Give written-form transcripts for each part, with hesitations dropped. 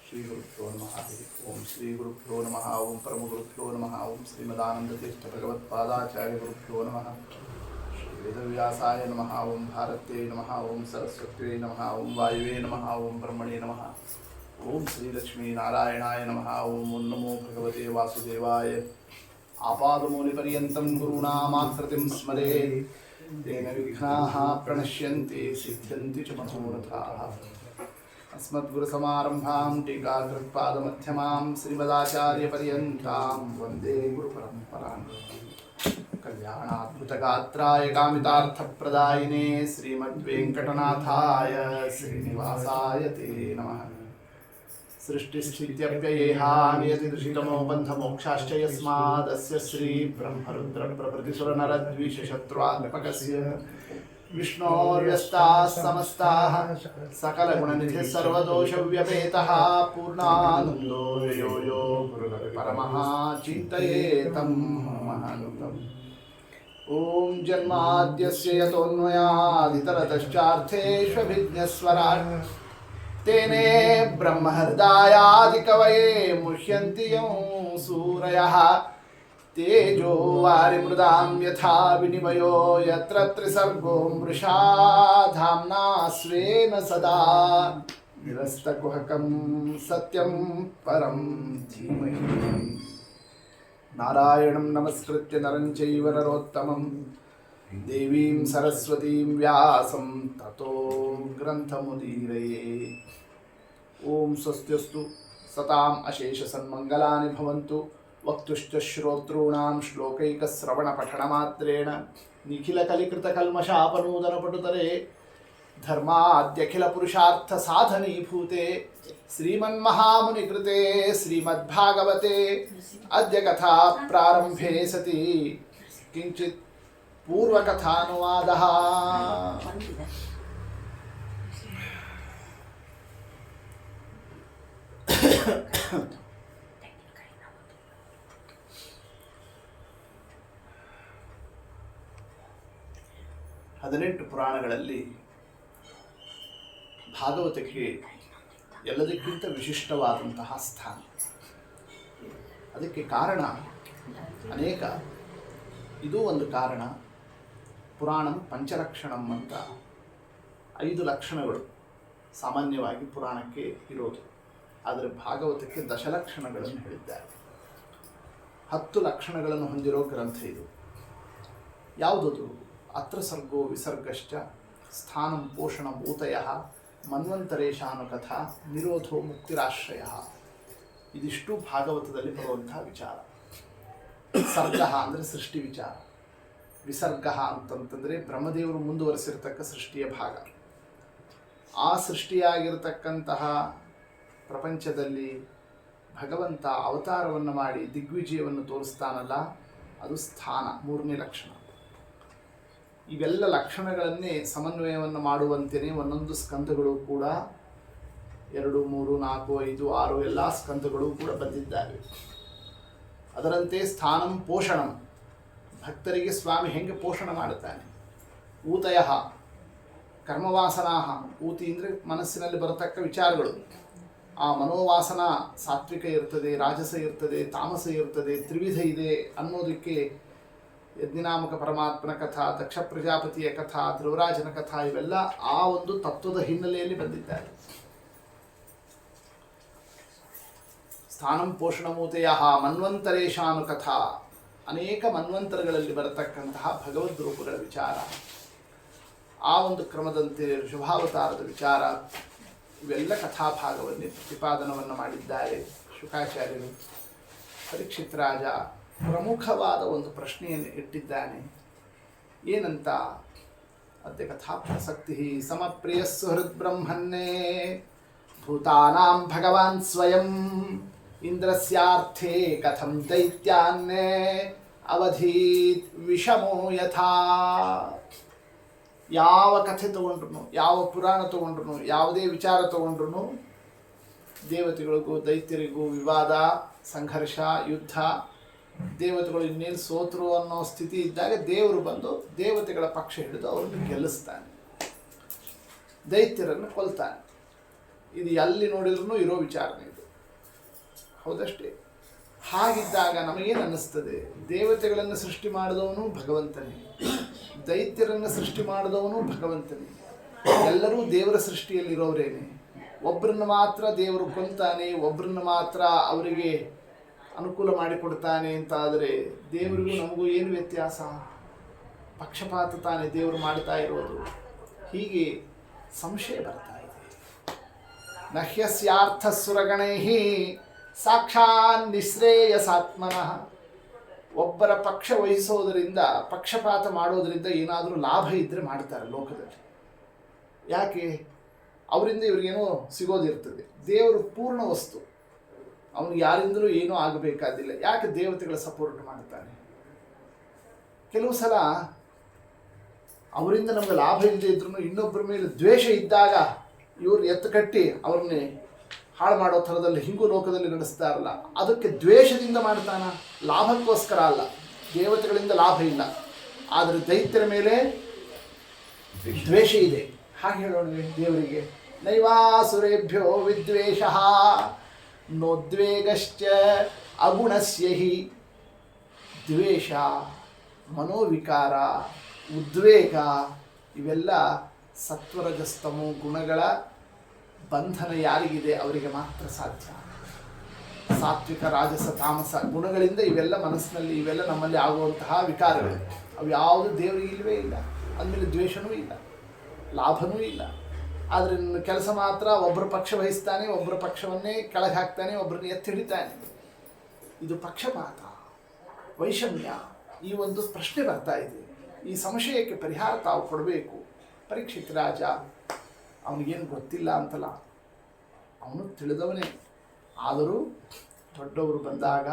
श्रीगुरुभ्यो नमः। ओम श्रीगुरुभ्यो नमः। ओम परमगुरुभ्यो नमः। ओम श्रीमदानंदतीर्थ भगवत्पादाचार्यगुरुभ्यो नमः। वेदव्यासाय नमः। ओम भारते नमः। ओम सरस्वत्यै नमः। ओम वायुवे नमः। ओम ब्रह्मणे नमः। ओम श्रीलक्ष्मी नारायणाय नमः। ओम नमो भगवते वासुदेवाय। आपादमूलिपर्यन्तं गुरूणामाकृतिं स्मरेत् तेन विघ्नाः प्रणश्यन्ति सिद्ध्यन्ति च मनोरथाः। अस्मद्गुरुसमारम्भां टीकाकृत्पादमध्यमां श्रीमदाचार्यपर्यन्तां वन्दे गुरुपरम्परां। कल्याणाद्भुतगात्राय कामितार्थप्रदायिने श्रीमद्वेङ्कटनाथाय श्रीनिवासाय ते नमः। सृष्टिस्थित्यप्ययेहा नियतिदुषितमो बन्धमोक्षाश्च यस्मादस्य श्रीब्रह्मरुद्रप्रभृतिसुरनरद्विषशत्रुआत्मकस्य विष्णोर्व्यस्ताः समस्ताः सकलगुणनिधिः सर्वदोषव्यपेतः पूर्णानन्दो यो यो गुरुर्परमः चिन्तयेतं महान्तम्। ॐ जन्माद्यस्य यतोऽन्वयादितरतश्चार्थेष्वभिज्ञस्वराट् तेने ब्रह्महृदायादिकवये मुह्यन्ति यं सूरयः तेजो वारिमृदां यथा विनिमयो यत्र त्रिसर्गो मृषा धाम्ना स्वेन सदा निरस्तकुहकं सत्यं परं धीमहि। नारायणं नमस्कृत्य नरं चैव नरोत्तमं देवीं सरस्वतीं व्यासं ततो ग्रन्थमुदीरये। ओम स्वस्त्यस्तु सताम् अशेषसन्मङ्गलानि भवन्तु। वक्तुश्च श्रोतॄणां श्लोकैकश्रवणपठनमात्रेण निखिलकलिकृतकल्मषापनूदनपटुतरे धर्माद्यखिलपुरुषार्थसाधनीभूते श्रीमन्महामुनिकृते श्रीमद्भागवते अद्य कथा प्रारम्भे सति किञ्चित् पूर्वकथानुवादः। ಹದಿನೆಂಟು ಪುರಾಣಗಳಲ್ಲಿ ಭಾಗವತಕ್ಕೆ ಎಲ್ಲದಕ್ಕಿಂತ ವಿಶಿಷ್ಟವಾದಂತಹ ಸ್ಥಾನ. ಅದಕ್ಕೆ ಕಾರಣ ಅನೇಕ. ಇದು ಒಂದು ಕಾರಣ. ಪುರಾಣಂ ಪಂಚಲಕ್ಷಣಂ ಅಂತ 5 ಲಕ್ಷಣಗಳು ಸಾಮಾನ್ಯವಾಗಿ ಪುರಾಣಕ್ಕೆ ಇರೋದು. ಆದರೆ ಭಾಗವತಕ್ಕೆ ದಶಲಕ್ಷಣಗಳನ್ನು ಹೇಳಿದ್ದಾರೆ. 10 ಲಕ್ಷಣಗಳನ್ನು ಹೊಂದಿರೋ ಗ್ರಂಥ ಇದು. ಯಾವುದದು? ಅತ್ರ ಸರ್ಗೋ ವಿಸರ್ಗಶ್ಚ ಸ್ಥಾನಂ ಪೋಷಣಂ ಊತಯಃ ಮನ್ವಂತರೇಶಾನುಕಥಾ ನಿರೋಧೋ ಮುಕ್ತಿರಾಶ್ರಯ. ಇದಿಷ್ಟು ಭಾಗವತದಲ್ಲಿ ಬರುವಂತಹ ವಿಚಾರ. ಸರ್ಗ ಅಂದರೆ ಸೃಷ್ಟಿ ವಿಚಾರ. ವಿಸರ್ಗ ಅಂತಂತಂದರೆ ಬ್ರಹ್ಮದೇವರು ಮುಂದುವರೆಸಿರ್ತಕ್ಕ ಸೃಷ್ಟಿಯ ಭಾಗ. ಆ ಸೃಷ್ಟಿಯಾಗಿರತಕ್ಕಂತಹ ಪ್ರಪಂಚದಲ್ಲಿ ಭಗವಂತ ಅವತಾರವನ್ನು ಮಾಡಿ ದಿಗ್ವಿಜಯವನ್ನು ತೋರಿಸ್ತಾನಲ್ಲ, ಅದು ಸ್ಥಾನ, 3ನೇ ಲಕ್ಷಣ. ಇವೆಲ್ಲ ಲಕ್ಷಣಗಳನ್ನೇ ಸಮನ್ವಯವನ್ನು ಮಾಡುವಂತೆಯೇ ಒಂದೊಂದು ಸ್ಕಂದಗಳು ಕೂಡ 2, 3, 4, 5, 6 ಎಲ್ಲ ಸ್ಕಂದಗಳು ಕೂಡ ಬಂದಿದ್ದಾವೆ. ಅದರಂತೆ ಸ್ಥಾನಂ ಪೋಷಣಂ, ಭಕ್ತರಿಗೆ ಸ್ವಾಮಿ ಹೆಂಗೆ ಪೋಷಣ ಮಾಡುತ್ತಾನೆ. ಊತಯ ಕರ್ಮವಾಸನಾ, ಊತಿ ಅಂದರೆ ಮನಸ್ಸಿನಲ್ಲಿ ಬರತಕ್ಕ ವಿಚಾರಗಳು. ಆ ಮನೋವಾಸನ ಸಾತ್ವಿಕ ಇರ್ತದೆ, ರಾಜಸ ಇರ್ತದೆ, ತಾಮಸ ಇರ್ತದೆ, ತ್ರಿವಿಧ ಇದೆ ಅನ್ನೋದಕ್ಕೆ ಯಜ್ಞನಾಮಕ ಪರಮಾತ್ಮನ ಕಥಾ, ದಕ್ಷ ಪ್ರಜಾಪತಿಯ ಕಥಾ, ಧ್ರುವರಾಜನ ಕಥಾ ಇವೆಲ್ಲ ಆ ಒಂದು ತತ್ವದ ಹಿನ್ನೆಲೆಯಲ್ಲಿ ಬಂದಿದ್ದಾರೆ. ಸ್ಥಾನಂ ಪೋಷಣಮೂತೆಯ ಮನ್ವಂತರೇಶಾನು ಕಥಾ, ಅನೇಕ ಮನ್ವಂತರಗಳಲ್ಲಿ ಬರತಕ್ಕಂತಹ ಭಗವದ್ ರೂಪಗಳ ವಿಚಾರ, ಆ ಒಂದು ಕ್ರಮದಂತೆ ಋಷಭಾವತಾರದ ವಿಚಾರ, ಇವೆಲ್ಲ ಕಥಾಭಾಗವನ್ನೇ ಪ್ರತಿಪಾದನವನ್ನು ಮಾಡಿದ್ದಾರೆ ಶುಕಾಚಾರ್ಯರು. ಪರೀಕ್ಷಿತ್ ರಾಜ ಪ್ರಮುಖವಾದ ಒಂದು ಪ್ರಶ್ನೆಯನ್ನು ಇಟ್ಟಿದ್ದಾನೆ. ಏನಂತ? ಅದ್ಯ ಕಥಾ ಪ್ರಸಕ್ತಿ ಸಮಪ್ರಿಯ ಸುಹೃದ್ ಬ್ರಹ್ಮನ್ನೇ ಭೂತಾನಾಂ ಭಗವಾನ್ ಸ್ವಯಂ ಇಂದ್ರಸ್ಯಾರ್ಥೇ ಕಥಂ ದೈತ್ಯಾನ್ನೇ ಅವಧೀತ್ ವಿಷಮೋ ಯಥಾ. ಯಾವ ಕಥೆ ತಗೊಂಡ್ರು, ಯಾವ ಪುರಾಣ ತಗೊಂಡ್ರು, ಯಾವುದೇ ವಿಚಾರ ತಗೊಂಡ್ರು ದೇವತೆಗಳಿಗೂ ದೈತ್ಯರಿಗೂ ವಿವಾದ, ಸಂಘರ್ಷ, ಯುದ್ಧ, ದೇವತೆಗಳು ಇನ್ನೇನು ಸೋತರು ಅನ್ನೋ ಸ್ಥಿತಿ ಇದ್ದಾಗ ದೇವರು ಬಂದು ದೇವತೆಗಳ ಪಕ್ಷ ಹಿಡಿದು ಅವರನ್ನು ಗೆಲ್ಲಿಸ್ತಾನೆ, ದೈತ್ಯರನ್ನು ಕೊಲ್ತಾನೆ. ಇದು ಎಲ್ಲಿ ನೋಡಿದ್ರೂ ಇರೋ ವಿಚಾರನೇ ಇದು, ಹೌದಷ್ಟೇ. ಹಾಗಿದ್ದಾಗ ನಮಗೇನು ಅನ್ನಿಸ್ತದೆ? ದೇವತೆಗಳನ್ನು ಸೃಷ್ಟಿ ಮಾಡಿದವನು ಭಗವಂತನೇ, ದೈತ್ಯರನ್ನು ಸೃಷ್ಟಿ ಮಾಡಿದವನು ಭಗವಂತನೇ, ಎಲ್ಲರೂ ದೇವರ ಸೃಷ್ಟಿಯಲ್ಲಿರೋರೇನೆ. ಒಬ್ಬರನ್ನು ಮಾತ್ರ ದೇವರು ಕೊಲ್ತಾನೆ, ಒಬ್ಬರನ್ನು ಮಾತ್ರ ಅವರಿಗೆ ಅನುಕೂಲ ಮಾಡಿಕೊಡ್ತಾನೆ ಅಂತಾದರೆ ದೇವರಿಗೂ ನಮಗೂ ಏನು ವ್ಯತ್ಯಾಸ? ಪಕ್ಷಪಾತ ತಾನೇ ದೇವರು ಮಾಡ್ತಾ ಇರೋದು. ಹೀಗೆ ಸಂಶಯ ಬರ್ತಾ ಇದೆ. ನಹ್ಯಸ್ಯಾರ್ಥ ಸುರಗಣೈ ಸಾಕ್ಷಾನ್ ನಿಶ್ರೇಯಸಾತ್ಮನಃ. ಒಬ್ಬರ ಪಕ್ಷ ವಹಿಸೋದರಿಂದ, ಪಕ್ಷಪಾತ ಮಾಡೋದರಿಂದ ಏನಾದರೂ ಲಾಭ ಇದ್ದರೆ ಮಾಡ್ತಾರೆ ಲೋಕದಲ್ಲಿ. ಯಾಕೆ? ಅವರಿಂದ ಇವ್ರಿಗೇನೋ ಸಿಗೋದಿರ್ತದೆ. ದೇವರು ಪೂರ್ಣ ವಸ್ತು, ಅವನು ಯಾರಿಂದಲೂ ಏನೂ ಆಗಬೇಕಾದಿಲ್ಲ. ಯಾಕೆ ದೇವತೆಗಳ ಸಪೋರ್ಟ್ ಮಾಡ್ತಾನೆ? ಕೆಲವು ಸಲ ಅವರಿಂದ ನಮಗೆ ಲಾಭ ಇಲ್ಲದೆ ಇದ್ರೂ ಇನ್ನೊಬ್ಬರ ಮೇಲೆ ದ್ವೇಷ ಇದ್ದಾಗ ಇವ್ರು ಎತ್ತು ಕಟ್ಟಿ ಅವ್ರನ್ನೇ ಹಾಳು ಮಾಡೋ ಥರದಲ್ಲಿ ಹಿಂಗೂ ಲೋಕದಲ್ಲಿ ನಡೆಸ್ತಾರಲ್ಲ, ಅದಕ್ಕೆ ದ್ವೇಷದಿಂದ ಮಾಡ್ತಾನ, ಲಾಭಕ್ಕೋಸ್ಕರ ಅಲ್ಲ. ದೇವತೆಗಳಿಂದ ಲಾಭ ಇಲ್ಲ, ಆದರೆ ದೈತ್ಯರ ಮೇಲೆ ದ್ವೇಷ ಇದೆ. ಹಾಗೆ ಹೇಳೋಣ ದೇವರಿಗೆ, ನೈವಾಸುರೇಭ್ಯೋ ವಿದ್ವೇಷ ನೋದ್ವೇಗಶ್ಚ ಅಗುಣಸ್ಯ ಹಿ. ದ್ವೇಷ, ಮನೋವಿಕಾರ, ಉದ್ವೇಗ ಇವೆಲ್ಲ ಸತ್ವರಜಸ್ತಮೋ ಗುಣಗಳ ಬಂಧನ ಯಾರಿಗಿದೆ ಅವರಿಗೆ ಮಾತ್ರ ಸಾಧ್ಯ. ಸಾತ್ವಿಕ, ರಾಜಸ, ತಾಮಸ ಗುಣಗಳಿಂದ ಇವೆಲ್ಲ ಮನಸ್ಸಿನಲ್ಲಿ, ಇವೆಲ್ಲ ನಮ್ಮಲ್ಲಿ ಆಗುವಂತಹ ವಿಕಾರಗಳು. ಅವು ಯಾವುದು ದೇವರಿಗೆ ಇಲ್ಲವೇ ಇಲ್ಲ. ಅಂದಮೇಲೆ ದ್ವೇಷವೂ ಇಲ್ಲ, ಲಾಭವೂ ಇಲ್ಲ. ಆದರೆ ನನ್ನ ಕೆಲಸ ಮಾತ್ರ ಒಬ್ಬರ ಪಕ್ಷ ವಹಿಸ್ತಾನೆ, ಒಬ್ಬರ ಪಕ್ಷವನ್ನೇ ಕೆಳಗೆ ಹಾಕ್ತಾನೆ, ಒಬ್ಬರನ್ನ ಎತ್ತಿ ಹಿಡಿತಾನೆ. ಇದು ಪಕ್ಷಪಾತ, ವೈಷಮ್ಯ. ಈ ಒಂದು ಪ್ರಶ್ನೆ ಬರ್ತಾ ಇದೆ. ಈ ಸಂಶಯಕ್ಕೆ ಪರಿಹಾರ ತಾವು ಕೊಡಬೇಕು. ಪರೀಕ್ಷಿತ್ ರಾಜ ಅವನಿಗೇನು ಗೊತ್ತಿಲ್ಲ ಅಂತಲ್ಲ, ಅವನು ತಿಳಿದವನೇ. ಆದರೂ ದೊಡ್ಡವರು ಬಂದಾಗ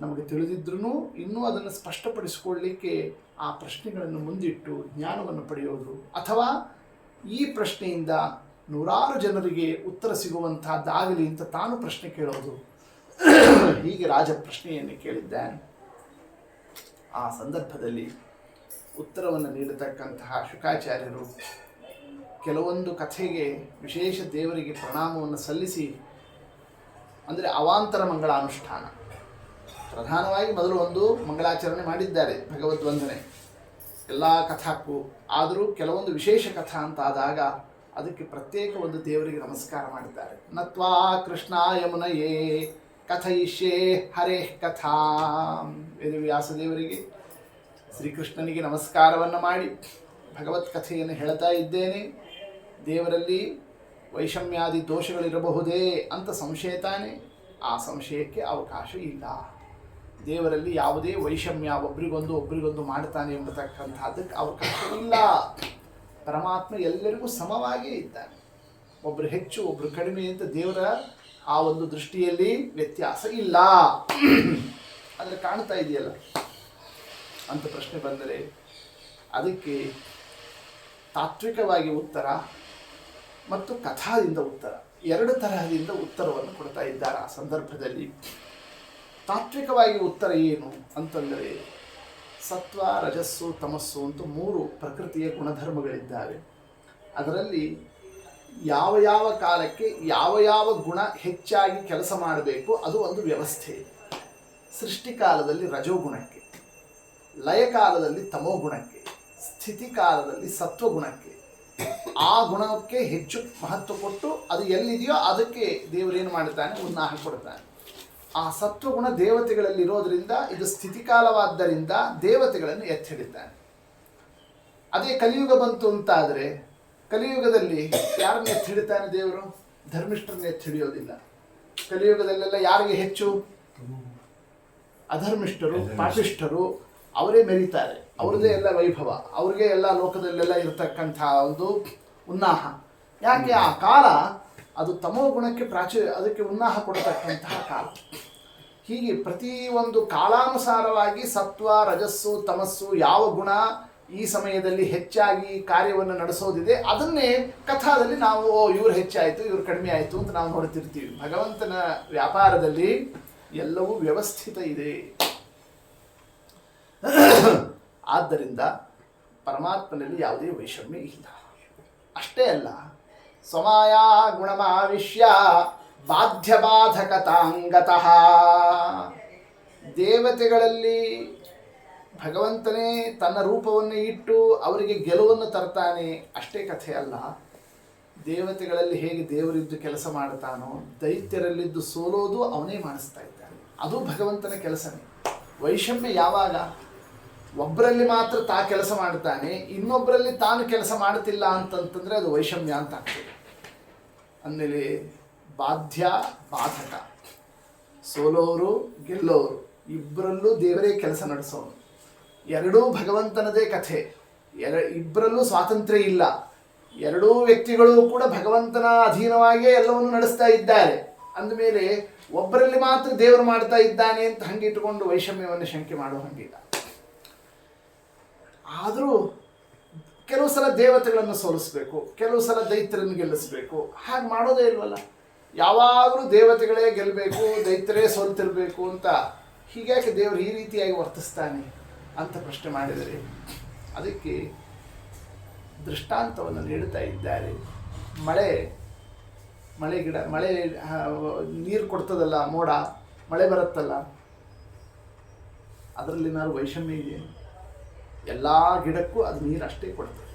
ನಮಗೆ ತಿಳಿದಿದ್ರೂ ಇನ್ನೂ ಅದನ್ನು ಸ್ಪಷ್ಟಪಡಿಸಿಕೊಳ್ಳಲಿಕ್ಕೆ ಆ ಪ್ರಶ್ನೆಗಳನ್ನು ಮುಂದಿಟ್ಟು ಜ್ಞಾನವನ್ನು ಪಡೆಯೋದು, ಅಥವಾ ಈ ಪ್ರಶ್ನೆಯಿಂದ ನೂರಾರು ಜನರಿಗೆ ಉತ್ತರ ಸಿಗುವಂತಹದ್ದಾಗಲಿ ಅಂತ ತಾನು ಪ್ರಶ್ನೆ ಕೇಳೋದು. ಹೀಗೆ ರಾಜ ಪ್ರಶ್ನೆಯನ್ನು ಕೇಳಿದ್ದಾನೆ. ಆ ಸಂದರ್ಭದಲ್ಲಿ ಉತ್ತರವನ್ನು ನೀಡತಕ್ಕಂತಹ ಶುಕಾಚಾರ್ಯರು ಕೆಲವೊಂದು ಕಥೆಗೆ ವಿಶೇಷ ದೇವರಿಗೆ ಪ್ರಣಾಮವನ್ನು ಸಲ್ಲಿಸಿ, ಅಂದರೆ ಅವಾಂತರ ಮಂಗಳಾನುಷ್ಠಾನ, ಪ್ರಧಾನವಾಗಿ ಮೊದಲು ಒಂದು ಮಂಗಳಾಚರಣೆ ಮಾಡಿದ್ದಾರೆ, ಭಗವದ್ವಂದನೆ ಎಲ್ಲ ಕಥಾಕ್ಕೂ. ಆದರೂ ಕೆಲವೊಂದು ವಿಶೇಷ ಕಥಾ ಅಂತ ಆದಾಗ ಅದಕ್ಕೆ ಪ್ರತ್ಯೇಕ ಒಂದು ದೇವರಿಗೆ ನಮಸ್ಕಾರ ಮಾಡಿದ್ದಾರೆ. ನತ್ವಾ ಕೃಷ್ಣಾಯ ಮುನಯೇ ಕಥಯಿಷ್ಯೇ ಹರೇ ಕಥಾ. ವೇದವ್ಯಾಸ ದೇವರಿಗೆ, ಶ್ರೀಕೃಷ್ಣನಿಗೆ ನಮಸ್ಕಾರವನ್ನು ಮಾಡಿ ಭಗವತ್ ಕಥೆಯನ್ನು ಹೇಳ್ತಾ ಇದ್ದೇನೆ. ದೇವರಲ್ಲಿ ವೈಷಮ್ಯಾದಿ ದೋಷಗಳಿರಬಹುದೇ ಅಂತ ಸಂಶಯ ತಾನೆ? ಆ ಸಂಶಯಕ್ಕೆ ಅವಕಾಶ ಇಲ್ಲ. ದೇವರಲ್ಲಿ ಯಾವುದೇ ವೈಷಮ್ಯ, ಒಬ್ರಿಗೊಂದು ಮಾಡ್ತಾನೆ ಎಂಬತಕ್ಕಂಥದ್ದಕ್ಕೆ ಅವಕಾಶವಿಲ್ಲ. ಪರಮಾತ್ಮ ಎಲ್ಲರಿಗೂ ಸಮವಾಗೇ ಇದ್ದಾನೆ. ಒಬ್ಬರು ಹೆಚ್ಚು, ಒಬ್ಬರು ಕಡಿಮೆ ಅಂತ ದೇವರ ಆ ಒಂದು ದೃಷ್ಟಿಯಲ್ಲಿ ವ್ಯತ್ಯಾಸ ಇಲ್ಲ. ಅಂದರೆ ಕಾಣ್ತಾ ಇದೆಯಲ್ಲ ಅಂತ ಪ್ರಶ್ನೆ ಬಂದರೆ ಅದಕ್ಕೆ ತಾತ್ವಿಕವಾಗಿ ಉತ್ತರ ಮತ್ತು ಕಥಾದಿಂದ ಉತ್ತರ, ಎರಡು ತರಹದಿಂದ ಉತ್ತರವನ್ನು ಕೊಡ್ತಾ ಇದ್ದಾರೆ ಆ ಸಂದರ್ಭದಲ್ಲಿ. ತಾತ್ವಿಕವಾಗಿ ಉತ್ತರ ಏನು ಅಂತಂದರೆ, ಸತ್ವ, ರಜಸ್ಸು, ತಮಸ್ಸು ಅಂತ ಮೂರು ಪ್ರಕೃತಿಯ ಗುಣಧರ್ಮಗಳಿದ್ದಾವೆ. ಅದರಲ್ಲಿ ಯಾವ ಯಾವ ಕಾಲಕ್ಕೆ ಯಾವ ಯಾವ ಗುಣ ಹೆಚ್ಚಾಗಿ ಕೆಲಸ ಮಾಡಬೇಕು ಅದು ಒಂದು ವ್ಯವಸ್ಥೆ ಇದೆ. ಸೃಷ್ಟಿಕಾಲದಲ್ಲಿ ರಜೋಗುಣಕ್ಕೆ, ಲಯಕಾಲದಲ್ಲಿ ತಮೋಗುಣಕ್ಕೆ, ಸ್ಥಿತಿಕಾಲದಲ್ಲಿ ಸತ್ವಗುಣಕ್ಕೆ, ಆ ಗುಣಕ್ಕೆ ಹೆಚ್ಚು ಮಹತ್ವ ಕೊಟ್ಟು ಅದು ಎಲ್ಲಿದೆಯೋ ಅದಕ್ಕೆ ದೇವರೇನು ಮಾಡ್ತಾನೆ, ಉನ್ನಾಹ ಕೊಡ್ತಾನೆ. ಆ ಸತ್ವಗುಣ ದೇವತೆಗಳಲ್ಲಿ ಇರೋದ್ರಿಂದ ಇದು ಸ್ಥಿತಿಕಾಲವಾದ್ದರಿಂದ ದೇವತೆಗಳನ್ನು ಎತ್ತಿಡಿದ್ದಾನೆ. ಅದೇ ಕಲಿಯುಗ ಬಂತು ಅಂತಾದರೆ ಕಲಿಯುಗದಲ್ಲಿ ಯಾರನ್ನ ಎತ್ತಿಡಿತಾನೆ ದೇವರು? ಧರ್ಮಿಷ್ಠರನ್ನ ಎತ್ತಿಡಿಯೋದಿಲ್ಲ. ಕಲಿಯುಗದಲ್ಲೆಲ್ಲ ಯಾರಿಗೆ ಹೆಚ್ಚು? ಅಧರ್ಮಿಷ್ಠರು, ಪಾಪಿಷ್ಠರು ಅವರೇ ಮೆರೀತಾರೆ. ಅವ್ರದ್ದೇ ಎಲ್ಲ ವೈಭವ, ಅವ್ರಿಗೆ ಎಲ್ಲ ಲೋಕದಲ್ಲೆಲ್ಲ ಇರತಕ್ಕಂಥ ಒಂದು ಉನ್ನಾಹ. ಯಾಕೆ? ಆ ಕಾಲ ಅದು ತಮೋ ಗುಣಕ್ಕೆ ಅದಕ್ಕೆ ಉನ್ನಾಹ ಕೊಡತಕ್ಕಂತಹ ಕಾಲ. ಹೀಗೆ ಪ್ರತಿಯೊಂದು ಕಾಲಾನುಸಾರವಾಗಿ ಸತ್ವ, ರಜಸ್ಸು, ತಮಸ್ಸು ಯಾವ ಗುಣ ಈ ಸಮಯದಲ್ಲಿ ಹೆಚ್ಚಾಗಿ ಕಾರ್ಯವನ್ನು ನಡೆಸೋದಿದೆ ಅದನ್ನೇ ಕಥಾದಲ್ಲಿ ನಾವು ಇವ್ರು ಹೆಚ್ಚಾಯಿತು ಇವ್ರು ಕಡಿಮೆ ಆಯಿತು ಅಂತ ನಾವು ನೋಡ್ತಿರ್ತೀವಿ. ಭಗವಂತನ ವ್ಯಾಪಾರದಲ್ಲಿ ಎಲ್ಲವೂ ವ್ಯವಸ್ಥಿತ ಇದೆ. ಆದ್ದರಿಂದ ಪರಮಾತ್ಮನಲ್ಲಿ ಯಾವುದೇ ವೈಷಮ್ಯ ಇಲ್ಲ. ಅಷ್ಟೇ ಅಲ್ಲ, ಸ್ವಮಾಯ ಗುಣಮಾವಿಶ್ಯ ಬಾಧ್ಯಬಾಧಕತಾಂಗತಃ. ದೇವತೆಗಳಲ್ಲಿ ಭಗವಂತನೇ ತನ್ನ ರೂಪವನ್ನು ಇಟ್ಟು ಅವರಿಗೆ ಗೆಲುವನ್ನು ತರ್ತಾನೆ. ಅಷ್ಟೇ ಕಥೆ ಅಲ್ಲ, ದೇವತೆಗಳಲ್ಲಿ ಹೇಗೆ ದೇವರಿದ್ದು ಕೆಲಸ ಮಾಡ್ತಾನೋ ದೈತ್ಯರಲ್ಲಿದ್ದು ಸೋಲೋದು ಅವನೇ ಮಾಡಿಸ್ತಾ ಇದ್ದಾನೆ. ಅದು ಭಗವಂತನ ಕೆಲಸನೇ. ವೈಷಮ್ಯ ಯಾವಾಗ? ಒಬ್ಬರಲ್ಲಿ ಮಾತ್ರ ಕೆಲಸ ಮಾಡ್ತಾನೆ, ಇನ್ನೊಬ್ಬರಲ್ಲಿ ತಾನು ಕೆಲಸ ಮಾಡ್ತಿಲ್ಲ ಅಂತಂತಂದರೆ ಅದು ವೈಷಮ್ಯ ಅಂತ ಆಗ್ತದೆ. ಅಂದಮೇಲೆ ಬಾಧ್ಯ ಬಾಧಕ, ಸೋಲೋರು ಗೆಲ್ಲೋರು ಇಬ್ಬರಲ್ಲೂ ದೇವರೇ ಕೆಲಸ ನಡೆಸೋನು. ಎರಡೂ ಭಗವಂತನದೇ ಕಥೆ. ಇಬ್ಬರಲ್ಲೂ ಸ್ವಾತಂತ್ರ್ಯ ಇಲ್ಲ. ಎರಡೂ ವ್ಯಕ್ತಿಗಳು ಕೂಡ ಭಗವಂತನ ಅಧೀನವಾಗಿಯೇ ಎಲ್ಲವನ್ನು ನಡೆಸ್ತಾ ಇದ್ದಾರೆ. ಅಂದಮೇಲೆ ಒಬ್ಬರಲ್ಲಿ ಮಾತ್ರ ದೇವರು ಮಾಡ್ತಾ ಇದ್ದಾನೆ ಅಂತ ಹಂಗೆ ಇಟ್ಟುಕೊಂಡು ವೈಷಮ್ಯವನ್ನು ಶಂಕೆ ಮಾಡೋ ಹಂಗಿಲ್ಲ. ಆದರೂ ಕೆಲವು ಸಲ ದೇವತೆಗಳನ್ನು ಸೋಲಿಸಬೇಕು, ಕೆಲವು ಸಲ ದೈತ್ಯರನ್ನು ಗೆಲ್ಲಿಸಬೇಕು. ಹಾಗೆ ಮಾಡೋದೇ ಇಲ್ವಲ್ಲ. ಯಾವಾಗಲೂ ದೇವತೆಗಳೇ ಗೆಲ್ಲಬೇಕು, ದೈತ್ಯರೇ ಸೋಲ್ತಿರ್ಬೇಕು ಅಂತ ಹೀಗ್ಯಾಕೆ ದೇವರು ಈ ರೀತಿಯಾಗಿ ವರ್ತಿಸ್ತಾನೆ ಅಂತ ಪ್ರಶ್ನೆ ಮಾಡಿದರೆ ಅದಕ್ಕೆ ದೃಷ್ಟಾಂತವನ್ನು ನೀಡುತ್ತಾ ಇದ್ದಾರೆ. ಮಳೆ ಗಿಡ, ಮಳೆ ನೀರು ಕೊಡ್ತದಲ್ಲ, ಮೋಡ ಮಳೆ ಬರುತ್ತಲ್ಲ, ಅದರಲ್ಲಿ ನಾನು ವೈಷಮ್ಯ ಇದೆ. ಎಲ್ಲ ಗಿಡಕ್ಕೂ ಅದು ನೀರು ಅಷ್ಟೇ ಕೊಡ್ತದೆ.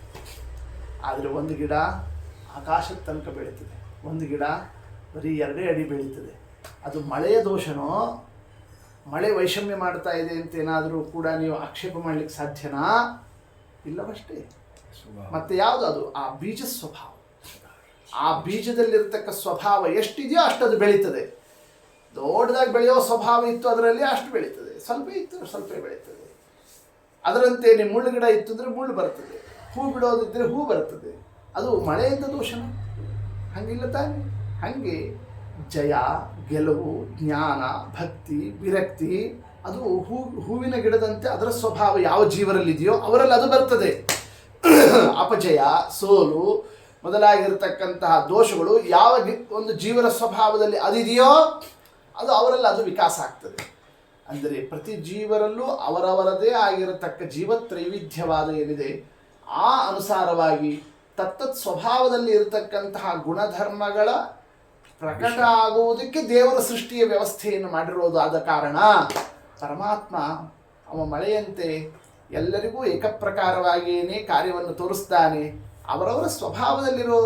ಆದರೆ ಒಂದು ಗಿಡ ಆಕಾಶದ ತನಕ ಬೆಳೀತದೆ, ಒಂದು ಗಿಡ ಬರೀ 2 ಅಡಿ ಬೆಳೀತದೆ. ಅದು ಮಳೆಯ ದೋಷನೋ, ಮಳೆ ವೈಷಮ್ಯ ಮಾಡ್ತಾ ಇದೆ ಅಂತ ಏನಾದರೂ ಕೂಡ ನೀವು ಆಕ್ಷೇಪ ಮಾಡಲಿಕ್ಕೆ ಸಾಧ್ಯನಾ? ಇಲ್ಲವಷ್ಟೇ. ಮತ್ತೆ ಯಾವುದು? ಅದು ಆ ಬೀಜ ಸ್ವಭಾವ. ಆ ಬೀಜದಲ್ಲಿರ್ತಕ್ಕ ಸ್ವಭಾವ ಎಷ್ಟಿದೆಯೋ ಅಷ್ಟದು ಬೆಳೀತದೆ. ದೊಡ್ಡದಾಗಿ ಬೆಳೆಯೋ ಸ್ವಭಾವ ಇತ್ತು ಅದರಲ್ಲಿ ಅಷ್ಟು ಬೆಳೀತದೆ, ಸ್ವಲ್ಪ ಇತ್ತು ಸ್ವಲ್ಪ ಬೆಳೀತದೆ. ಅದರಂತೆ ಮುಳ್ಳು ಗಿಡ ಇತ್ತು ಅಂದರೆ ಮುಳ್ಳು ಬರ್ತದೆ, ಹೂ ಬಿಡೋದಿದ್ದರೆ ಹೂ ಬರ್ತದೆ. ಅದು ಮಳೆಯಿಂದ ದೋಷನ? ಹಂಗಿಲ್ಲ ತಾನೆ. ಹಾಗೆ ಜಯ, ಗೆಲುವು, ಜ್ಞಾನ, ಭಕ್ತಿ, ವಿರಕ್ತಿ ಅದು ಹೂವಿನ ಗಿಡದಂತೆ ಅದರ ಸ್ವಭಾವ ಯಾವ ಜೀವರಲ್ಲಿದೆಯೋ ಅವರಲ್ಲಿ ಅದು ಬರ್ತದೆ. ಅಪಜಯ, ಸೋಲು ಮೊದಲಾಗಿರ್ತಕ್ಕಂತಹ ದೋಷಗಳು ಯಾವ ಒಂದು ಜೀವನ ಸ್ವಭಾವದಲ್ಲಿ ಅದಿದೆಯೋ ಅದು ಅವರಲ್ಲಿ ಅದು ವಿಕಾಸ ಆಗ್ತದೆ. ಅಂದರೆ ಪ್ರತಿ ಜೀವರಲ್ಲೂ ಅವರವರದೇ ಆಗಿರತಕ್ಕ ಜೀವತ್ರೈವಿಧ್ಯವಾದ ಏನಿದೆ ಆ ಅನುಸಾರವಾಗಿ ತತ್ತತ್ ಸ್ವಭಾವದಲ್ಲಿ ಇರತಕ್ಕಂತಹ ಗುಣಧರ್ಮಗಳ ಪ್ರಕಟ ಆಗುವುದಕ್ಕೆ ದೇವರ ಸೃಷ್ಟಿಯ ವ್ಯವಸ್ಥೆಯನ್ನು ಮಾಡಿರೋದು. ಆದ ಕಾರಣ ಪರಮಾತ್ಮ ಅವ ಮಳೆಯಂತೆ ಎಲ್ಲರಿಗೂ ಏಕಪ್ರಕಾರವಾಗಿಯೇ ಕಾರ್ಯವನ್ನು ತೋರಿಸ್ತಾನೆ. ಅವರವರ ಸ್ವಭಾವದಲ್ಲಿರೋ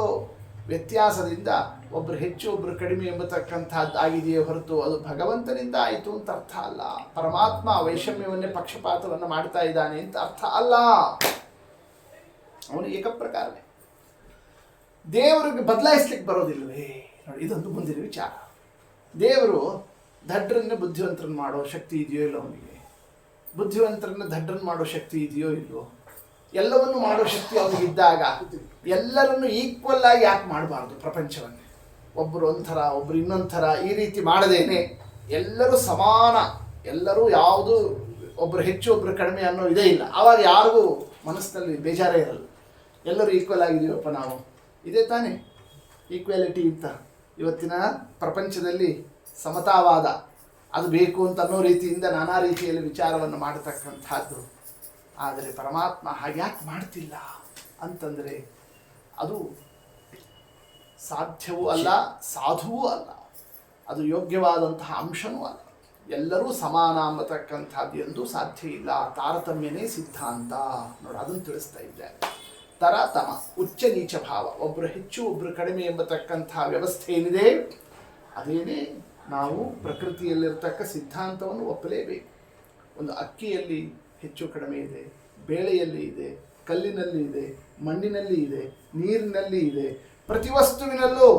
ವ್ಯತ್ಯಾಸದಿಂದ ಒಬ್ಬರು ಹೆಚ್ಚು ಒಬ್ಬರು ಕಡಿಮೆ ಎಂಬತಕ್ಕಂಥದ್ದಾಗಿದೆಯೇ ಹೊರತು ಅದು ಭಗವಂತನಿಂದ ಆಯಿತು ಅಂತ ಅರ್ಥ ಅಲ್ಲ. ಪರಮಾತ್ಮ ವೈಷಮ್ಯವನ್ನೇ ಪಕ್ಷಪಾತವನ್ನು ಮಾಡ್ತಾ ಇದ್ದಾನೆ ಅಂತ ಅರ್ಥ ಅಲ್ಲ. ಅವನು ಏಕಪ್ರಕಾರನೇ. ದೇವರಿಗೆ ಬದಲಾಯಿಸ್ಲಿಕ್ಕೆ ಬರೋದಿಲ್ಲವೇ? ನೋಡಿ, ಇದೊಂದು ಮುಂದಿನ ವಿಚಾರ. ದೇವರು ದಡ್ಡರನ್ನೇ ಬುದ್ಧಿವಂತರನ್ನು ಮಾಡೋ ಶಕ್ತಿ ಇದೆಯೋ ಇಲ್ಲೋ? ಅವನಿಗೆ ಬುದ್ಧಿವಂತರನ್ನ ದಡ್ಡರನ್ನು ಮಾಡೋ ಶಕ್ತಿ ಇದೆಯೋ ಇಲ್ವೋ? ಎಲ್ಲವನ್ನು ಮಾಡೋ ಶಕ್ತಿ ಅವನಿಗಿದ್ದಾಗ ಎಲ್ಲರನ್ನು ಈಕ್ವಲ್ ಆಗಿ ಯಾಕೆ ಮಾಡಬಾರ್ದು? ಪ್ರಪಂಚವನ್ನು ಒಬ್ಬರು ಒಂಥರ ಒಬ್ಬರು ಇನ್ನೊಂದು ಥರ ಈ ರೀತಿ ಮಾಡದೇನೆ ಎಲ್ಲರೂ ಸಮಾನ, ಎಲ್ಲರೂ ಯಾವುದು ಒಬ್ಬರು ಹೆಚ್ಚು ಒಬ್ಬರು ಕಡಿಮೆ ಅನ್ನೋ ಇದೇ ಇಲ್ಲ. ಆವಾಗ ಯಾರಿಗೂ ಮನಸ್ಸಿನಲ್ಲಿ ಬೇಜಾರೇ ಇರಲ್ಲ. ಎಲ್ಲರೂ ಈಕ್ವಲ್ ಆಗಿದೀವಪ್ಪ ನಾವು, ಇದೇ ತಾನೇ ಈಕ್ವಾಲಿಟಿ ಅಂತ. ಇವತ್ತಿನ ಪ್ರಪಂಚದಲ್ಲಿ ಸಮತಾವಾದ ಅದು ಬೇಕು ಅಂತ ಅನ್ನೋ ರೀತಿಯಿಂದ ನಾನಾ ರೀತಿಯಲ್ಲಿ ವಿಚಾರವನ್ನು ಮಾಡತಕ್ಕಂಥದ್ದು. ಆದರೆ ಪರಮಾತ್ಮ ಹಾಗ್ಯಾಕೆ ಮಾಡ್ತಿಲ್ಲ ಅಂತಂದರೆ ಅದು ಸಾಧ್ಯವೂ ಅಲ್ಲ, ಸಾಧುವೂ ಅಲ್ಲ, ಅದು ಯೋಗ್ಯವಾದಂತಹ ಅಂಶನೂ ಅಲ್ಲ. ಎಲ್ಲರೂ ಸಮಾನ ಅಂಬತಕ್ಕಂಥದ್ದು ಎಂದೂ ಸಾಧ್ಯ ಇಲ್ಲ. ತಾರತಮ್ಯನೇ ಸಿದ್ಧಾಂತ. ನೋಡಿ, ಅದನ್ನು ತಿಳಿಸ್ತಾ ಇದ್ದಾರೆ. ತರತಮ, ಉಚ್ಚ ನೀಚ ಭಾವ, ಒಬ್ಬರು ಹೆಚ್ಚು ಒಬ್ಬರು ಕಡಿಮೆ ಎಂಬತಕ್ಕಂಥ ವ್ಯವಸ್ಥೆ ಏನಿದೆ, ಅದೇನೇ ನಾವು ಪ್ರಕೃತಿಯಲ್ಲಿರ್ತಕ್ಕ ಸಿದ್ಧಾಂತವನ್ನು ಒಪ್ಪಲೇಬೇಕು. ಒಂದು ಅಕ್ಕಿಯಲ್ಲಿ ಹೆಚ್ಚು ಕಡಿಮೆ ಇದೆ, ಬೇಳೆಯಲ್ಲಿ ಇದೆ, ಕಲ್ಲಿನಲ್ಲಿ ಇದೆ, ಮಣ್ಣಿನಲ್ಲಿ ಇದೆ, ನೀರಿನಲ್ಲಿ ಇದೆ. ಪ್ರತಿ ವಸ್ತುವಿನಲ್ಲೂ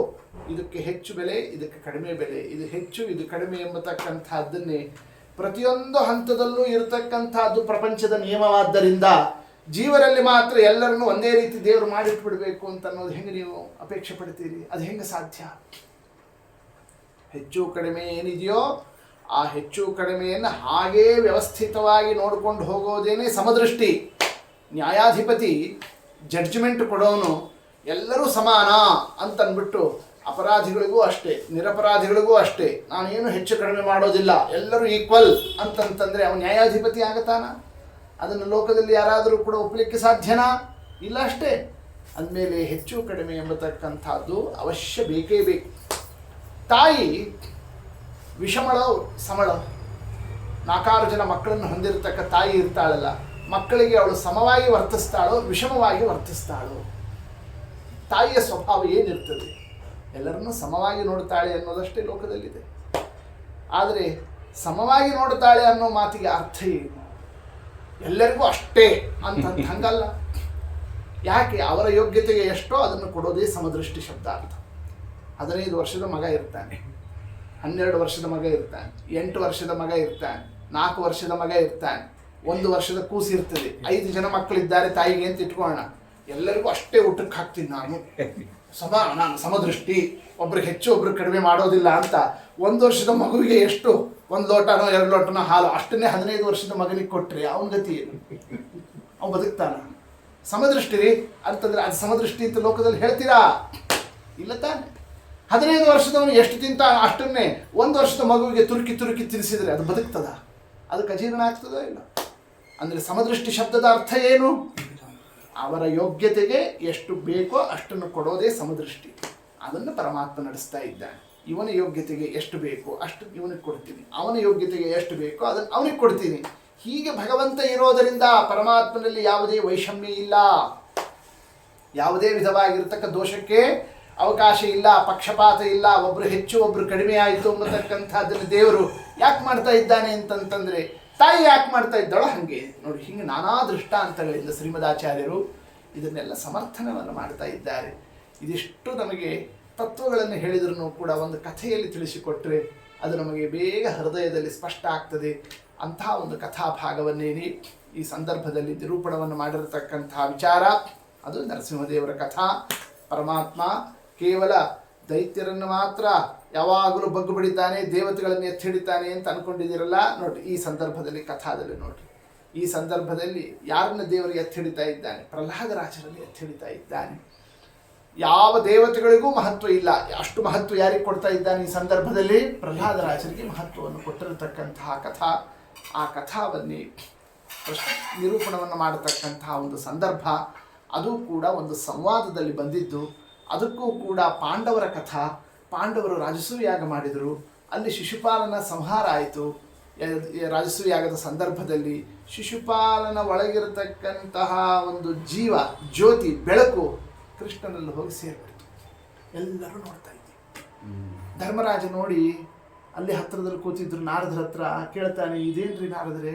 ಇದಕ್ಕೆ ಹೆಚ್ಚು ಬೆಲೆ, ಇದಕ್ಕೆ ಕಡಿಮೆ ಬೆಲೆ, ಇದು ಹೆಚ್ಚು ಇದು ಕಡಿಮೆ ಎಂಬತಕ್ಕಂಥದ್ದನ್ನೇ ಪ್ರತಿಯೊಂದು ಹಂತದಲ್ಲೂ ಇರತಕ್ಕಂಥದ್ದು ಪ್ರಪಂಚದ ನಿಯಮವಾದ್ದರಿಂದ ಜೀವರಲ್ಲಿ ಮಾತ್ರ ಎಲ್ಲರನ್ನೂ ಒಂದೇ ರೀತಿ ದೇವರು ಮಾಡಿಟ್ಬಿಡ್ಬೇಕು ಅಂತ ಅನ್ನೋದು ಹೆಂಗೆ ನೀವು ಅಪೇಕ್ಷೆ ಪಡ್ತೀರಿ? ಅದು ಹೆಂಗೆ ಸಾಧ್ಯ? ಹೆಚ್ಚು ಕಡಿಮೆ ಏನಿದೆಯೋ ಆ ಹೆಚ್ಚು ಕಡಿಮೆಯನ್ನು ಹಾಗೇ ವ್ಯವಸ್ಥಿತವಾಗಿ ನೋಡಿಕೊಂಡು ಹೋಗೋದೇನೆ ಸಮದೃಷ್ಟಿ. ನ್ಯಾಯಾಧಿಪತಿ ಜಡ್ಜ್ಮೆಂಟ್ ಕೊಡೋನು ಎಲ್ಲರೂ ಸಮಾನ ಅಂತನ್ಬಿಟ್ಟು ಅಪರಾಧಿಗಳಿಗೂ ಅಷ್ಟೇ, ನಿರಪರಾಧಿಗಳಿಗೂ ಅಷ್ಟೇ, ನಾನೇನು ಹೆಚ್ಚು ಕಡಿಮೆ ಮಾಡೋದಿಲ್ಲ, ಎಲ್ಲರೂ ಈಕ್ವಲ್ ಅಂತಂತಂದರೆ ಅವನು ನ್ಯಾಯಾಧಿಪತಿ ಆಗತಾನ? ಅದನ್ನು ಲೋಕದಲ್ಲಿ ಯಾರಾದರೂ ಕೂಡ ಒಪ್ಪಲಿಕ್ಕೆ ಸಾಧ್ಯನಾ? ಇಲ್ಲ ಅಷ್ಟೇ. ಅಂದಮೇಲೆ ಹೆಚ್ಚು ಕಡಿಮೆ ಎಂಬತಕ್ಕಂಥದ್ದು ಅವಶ್ಯ ಬೇಕೇ ಬೇಕು. ತಾಯಿ ವಿಷಮಳೋ ಸಮಳೋ, 4 ಜನ ಮಕ್ಕಳನ್ನು ಹೊಂದಿರತಕ್ಕ ತಾಯಿ ಇರ್ತಾಳಲ್ಲ, ಮಕ್ಕಳಿಗೆ ಅವಳು ಸಮವಾಗಿ ವರ್ತಿಸ್ತಾಳೋ ವಿಷಮವಾಗಿ ವರ್ತಿಸ್ತಾಳೋ? ತಾಯಿಯ ಸ್ವಭಾವ ಏನಿರ್ತದೆ? ಎಲ್ಲರನ್ನೂ ಸಮವಾಗಿ ನೋಡ್ತಾಳೆ ಅನ್ನೋದಷ್ಟೇ ಲೋಕದಲ್ಲಿದೆ. ಆದರೆ ಸಮವಾಗಿ ನೋಡ್ತಾಳೆ ಅನ್ನೋ ಮಾತಿಗೆ ಅರ್ಥ ಏನು? ಎಲ್ಲರಿಗೂ ಅಷ್ಟೇ ಅಂತ ಹಂಗಲ್ಲ. ಯಾಕೆ? ಅವರ ಯೋಗ್ಯತೆಗೆ ಎಷ್ಟೋ ಅದನ್ನು ಕೊಡೋದೇ ಸಮದೃಷ್ಟಿ ಶಬ್ದಾರ್ಥ. 15 ವರ್ಷದ ಮಗ ಇರ್ತಾನೆ, 12 ವರ್ಷದ ಮಗ ಇರ್ತಾನೆ, 8 ವರ್ಷದ ಮಗ ಇರ್ತಾನೆ, 4 ವರ್ಷದ ಮಗ ಇರ್ತಾನೆ, 1 ವರ್ಷದ ಕೂಸು ಇರ್ತದೆ, 5 ಜನ ಮಕ್ಕಳಿದ್ದಾರೆ ತಾಯಿಗೆ ಅಂತ ಇಟ್ಕೊಳ್ಳೋಣ. ಎಲ್ಲರಿಗೂ ಅಷ್ಟೇ ಊಟಕ್ಕೆ ಹಾಕ್ತೀನಿ ನಾನು, ನಾನು ಸಮದೃಷ್ಟಿ, ಒಬ್ರಿಗೆ ಹೆಚ್ಚು ಒಬ್ರಿಗೆ ಕಡಿಮೆ ಮಾಡೋದಿಲ್ಲ ಅಂತ 1 ವರ್ಷದ ಮಗುವಿಗೆ ಎಷ್ಟು 1 ಲೋಟನೋ 2 ಲೋಟನೋ ಹಾಲು ಅಷ್ಟನ್ನೇ 15 ವರ್ಷದ ಮಗನಿಗೆ ಕೊಟ್ಟರೆ ಅವನ ಗತಿ ಏನು? ಅವನು ಬದುಕ್ತಾನ? ಸಮದೃಷ್ಟಿ ರೀ ಅಂತಂದ್ರೆ ಅದು ಸಮದೃಷ್ಟಿ ಅಂತ ಲೋಕದಲ್ಲಿ ಹೇಳ್ತೀರಾ? ಇಲ್ಲ ತಾನೆ. 15 ವರ್ಷದವನು ಎಷ್ಟು ತಿಂತಾನ ಅಷ್ಟನ್ನೇ 1 ವರ್ಷದ ಮಗುವಿಗೆ ತುರುಕಿ ತುರುಕಿ ತಿನ್ನಿಸಿದ್ರೆ ಅದು ಬದುಕ್ತದ? ಅದಕ್ಕೆ ಅಜೀರ್ಣ ಆಗ್ತದೋ ಇಲ್ಲ? ಅಂದರೆ ಸಮದೃಷ್ಟಿ ಶಬ್ದದ ಅರ್ಥ ಏನು? ಅವರ ಯೋಗ್ಯತೆಗೆ ಎಷ್ಟು ಬೇಕೋ ಅಷ್ಟನ್ನು ಕೊಡೋದೇ ಸಮದೃಷ್ಟಿ. ಅದನ್ನು ಪರಮಾತ್ಮ ನಡೆಸ್ತಾ ಇದ್ದಾನೆ. ಇವನ ಯೋಗ್ಯತೆಗೆ ಎಷ್ಟು ಬೇಕೋ ಅಷ್ಟು ಇವನಿಗೆ ಕೊಡ್ತೀನಿ, ಅವನ ಯೋಗ್ಯತೆಗೆ ಎಷ್ಟು ಬೇಕೋ ಅದನ್ನು ಅವನಿಗೆ ಕೊಡ್ತೀನಿ. ಹೀಗೆ ಭಗವಂತ ಇರೋದರಿಂದ ಪರಮಾತ್ಮನಲ್ಲಿ ಯಾವುದೇ ವೈಷಮ್ಯ ಇಲ್ಲ, ಯಾವುದೇ ವಿಧವಾಗಿರ್ತಕ್ಕ ದೋಷಕ್ಕೆ ಅವಕಾಶ ಇಲ್ಲ, ಪಕ್ಷಪಾತ ಇಲ್ಲ. ಒಬ್ಬರು ಹೆಚ್ಚು ಒಬ್ಬರು ಕಡಿಮೆ ಆಯಿತು ಅನ್ನತಕ್ಕಂಥದ್ದನ್ನು ದೇವರು ಯಾಕೆ ಮಾಡ್ತಾ ಇದ್ದಾನೆ ಅಂತಂತಂದರೆ, ತಾಯಿ ಯಾಕೆ ಮಾಡ್ತಾ ಇದ್ದಾಳೋ ಹಾಗೆ ನೋಡಿ. ಹಿಂಗೆ ನಾನಾ ದೃಷ್ಟಾಂತಗಳಿಂದ ಶ್ರೀಮದಾಚಾರ್ಯರು ಇದನ್ನೆಲ್ಲ ಸಮರ್ಥನವನ್ನು ಮಾಡ್ತಾ ಇದ್ದಾರೆ. ಇದಿಷ್ಟು ನಮಗೆ ತತ್ವಗಳನ್ನು ಹೇಳಿದ್ರೂ ಕೂಡ ಒಂದು ಕಥೆಯಲ್ಲಿ ತಿಳಿಸಿಕೊಟ್ರೆ ಅದು ನಮಗೆ ಬೇಗ ಹೃದಯದಲ್ಲಿ ಸ್ಪಷ್ಟ ಆಗ್ತದೆ. ಅಂತಹ ಒಂದು ಕಥಾಭಾಗವನ್ನೇನೆ ಈ ಸಂದರ್ಭದಲ್ಲಿ ನಿರೂಪಣವನ್ನು ಮಾಡಿರತಕ್ಕಂತಹ ವಿಚಾರ ಅದು ನರಸಿಂಹದೇವರ ಕಥಾ. ಪರಮಾತ್ಮ ಕೇವಲ ದೈತ್ಯರನ್ನು ಮಾತ್ರ ಯಾವಾಗಲೂ ಬಗ್ಗು ಬಿಡಿದ್ದಾನೆ, ದೇವತೆಗಳನ್ನು ಎತ್ತಿ ಹಿಡಿತಾನೆ ಅಂತ ಅಂದ್ಕೊಂಡಿದ್ದೀರಲ್ಲ, ನೋಡಿ ಈ ಸಂದರ್ಭದಲ್ಲಿ ಕಥಾದಲ್ಲಿ ನೋಡ್ರಿ, ಈ ಸಂದರ್ಭದಲ್ಲಿ ಯಾರನ್ನ ದೇವರು ಎತ್ತಿ ಹಿಡಿತಾ ಇದ್ದಾನೆ? ಪ್ರಹ್ಲಾದರಾಜರಲ್ಲಿ ಎತ್ತಿ ಹಿಡಿತಾ ಇದ್ದಾನೆ. ಯಾವ ದೇವತೆಗಳಿಗೂ ಮಹತ್ವ ಇಲ್ಲ, ಅಷ್ಟು ಮಹತ್ವ ಯಾರಿಗೆ ಕೊಡ್ತಾ ಇದ್ದಾನೆ ಈ ಸಂದರ್ಭದಲ್ಲಿ? ಪ್ರಹ್ಲಾದರಾಜರಿಗೆ ಮಹತ್ವವನ್ನು ಕೊಟ್ಟಿರತಕ್ಕಂತಹ ಕಥಾ. ಆ ಕಥಾವನ್ನೇ ನಿರೂಪಣವನ್ನು ಮಾಡತಕ್ಕಂತಹ ಒಂದು ಸಂದರ್ಭ. ಅದು ಕೂಡ ಒಂದು ಸಂವಾದದಲ್ಲಿ ಬಂದಿದ್ದು. ಅದಕ್ಕೂ ಕೂಡ ಪಾಂಡವರ ಕಥಾ. ಪಾಂಡವರು ರಾಜಸೂಯಾಗ ಮಾಡಿದರು, ಅಲ್ಲಿ ಶಿಶುಪಾಲನ ಸಂಹಾರ ಆಯಿತು. ರಾಜಸೂಯಾಗದ ಸಂದರ್ಭದಲ್ಲಿ ಶಿಶುಪಾಲನ ಒಳಗಿರತಕ್ಕಂತಹ ಒಂದು ಜೀವ ಜ್ಯೋತಿ ಬೆಳಕು ಕೃಷ್ಣನಲ್ಲಿ ಹೋಗಿ ಸೇರಿಬಿಡ್ತು. ಎಲ್ಲರೂ ನೋಡ್ತಾ ಇದ್ದೀವಿ. ಧರ್ಮರಾಜ ನೋಡಿ ಅಲ್ಲಿ ಹತ್ತಿರದಲ್ಲಿ ಕೂತಿದ್ರು, ನಾರದ್ರ ಹತ್ರ ಕೇಳ್ತಾನೆ, ಇದೇನ್ರಿ ನಾರದ್ರೆ,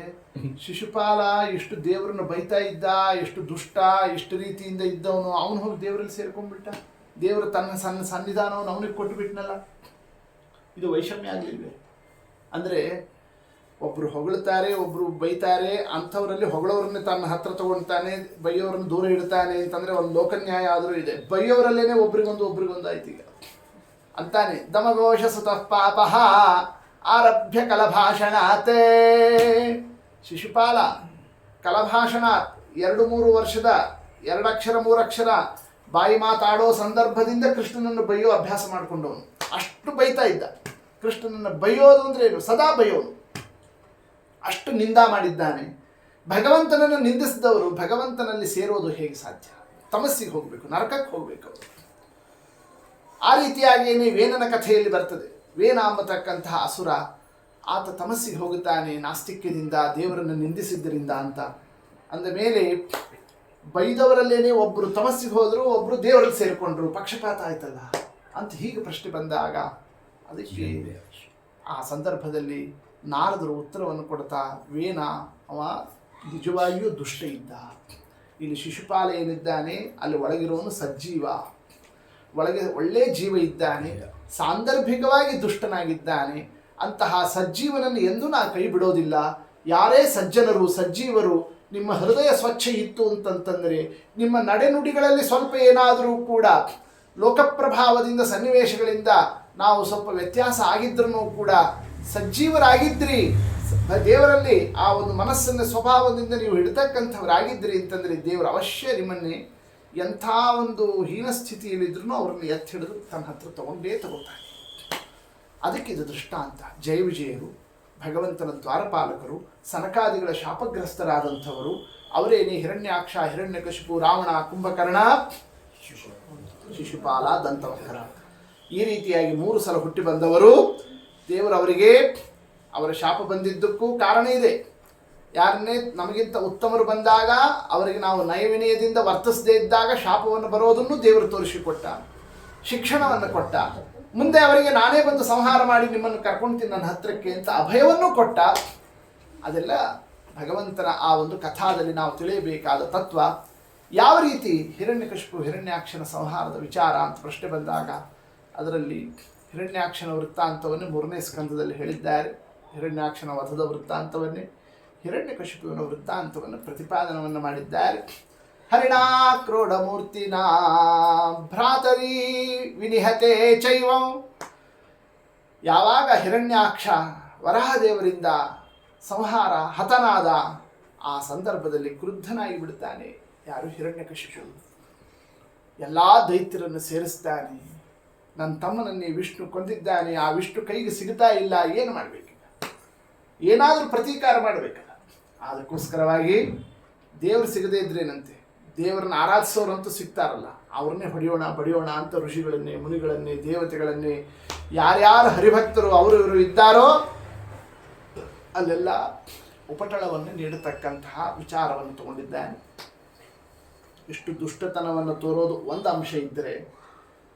ಶಿಶುಪಾಲ ಎಷ್ಟು ದೇವರನ್ನು ಬೈತಾ ಇದ್ದ, ಎಷ್ಟು ದುಷ್ಟ, ಎಷ್ಟು ರೀತಿಯಿಂದ ಇದ್ದವನು, ಅವನು ಹೋಗಿ ದೇವರಲ್ಲಿ ಸೇರ್ಕೊಂಡ್ಬಿಟ್ಟ, ದೇವರು ತನ್ನ ಸನ್ನಿಧಾನವನ್ನು ಅವನಿಗೆ ಕೊಟ್ಟುಬಿಟ್ನಲ್ಲ. ಇದು ವೈಷಮ್ಯ ಆಗಲಿಲ್ವೇ? ಅಂದರೆ ಒಬ್ಬರು ಹೊಗಳ್ತಾರೆ, ಒಬ್ಬರು ಬೈತಾರೆ, ಅಂಥವರಲ್ಲಿ ಹೊಗಳವ್ರನ್ನೇ ತನ್ನ ಹತ್ರ ತಗೊಳ್ತಾನೆ, ಬೈಯೋರನ್ನು ದೂರ ಇಡ್ತಾನೆ ಅಂತಂದರೆ ಒಂದು ಲೋಕನ್ಯಾಯ ಆದರೂ ಇದೆ. ಬೈಯೋರಲ್ಲೇನೆ ಒಬ್ರಿಗೊಂದು ಆಯ್ತು ಈಗ ಅಂತಾನೆ. ದಮಘೋಷ ಸುತಃ ಪಾಪಃ ಆರಭ್ಯ ಕಲಭಾಷಣಾತ್. ಶಿಶುಪಾಲ ಕಲಭಾಷಣಾತ್ 2-3 ವರ್ಷದ 2 ಅಕ್ಷರ 3 ಅಕ್ಷರ ಬಾಯಿ ಮಾತಾಡೋ ಸಂದರ್ಭದಿಂದ ಕೃಷ್ಣನನ್ನು ಬೈಯೋ ಅಭ್ಯಾಸ ಮಾಡಿಕೊಂಡವನು. ಅಷ್ಟು ಬೈತಾ ಇದ್ದ. ಕೃಷ್ಣನನ್ನು ಬೈಯೋದು ಅಂದರೆ ಏನು? ಸದಾ ಬೈಯೋನು. ಅಷ್ಟು ನಿಂದ ಮಾಡಿದ್ದಾನೆ. ಭಗವಂತನನ್ನು ನಿಂದಿಸಿದವರು ಭಗವಂತನಲ್ಲಿ ಸೇರೋದು ಹೇಗೆ ಸಾಧ್ಯ? ತಮಸ್ಸಿಗೆ ಹೋಗಬೇಕು, ನರಕಕ್ಕೆ ಹೋಗಬೇಕು. ಆ ರೀತಿಯಾಗಿಯೇ ವೇನನ ಕಥೆಯಲ್ಲಿ ಬರ್ತದೆ. ವೇನ ಎಂಬತಕ್ಕಂತಹ ಅಸುರ, ಆತ ತಮಸ್ಸಿಗೆ ಹೋಗುತ್ತಾನೆ ನಾಸ್ತಿಕ್ಯದಿಂದ, ದೇವರನ್ನು ನಿಂದಿಸಿದ್ದರಿಂದ ಅಂತ. ಅಂದ ಮೇಲೆ ಬೈದವರಲ್ಲೇನೆ ಒಬ್ಬರು ತಮಸ್ಸಿಗೆ ಹೋದರು, ಒಬ್ಬರು ದೇವರಲ್ಲಿ ಸೇರಿಕೊಂಡ್ರು, ಪಕ್ಷಪಾತ ಆಯ್ತಲ್ಲ ಅಂತ ಹೀಗೆ ಪ್ರಶ್ನೆ ಬಂದಾಗ ಅದಕ್ಕೆ ಆ ಸಂದರ್ಭದಲ್ಲಿ ನಾರದರು ಉತ್ತರವನ್ನು ಕೊಡ್ತಾ, ವೇನ ಅವ ನಿಜವಾಗಿಯೂ ದುಷ್ಟ ಇದ್ದ. ಇಲ್ಲಿ ಶಿಶುಪಾಲ ಏನಿದ್ದಾನೆ ಅಲ್ಲಿ ಒಳಗಿರೋನು ಸಜ್ಜೀವ, ಒಳಗೆ ಒಳ್ಳೆಯ ಜೀವ ಇದ್ದಾನೆ, ಸಾಂದರ್ಭಿಕವಾಗಿ ದುಷ್ಟನಾಗಿದ್ದಾನೆ. ಅಂತಹ ಸಜ್ಜೀವನನ್ನು ಎಂದೂ ನಾ ಕೈ ಬಿಡೋದಿಲ್ಲ. ಯಾರೇ ಸಜ್ಜನರು ಸಜ್ಜೀವರು ನಿಮ್ಮ ಹೃದಯ ಸ್ವಚ್ಛ ಇತ್ತು ಅಂತಂತಂದರೆ, ನಿಮ್ಮ ನಡೆನುಡಿಗಳಲ್ಲಿ ಸ್ವಲ್ಪ ಏನಾದರೂ ಕೂಡ ಲೋಕಪ್ರಭಾವದಿಂದ ಸನ್ನಿವೇಶಗಳಿಂದ ನಾವು ಸ್ವಲ್ಪ ವ್ಯತ್ಯಾಸ ಆಗಿದ್ರೂ ಕೂಡ ಸಜ್ಜೀವರಾಗಿದ್ರಿ, ದೇವರಲ್ಲಿ ಆ ಒಂದು ಮನಸ್ಸನ್ನು ಸ್ವಭಾವದಿಂದ ನೀವು ಹಿಡ್ತಕ್ಕಂಥವರಾಗಿದ್ರಿ ಅಂತಂದರೆ ದೇವರು ಅವಶ್ಯ ನಿಮ್ಮನ್ನೇ ಎಂಥ ಒಂದು ಹೀನ ಸ್ಥಿತಿಯಲ್ಲಿದ್ರೂ ಅವರನ್ನು ಎತ್ತಿ ಹಿಡಿದು ತನ್ನ ಹತ್ರ ತಗೋತಾನೆ. ಅದಕ್ಕೆ ಇದು ದೃಷ್ಟಾಂತ. ಜಯ ವಿಜಯರು ಭಗವಂತನ ದ್ವಾರಪಾಲಕರು, ಸನಕಾದಿಗಳ ಶಾಪಗ್ರಸ್ತರಾದಂಥವರು ಅವರೇನೇ ಹಿರಣ್ಯಾಕ್ಷ, ಹಿರಣ್ಯಕಶಿಪು, ರಾವಣ, ಕುಂಭಕರ್ಣ, ಶಿಶುಪಾಲ, ದಂತವಕ್ರ. ಈ ರೀತಿಯಾಗಿ 3 ಸಲ ಹುಟ್ಟಿ ಬಂದವರು. ದೇವರು ಅವರಿಗೆ ಅವರ ಶಾಪ ಬಂದಿದ್ದಕ್ಕೂ ಕಾರಣ ಇದೆ. ಯಾರನ್ನೇ ನಮಗಿಂತ ಉತ್ತಮರು ಬಂದಾಗ ಅವರಿಗೆ ನಾವು ನಯವಿನಯದಿಂದ ವರ್ತಿಸದೇ ಇದ್ದಾಗ ಶಾಪವನ್ನು ಬರೋದನ್ನು ದೇವರು ತೋರಿಸಿಕೊಟ್ಟ, ಶಿಕ್ಷಣವನ್ನು ಕೊಟ್ಟ. ಮುಂದೆ ಅವರಿಗೆ ನಾನೇ ಬಂದು ಸಂಹಾರ ಮಾಡಿ ನಿಮ್ಮನ್ನು ಕರ್ಕೊಳ್ತೀನಿ ನನ್ನ ಹತ್ರಕ್ಕೆ ಅಂತ ಅಭಯವನ್ನು ಕೊಟ್ಟ. ಅದೆಲ್ಲ ಭಗವಂತನ ಆ ಒಂದು ಕಥಾದಲ್ಲಿ ನಾವು ತಿಳಿಯಬೇಕಾದ ತತ್ವ. ಯಾವ ರೀತಿ ಹಿರಣ್ಯಕಶಿಪು ಹಿರಣ್ಯಾಕ್ಷನ ಸಂಹಾರದ ವಿಚಾರ ಅಂತ ಪ್ರಶ್ನೆ ಬಂದಾಗ ಅದರಲ್ಲಿ ಹಿರಣ್ಯಾಕ್ಷನ ವೃತ್ತಾಂತವನ್ನು 3ನೇ ಸ್ಕಂದದಲ್ಲಿ ಹೇಳಿದ್ದಾರೆ. ಹಿರಣ್ಯಾಕ್ಷನ ವಧದ ವೃತ್ತಾಂತವನ್ನೇ, ಹಿರಣ್ಯಕಶಿಪುವಿನ ವೃತ್ತಾಂತವನ್ನು ಪ್ರತಿಪಾದನವನ್ನು ಮಾಡಿದ್ದಾರೆ. ಹರಿಣಾ ಕ್ರೋಢಮೂರ್ತಿನಾ ಭ್ರಾತರಿ ವಿನಿಹತೆ ಚೈವಂ. ಯಾವಾಗ ಹಿರಣ್ಯಾಕ್ಷ ವರಾಹದೇವರಿಂದ ಸಂಹಾರ ಹತನಾದ ಆ ಸಂದರ್ಭದಲ್ಲಿ ಕ್ರುದ್ಧನಾಗಿ ಬಿಡ್ತಾನೆ. ಯಾರು? ಹಿರಣ್ಯಕಶಿಪು. ಎಲ್ಲ ದೈತ್ಯರನ್ನು ಸೇರಿಸ್ತಾನೆ. ನನ್ನ ತಮ್ಮನನ್ನೇ ವಿಷ್ಣು ಕೊಂದಿದ್ದಾನೆ, ಆ ವಿಷ್ಣು ಕೈಗೆ ಸಿಗ್ತಾ ಇಲ್ಲ, ಏನು ಮಾಡಬೇಕೀಗ? ಏನಾದರೂ ಪ್ರತೀಕಾರ ಮಾಡಬೇಕಲ್ಲ. ಅದಕ್ಕೋಸ್ಕರವಾಗಿ ದೇವರು ಸಿಗದೇ ಇದ್ರೇನಂತೆ, ದೇವರನ್ನ ಆರಾಧಿಸೋರಂತೂ ಸಿಗ್ತಾರಲ್ಲ, ಅವ್ರನ್ನೇ ಬಡಿಯೋಣ ಅಂತ ಋಷಿಗಳನ್ನೇ, ಮುನಿಗಳನ್ನೇ, ದೇವತೆಗಳನ್ನೇ, ಯಾರ್ಯಾರು ಹರಿಭಕ್ತರು ಅವರು ಇವರು ಇದ್ದಾರೋ ಅಲ್ಲೆಲ್ಲ ಉಪಟಳವನ್ನು ನೀಡತಕ್ಕಂತಹ ವಿಚಾರವನ್ನು ತಗೊಂಡಿದ್ದಾನೆ. ಇಷ್ಟು ದುಷ್ಟತನವನ್ನು ತೋರೋದು ಒಂದು ಅಂಶ ಇದ್ದರೆ,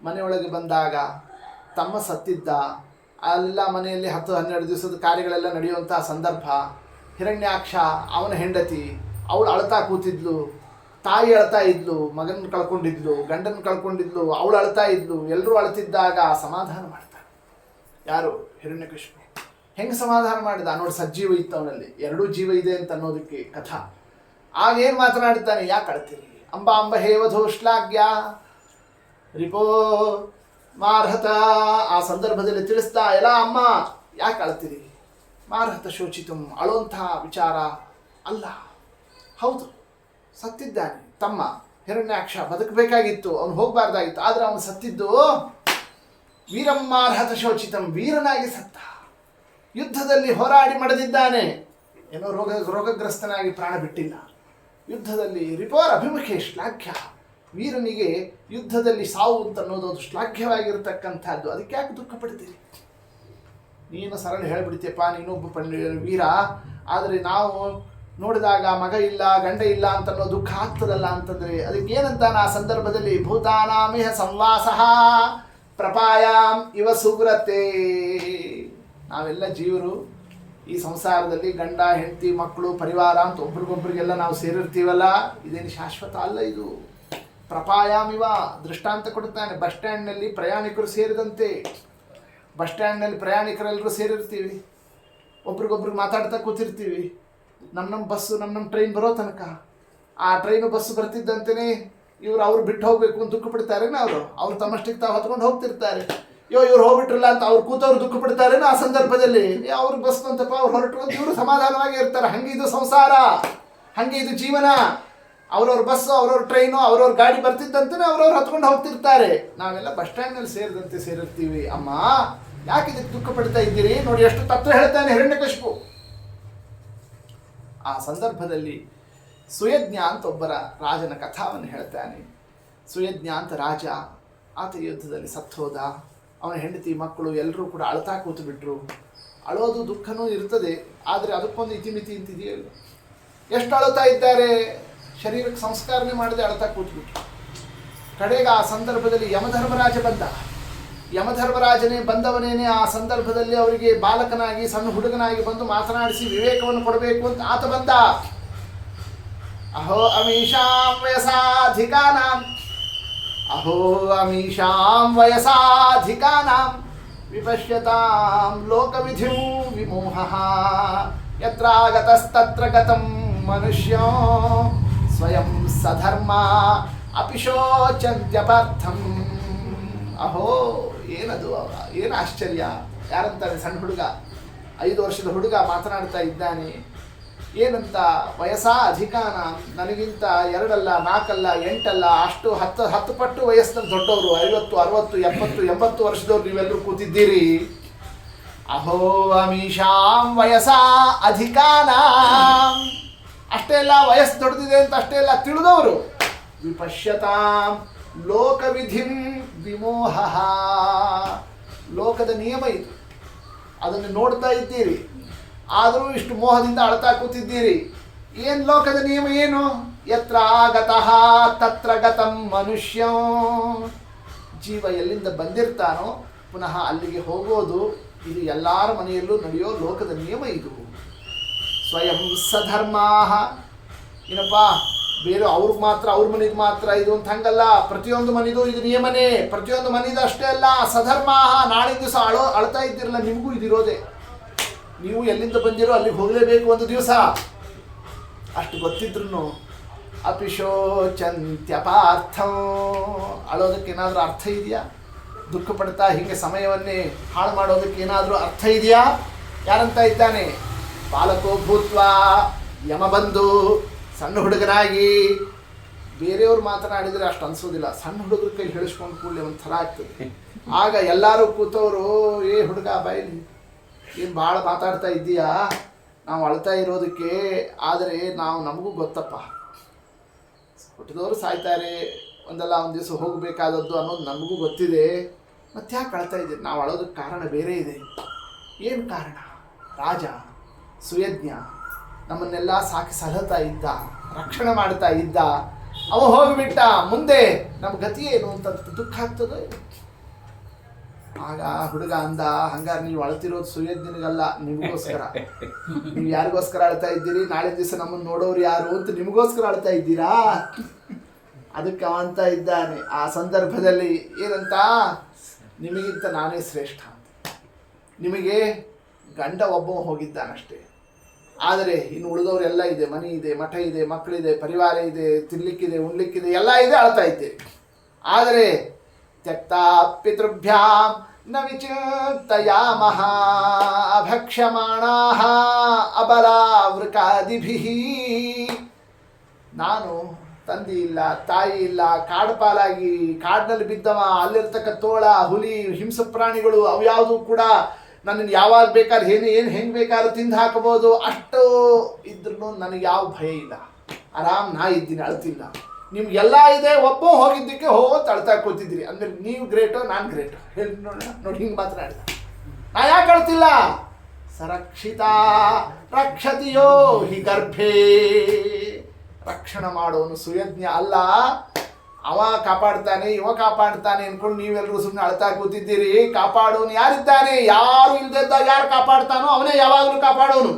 ಮನೆಯೊಳಗೆ ಬಂದಾಗ ತಮ್ಮ ಸತ್ತಿದ್ದ, ಅಲ್ಲೆಲ್ಲ ಮನೆಯಲ್ಲಿ 10-12 ದಿವಸದ ಕಾರ್ಯಗಳೆಲ್ಲ ನಡೆಯುವಂತಹ ಸಂದರ್ಭ, ಹಿರಣ್ಯಾಕ್ಷ ಅವನ ಹೆಂಡತಿ ಅವಳು ಅಳ್ತಾ ಕೂತಿದ್ಲು, ತಾಯಿ ಅಳ್ತಾ ಇದ್ಲು, ಮಗನ ಕಳ್ಕೊಂಡಿದ್ಲು, ಗಂಡನ ಕಳ್ಕೊಂಡಿದ್ಲು, ಅವಳು ಅಳ್ತಾ ಇದ್ಲು, ಎಲ್ಲರೂ ಅಳ್ತಿದ್ದಾಗ ಸಮಾಧಾನ ಮಾಡ್ತಾನೆ. ಯಾರು? ಹಿರಣ್ಯಕಶಿಪು. ಹೆಂಗೆ ಸಮಾಧಾನ ಮಾಡಿದ ನೋಡಿ, ಸಜ್ಜೀವ ಇತ್ತು ಅವನಲ್ಲಿ, 2 ಜೀವ ಇದೆ ಅಂತ ಅನ್ನೋದಕ್ಕೆ ಕಥಾ. ಆಗೇನು ಮಾತನಾಡ್ತಾನೆ? ಯಾಕೆ ಅಳ್ತೀರಿ? ಅಂಬ ಹೇವಧೋ ಶ್ಲಾಘ್ಯ ರಿಪೋ ಮಾರ್ಹತ. ಆ ಸಂದರ್ಭದಲ್ಲಿ ತಿಳಿಸ್ತಾ, ಎಲ್ಲ ಅಮ್ಮ ಯಾಕೆ ಅಳ್ತೀರಿ? ಮಾರ್ಹತ ಶೋಚಿತಂ, ಅಳುವಂತಹ ವಿಚಾರ ಅಲ್ಲ. ಹೌದು, ಸತ್ತಿದ್ದಾನೆ ತಮ್ಮ ಹಿರಣ್ಯಾಕ್ಷ, ಬದುಕಬೇಕಾಗಿತ್ತು, ಅವನು ಹೋಗಬಾರ್ದಾಗಿತ್ತು, ಆದರೆ ಅವನು ಸತ್ತಿದ್ದು ವೀರಂ ಮಾರ್ಹತ ಶೋಚಿತಂ, ವೀರನಾಗಿ ಸತ್ತ. ಯುದ್ಧದಲ್ಲಿ ಹೋರಾಡಿ ಮಡಿದಿದ್ದಾನೆ, ಏನೋ ರೋಗಗ್ರಸ್ತನಾಗಿ ಪ್ರಾಣ ಬಿಟ್ಟಿಲ್ಲ. ಯುದ್ಧದಲ್ಲಿ ರಿಪೋರ್ ಅಭಿಮುಖೇ ಶ್ಲಾಘ್ಯ. ವೀರನಿಗೆ ಯುದ್ಧದಲ್ಲಿ ಸಾವು ಅಂತ ಅನ್ನೋದು ಅದು ಶ್ಲಾಘ್ಯವಾಗಿರ್ತಕ್ಕಂಥದ್ದು. ಅದಕ್ಕೆ ಯಾಕೆ ದುಃಖ ಪಡ್ತೀರಿ? ನೀನು ಸರಳ ಹೇಳಿಬಿಡ್ತೀಯಪ್ಪ, ನೀನೊಬ್ಬ ವೀರ, ಆದರೆ ನಾವು ನೋಡಿದಾಗ ಮಗ ಇಲ್ಲ, ಗಂಡ ಇಲ್ಲ ಅಂತ ಅನ್ನೋ ದುಃಖ ಆಗ್ತದಲ್ಲ ಅಂತಂದರೆ ಅದಕ್ಕೆ ಏನಂತಾನೆ ಆ ಸಂದರ್ಭದಲ್ಲಿ? ಭೂತಾನಾಮಿಹ ಸಂವಾಸ ಪ್ರಪಾಯಾಂ ಇವ ಸುಬ್ರತೆ. ನಾವೆಲ್ಲ ಜೀವರು ಈ ಸಂಸಾರದಲ್ಲಿ ಗಂಡ ಹೆಂಡತಿ ಮಕ್ಕಳು ಪರಿವಾರ ಅಂತ ಒಬ್ರಿಗೊಬ್ರಿಗೆಲ್ಲ ನಾವು ಸೇರಿರ್ತೀವಲ್ಲ, ಇದೇನು ಶಾಶ್ವತ ಅಲ್ಲ. ಇದು ಪ್ರಪಾಯಾಮಿವ ದೃಷ್ಟಾಂತ ಕೊಡುತ್ತಾನೆ. ಬಸ್ ಸ್ಟ್ಯಾಂಡ್ನಲ್ಲಿ ಪ್ರಯಾಣಿಕರು ಸೇರಿದಂತೆ, ಬಸ್ ಸ್ಟ್ಯಾಂಡ್ನಲ್ಲಿ ಪ್ರಯಾಣಿಕರೆಲ್ಲರೂ ಸೇರಿರ್ತೀವಿ, ಒಬ್ರಿಗೊಬ್ರಿಗೆ ಮಾತಾಡ್ತಾ ಕೂತಿರ್ತೀವಿ. ನಮ್ಮ ಬಸ್ಸು ನಮ್ಮ ಟ್ರೈನ್ ಬರೋ ತನಕ ಆ ಟ್ರೈನು ಬಸ್ಸು ಬರ್ತಿದ್ದಂತೆಯೇ ಅವ್ರು ಬಿಟ್ಟು ಹೋಗಬೇಕು ಅಂತ ದುಃಖ ಪಡ್ತಾರೇನೋ, ಅವ್ರು ತಮ್ಮಷ್ಟಿಗೆ ತಾವು ಹೊತ್ಕೊಂಡು ಹೋಗ್ತಿರ್ತಾರೆ. ಇವ್ರು ಹೋಗ್ಬಿಟ್ರಲ್ಲ ಅಂತ ಅವ್ರು ಕೂತವ್ರು ದುಃಖ ಪಡ್ತಾರೇನೋ. ಆ ಸಂದರ್ಭದಲ್ಲಿ ಅವ್ರು ಬಸ್ ಬಂತಪ್ಪ, ಅವ್ರು ಹೊರಟು ಅಂತ ಇವರು ಸಮಾಧಾನವಾಗಿ ಇರ್ತಾರೆ. ಹಂಗೆ ಇದು ಸಂಸಾರ, ಹಂಗೆ ಇದು ಜೀವನ. ಅವ್ರವ್ರ ಬಸ್ಸು, ಅವ್ರವ್ರ ಟ್ರೈನು, ಅವ್ರವ್ರ ಗಾಡಿ ಬರ್ತಿದ್ದಂತೆ ಅವ್ರವ್ರು ಹತ್ಕೊಂಡು ಹೋಗ್ತಿರ್ತಾರೆ. ನಾವೆಲ್ಲ ಬಸ್ ಸ್ಟ್ಯಾಂಡ್ನಲ್ಲಿ ಸೇರಿದಂತೆ ಸೇರಿರ್ತೀವಿ. ಅಮ್ಮ ಯಾಕೆ ಇದಕ್ಕೆ ದುಃಖ ಪಡ್ತಾ ಇದ್ದೀರಿ? ನೋಡಿ ಎಷ್ಟು ತತ್ವ ಹೇಳ್ತಾನೆ ಹಿರಣ್ಯಕಶಿಪು. ಆ ಸಂದರ್ಭದಲ್ಲಿ ಸುಯಜ್ಞ ಅಂತ ಒಬ್ಬರ ರಾಜನ ಕಥಾವನ್ನು ಹೇಳ್ತಾನೆ. ಸುಯಜ್ಞ ಅಂತ ರಾಜ ಆತ ಯುದ್ಧದಲ್ಲಿ ಸತ್ತೋದ. ಅವನ ಹೆಂಡತಿ ಮಕ್ಕಳು ಎಲ್ಲರೂ ಕೂಡ ಅಳ್ತಾ ಕೂತು ಬಿಟ್ರು. ಅಳೋದು ದುಃಖನೂ ಇರ್ತದೆ, ಆದರೆ ಅದಕ್ಕೊಂದು ಇತಿಮಿತಿ ಅಂತಿದೆಯಲ್ಲ. ಎಷ್ಟು ಅಳುತ್ತಾ ಇದ್ದಾರೆ, ಶರೀರಕ್ಕೆ ಸಂಸ್ಕಾರನೇ ಮಾಡದೆ ಅಳ್ತಾ ಕೂತ್ಬಿಟ್ರು. ಕಡೆಗೆ ಆ ಸಂದರ್ಭದಲ್ಲಿ ಯಮಧರ್ಮರಾಜ ಬಂದ. ಯಮಧರ್ಮರಾಜನೇ ಬಂದವನೇನೆ ಆ ಸಂದರ್ಭದಲ್ಲಿ ಅವರಿಗೆ ಬಾಲಕನಾಗಿ ಸಣ್ಣ ಹುಡುಗನಾಗಿ ಬಂದು ಮಾತನಾಡಿಸಿ ವಿವೇಕವನ್ನು ಕೊಡಬೇಕು ಅಂತ ಆತ ಬಂದ. ಅಹೋ ಅಮೀಷಾಂ ವಯಸಾಧಿಕಾನಾಂ, ಅಹೋ ಅಮೀಷಾಂ ವಯಸಾಧಿಕಾನಾಂ ವಿಪಶ್ಯತಾಂ ಲೋಕವಿಧಿಂ ವಿಮೋಹಃ ಯತ್ರಾಗತಸ್ತತ್ರ ಗತಂ ಮನುಷ್ಯೋ ಸ್ವಯಂ ಸಧರ್ಮ ಅಪಿಶೋಚಂತ್ಯಪಾರ್ಥಂ. ಅಹೋ ಏನದು, ಏನು ಆಶ್ಚರ್ಯ. ಯಾರಂತಾರೆ, ಸಣ್ಣ ಹುಡುಗ, 5 ವರ್ಷದ ಹುಡುಗ ಮಾತನಾಡ್ತಾ ಇದ್ದಾನೆ. ಏನಂತ, ವಯಸ್ಸ ಅಧಿಕಾನ, ನನಗಿಂತ 2 ಅಲ್ಲ 4 ಅಲ್ಲ 8 ಅಲ್ಲ, ಅಷ್ಟು 10 ಪಟ್ಟು ವಯಸ್ಸಿನ ದೊಡ್ಡವರು, 50 60 70 80 ವರ್ಷದವ್ರು ನೀವೆಲ್ಲರೂ ಕೂತಿದ್ದೀರಿ. ಅಹೋ ಅಮೀಷಾಂ ವಯಸ್ಸ ಅಧಿಕಾನ, ಅಷ್ಟೇ ಎಲ್ಲ ವಯಸ್ಸು ದೊಡ್ಡದಿದೆ ಅಂತ ಅಷ್ಟೇ ಎಲ್ಲ ತಿಳಿದವರು. ವಿಪಶ್ಯತಾಂ ಲೋಕವಿಧಿಂ ವಿಮೋಹ, ಲೋಕದ ನಿಯಮ ಇದು, ಅದನ್ನು ನೋಡ್ತಾ ಇದ್ದೀರಿ, ಆದರೂ ಇಷ್ಟು ಮೋಹದಿಂದ ಅಳ್ತಾ ಕೂತಿದ್ದೀರಿ. ಏನು ಲೋಕದ ನಿಯಮ ಏನು? ಯತ್ರ ಗತಃ ತತ್ರ ಗತಂ ಮನುಷ್ಯ, ಜೀವ ಎಲ್ಲಿಂದ ಬಂದಿರ್ತಾನೋ ಪುನಃ ಅಲ್ಲಿಗೆ ಹೋಗೋದು, ಇದು ಎಲ್ಲರ ಮನೆಯಲ್ಲೂ ನಡೆಯೋ ಲೋಕದ ನಿಯಮ ಇದು. ಸ್ವಯಂ ಸಧರ್ಮಾ, ಏನಪ್ಪ ಬೇರೆ ಅವ್ರಿಗೆ ಮಾತ್ರ ಅವ್ರ ಮನೆಗೆ ಮಾತ್ರ ಇದು ಅಂತ ಹಂಗಲ್ಲ, ಪ್ರತಿಯೊಂದು ಮನೆದು ಇದು ನಿಯಮನೇ, ಪ್ರತಿಯೊಂದು ಮನೆದು ಅಷ್ಟೇ ಅಲ್ಲ. ಸಧರ್ಮ, ನಾಳಿನ ದಿವಸ ಅಳ್ತಾ ಇದ್ದಿರಲ್ಲ, ನಿಮಗೂ ಇದಿರೋದೆ. ನೀವು ಎಲ್ಲಿಂದ ಬಂದಿರೋ ಅಲ್ಲಿಗೆ ಹೋಗಲೇಬೇಕು ಒಂದು ದಿವಸ. ಅಷ್ಟು ಗೊತ್ತಿದ್ರು ಅಪಿಶೋಚಂತ್ಯಪಾರ್ಥ, ಅಳೋದಕ್ಕೆ ಏನಾದರೂ ಅರ್ಥ ಇದೆಯಾ? ದುಃಖ ಪಡ್ತಾ ಹೀಗೆ ಸಮಯವನ್ನೇ ಹಾಳು ಮಾಡೋದಕ್ಕೆ ಏನಾದರೂ ಅರ್ಥ ಇದೆಯಾ? ಯಾರಂತ ಇದ್ದಾನೆ, ಬಾಲಕೋ ಭೂತ್ವ ಯಮ ಬಂದು ಸಣ್ಣ ಹುಡುಗನಾಗಿ, ಬೇರೆಯವ್ರು ಮಾತನಾಡಿದರೆ ಅಷ್ಟು ಅನಿಸೋದಿಲ್ಲ, ಸಣ್ಣ ಹುಡುಗರ ಕೈ ಹೇಳಿಸ್ಕೊಂಡು ಕೂಡಲೇ ಒಂಥರ ಆಗ್ತದೆ. ಆಗ ಎಲ್ಲರೂ ಕೂತವರು, ಏ ಹುಡುಗ ಬಾಯಿಲಿ ಏನು ಭಾಳ ಮಾತಾಡ್ತಾ ಇದ್ದೀಯಾ, ನಾವು ಅಳ್ತಾ ಇರೋದಕ್ಕೆ, ಆದರೆ ನಮಗೂ ಗೊತ್ತಪ್ಪ, ಹುಟ್ಟಿದವರು ಸಾಯ್ತಾರೆ, ಒಂದಲ್ಲ ಒಂದು ದಿವಸ ಹೋಗಬೇಕಾದದ್ದು ಅನ್ನೋದು ನಮಗೂ ಗೊತ್ತಿದೆ, ಮತ್ತೆ ಯಾಕೆ ಅಳ್ತಾ ಇದ್ದೀರಿ? ನಾವು ಅಳೋದಕ್ಕೆ ಕಾರಣ ಬೇರೆ ಇದೆ. ಏನು ಕಾರಣ? ರಾಜ ಸುಯಜ್ಞ ನಮ್ಮನ್ನೆಲ್ಲ ಸಾಕಿ ಸಲಹತಾ ಇದ್ದ, ರಕ್ಷಣೆ ಮಾಡ್ತಾ ಇದ್ದ, ಅವ ಹೋಗಿಬಿಟ್ಟ, ಮುಂದೆ ನಮ್ಮ ಗತಿ ಏನು ಅಂತ ದುಃಖ ಆಗ್ತದೋ. ಆಗ ಹುಡುಗ ಅಂದ, ಹಂಗಾರೆ ನೀವು ಅಳ್ತಿರೋದು ಸುಯಜ್ಞನಿಗಲ್ಲ, ನಿಮಗೋಸ್ಕರ. ನೀವು ಯಾರಿಗೋಸ್ಕರ ಅಳ್ತಾ ಇದ್ದೀರಿ? ನಾಳೆ ದಿವಸ ನಮ್ಮನ್ನು ನೋಡೋರು ಯಾರು ಅಂತ ನಿಮಗೋಸ್ಕರ ಅಳ್ತಾ ಇದ್ದೀರಾ? ಅದಕ್ಕೆ ಅವ ಅಂತ ಇದ್ದಾನೆ ಆ ಸಂದರ್ಭದಲ್ಲಿ, ಏನಂತ, ನಿಮಗಿಂತ ನಾನೇ ಶ್ರೇಷ್ಠ ಅಂತ. ನಿಮಗೆ ಗಂಡ ಒಬ್ಬ ಹೋಗಿದ್ದಾನಷ್ಟೇ, ಆದರೆ ಇನ್ನು ಉಳಿದವರೆಲ್ಲ ಇದೆ, ಮನೆ ಇದೆ, ಮಠ ಇದೆ, ಮಕ್ಕಳಿದೆ, ಪರಿವಾರ ಇದೆ, ತಿನ್ಲಿಕ್ಕಿದೆ, ಉಣ್ಲಿಕ್ಕಿದೆ, ಎಲ್ಲ ಇದೆ, ಅಳ್ತಾ ಇದ್ದೆ. ಆದರೆ ತ್ಯಕ್ತ ಪಿತೃಭ್ಯಾಂ ನ ವಿಚಿಂತಯಾಮಃ ಅಭಕ್ಷ್ಯಮಾಣಾಃ ಅಬಲಾವೃಕಾದಿಭಿಃ. ನಾನು ತಂದೆ ಇಲ್ಲ, ತಾಯಿ ಇಲ್ಲ, ಕಾಡು ಪಾಲಾಗಿ ಕಾಡಿನಲ್ಲಿ ಬಿದ್ದವ, ಅಲ್ಲಿರ್ತಕ್ಕ ತೋಳ, ಹುಲಿ, ಹಿಂಸ ಪ್ರಾಣಿಗಳು ಅವ್ಯಾವುದೂ ಕೂಡ ನನ್ನನ್ನು ಯಾವಾಗ ಬೇಕಾದ್ರೆ ಹೆಂಗೆ ಬೇಕಾದ್ರೂ ತಿಂದು ಹಾಕಬಹುದು, ಅಷ್ಟು ಇದ್ರೂ ನನಗೆ ಯಾವ ಭಯ ಇಲ್ಲ, ಆರಾಮ್ ನಾ ಇದ್ದೀನಿ, ಅಳ್ತಿಲ್ಲ. ನಿಮ್ಗೆಲ್ಲ ಇದೆ, ಒಬ್ಬ ಹೋಗಿದ್ದಕ್ಕೆ ಹೋಗೋದು ಅಳ್ತಾ ಕೂತಿದ್ದೀರಿ ಅಂದರೆ ನೀವು ಗ್ರೇಟೋ ನಾನು ಗ್ರೇಟೋ ಹೇಳಿ ನೋಡೋಣ. ನೋಡಿ ಹಿಂಗೆ ಮಾತನಾಡಿದ. ನಾ ಯಾಕೆ ಅಳ್ತಿಲ್ಲ? ಸರಕ್ಷಿತ ರಕ್ಷತಿಯೋ ಹಿ ಗರ್ಭೇ, ರಕ್ಷಣೆ ಮಾಡೋನು ಸುಯಜ್ಞ ಅಲ್ಲ, ಅವ ಕಾಪಾಡ್ತಾನೆ ಇವ ಕಾಪಾಡ್ತಾನೆ ಅನ್ಕೊಂಡು ನೀವೆಲ್ಲರೂ ಸುಮ್ಮನೆ ಅಳ್ತಾ ಕೂತಿದ್ದೀರಿ. ಕಾಪಾಡೋನು ಯಾರಿದ್ದಾನೆ? ಯಾರು ಇಲ್ದಿದ್ದಾಗ ಯಾರು ಕಾಪಾಡ್ತಾನೋ ಅವನೇ ಯಾವಾಗಲೂ ಕಾಪಾಡೋನು.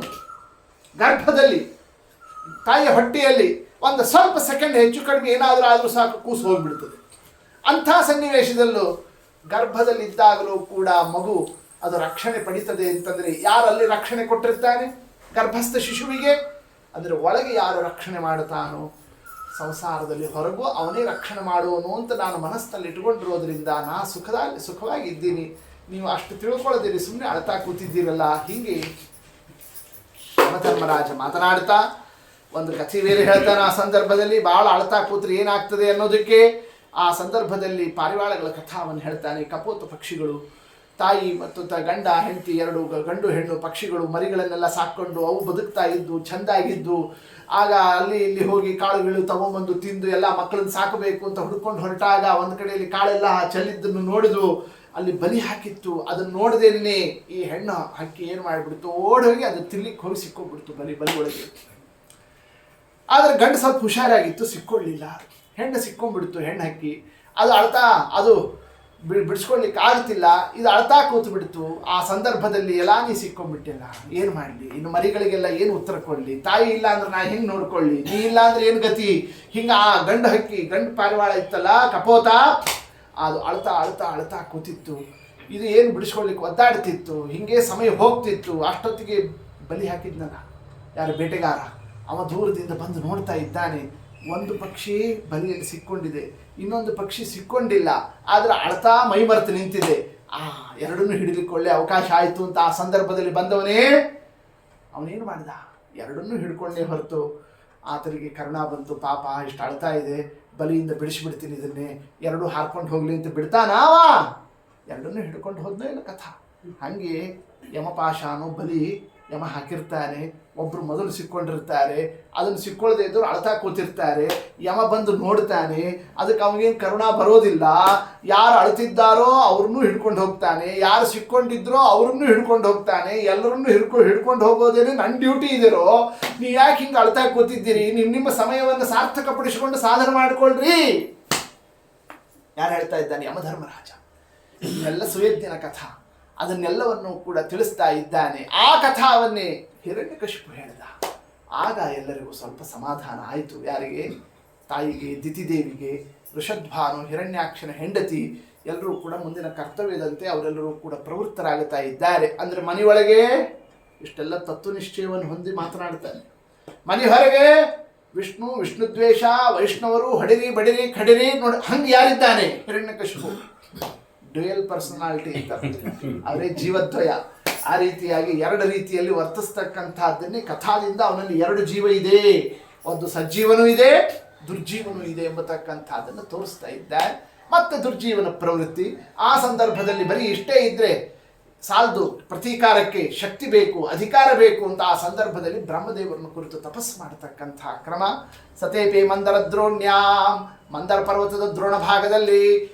ಗರ್ಭದಲ್ಲಿ ತಾಯಿಯ ಹೊಟ್ಟೆಯಲ್ಲಿ ಒಂದು ಸ್ವಲ್ಪ ಸೆಕೆಂಡ್ ಹೆಚ್ಚು ಕಡಿಮೆ ಏನಾದರೂ ಆದರೂ ಸಾಕು, ಕೂಸು ಹೋಗಿಬಿಡ್ತದೆ. ಅಂಥ ಸನ್ನಿವೇಶದಲ್ಲೂ ಗರ್ಭದಲ್ಲಿದ್ದಾಗಲೂ ಕೂಡ ಮಗು ಅದು ರಕ್ಷಣೆ ಪಡೀತದೆ ಅಂತಂದರೆ ಯಾರಲ್ಲಿ ರಕ್ಷಣೆ ಕೊಟ್ಟಿರ್ತಾನೆ? ಗರ್ಭಸ್ಥ ಶಿಶುವಿಗೆ. ಅದರ ಒಳಗೆ ಯಾರು ರಕ್ಷಣೆ ಮಾಡ್ತಾನೋ ಸಂಸಾರದಲ್ಲಿ ಹೊರಗೂ ಅವನೇ ರಕ್ಷಣೆ ಮಾಡುವನು ಅಂತ ನಾನು ಮನಸ್ಸಿನಲ್ಲಿ ಇಟ್ಕೊಂಡಿರೋದ್ರಿಂದ ನಾ ಸುಖವಾಗಿದ್ದೀನಿ. ನೀವು ಅಷ್ಟು ತಿಳ್ಕೊಳ್ಳೋದಿರಿ, ಸುಮ್ಮನೆ ಅಳ್ತಾ ಕೂತಿದ್ದೀರಲ್ಲ. ಹೀಗೆ ಯಮಧರ್ಮರಾಜ ಮಾತನಾಡ್ತಾ ಒಂದು ಕಥೆ ಬೇರೆ ಹೇಳ್ತಾನೆ. ಆ ಸಂದರ್ಭದಲ್ಲಿ ಭಾಳ ಅಳ್ತಾ ಕೂತ್ರೆ ಏನಾಗ್ತದೆ ಅನ್ನೋದಕ್ಕೆ ಆ ಸಂದರ್ಭದಲ್ಲಿ ಪಾರಿವಾಳಗಳ ಕಥಾವನ್ನು ಹೇಳ್ತಾನೆ. ಕಪೋತ ಪಕ್ಷಿಗಳು ತಾಯಿ ಮತ್ತು ಗಂಡ ಹೆಂಡತಿ ಎರಡು ಗಂಡು ಹೆಣ್ಣು ಪಕ್ಷಿಗಳು ಮರಿಗಳನ್ನೆಲ್ಲ ಸಾಕೊಂಡು ಅವು ಬದುಕ್ತಾ ಇದ್ದು ಚೆಂದಾಗಿದ್ದು, ಆಗ ಅಲ್ಲಿ ಇಲ್ಲಿ ಹೋಗಿ ಕಾಳುಗಳು ತಗೊಂಬಂದು ತಿಂದು ಎಲ್ಲ ಮಕ್ಕಳನ್ನ ಸಾಕಬೇಕು ಅಂತ ಹುಡ್ಕೊಂಡು ಹೊರಟಾಗ ಒಂದು ಕಡೆಯಲ್ಲಿ ಕಾಳೆಲ್ಲ ಚೆಲ್ಲಿದ್ದನ್ನು ನೋಡಿದ್ರು, ಅಲ್ಲಿ ಬಲಿ ಹಾಕಿತ್ತು. ಅದನ್ನು ನೋಡದೇನೆ ಈ ಹೆಣ್ಣು ಹಕ್ಕಿ ಏನು ಮಾಡಿಬಿಡ್ತು, ಓಡೋಗಿ ಅದು ತಿನ್ಲಿಕ್ಕೆ ಹೋಗಿ ಸಿಕ್ಕೊಂಡ್ಬಿಡ್ತು ಬಲಿ ಒಳಗೆ. ಆದರೆ ಗಂಡು ಸ್ವಲ್ಪ ಹುಷಾರಾಗಿತ್ತು, ಸಿಕ್ಕೊಳ್ಳಿಲ್ಲ. ಹೆಣ್ಣು ಸಿಕ್ಕೊಂಡ್ಬಿಡ್ತು ಹೆಣ್ಣು ಹಕ್ಕಿ. ಅದು ಅಳ್ತಾ ಅದು ಬಿಡಿಸ್ಕೊಳ್ಲಿಕ್ಕೆ ಆಗ್ತಿಲ್ಲ, ಇದು ಅಳ್ತಾ ಕೂತು ಬಿಡ್ತು. ಆ ಸಂದರ್ಭದಲ್ಲಿ ಎಲ್ಲ ನೀ ಸಿಕ್ಕೊಂಡ್ಬಿಟ್ಟಿಲ್ಲ, ಏನು ಮಾಡಲಿ, ಇನ್ನು ಮರಿಗಳಿಗೆಲ್ಲ ಏನು ಉತ್ತರ ಕೊಡಲಿ, ತಾಯಿ ಇಲ್ಲ ಅಂದ್ರೆ ನಾ ಹೆಂಗೆ ನೋಡ್ಕೊಳ್ಳಿ, ನೀ ಇಲ್ಲ ಅಂದ್ರೆ ಏನು ಗತಿ. ಹಿಂಗೆ ಆ ಗಂಡು ಹಕ್ಕಿ ಗಂಡು ಪಾರಿವಾಳ ಇತ್ತಲ್ಲ ಕಪೋತ, ಅದು ಅಳ್ತಾ ಅಳ್ತಾ ಅಳ್ತಾ ಕೂತಿತ್ತು. ಇದು ಏನು ಬಿಡಿಸ್ಕೊಳ್ಲಿಕ್ಕೆ ಒದ್ದಾಡ್ತಿತ್ತು. ಹಿಂಗೆ ಸಮಯ ಹೋಗ್ತಿತ್ತು. ಅಷ್ಟೊತ್ತಿಗೆ ಬಲಿ ಹಾಕಿದ್ನಲ್ಲ ಯಾರು ಬೇಟೆಗಾರ, ಅವ ದೂರದಿಂದ ಬಂದು ನೋಡ್ತಾ ಇದ್ದಾನೆ. ಒಂದು ಪಕ್ಷಿ ಬಲಿಯಲ್ಲಿ ಸಿಕ್ಕೊಂಡಿದೆ, ಇನ್ನೊಂದು ಪಕ್ಷಿ ಸಿಕ್ಕೊಂಡಿಲ್ಲ, ಆದರೆ ಅಳ್ತಾ ಮೈ ಮರೆತು ನಿಂತಿದೆ. ಎರಡನ್ನೂ ಹಿಡಿಲಿಕ್ಕೆ ಒಳ್ಳೆ ಅವಕಾಶ ಆಯಿತು ಅಂತ ಆ ಸಂದರ್ಭದಲ್ಲಿ ಬಂದವನೇ ಅವನೇನು ಮಾಡಿದ, ಎರಡನ್ನೂ ಹಿಡ್ಕೊಂಡೇ ಹೊರತು ಆತನಿಗೆ ಕರುಣಾ ಬಂತು. ಪಾಪ ಇಷ್ಟು ಅಳ್ತಾ ಇದೆ, ಬಲಿಯಿಂದ ಬಿಡಿಸಿಬಿಡ್ತೀನಿ ಇದನ್ನೇ, ಎರಡೂ ಹಾರ್ಕೊಂಡು ಹೋಗ್ಲಿ ಅಂತ ಬಿಡ್ತಾನಾವ, ಎರಡನ್ನೂ ಹಿಡ್ಕೊಂಡು ಹೋದ್ನೋ ಇಲ್ಲ ಕಥಾ. ಹಾಗೆ ಯಮಪಾಶಾನು ಬಲಿ ಯಮ ಹಾಕಿರ್ತಾನೆ. ಒಬ್ಬರು ಮೊದಲು ಸಿಕ್ಕೊಂಡಿರ್ತಾರೆ, ಅದನ್ನು ಸಿಕ್ಕೊಳ್ಳದೆ ಇದ್ದವ್ರು ಅಳ್ತಾ ಕೂತಿರ್ತಾರೆ. ಯಮ ಬಂದು ನೋಡ್ತಾನೆ, ಅದಕ್ಕೆ ಅವನಿಗೇನು ಕರುಣಾ ಬರೋದಿಲ್ಲ. ಯಾರು ಅಳ್ತಿದ್ದಾರೋ ಅವ್ರನ್ನೂ ಹಿಡ್ಕೊಂಡು ಹೋಗ್ತಾನೆ, ಯಾರು ಸಿಕ್ಕೊಂಡಿದ್ರೋ ಅವ್ರನ್ನೂ ಹಿಡ್ಕೊಂಡು ಹೋಗ್ತಾನೆ. ಎಲ್ಲರನ್ನೂ ಹಿಡ್ಕೊಂಡು ಹೋಗೋದೇನೆ ನನ್ನ ಡ್ಯೂಟಿ ಇದೆರೋ, ನೀವು ಯಾಕೆ ಹಿಂಗೆ ಅಳ್ತಾ ಕೂತಿದ್ದೀರಿ, ನಿಮ್ಮ ಸಮಯವನ್ನು ಸಾರ್ಥಕಪಡಿಸಿಕೊಂಡು ಸಾಧನೆ ಮಾಡಿಕೊಳ್ಳ್ರಿ ಯಾರು ಹೇಳ್ತಾ ಇದ್ದಾನೆ, ಯಮಧರ್ಮರಾಜ. ಎಲ್ಲ ಸುಯಜ್ಞನ ಕಥಾ, ಅದನ್ನೆಲ್ಲವನ್ನು ಕೂಡ ತಿಳಿಸ್ತಾ ಇದ್ದಾನೆ. ಆ ಕಥಾವನ್ನೇ ಹಿರಣ್ಯಕಶಿಪು ಹೇಳಿದ. ಆಗ ಎಲ್ಲರಿಗೂ ಸ್ವಲ್ಪ ಸಮಾಧಾನ ಆಯಿತು. ಯಾರಿಗೆ, ತಾಯಿಗೆ, ದಿತಿದೇವಿಗೆ, ವೃಷಧ್ವಾನು ಹಿರಣ್ಯಾಕ್ಷನ ಹೆಂಡತಿ ಎಲ್ಲರೂ ಕೂಡ ಮುಂದಿನ ಕರ್ತವ್ಯದಂತೆ ಅವರೆಲ್ಲರೂ ಕೂಡ ಪ್ರವೃತ್ತರಾಗುತ್ತಾ ಇದ್ದಾರೆ. ಅಂದರೆ ಮನೆಯೊಳಗೆ ಇಷ್ಟೆಲ್ಲ ತತ್ವನಿಶ್ಚಯವನ್ನು ಹೊಂದಿ ಮಾತನಾಡ್ತಾನೆ, ಮನೆ ಹೊರಗೆ ವಿಷ್ಣು ವಿಷ್ಣುದ್ವೇಷ, ವೈಷ್ಣವರು ಹೊಡಿರಿ ಬಡಿರಿ ಖಡಿರಿ ನೋಡಿ, ಹಂಗೆ ಯಾರಿದ್ದಾನೆ ಹಿರಣ್ಯಕಶಿಪು. ಡ್ಯುಯಲ್ ಪರ್ಸನಾಲಿಟಿ ಅಂತ, ಅವರೇ ಜೀವದ್ವಯ. ಆ ರೀತಿಯಾಗಿ ಎರಡು ರೀತಿಯಲ್ಲಿ ವರ್ತಿಸ್ತಕ್ಕಂಥದ್ದನ್ನೇ ಕಥಾದಿಂದ ಅವನಲ್ಲಿ ಎರಡು ಜೀವ ಇದೆ, ಒಂದು ಸಜ್ಜೀವನೂ ಇದೆ, ದುರ್ಜೀವನೂ ಇದೆ ಎಂಬತಕ್ಕಂಥದ್ದನ್ನು ತೋರಿಸ್ತಾ ಇದ್ದಾರೆ. ಮತ್ತೆ ದುರ್ಜೀವನ ಪ್ರವೃತ್ತಿ. ಆ ಸಂದರ್ಭದಲ್ಲಿ ಬರೀ ಇಷ್ಟೇ ಇದ್ದರೆ ಸಾಲದು, ಪ್ರತೀಕಾರಕ್ಕೆ ಶಕ್ತಿ ಬೇಕು, ಅಧಿಕಾರ ಬೇಕು ಅಂತ ಆ ಸಂದರ್ಭದಲ್ಲಿ ಬ್ರಹ್ಮದೇವರನ್ನು ಕುರಿತು ತಪಸ್ಸು ಮಾಡತಕ್ಕಂಥ ಕ್ರಮ. ಸತೇಪಿ ಮಂದರ ದ್ರೋಣ್ಯಾಂ, ಮಂದರ ಪರ್ವತದ ದ್ರೋಣ ಭಾಗದಲ್ಲಿ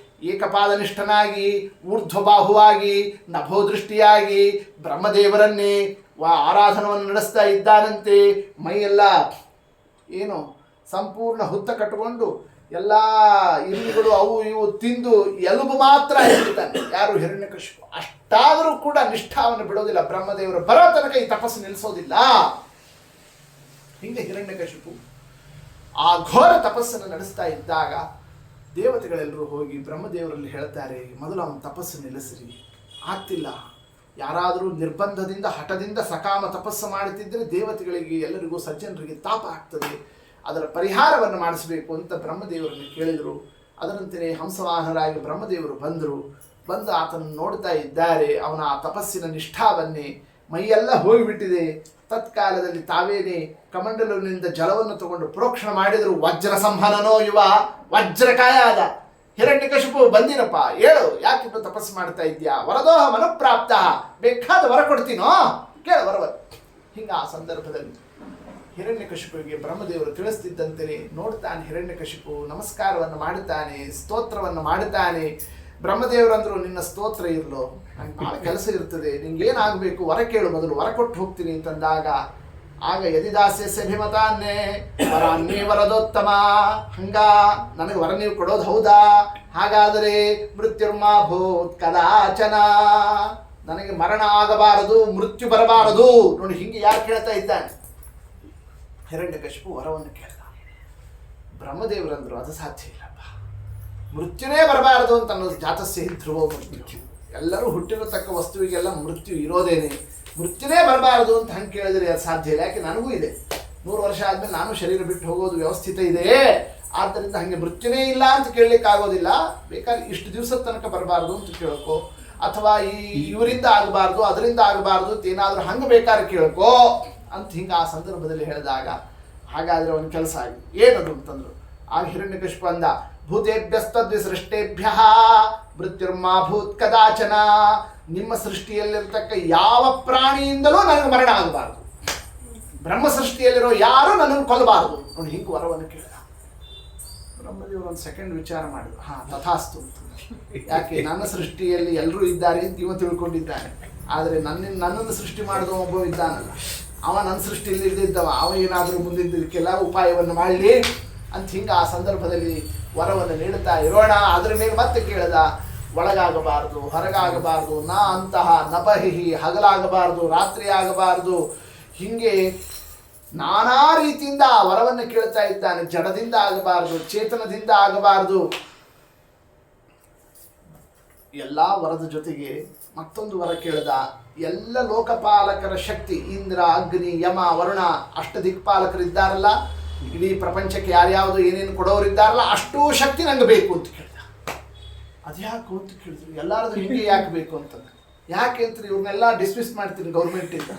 ಏಕಪಾದನಿಷ್ಠನಾಗಿ ಊರ್ಧ್ವಬಾಹುವಾಗಿ ನಭೋದೃಷ್ಟಿಯಾಗಿ ಬ್ರಹ್ಮದೇವರನ್ನೇ ಆರಾಧನವನ್ನು ನಡೆಸ್ತಾ ಇದ್ದಾನಂತೆ. ಮೈಯೆಲ್ಲ ಏನು ಸಂಪೂರ್ಣ ಹುತ್ತ ಕಟ್ಟಿಕೊಂಡು ಎಲ್ಲ ಇರುಗಳು ಅವು ಇವು ತಿಂದು ಎಲುಬು ಮಾತ್ರ ಹೇಳ್ತಾನೆ ಯಾರು, ಹಿರಣ್ಯಕಶಿಪು. ಅಷ್ಟಾದರೂ ಕೂಡ ನಿಷ್ಠಾವನ್ನು ಬಿಡೋದಿಲ್ಲ, ಬ್ರಹ್ಮದೇವರು ಬರೋ ತನಕ ಈ ತಪಸ್ಸು ನಿಲ್ಲಿಸೋದಿಲ್ಲ. ಹಿಂಗೆ ಹಿರಣ್ಯಕಶಿಪು ಆ ಘೋರ ತಪಸ್ಸನ್ನು ನಡೆಸ್ತಾ ಇದ್ದಾಗ ದೇವತೆಗಳೆಲ್ಲರೂ ಹೋಗಿ ಬ್ರಹ್ಮದೇವರಲ್ಲಿ ಹೇಳ್ತಾರೆ, ಮೊದಲು ಅವನ ತಪಸ್ಸು ನಿಲ್ಲಿಸ್ರಿ, ಆಗ್ತಿಲ್ಲ. ಯಾರಾದರೂ ನಿರ್ಬಂಧದಿಂದ ಹಠದಿಂದ ಸಕಾಮ ತಪಸ್ಸು ಮಾಡುತ್ತಿದ್ದರೆ ದೇವತೆಗಳಿಗೆ ಎಲ್ಲರಿಗೂ ಸಜ್ಜನರಿಗೆ ತಾಪ ಆಗ್ತದೆ, ಅದರ ಪರಿಹಾರವನ್ನು ಮಾಡಿಸಬೇಕು ಅಂತ ಬ್ರಹ್ಮದೇವರನ್ನು ಕೇಳಿದರು. ಅದರಂತೆಯೇ ಹಂಸವಾಹನರಾಗಿ ಬ್ರಹ್ಮದೇವರು ಬಂದು ಆತನನ್ನು ನೋಡ್ತಾ ಇದ್ದಾರೆ. ಅವನ ಆ ತಪಸ್ಸಿನ ನಿಷ್ಠಾವನ್ನೇ, ಮೈಯೆಲ್ಲ ಹೋಗಿಬಿಟ್ಟಿದೆ. ತತ್ಕಾಲದಲ್ಲಿ ತಾವೇನೇ ಕಮಂಡಲುವಿನಿಂದ ಜಲವನ್ನು ತಗೊಂಡು ಪ್ರೋಕ್ಷಣ ಮಾಡಿದರು. ವಜ್ರ ಸಂಹನನೋ ಯುವ, ವಜ್ರಕಾಯ ಆದ ಹಿರಣ್ಯಕಶಿಪು, ಬಂದಿರಪ್ಪ ಹೇಳು, ಯಾಕಿನ್ನು ತಪಸ್ಸು ಮಾಡ್ತಾ ಇದ್ಯಾ, ವರದೋಹ ಮನಪ್ರಾಪ್ತ, ಬೇಕಾದ ವರ ಕೊಡ್ತೀನೋ ಕೇಳ ವರವ. ಹಿಂಗೆ ಆ ಸಂದರ್ಭದಲ್ಲಿ ಹಿರಣ್ಯಕಶಿಪುವಿಗೆ ಬ್ರಹ್ಮದೇವರು ತಿಳಿಸ್ತಿದ್ದಂತೆ ನೋಡ್ತಾನೆ. ಹಿರಣ್ಯಕಶಿಪು ನಮಸ್ಕಾರವನ್ನು ಮಾಡುತ್ತಾನೆ, ಸ್ತೋತ್ರವನ್ನು ಮಾಡುತ್ತಾನೆ. ಬ್ರಹ್ಮದೇವರಂದ್ರು, ನಿನ್ನ ಸ್ತೋತ್ರ ಇರಲೋ, ನಂಗೆ ಭಾಳ ಕೆಲಸ ಇರ್ತದೆ, ನಿಂಗೇನಾಗಬೇಕು ವರ ಕೇಳು, ಮೊದಲು ವರ ಕೊಟ್ಟು ಹೋಗ್ತೀನಿ ಅಂತಂದಾಗ, ಆಗ ಯದಿದಾಸ್ಯಸ್ಯ ಭಿಮತಾನ್ನೇ ವರಾನ್ನೇ ವರದೋತ್ತಮ, ಹಂಗ ನನಗೆ ವರ ನೀವು ಕೊಡೋದು ಹೌದಾ, ಹಾಗಾದರೆ ಮೃತ್ಯುರ್ಮಾ ಭೂತ್ ಕದಾಚನ, ನನಗೆ ಮರಣ ಆಗಬಾರದು, ಮೃತ್ಯು ಬರಬಾರದು. ನೋಡಿ ಹಿಂಗೆ ಯಾರು ಕೇಳ್ತಾ ಇದ್ದಾನೆ, ಹಿರಣ್ಯಕಶಿಪು ವರವನ್ನು ಕೇಳ್ದ. ಬ್ರಹ್ಮದೇವರಂದ್ರು, ಅದು ಸಾಧ್ಯ ಇಲ್ಲಪ್ಪ, ಮೃತ್ಯುನೇ ಬರಬಾರದು ಅಂತ ಅನ್ನೋದು ಜಾತಸ್ಯ ಧ್ರುವ ಮೃತ್ಯು. ಎಲ್ಲರೂ ಹುಟ್ಟಿರತಕ್ಕ ವಸ್ತುವಿಗೆಲ್ಲ ಮೃತ್ಯು ಇರೋದೇನೆ, ಮೃತ್ಯುನೇ ಬರಬಾರದು ಅಂತ ಹಂಗೆ ಕೇಳಿದ್ರೆ ಅದು ಸಾಧ್ಯ ಇಲ್ಲ. ಯಾಕೆ ನನಗೂ ಇದೆ, 100 ವರ್ಷ ಆದಮೇಲೆ ನಾನು ಶರೀರ ಬಿಟ್ಟು ಹೋಗೋದು ವ್ಯವಸ್ಥಿತ ಇದೆ. ಆದ್ದರಿಂದ ಹಾಗೆ ಮೃತ್ಯುನೇ ಇಲ್ಲ ಅಂತ ಕೇಳಲಿಕ್ಕೆ ಆಗೋದಿಲ್ಲ. ಬೇಕಾದ್ರೆ ಇಷ್ಟು ದಿವಸದ ತನಕ ಬರಬಾರ್ದು ಅಂತ ಕೇಳ್ಕೊ, ಅಥವಾ ಇವರಿಂದ ಆಗಬಾರ್ದು ಅದರಿಂದ ಆಗಬಾರ್ದು ಏನಾದರೂ ಹಂಗೆ ಬೇಕಾದ್ರೆ ಕೇಳ್ಕೊ ಅಂತ ಹಿಂಗೆ ಆ ಸಂದರ್ಭದಲ್ಲಿ ಹೇಳಿದಾಗ, ಹಾಗಾದರೆ ಅವನ ಕೆಲಸ ಆಗಿ ಏನದು ಅಂತಂದ್ರು. ಆಗ ಹಿರಣ್ಯಕಶಿಪು ಅಂದ, ಭೂತೇಭ್ಯಸ್ತದ್ವಿಸೃಷ್ಟೇಭ್ಯ ಮೃತ್ಯುರ್ಮಾ ಭೂತ್ ಕದಾಚನ, ನಿಮ್ಮ ಸೃಷ್ಟಿಯಲ್ಲಿರ್ತಕ್ಕ ಯಾವ ಪ್ರಾಣಿಯಿಂದಲೂ ನನಗೆ ಮರಣ ಆಗಬಾರ್ದು, ಬ್ರಹ್ಮ ಸೃಷ್ಟಿಯಲ್ಲಿರೋ ಯಾರು ನನ್ನನ್ನು ಕೊಲ್ಲಬಾರದು. ನೋಡಿ ಹಿಂಗೆ ವರವನ್ನು ಕೇಳಿದ. ಬ್ರಹ್ಮದೇವರು ಒಂದು ಸೆಕೆಂಡ್ ವಿಚಾರ ಮಾಡಿದ್ರು, ತಥಾಸ್ತು. ಯಾಕೆ, ನನ್ನ ಸೃಷ್ಟಿಯಲ್ಲಿ ಎಲ್ಲರೂ ಇದ್ದಾರೆ ಅಂತ ಇವ ತಿಳ್ಕೊಂಡಿದ್ದಾನೆ. ಆದರೆ ನನ್ನನ್ನು ಸೃಷ್ಟಿ ಮಾಡಿದ ಒಬ್ಬ ಇದ್ದಾನಲ್ಲ, ಅವ ನನ್ನ ಸೃಷ್ಟಿಯಲ್ಲಿ ಇದ್ದಿದ್ದವ, ಅವ ಏನಾದರೂ ಮುಂದಿದ್ದಕ್ಕೆಲ್ಲ ಉಪಾಯವನ್ನು ಮಾಡಲಿ ಅಂತ ಹಿಂಗೆ ಆ ಸಂದರ್ಭದಲ್ಲಿ ವರವನ್ನು ನೀಡುತ್ತಾ ಇರೋಣ. ಅದ್ರ ಮೇಲೆ ಮತ್ತೆ ಕೇಳಿದ, ಒಳಗಾಗಬಾರ್ದು, ಹೊರಗಾಗಬಾರ್ದು, ನಾ ಅಂತಹ ನಪಹಿಹಿ, ಹಗಲಾಗಬಾರ್ದು, ರಾತ್ರಿ ಆಗಬಾರ್ದು. ಹೀಗೆ ನಾನಾ ರೀತಿಯಿಂದ ಆ ವರವನ್ನು ಕೇಳ್ತಾ ಇದ್ದಾನೆ. ಜಡದಿಂದ ಆಗಬಾರ್ದು, ಚೇತನದಿಂದ ಆಗಬಾರ್ದು. ಎಲ್ಲ ವರದ ಜೊತೆಗೆ ಮತ್ತೊಂದು ವರ ಕೇಳಿದ. ಎಲ್ಲ ಲೋಕಪಾಲಕರ ಶಕ್ತಿ, ಇಂದ್ರ, ಅಗ್ನಿ, ಯಮ, ವರುಣ, ಅಷ್ಟ ದಿಕ್ಪಾಲಕರಿದ್ದಾರಲ್ಲ, ಇಡೀ ಪ್ರಪಂಚಕ್ಕೆ ಯಾರ್ಯಾವುದು ಏನೇನು ಕೊಡೋರಿದ್ದಾರಲ್ಲ, ಅಷ್ಟೂ ಶಕ್ತಿ ನಂಗೆ ಬೇಕು ಅಂತ ಕೇಳಿದ. ಅದ್ಯಾಕು ಅಂತ ಕೇಳಿದ್ರು. ಎಲ್ಲರದು ಹಿಂಗೆ ಯಾಕೆ ಬೇಕು ಅಂತಂದ್ರೆ, ಯಾಕೆ ಅಂತಾರೆ, ಇವ್ರನ್ನೆಲ್ಲ ಡಿಸ್ಮಿಸ್ ಮಾಡ್ತೀನಿ ಗೌರ್ಮೆಂಟಿಂದ,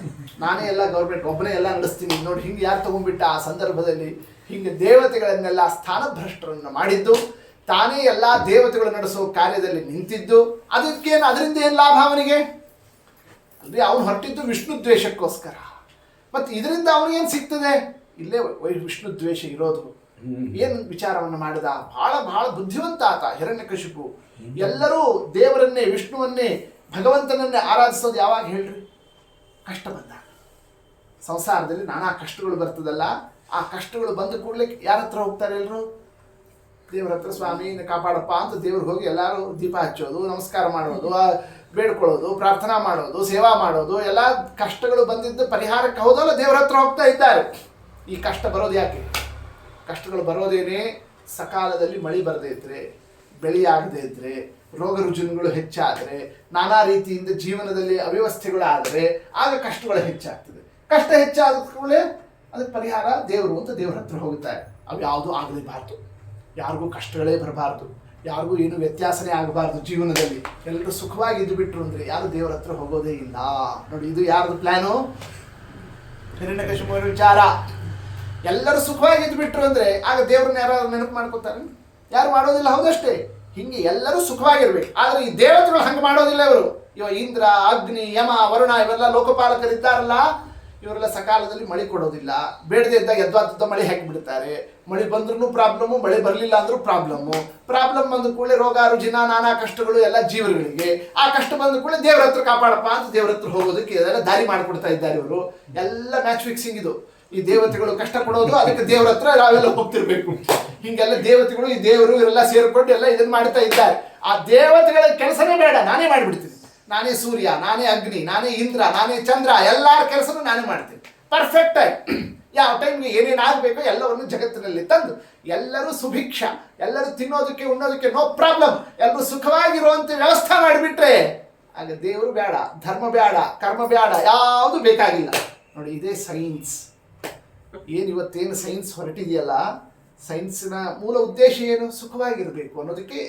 ನಾನೇ ಎಲ್ಲ ಗೌರ್ಮೆಂಟ್ ಒಬ್ಬನೇ ಎಲ್ಲ ನಡೆಸ್ತೀನಿ. ನೋಡಿ ಹಿಂಗೆ ಯಾರು ತಗೊಂಡ್ಬಿಟ್ಟ ಆ ಸಂದರ್ಭದಲ್ಲಿ. ಹಿಂಗೆ ದೇವತೆಗಳನ್ನೆಲ್ಲ ಸ್ಥಾನಭ್ರಷ್ಟರನ್ನು ಮಾಡಿದ್ದು, ತಾನೇ ಎಲ್ಲ ದೇವತೆಗಳು ನಡೆಸೋ ಕಾರ್ಯದಲ್ಲಿ ನಿಂತಿದ್ದು. ಅದರಿಂದ ಏನು ಲಾಭ ಅವನಿಗೆ? ಅಂದರೆ ಅವನು ಹೊರಟಿದ್ದು ವಿಷ್ಣು ದ್ವೇಷಕ್ಕೋಸ್ಕರ. ಮತ್ತು ಇದರಿಂದ ಅವನಿಗೇನು ಸಿಗ್ತದೆ? ಇಲ್ಲೇ ವಿಷ್ಣು ದ್ವೇಷ ಇರೋದು. ಏನು ವಿಚಾರವನ್ನು ಮಾಡಿದ? ಬಹಳ ಬುದ್ಧಿವಂತ ಆತ ಹಿರಣ್ಯಕಶಿಪು. ಎಲ್ಲರೂ ದೇವರನ್ನೇ, ವಿಷ್ಣುವನ್ನೇ, ಭಗವಂತನನ್ನೇ ಆರಾಧಿಸೋದು ಯಾವಾಗ ಹೇಳ್ರಿ? ಕಷ್ಟ ಬಂದಾಗ. ಸಂಸಾರದಲ್ಲಿ ನಾನಾ ಕಷ್ಟಗಳು ಬರ್ತದಲ್ಲ, ಆ ಕಷ್ಟಗಳು ಬಂದ ಕೂಡಲೇ ಯಾರ ಹತ್ರ ಹೋಗ್ತಾರೆ? ಎಲ್ಲರೂ ದೇವ್ರ ಹತ್ರ, ಸ್ವಾಮಿ ಕಾಪಾಡಪ್ಪ ಅಂತ ದೇವ್ರಿಗೆ ಹೋಗಿ ಎಲ್ಲರೂ ದೀಪ ಹಚ್ಚೋದು, ನಮಸ್ಕಾರ ಮಾಡೋದು, ಬೇಡ್ಕೊಳ್ಳೋದು, ಪ್ರಾರ್ಥನಾ ಮಾಡೋದು, ಸೇವಾ ಮಾಡೋದು. ಎಲ್ಲ ಕಷ್ಟಗಳು ಬಂದಿದ್ದು ಪರಿಹಾರಕ್ಕೆ ಹೌದಲ್ಲ ದೇವ್ರ ಹತ್ರ ಹೋಗ್ತಾ ಇದ್ದಾರೆ. ಈ ಕಷ್ಟ ಬರೋದು ಯಾಕೆ? ಕಷ್ಟಗಳು ಬರೋದೇನೆ ಸಕಾಲದಲ್ಲಿ ಮಳೆ ಬರದೇ ಇದ್ರೆ, ಬೆಳೆ ಆಗದೇ ಇದ್ರೆ, ರೋಗ ರುಜಿನಗಳು ಹೆಚ್ಚಾದರೆ, ನಾನಾ ರೀತಿಯಿಂದ ಜೀವನದಲ್ಲಿ ಅವ್ಯವಸ್ಥೆಗಳಾದರೆ ಆಗ ಕಷ್ಟಗಳು ಹೆಚ್ಚಾಗ್ತದೆ. ಕಷ್ಟ ಹೆಚ್ಚಾದ ಕೂಡಲೇ ಅದಕ್ಕೆ ಪರಿಹಾರ ದೇವರು ಅಂತ ದೇವ್ರ ಹತ್ರ ಹೋಗುತ್ತಾರೆ. ಅವು ಯಾವುದೂ ಆಗಲೇಬಾರ್ದು, ಯಾರಿಗೂ ಕಷ್ಟಗಳೇ ಬರಬಾರ್ದು, ಯಾರಿಗೂ ಏನು ವ್ಯತ್ಯಾಸನೇ ಆಗಬಾರ್ದು ಜೀವನದಲ್ಲಿ. ಎಲ್ಲರೂ ಸುಖವಾಗಿ ಇದ್ದು ಬಿಟ್ರು ಅಂದರೆ ಯಾರು ದೇವರ ಹತ್ರ ಹೋಗೋದೇ ಇಲ್ಲ. ನೋಡಿ, ಇದು ಯಾರ್ದು ಪ್ಲ್ಯಾನು? ಹಿರಣ್ಯಕಶಿಪುವಿನ ವಿಚಾರ. ಎಲ್ಲರೂ ಸುಖವಾಗಿ ಇದ್ದು ಬಿಟ್ರು ಅಂದರೆ ಆಗ ದೇವ್ರನ್ನ ಯಾರು ನೆನಪು ಮಾಡ್ಕೋತಾರೆ? ಯಾರು ಮಾಡೋದಿಲ್ಲ. ಹೌದಷ್ಟೇ, ಹಿಂಗೆ ಎಲ್ಲರೂ ಸುಖವಾಗಿರ್ಬೇಕು. ಆದರೆ ಈ ದೇವತೆಗಳು ಹಂಗೆ ಮಾಡೋದಿಲ್ಲ. ಇವರು ಇಂದ್ರ, ಅಗ್ನಿ, ಯಮ, ವರುಣ ಇವೆಲ್ಲ ಲೋಕಪಾಲಕರಿದ್ದಾರಲ್ಲ, ಇವರೆಲ್ಲ ಸಕಾಲದಲ್ಲಿ ಮಳೆ ಕೊಡೋದಿಲ್ಲ. ಬೇಡದೇ ಇದ್ದಾಗ ಎದ್ವಾದ ಮಳೆ ಹಾಕಿಬಿಡ್ತಾರೆ. ಮಳೆ ಬಂದ್ರೂ ಪ್ರಾಬ್ಲಮ್ಮು, ಮಳೆ ಬರಲಿಲ್ಲ ಅಂದ್ರೂ ಪ್ರಾಬ್ಲಮ್ ಬಂದ ಕೂಡಲೇ ರೋಗ ರುಜಿನ ನಾನಾ ಕಷ್ಟಗಳು ಎಲ್ಲ ಜೀವಗಳಿಗೆ. ಆ ಕಷ್ಟ ಬಂದ ಕೂಡಲೇ ದೇವ್ರ ಹತ್ರ ಕಾಪಾಡಪ್ಪ ಅಂತ ದೇವ್ರ ಹತ್ರ ಹೋಗೋದಕ್ಕೆ ಇದೆಲ್ಲ ದಾರಿ ಮಾಡಿಕೊಡ್ತಾ ಇದ್ದಾರೆ ಇವರು. ಎಲ್ಲ ಮ್ಯಾಚ್ ಫಿಕ್ಸಿಂಗ್ ಇದು. ಈ ದೇವತೆಗಳು ಕಷ್ಟ ಕೊಡೋದು, ಅದಕ್ಕೆ ದೇವ್ರ ಹತ್ರ ನಾವೆಲ್ಲ ಹೋಗ್ತಿರ್ಬೇಕು. ಹಿಂಗೆಲ್ಲ ದೇವತೆಗಳು, ಈ ದೇವರು ಇವರೆಲ್ಲ ಸೇರ್ಕೊಂಡು ಎಲ್ಲ ಇದನ್ನ ಮಾಡ್ತಾ ಇದ್ದಾರೆ. ಆ ದೇವತೆಗಳ ಕೆಲಸನೇ ಬೇಡ, ನಾನೇ ಮಾಡಿಬಿಡ್ತೀನಿ. ನಾನೇ ಸೂರ್ಯ, ನಾನೇ ಅಗ್ನಿ, ನಾನೇ ಇಂದ್ರ, ನಾನೇ ಚಂದ್ರ, ಎಲ್ಲರ ಕೆಲಸನೂ ನಾನೇ ಮಾಡ್ತೀನಿ ಪರ್ಫೆಕ್ಟ್ ಆಗಿ. ಯಾವ ಟೈಮ್ಗೆ ಏನೇನಾಗಬೇಕೋ ಎಲ್ಲವನ್ನು ಜಗತ್ತಿನಲ್ಲಿ ತಂದು ಎಲ್ಲರೂ ಸುಭಿಕ್ಷ, ಎಲ್ಲರೂ ತಿನ್ನೋದಕ್ಕೆ ಉಣ್ಣೋದಕ್ಕೆ ನೋ ಪ್ರಾಬ್ಲಮ್, ಎಲ್ಲರೂ ಸುಖವಾಗಿರುವಂಥ ವ್ಯವಸ್ಥೆ ಮಾಡಿಬಿಟ್ರೆ ಆಗ ದೇವರು ಬೇಡ, ಧರ್ಮ ಬೇಡ, ಕರ್ಮ ಬೇಡ, ಯಾವುದು ಬೇಕಾಗಿಲ್ಲ. ನೋಡಿ, ಇದೇ ಸೈನ್ಸ್. ಇವತ್ತೇನು ಸೈನ್ಸ್ ಹೊರಟಿದೆಯಲ್ಲ, ಸೈನ್ಸ್ನ ಮೂಲ ಉದ್ದೇಶ ಏನು? ಸುಖವಾಗಿರಬೇಕು ಅನ್ನೋದಕ್ಕೆ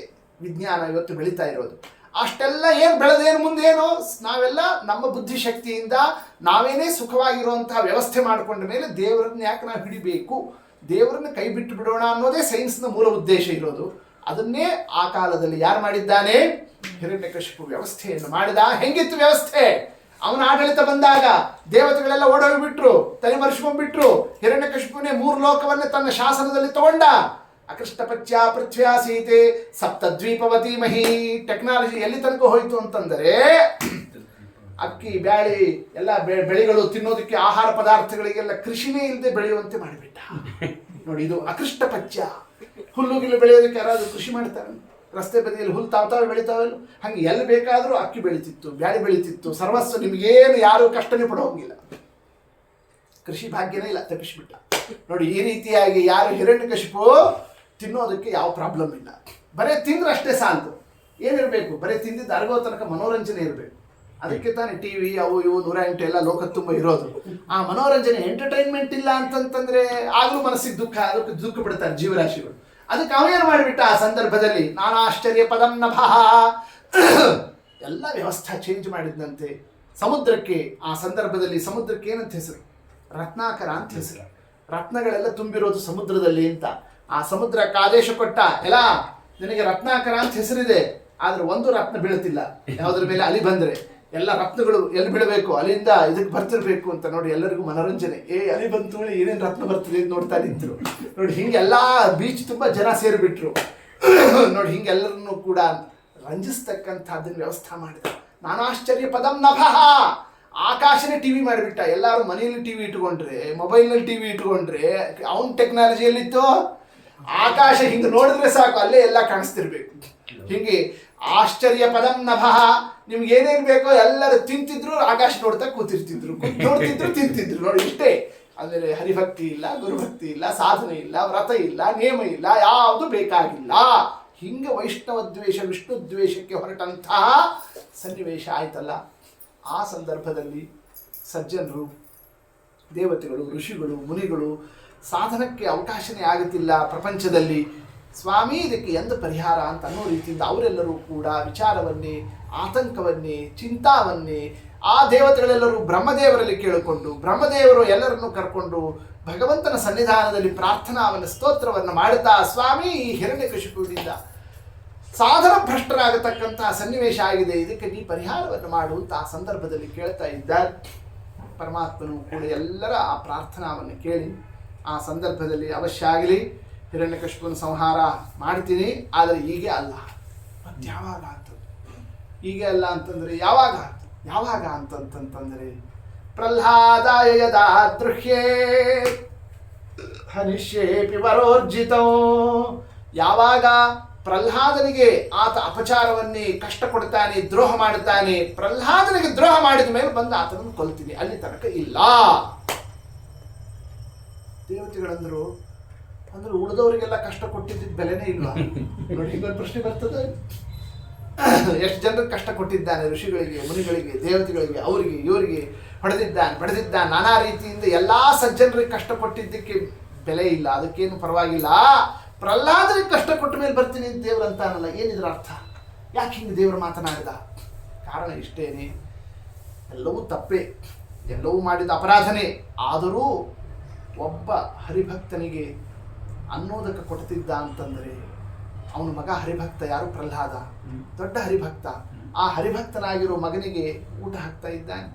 ವಿಜ್ಞಾನ ಇವತ್ತು ಬೆಳೀತಾ ಇರೋದು. ಅಷ್ಟೆಲ್ಲ ಏನು ಬೆಳೆದೇನು ಮುಂದೇನು? ನಾವೆಲ್ಲ ನಮ್ಮ ಬುದ್ಧಿಶಕ್ತಿಯಿಂದ ನಾವೇನೇ ಸುಖವಾಗಿರುವಂತಹ ವ್ಯವಸ್ಥೆ ಮಾಡಿಕೊಂಡ ಮೇಲೆ ದೇವರನ್ನ ಯಾಕೆ ನಾವು ಹಿಡಿಬೇಕು, ದೇವರನ್ನ ಕೈ ಬಿಟ್ಟು ಬಿಡೋಣ ಅನ್ನೋದೇ ಸೈನ್ಸ್ನ ಮೂಲ ಉದ್ದೇಶ ಇರೋದು. ಅದನ್ನೇ ಆ ಕಾಲದಲ್ಲಿ ಯಾರು ಮಾಡಿದ್ದಾನೆ? ಹಿರಣ್ಯಕಶಿಪು ವ್ಯವಸ್ಥೆಯನ್ನು ಮಾಡಿದ. ಹೆಂಗಿತ್ತು ವ್ಯವಸ್ಥೆ? ಅವನ ಆಡಳಿತ ಬಂದಾಗ ದೇವತೆಗಳೆಲ್ಲ ಓಡೋಗ್ಬಿಟ್ರು, ತಲೆಮರೆಸ್ಕೊಂಡ್ಬಿಟ್ರು. ಹಿರಣ್ಯಕಶಿಪುನೇ 3 ಲೋಕವನ್ನೇ ತನ್ನ ಶಾಸನದಲ್ಲಿ ತಗೊಂಡ. ಅಕೃಷ್ಟಪಚ್ಯ ಪೃಥ್ವ್ಯಾ ಸೀತೆ ಸಪ್ತದ್ವೀಪವತಿ ಮಹಿ. ಟೆಕ್ನಾಲಜಿ ಎಲ್ಲಿ ತನಕ ಹೋಯಿತು ಅಂತಂದರೆ, ಅಕ್ಕಿ ಬ್ಯಾಳಿ ಎಲ್ಲ ಬೆಳೆಗಳು ತಿನ್ನೋದಕ್ಕೆ, ಆಹಾರ ಪದಾರ್ಥಗಳಿಗೆಲ್ಲ ಕೃಷಿನೇ ಇಲ್ಲದೆ ಬೆಳೆಯುವಂತೆ ಮಾಡಿಬಿಟ್ಟ. ನೋಡಿ, ಇದು ಅಕೃಷ್ಟಪಚ್ಯ. ಹುಲ್ಲುಗಿಲ್ಲು ಬೆಳೆಯೋದಕ್ಕೆ ಯಾರಾದರೂ ಕೃಷಿ ಮಾಡ್ತಾರೆ? ರಸ್ತೆ ಬದಿಯಲ್ಲಿ ಹುಲ್ಲು ತಾವ್ತಾವೆ ಬೆಳಿತಾವಲ್ಲ, ಹಂಗೆ ಎಲ್ಲಿ ಬೇಕಾದರೂ ಅಕ್ಕಿ ಬೆಳೀತಿತ್ತು, ಬ್ಯಾಳಿ ಬೆಳೀತಿತ್ತು. ಸರ್ವಸ್ವ ನಿಮಗೇನು ಯಾರು ಕಷ್ಟನೇ ಪಡೋಂಗಿಲ್ಲ. ಕೃಷಿ ಭಾಗ್ಯನೇ ಇಲ್ಲ, ತಪ್ಪಿಸ್ಬಿಟ್ಟ. ನೋಡಿ, ಈ ರೀತಿಯಾಗಿ ಯಾರು ಹಿರಣ್ಯಕಶಿಪು ತಿನ್ನೋದಕ್ಕೆ ಯಾವ ಪ್ರಾಬ್ಲಮ್ ಇಲ್ಲ. ಬರೀ ತಿಂದ್ರೆ ಅಷ್ಟೇ ಸಾಲದು. ಏನಿರಬೇಕು? ಬರೀ ತಿಂದಿದ್ದು ಅರ್ಗೋ ತನಕ ಮನೋರಂಜನೆ ಇರಬೇಕು. ಅದಕ್ಕೆ ತಾನೇ ಟಿ ವಿ ಅವು ಇವು 108 ಎಲ್ಲ ಲೋಕ ತುಂಬ ಇರೋದು. ಆ ಮನೋರಂಜನೆ, ಎಂಟರ್ಟೈನ್ಮೆಂಟ್ ಇಲ್ಲ ಅಂತಂತಂದ್ರೆ ಆಗಲೂ ಮನಸ್ಸಿಗೆ ಅದಕ್ಕೆ ದುಃಖ ಬಿಡ್ತಾರೆ ಜೀವರಾಶಿಗಳು. ಅದಕ್ಕೆ ಅವೇನು ಮಾಡಿಬಿಟ್ಟ ಆ ಸಂದರ್ಭದಲ್ಲಿ? ನಾನಾ ಆಶ್ಚರ್ಯ ಪದಂ ನಭಃ, ಎಲ್ಲ ವ್ಯವಸ್ಥೆ ಚೇಂಜ್ ಮಾಡಿದಂತೆ. ಸಮುದ್ರಕ್ಕೆ, ಆ ಸಂದರ್ಭದಲ್ಲಿ ಸಮುದ್ರಕ್ಕೆ ಏನಂತ ಹೆಸರು? ರತ್ನಾಕರ ಅಂತ ಹೆಸರು. ರತ್ನಗಳೆಲ್ಲ ತುಂಬಿರೋದು ಸಮುದ್ರದಲ್ಲಿ ಅಂತ. ಆ ಸಮುದ್ರಕ್ಕೆ ಆದೇಶ ಕೊಟ್ಟ, ಎಲ್ಲ ನಿನಗೆ ರತ್ನಾಕರ ಅಂತ ಹೆಸರಿದೆ, ಆದ್ರೆ ಒಂದು ರತ್ನ ಬೀಳ್ತಿಲ್ಲ. ಯಾವುದ್ರ ಮೇಲೆ ಅಲಿ ಬಂದ್ರೆ ಎಲ್ಲ ರತ್ನಗಳು ಎಲ್ಲಿ ಬೀಳಬೇಕು, ಅಲ್ಲಿಂದ ಇದಕ್ಕೆ ಬರ್ತಿರ್ಬೇಕು ಅಂತ ನೋಡಿ ಎಲ್ಲರಿಗೂ ಮನೋರಂಜನೆ. ಅಲಿ ಬಂತು ಏನೇನು ರತ್ನ ಬರ್ತದೆ ನೋಡ್ತಾ ನಿಂತರು ನೋಡಿ. ಹಿಂಗೆಲ್ಲಾ ಬೀಚ್ ತುಂಬಾ ಜನ ಸೇರಿಬಿಟ್ರು ನೋಡಿ. ಹಿಂಗೆಲ್ಲರನ್ನು ಕೂಡ ರಂಜಿಸ್ತಕ್ಕಂಥದ್ದನ್ನು ವ್ಯವಸ್ಥೆ ಮಾಡಿದ. ನಾನಾಶ್ಚರ್ಯ ಪದಂ ನಭಃ, ಆಕಾಶನೇ ಟಿವಿ ಮಾಡಿಬಿಟ್ಟ. ಎಲ್ಲರೂ ಮನೆಯಲ್ಲಿ ಟಿವಿ ಇಟ್ಕೊಂಡ್ರೆ, ಮೊಬೈಲ್ನಲ್ಲಿ ಟಿವಿ ಇಟ್ಕೊಂಡ್ರೆ, ಅವನ್ ಟೆಕ್ನಾಲಜಿಯಲ್ಲಿತ್ತು. ಆಕಾಶ ಹಿಂಗೆ ನೋಡಿದ್ರೆ ಸಾಕು, ಅಲ್ಲೇ ಎಲ್ಲ ಕಾಣಿಸ್ತಿರ್ಬೇಕು. ಹಿಂಗೆ ಆಶ್ಚರ್ಯ ಪದಂ ನಭಃ, ನಿಮ್ಗೆ ಏನೇನು ಬೇಕೋ ಎಲ್ಲರೂ ತಿಂತಿದ್ರು, ಆಕಾಶ ನೋಡ್ತಾ ಕೂತಿರ್ತಿದ್ರು, ನೋಡ್ತಿದ್ರು, ತಿಂತಿದ್ರು ನೋಡಿ. ಇಷ್ಟೇ. ಆಮೇಲೆ ಹರಿಭಕ್ತಿ ಇಲ್ಲ, ಗುರುಭಕ್ತಿ ಇಲ್ಲ, ಸಾಧನೆ ಇಲ್ಲ, ವ್ರತ ಇಲ್ಲ, ನೇಮ ಇಲ್ಲ, ಯಾವುದು ಬೇಕಾಗಿಲ್ಲ. ಹಿಂಗೆ ವೈಷ್ಣವ ದ್ವೇಷ ವಿಷ್ಣು ದ್ವೇಷಕ್ಕೆ ಹೊರಟಂತಹ ಸನ್ನಿವೇಶ ಆಯ್ತಲ್ಲ. ಆ ಸಂದರ್ಭದಲ್ಲಿ ಸಜ್ಜನರು, ದೇವತೆಗಳು, ಋಷಿಗಳು, ಮುನಿಗಳು ಸಾಧನಕ್ಕೆ ಅವಕಾಶನೇ ಆಗುತ್ತಿಲ್ಲ ಪ್ರಪಂಚದಲ್ಲಿ. ಸ್ವಾಮಿ ಇದಕ್ಕೆ ಎಂದು ಪರಿಹಾರ ಅಂತ ಅನ್ನೋ ರೀತಿಯಿಂದ ಅವರೆಲ್ಲರೂ ಕೂಡ ವಿಚಾರವನ್ನೇ, ಆತಂಕವನ್ನೇ, ಚಿಂತಾವನ್ನೇ ಆ ದೇವತೆಗಳೆಲ್ಲರೂ ಬ್ರಹ್ಮದೇವರಲ್ಲಿ ಕೇಳಿಕೊಂಡು, ಬ್ರಹ್ಮದೇವರು ಎಲ್ಲರನ್ನೂ ಕರ್ಕೊಂಡು ಭಗವಂತನ ಸನ್ನಿಧಾನದಲ್ಲಿ ಪ್ರಾರ್ಥನಾವನ್ನು, ಸ್ತೋತ್ರವನ್ನು ಮಾಡುತ್ತಾ, ಸ್ವಾಮಿ ಈ ಹಿರಣ್ಯಕಶಿಪುವಿನಿಂದ ಸಾಧನ ಭ್ರಷ್ಟರಾಗತಕ್ಕಂತಹ ಸನ್ನಿವೇಶ ಆಗಿದೆ, ಇದಕ್ಕೆ ನೀ ಪರಿಹಾರವನ್ನು ಮಾಡು ಅಂತ ಆ ಸಂದರ್ಭದಲ್ಲಿ ಕೇಳ್ತಾ ಇದ್ದಾರೆ. ಪರಮಾತ್ಮನು ಕೂಡ ಎಲ್ಲರ ಆ ಪ್ರಾರ್ಥನಾವನ್ನು ಕೇಳಿ ಆ ಸಂದರ್ಭದಲ್ಲಿ ಅವಶ್ಯ ಆಗಲಿ ಹಿರಣ್ಯಕಶಿಪುವಿನ ಸಂಹಾರ ಮಾಡ್ತೀನಿ, ಆದರೆ ಹೀಗೆ ಅಲ್ಲ. ಮತ್ತೆ ಯಾವಾಗ ಆಯ್ತು? ಹೀಗೆ ಅಲ್ಲ ಅಂತಂದರೆ ಯಾವಾಗ ಆಯ್ತು? ಯಾವಾಗ ಅಂತಂತಂದರೆ ಪ್ರಹ್ಲಾದಾಯ ಯದಾ ದೃಹ್ಯೇ ಹನಿಷ್ಯೇಪಿ ವರೋರ್ಜಿತೋ, ಯಾವಾಗ ಪ್ರಹ್ಲಾದನಿಗೆ ಆತ ಅಪಚಾರವನ್ನೇ ಕಷ್ಟ ಕೊಡ್ತಾನೆ, ದ್ರೋಹ ಮಾಡುತ್ತಾನೆ, ಪ್ರಹ್ಲಾದನಿಗೆ ದ್ರೋಹ ಮಾಡಿದ ಮೇಲೆ ಬಂದು ಆತನನ್ನು ಕೊಲ್ತೀನಿ, ಅಲ್ಲಿ ತನಕ ಇಲ್ಲ. ದೇವತೆಗಳಂದ್ರು ಅಂದ್ರೆ ಉಳಿದವರಿಗೆಲ್ಲ ಕಷ್ಟ ಕೊಟ್ಟಿದ್ದ ಬೆಲೆನೇ ಇಲ್ವಾ ನೋಡಿ. ಇನ್ನೊಂದು ಪ್ರಶ್ನೆ ಬರ್ತದೆ, ಎಷ್ಟು ಜನರಿಗೆ ಕಷ್ಟ ಕೊಟ್ಟಿದ್ದಾನೆ, ಋಷಿಗಳಿಗೆ, ಮುನಿಗಳಿಗೆ, ದೇವತೆಗಳಿಗೆ, ಅವರಿಗೆ ಇವರಿಗೆ ಪಡೆದಿದ್ದಾನೆ ನಾನಾ ರೀತಿಯಿಂದ ಎಲ್ಲಾ ಸಜ್ಜನರಿಗೆ ಕಷ್ಟ ಕೊಟ್ಟಿದ್ದಕ್ಕೆ ಬೆಲೆ ಇಲ್ಲ, ಅದಕ್ಕೇನು ಪರವಾಗಿಲ್ಲ. ಪ್ರಹ್ಲಾದನಿಗೆ ಕಷ್ಟ ಕೊಟ್ಟ ಮೇಲೆ ಬರ್ತೀನಿ ಅಂತ ದೇವ್ರು ಅಂತಾನಲ್ಲ, ಏನಿದ್ರ ಅರ್ಥ? ಯಾಕೆ ಹಿಂಗೆ ದೇವರು ಮಾತನಾಡಿದ? ಕಾರಣ ಇಷ್ಟೇನೆ, ಎಲ್ಲವೂ ತಪ್ಪೇ, ಎಲ್ಲವೂ ಮಾಡಿದ ಅಪರಾಧನೆ. ಆದರೂ ಒಬ್ಬ ಹರಿಭಕ್ತನಿಗೆ ಅನ್ನೋದಕ್ಕೆ ಕೊಡ್ತಿದ್ದ ಅಂತಂದರೆ ಅವನ ಮಗ ಹರಿಭಕ್ತ. ಯಾರು? ಪ್ರಹ್ಲಾದ, ದೊಡ್ಡ ಹರಿಭಕ್ತ. ಆ ಹರಿಭಕ್ತನಾಗಿರೋ ಮಗನಿಗೆ ಊಟ ಹಾಕ್ತಾ ಇದ್ದಾನೆ,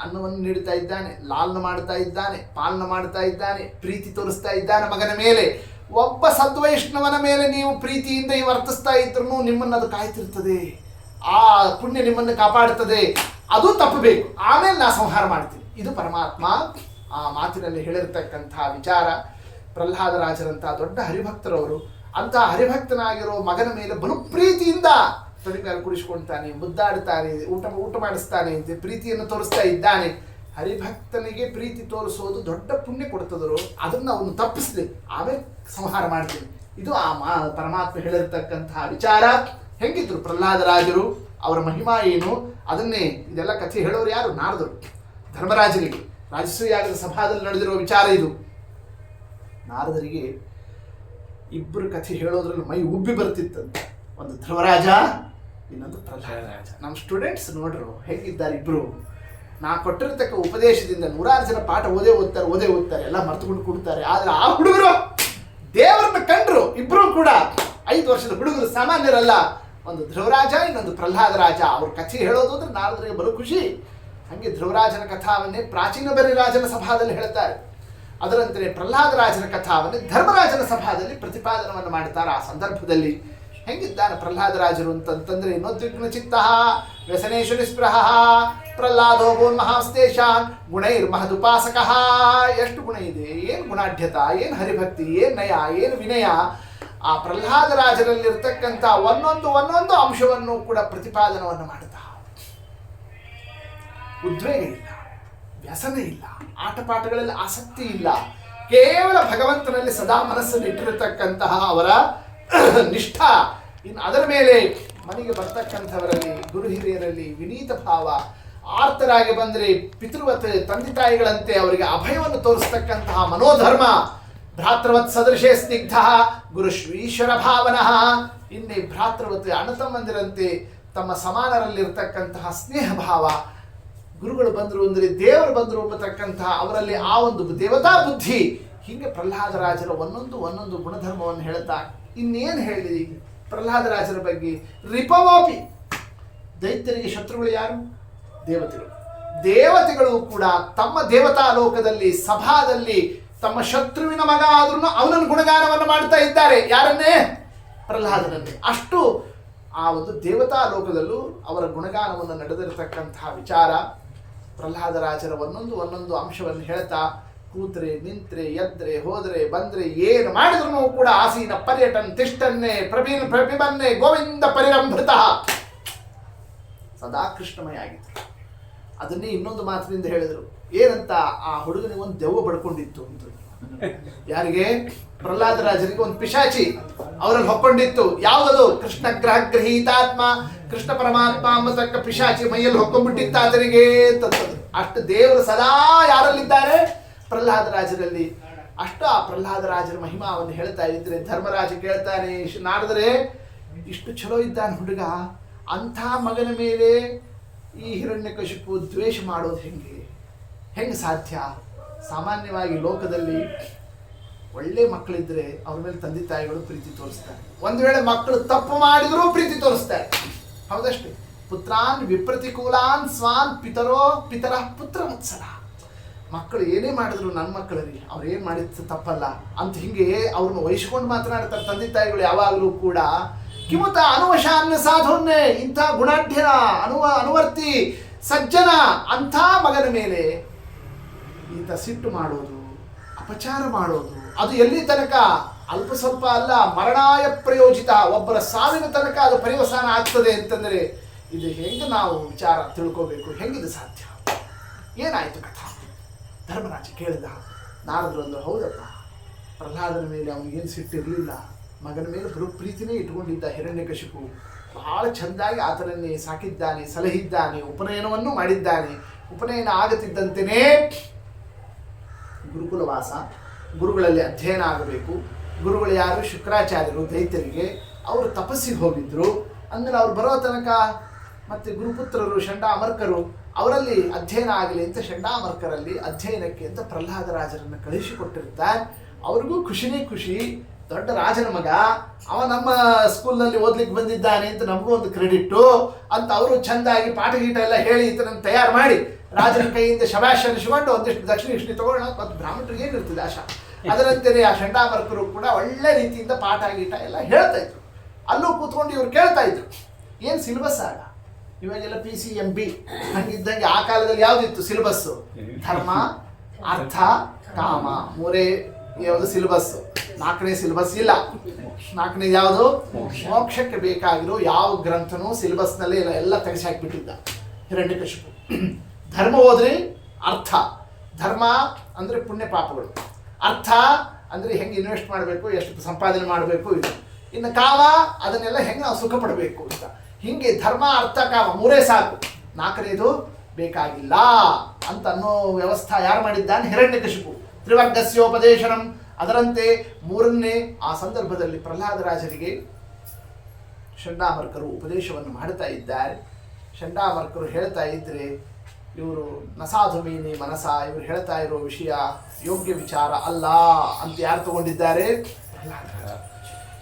ಅನ್ನವನ್ನು ನೀಡ್ತಾ ಇದ್ದಾನೆ, ಲಾಲನ ಮಾಡ್ತಾ ಇದ್ದಾನೆ, ಪಾಲನ ಮಾಡ್ತಾ ಇದ್ದಾನೆ, ಪ್ರೀತಿ ತೋರಿಸ್ತಾ ಇದ್ದಾನೆ ಮಗನ ಮೇಲೆ. ಒಬ್ಬ ಸದ್ವೈಷ್ಣವನ ಮೇಲೆ ನೀವು ಪ್ರೀತಿಯಿಂದ ವರ್ತಿಸ್ತಾ ಇದ್ರೂ ನಿಮ್ಮನ್ನು ಅದು ಕಾಯ್ತಿರ್ತದೆ, ಆ ಪುಣ್ಯ ನಿಮ್ಮನ್ನು ಕಾಪಾಡುತ್ತದೆ. ಅದು ತಪ್ಪಬೇಕು, ಆಮೇಲೆ ನಾ ಸಂಹಾರ ಮಾಡ್ತೀನಿ. ಇದು ಪರಮಾತ್ಮ ಆ ಮಾತಿನಲ್ಲಿ ಹೇಳಿರ್ತಕ್ಕಂತಹ ವಿಚಾರ. ಪ್ರಹ್ಲಾದರಾಜರಂತಹ ದೊಡ್ಡ ಹರಿಭಕ್ತರವರು ಅಂತಹ ಹರಿಭಕ್ತನಾಗಿರೋ ಮಗನ ಮೇಲೆ ಬಲು ಪ್ರೀತಿಯಿಂದ ತಲೆಗಾಲ ಕುಡಿಸ್ಕೊಳ್ತಾನೆ, ಮುದ್ದಾಡ್ತಾನೆ, ಊಟ ಮಾಡಿಸ್ತಾನೆ ಅಂತ ಪ್ರೀತಿಯನ್ನು ತೋರಿಸ್ತಾ ಇದ್ದಾನೆ. ಹರಿಭಕ್ತನಿಗೆ ಪ್ರೀತಿ ತೋರಿಸೋದು ದೊಡ್ಡ ಪುಣ್ಯ ಕೊಡ್ತದರು, ಅದನ್ನು ಅವನು ತಪ್ಪಿಸ್ಲಿ, ಆಮೇಲೆ ಸಂಹಾರ ಮಾಡ್ತೀನಿ. ಇದು ಆ ಪರಮಾತ್ಮ ಹೇಳಿರ್ತಕ್ಕಂತಹ ವಿಚಾರ. ಹೆಂಗಿದ್ರು ಪ್ರಹ್ಲಾದರಾಜರು, ಅವರ ಮಹಿಮಾ ಏನು, ಅದನ್ನೇ ಇದೆಲ್ಲ ಕಥೆ ಹೇಳೋರು ಯಾರು? ನಾರದರು. ಧರ್ಮರಾಜನಿಗೆ ರಾಜಸೂಯಾಗದ ಸಭಾದಲ್ಲಿ ನಡೆದಿರುವ ವಿಚಾರ ಇದು. ನಾರದರಿಗೆ ಇಬ್ಬರು ಕಥೆ ಹೇಳೋದ್ರಲ್ಲಿ ಮೈ ಉಬ್ಬಿ ಬರ್ತಿತ್ತಂತೆ. ಒಂದು ಧ್ರುವರಾಜ, ಇನ್ನೊಂದು ಪ್ರಹ್ಲಾದರಾಜ. ನಮ್ಮ ಸ್ಟೂಡೆಂಟ್ಸ್ ನೋಡ್ರು ಹೇಗಿದ್ದಾರೆ ಇಬ್ಬರು. ನಾ ಕೊಟ್ಟಿರ್ತಕ್ಕ ಉಪದೇಶದಿಂದ 100 ಜನ ಪಾಠ ಓದೇ ಓದ್ತಾರೆ, ಎಲ್ಲ ಮರ್ತುಕೊಂಡು ಕೊಡ್ತಾರೆ. ಆದರೆ ಆ ಹುಡುಗರು ದೇವರನ್ನ ಕಂಡ್ರು. ಇಬ್ಬರು ಕೂಡ 5 ವರ್ಷದ ಹುಡುಗರು, ಸಾಮಾನ್ಯರಲ್ಲ. ಒಂದು ಧ್ರುವರಾಜ, ಇನ್ನೊಂದು ಪ್ರಹ್ಲಾದರಾಜ. ಅವ್ರ ಕಥೆ ಹೇಳೋದು ಅಂದ್ರೆ ನಾರದರಿಗೆ ಬರೋ ಖುಷಿ. ಹಾಗೆ ಧ್ರುವರಾಜನ ಕಥಾವನ್ನೇ ಪ್ರಾಚೀನ ಬರಿರಾಜನ ಸಭಾದಲ್ಲಿ ಹೇಳ್ತಾರೆ. ಅದರಂತೆ ಪ್ರಹ್ಲಾದರಾಜನ ಕಥಾವನ್ನೇ ಧರ್ಮರಾಜನ ಸಭಾದಲ್ಲಿ ಪ್ರತಿಪಾದನವನ್ನು ಮಾಡ್ತಾರೆ. ಆ ಸಂದರ್ಭದಲ್ಲಿ ಹೆಂಗಿದ್ದಾನೆ ಪ್ರಹ್ಲಾದರಾಜರು ಅಂತಂತಂದ್ರೆ, ಇನ್ನೊದ್ವಿಗ್ನ ಚಿತ್ತ ವ್ಯಸನೇಶು ನಿಸ್ಪೃಹ ಪ್ರಹ್ಲಾದೋ ಭೂನ್ ಮಹಾಸ್ತೇಶಾನ್ ಗುಣೈರ್ ಮಹದುಪಾಸಕ. ಎಷ್ಟು ಗುಣ ಇದೆ, ಏನು ಗುಣಾಢ್ಯತ, ಏನು ಹರಿಭಕ್ತಿ, ಏನು ನಯ, ಏನು ವಿನಯ. ಆ ಪ್ರಹ್ಲಾದರಾಜರಲ್ಲಿರ್ತಕ್ಕಂಥ ಒಂದೊಂದು ಅಂಶವನ್ನು ಕೂಡ ಪ್ರತಿಪಾದನವನ್ನು ಮಾಡುತ್ತಾ, ಉದ್ವೇಗ ಇಲ್ಲ, ವ್ಯಸನ ಇಲ್ಲ, ಆಟಪಾಠಗಳಲ್ಲಿ ಆಸಕ್ತಿ ಇಲ್ಲ, ಕೇವಲ ಭಗವಂತನಲ್ಲಿ ಸದಾ ಮನಸ್ಸನ್ನು ಇಟ್ಟಿರತಕ್ಕಂತಹ ಅವರ ನಿಷ್ಠಾ. ಇನ್ನು ಅದರ ಮೇಲೆ ಮನೆಗೆ ಬರ್ತಕ್ಕಂಥವರಲ್ಲಿ, ಗುರು ಹಿರಿಯರಲ್ಲಿ ವಿನೀತ ಭಾವ, ಆರ್ತರಾಗಿ ಬಂದರೆ ಪಿತೃವತ್ ತಂದೆ ತಾಯಿಗಳಂತೆ ಅವರಿಗೆ ಅಭಯವನ್ನು ತೋರಿಸ್ತಕ್ಕಂತಹ ಮನೋಧರ್ಮ. ಭ್ರಾತೃವತ್ ಸದೃಶೇ ಸ್ನಿಗ್ಧ ಗುರುಶ್ರೀಶ್ವರ ಭಾವನಃ. ಇನ್ನೇ ಭ್ರಾತೃವತ್ ಅಣ್ಣತಮ್ಮಂದಿರಂತೆ ತಮ್ಮ ಸಮಾನರಲ್ಲಿರ್ತಕ್ಕಂತಹ ಸ್ನೇಹ ಭಾವ. ಗುರುಗಳು ಬಂದರು ಅಂದರೆ ದೇವರು ಬಂದರು ಎಂಬತಕ್ಕಂತಹ ಅವರಲ್ಲಿ ಆ ಒಂದು ದೇವತಾ ಬುದ್ಧಿ. ಹೀಗೆ ಪ್ರಹ್ಲಾದರಾಜರ ಒಂದೊಂದು ಗುಣಧರ್ಮವನ್ನು ಹೇಳ್ತಾ ಇನ್ನೇನು ಹೇಳಿ ಪ್ರಹ್ಲಾದರಾಜರ ಬಗ್ಗೆ ರಿಪವೋಪಿ. ದೈತ್ಯರಿಗೆ ಶತ್ರುಗಳು ಯಾರು? ದೇವತೆಗಳು. ದೇವತೆಗಳು ಕೂಡ ತಮ್ಮ ದೇವತಾ ಲೋಕದಲ್ಲಿ ಸಭಾದಲ್ಲಿ ತಮ್ಮ ಶತ್ರುವಿನ ಮಗ ಆದ್ರೂ ಅವನನ್ನು ಗುಣಗಾನವನ್ನು ಮಾಡ್ತಾ ಇದ್ದಾರೆ. ಯಾರನ್ನೇ? ಪ್ರಹ್ಲಾದನನ್ನೇ. ಅಷ್ಟು ಆ ಒಂದು ದೇವತಾ ಲೋಕದಲ್ಲೂ ಅವರ ಗುಣಗಾನವನ್ನು ನಡೆದಿರತಕ್ಕಂತಹ ವಿಚಾರ. ಪ್ರಹ್ಲಾದರಾಜರ ಒಂದೊಂದು ಅಂಶವನ್ನು ಹೇಳ್ತಾ ಕೂತ್ರೆ ನಿಂತ್ರೆ ಎದ್ರೆ ಹೋದ್ರೆ ಬಂದ್ರೆ ಏನು ಮಾಡಿದ್ರು ಕೂಡ ಆಸೀನ ಪರ್ಯಟನ್ ತಿಷ್ಟನ್ನೇ ಪ್ರಭಿಬನ್ನೇ ಗೋವಿಂದ ಪರಿರಂಭೃತ ಸದಾ ಕೃಷ್ಣಮಯ ಆಗಿದ್ರು. ಅದನ್ನೇ ಇನ್ನೊಂದು ಮಾತಿನಿಂದ ಹೇಳಿದರು. ಏನಂತ? ಆ ಹುಡುಗನಿಗೆ ಒಂದು ದೆವ್ವ ಬಡ್ಕೊಂಡಿತ್ತು ಅಂತ. ಯಾರಿಗೆ? ಪ್ರಹ್ಲಾದರಾಜರಿಗೆ ಒಂದು ಪಿಶಾಚಿ ಅವರಲ್ಲಿ ಹೊಕ್ಕೊಂಡಿತ್ತು. ಯಾವುದದು? ಕೃಷ್ಣ ಗ್ರಹೀತಾತ್ಮ, ಕೃಷ್ಣ ಪರಮಾತ್ಮ ಅಂಬತಕ್ಕ ಪಿಶಾಚಿ ಮೈಯಲ್ಲಿ ಹೊಕ್ಕೊಂಡ್ಬಿಟ್ಟಿತ್ತ ಆತನಿಗೆ ಅಂತಂತದ್ದು. ಅಷ್ಟು ದೇವರು ಸದಾ ಯಾರಲ್ಲಿದ್ದಾರೆ? ಪ್ರಹ್ಲಾದರಾಜರಲ್ಲಿ. ಅಷ್ಟು ಆ ಪ್ರಹ್ಲಾದರಾಜರ ಮಹಿಮಾವನ್ನು ಹೇಳ್ತಾ ಇದ್ರೆ ಧರ್ಮರಾಜ ಕೇಳ್ತಾನೆ, ನಾಡಿದ್ರೆ ಇಷ್ಟು ಚಲೋ ಇದ್ದಾನೆ ಹುಡುಗ, ಅಂಥ ಮಗನ ಮೇಲೆ ಈ ಹಿರಣ್ಯಕಶಿಪು ದ್ವೇಷ ಮಾಡೋದು ಹೆಂಗೆ ಸಾಧ್ಯ? ಸಾಮಾನ್ಯವಾಗಿ ಲೋಕದಲ್ಲಿ ಒಳ್ಳೆ ಮಕ್ಕಳಿದ್ರೆ ಅವ್ರ ಮೇಲೆ ತಂದೆ ತಾಯಿಗಳು ಪ್ರೀತಿ ತೋರಿಸ್ತಾರೆ. ಒಂದು ವೇಳೆ ಮಕ್ಕಳು ತಪ್ಪು ಮಾಡಿದ್ರೂ ಪ್ರೀತಿ ತೋರಿಸ್ತಾರೆ. ಹೌದಷ್ಟೇ. ಪುತ್ರಾನ್ ವಿಪ್ರತಿಕೂಲಾನ್ ಸ್ವಾನ್ ಪಿತರ ಪುತ್ರ ಮುತ್ಸಲ. ಮಕ್ಕಳು ಏನೇ ಮಾಡಿದ್ರು ನನ್ನ ಮಕ್ಕಳಲ್ಲಿ ಅವ್ರು ಏನು ಮಾಡಿದ್ದು ತಪ್ಪಲ್ಲ ಅಂತ ಹಿಂಗೆ ಅವ್ರನ್ನ ವಹಿಸ್ಕೊಂಡು ಮಾತನಾಡ್ತಾರೆ ತಂದೆ ತಾಯಿಗಳು ಯಾವಾಗಲೂ ಕೂಡ. ಕಿಮುತ ಅನುವಶಾನ್ಯ ಸಾಧುನ್ನೇ, ಇಂಥ ಗುಣಾಢ್ಯನ ಅನುವರ್ತಿ ಸಜ್ಜನ ಅಂಥ ಮಗನ ಮೇಲೆ ಈತ ಸಿಟ್ಟು ಮಾಡೋದು, ಅಪಚಾರ ಮಾಡೋದು, ಅದು ಎಲ್ಲಿ ತನಕ? ಅಲ್ಪ ಸ್ವಲ್ಪ ಅಲ್ಲ, ಮರಣಾಯ ಪ್ರಯೋಜಿತ, ಒಬ್ಬರ ಸಾವಿನ ತನಕ ಅದು ಪರಿವಸಾನ ಆಗ್ತದೆ ಅಂತಂದರೆ ಇದು ಹೆಂಗೆ ನಾವು ವಿಚಾರ ತಿಳ್ಕೋಬೇಕು? ಹೆಂಗಿದು ಸಾಧ್ಯ? ಏನಾಯಿತು ಕಥಾ? ಧರ್ಮರಾಜ ಕೇಳಿದ. ನಾರದ್ರು ಹೌದಪ್ಪ, ಪ್ರಹ್ಲಾದನ ಮೇಲೆ ಅವನಿಗೇನು ಸಿಟ್ಟಿರಲಿಲ್ಲ, ಮಗನ ಮೇಲೆ ಬರೋ ಪ್ರೀತಿನೇ ಇಟ್ಕೊಂಡಿದ್ದ ಹಿರಣ್ಯಕಶಿಪು. ಬಹಳ ಚೆಂದಾಗಿ ಆತನನ್ನೇ ಸಾಕಿದ್ದಾನೆ, ಸಲಹಿದ್ದಾನೆ, ಉಪನಯನವನ್ನು ಮಾಡಿದ್ದಾನೆ. ಉಪನಯನ ಆಗುತ್ತಿದ್ದಂತೆಯೇ ಗುರುಕುಲವಾಸ, ಗುರುಗಳಲ್ಲಿ ಅಧ್ಯಯನ ಆಗಬೇಕು. ಗುರುಗಳು ಯಾರು? ಶುಕ್ರಾಚಾರ್ಯರು ದೈತ್ಯರಿಗೆ. ಅವರು ತಪಸ್ಸಿಗೆ ಹೋಗಿದ್ರು. ಅಂದರೆ ಅವ್ರು ಬರೋ ತನಕ ಮತ್ತು ಗುರುಪುತ್ರರು ಷಂಡಾಮರ್ಕರು ಅವರಲ್ಲಿ ಅಧ್ಯಯನ ಆಗಲಿ ಅಂತ ಷಂಡಾಮರ್ಕರಲ್ಲಿ ಅಧ್ಯಯನಕ್ಕೆ ಅಂತ ಪ್ರಹ್ಲಾದರಾಜರನ್ನು ಕಳಿಸಿಕೊಟ್ಟಿರ್ತಾರೆ. ಅವ್ರಿಗೂ ಖುಷಿನೇ ಖುಷಿ. ದೊಡ್ಡ ರಾಜನ ಮಗ ಅವ ನಮ್ಮ ಸ್ಕೂಲ್ನಲ್ಲಿ ಓದ್ಲಿಕ್ಕೆ ಬಂದಿದ್ದಾನೆ ಅಂತ ನಮಗೂ ಒಂದು ಕ್ರೆಡಿಟ್ಟು ಅಂತ ಅವರು ಚೆಂದಾಗಿ ಪಾಠ ಗೀಟ ಎಲ್ಲ ಹೇಳಿ ಈತನನ್ನು ತಯಾರು ಮಾಡಿ ರಾಜನ ಕೈಯಿಂದ ಶಬಾಷ್ ಅನಿಸ್ಕೊಂಡು ಒಂದಿಷ್ಟು ದಕ್ಷಿಣ ತಗೊಳ್ಳೋಣ. ಮತ್ತು ಬ್ರಾಹ್ಮಣರಿಗೆ ಏನಿರ್ತದೆ ಆಶಾ, ಅದರಂತೆಯೇ ಆ ಷಂಡಾಮರ್ಕರು ಕೂಡ ಒಳ್ಳೆ ರೀತಿಯಿಂದ ಪಾಠ ಗೀಟ ಎಲ್ಲ ಹೇಳ್ತಾ ಇದ್ರು. ಅಲ್ಲೂ ಕೂತ್ಕೊಂಡು ಇವ್ರು ಕೇಳ್ತಾ ಇದ್ರು. ಏನು ಸಿಲೆಬಸ್ ಆಗ? ಇವಾಗೆಲ್ಲ PCMB ಹಂಗಿದ್ದಂಗೆ ಆ ಕಾಲದಲ್ಲಿ ಯಾವುದಿತ್ತು ಸಿಲೆಬಸ್ಸು? ಧರ್ಮ, ಅರ್ಥ, ಕಾಮ, ಮೂರೇ ಯಾವುದು ಸಿಲೆಬಸ್ಸು. 4ನೇ ಸಿಲೆಬಸ್ ಇಲ್ಲ. 4ನೇ ಯಾವುದು? ಮೋಕ್ಷಕ್ಕೆ ಬೇಕಾಗಿರೋ ಯಾವ ಗ್ರಂಥನೂ ಸಿಲೆಬಸ್ನಲ್ಲೇ ಎಲ್ಲ ತೆಗೆಸಿ ಹಾಕಿಬಿಟ್ಟಿದ್ದ ಹಿರಣ್ಯಕಶಿಪು. ಧರ್ಮ ಹೋದ್ರೆ ಅರ್ಥ. ಧರ್ಮ ಅಂದರೆ ಪುಣ್ಯ ಪಾಪಗಳು. ಅರ್ಥ ಅಂದರೆ ಹೆಂಗೆ ಇನ್ವೆಸ್ಟ್ ಮಾಡಬೇಕು, ಎಷ್ಟು ಸಂಪಾದನೆ ಮಾಡಬೇಕು ಇದು. ಇನ್ನು ಕಾಮ ಅದನ್ನೆಲ್ಲ ಹೆಂಗೆ ನಾವು ಸುಖ ಪಡಬೇಕು ಅಂತ. ಹೀಗೆ ಧರ್ಮ, ಅರ್ಥ, ಕಾಮ ಮೂರೇ ಸಾಕು, 4ನೇದು ಬೇಕಾಗಿಲ್ಲ ಅಂತ ಅನ್ನೋ ವ್ಯವಸ್ಥೆ ಯಾರು ಮಾಡಿದ್ದಾನೆ? ಹಿರಣ್ಯಕಶಿಪು. ತ್ರಿವರ್ಗಸ್ಯೋಪದೇಶನಂ. ಅದರಂತೆ 3ನೇ ಆ ಸಂದರ್ಭದಲ್ಲಿ ಪ್ರಹ್ಲಾದರಾಜರಿಗೆ ಷಂಡಾಮರ್ಕರು ಉಪದೇಶವನ್ನು ಮಾಡ್ತಾ ಇದ್ದಾರೆ. ಷಂಡಾಮರ್ಕರು ಹೇಳ್ತಾ ಇದ್ರೆ ಇವರು ನಸಾಧುಮೀನಿ ಮನಸ, ಇವರು ಹೇಳ್ತಾ ಇರೋ ವಿಷಯ ಯೋಗ್ಯ ವಿಚಾರ ಅಲ್ಲ ಅಂತ ಯಾರು ತಗೊಂಡಿದ್ದಾರೆ?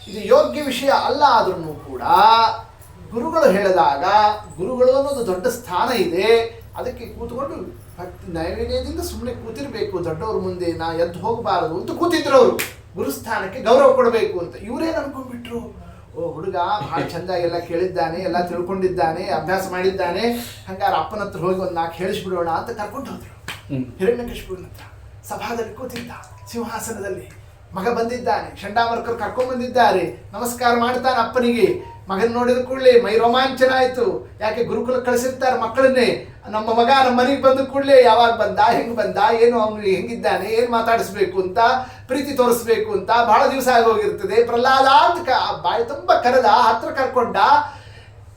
ಇದು ಯೋಗ್ಯ ವಿಷಯ ಅಲ್ಲ ಆದ್ರೂ ಕೂಡ ಗುರುಗಳು ಹೇಳಿದಾಗ, ಗುರುಗಳು ಅನ್ನೋದು ದೊಡ್ಡ ಸ್ಥಾನ ಇದೆ, ಅದಕ್ಕೆ ಕೂತ್ಕೊಂಡು ಭಕ್ತಿ ನೈವೇದ್ಯದಿಂದ ಸುಮ್ಮನೆ ಕೂತಿರ್ಬೇಕು. ದೊಡ್ಡವ್ರ ಮುಂದೆ ನಾ ಎದ್ದು ಹೋಗಬಾರದು ಅಂತ ಕೂತಿದ್ರು ಅವರು. ಗುರುಸ್ಥಾನಕ್ಕೆ ಗೌರವ ಕೊಡಬೇಕು ಅಂತ. ಇವರೇನು ಅನ್ಕೊಂಡ್ಬಿಟ್ರು, ಓ ಹುಡುಗ ಭಾಳ ಚೆಂದಾಗಿ ಎಲ್ಲ ಕೇಳಿದ್ದಾನೆ, ಎಲ್ಲ ತಿಳ್ಕೊಂಡಿದ್ದಾನೆ, ಅಭ್ಯಾಸ ಮಾಡಿದ್ದಾನೆ, ಹಂಗಾರೆ ಅಪ್ಪನ ಹತ್ರ ಹೋಗಿ ಒಂದು 4 ಹೇಳಿಸ್ಬಿಡೋಣ ಅಂತ ಕರ್ಕೊಂಡು ಹೋದ್ರು. ಹಿರಣ್ಯಕಶಿಪುವಿನ ಹತ್ರ ಸಭಾದಲ್ಲಿ ಕೂತಿದ್ದ ಸಿಂಹಾಸನದಲ್ಲಿ. ಮಗ ಬಂದಿದ್ದಾನೆ, ಷಂಡಾಮರ್ಕರು ಕರ್ಕೊಂಡು ಬಂದಿದ್ದಾರೆ. ನಮಸ್ಕಾರ ಮಾಡ್ತಾನೆ ಅಪ್ಪನಿಗೆ. ಮಗನ ನೋಡಿದ ಕೂಡಲೇ ಮೈ ರೋಮಾಂಚನ ಆಯಿತು. ಯಾಕೆ ಗುರುಕುಲ ಕಳಿಸಿರ್ತಾರೆ ಮಕ್ಕಳನ್ನೇ. ನಮ್ಮ ಮಗ ನಮ್ಮ ಮನೆಗೆ ಬಂದ ಕೂಡಲೇ ಯಾವಾಗ ಬಂದ, ಹೆಂಗೆ ಬಂದ, ಏನು ಅವನು ಹೆಂಗಿದ್ದಾನೆ, ಏನು ಮಾತಾಡಿಸ್ಬೇಕು ಅಂತ, ಪ್ರೀತಿ ತೋರಿಸ್ಬೇಕು ಅಂತ ಬಹಳ ದಿವಸ ಆಗೋಗಿರ್ತದೆ. ಪ್ರಹ್ಲಾದ ಅಂತ ಬಾಯಿ ತುಂಬ ಕರೆದ, ಹತ್ರ ಕರ್ಕೊಂಡ,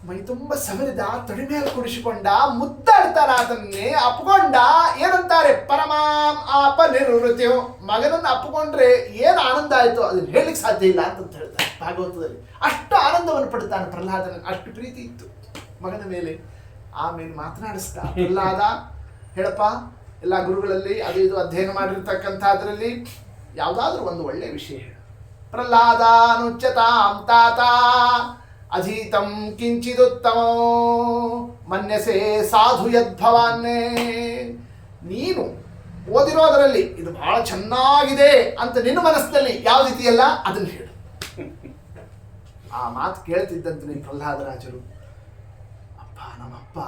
ಮೈ ತುಂಬ ಸವರಿದ, ತೊಡೆ ಮೇಲೆ ಕುಡಿಸಿಕೊಂಡ, ಮುದ್ದಾಡ್ತಾರ ಅದನ್ನೇ ಅಪ್ಕೊಂಡ. ಏನಂತಾರೆ? ಪರಮಾಂ ಆಪ ನಿವೃತ್ತಿಯು. ಮಗನನ್ನು ಅಪ್ಕೊಂಡ್ರೆ ಏನು ಆನಂದ ಆಯಿತು ಅದನ್ನು ಹೇಳಲಿಕ್ಕೆ ಸಾಧ್ಯ ಇಲ್ಲ ಅಂತ ಹೇಳ್ತಾರೆ ಭಾಗವತದಲ್ಲಿ. ಅಷ್ಟು ಆನಂದವನ್ನು ಪಡ್ತಾನೆ ಪ್ರಹ್ಲಾದನ. ಅಷ್ಟು ಪ್ರೀತಿ ಇತ್ತು ಮಗನ ಮೇಲೆ. ಆಮೇಲೆ ಮಾತನಾಡಿಸ್ತಾ, ಪ್ರಹ್ಲಾದ ಹೇಳಪ್ಪ, ಎಲ್ಲ ಗುರುಗಳಲ್ಲಿ ಅದು ಇದು ಅಧ್ಯಯನ ಮಾಡಿರ್ತಕ್ಕಂಥ ಅದರಲ್ಲಿ ಯಾವುದಾದ್ರೂ ಒಂದು ಒಳ್ಳೆಯ ವಿಷಯ ಹೇಳು. ಪ್ರಹ್ಲಾದಾನುಚ್ಯತಾಂ ತಾತ ಅಧೀತಂ ಕಿಂಚಿದುತ್ತಮೋ ಮನ್ಯಸೆ ಸಾಧು ಯದ್ಭವಾನ್ನೇ. ನೀನು ಓದಿರೋದರಲ್ಲಿ ಇದು ಬಹಳ ಚೆನ್ನಾಗಿದೆ ಅಂತ ನಿನ್ನ ಮನಸ್ಸಿನಲ್ಲಿ ಯಾವುದಿದೆಯಲ್ಲ ಅದನ್ನು ಹೇಳು. ಆ ಮಾತು ಕೇಳ್ತಿದ್ದಂತೆ ನೀನು ಪ್ರಹ್ಲಾದರಾಜರು, ಅಪ್ಪ ನಮ್ಮಪ್ಪ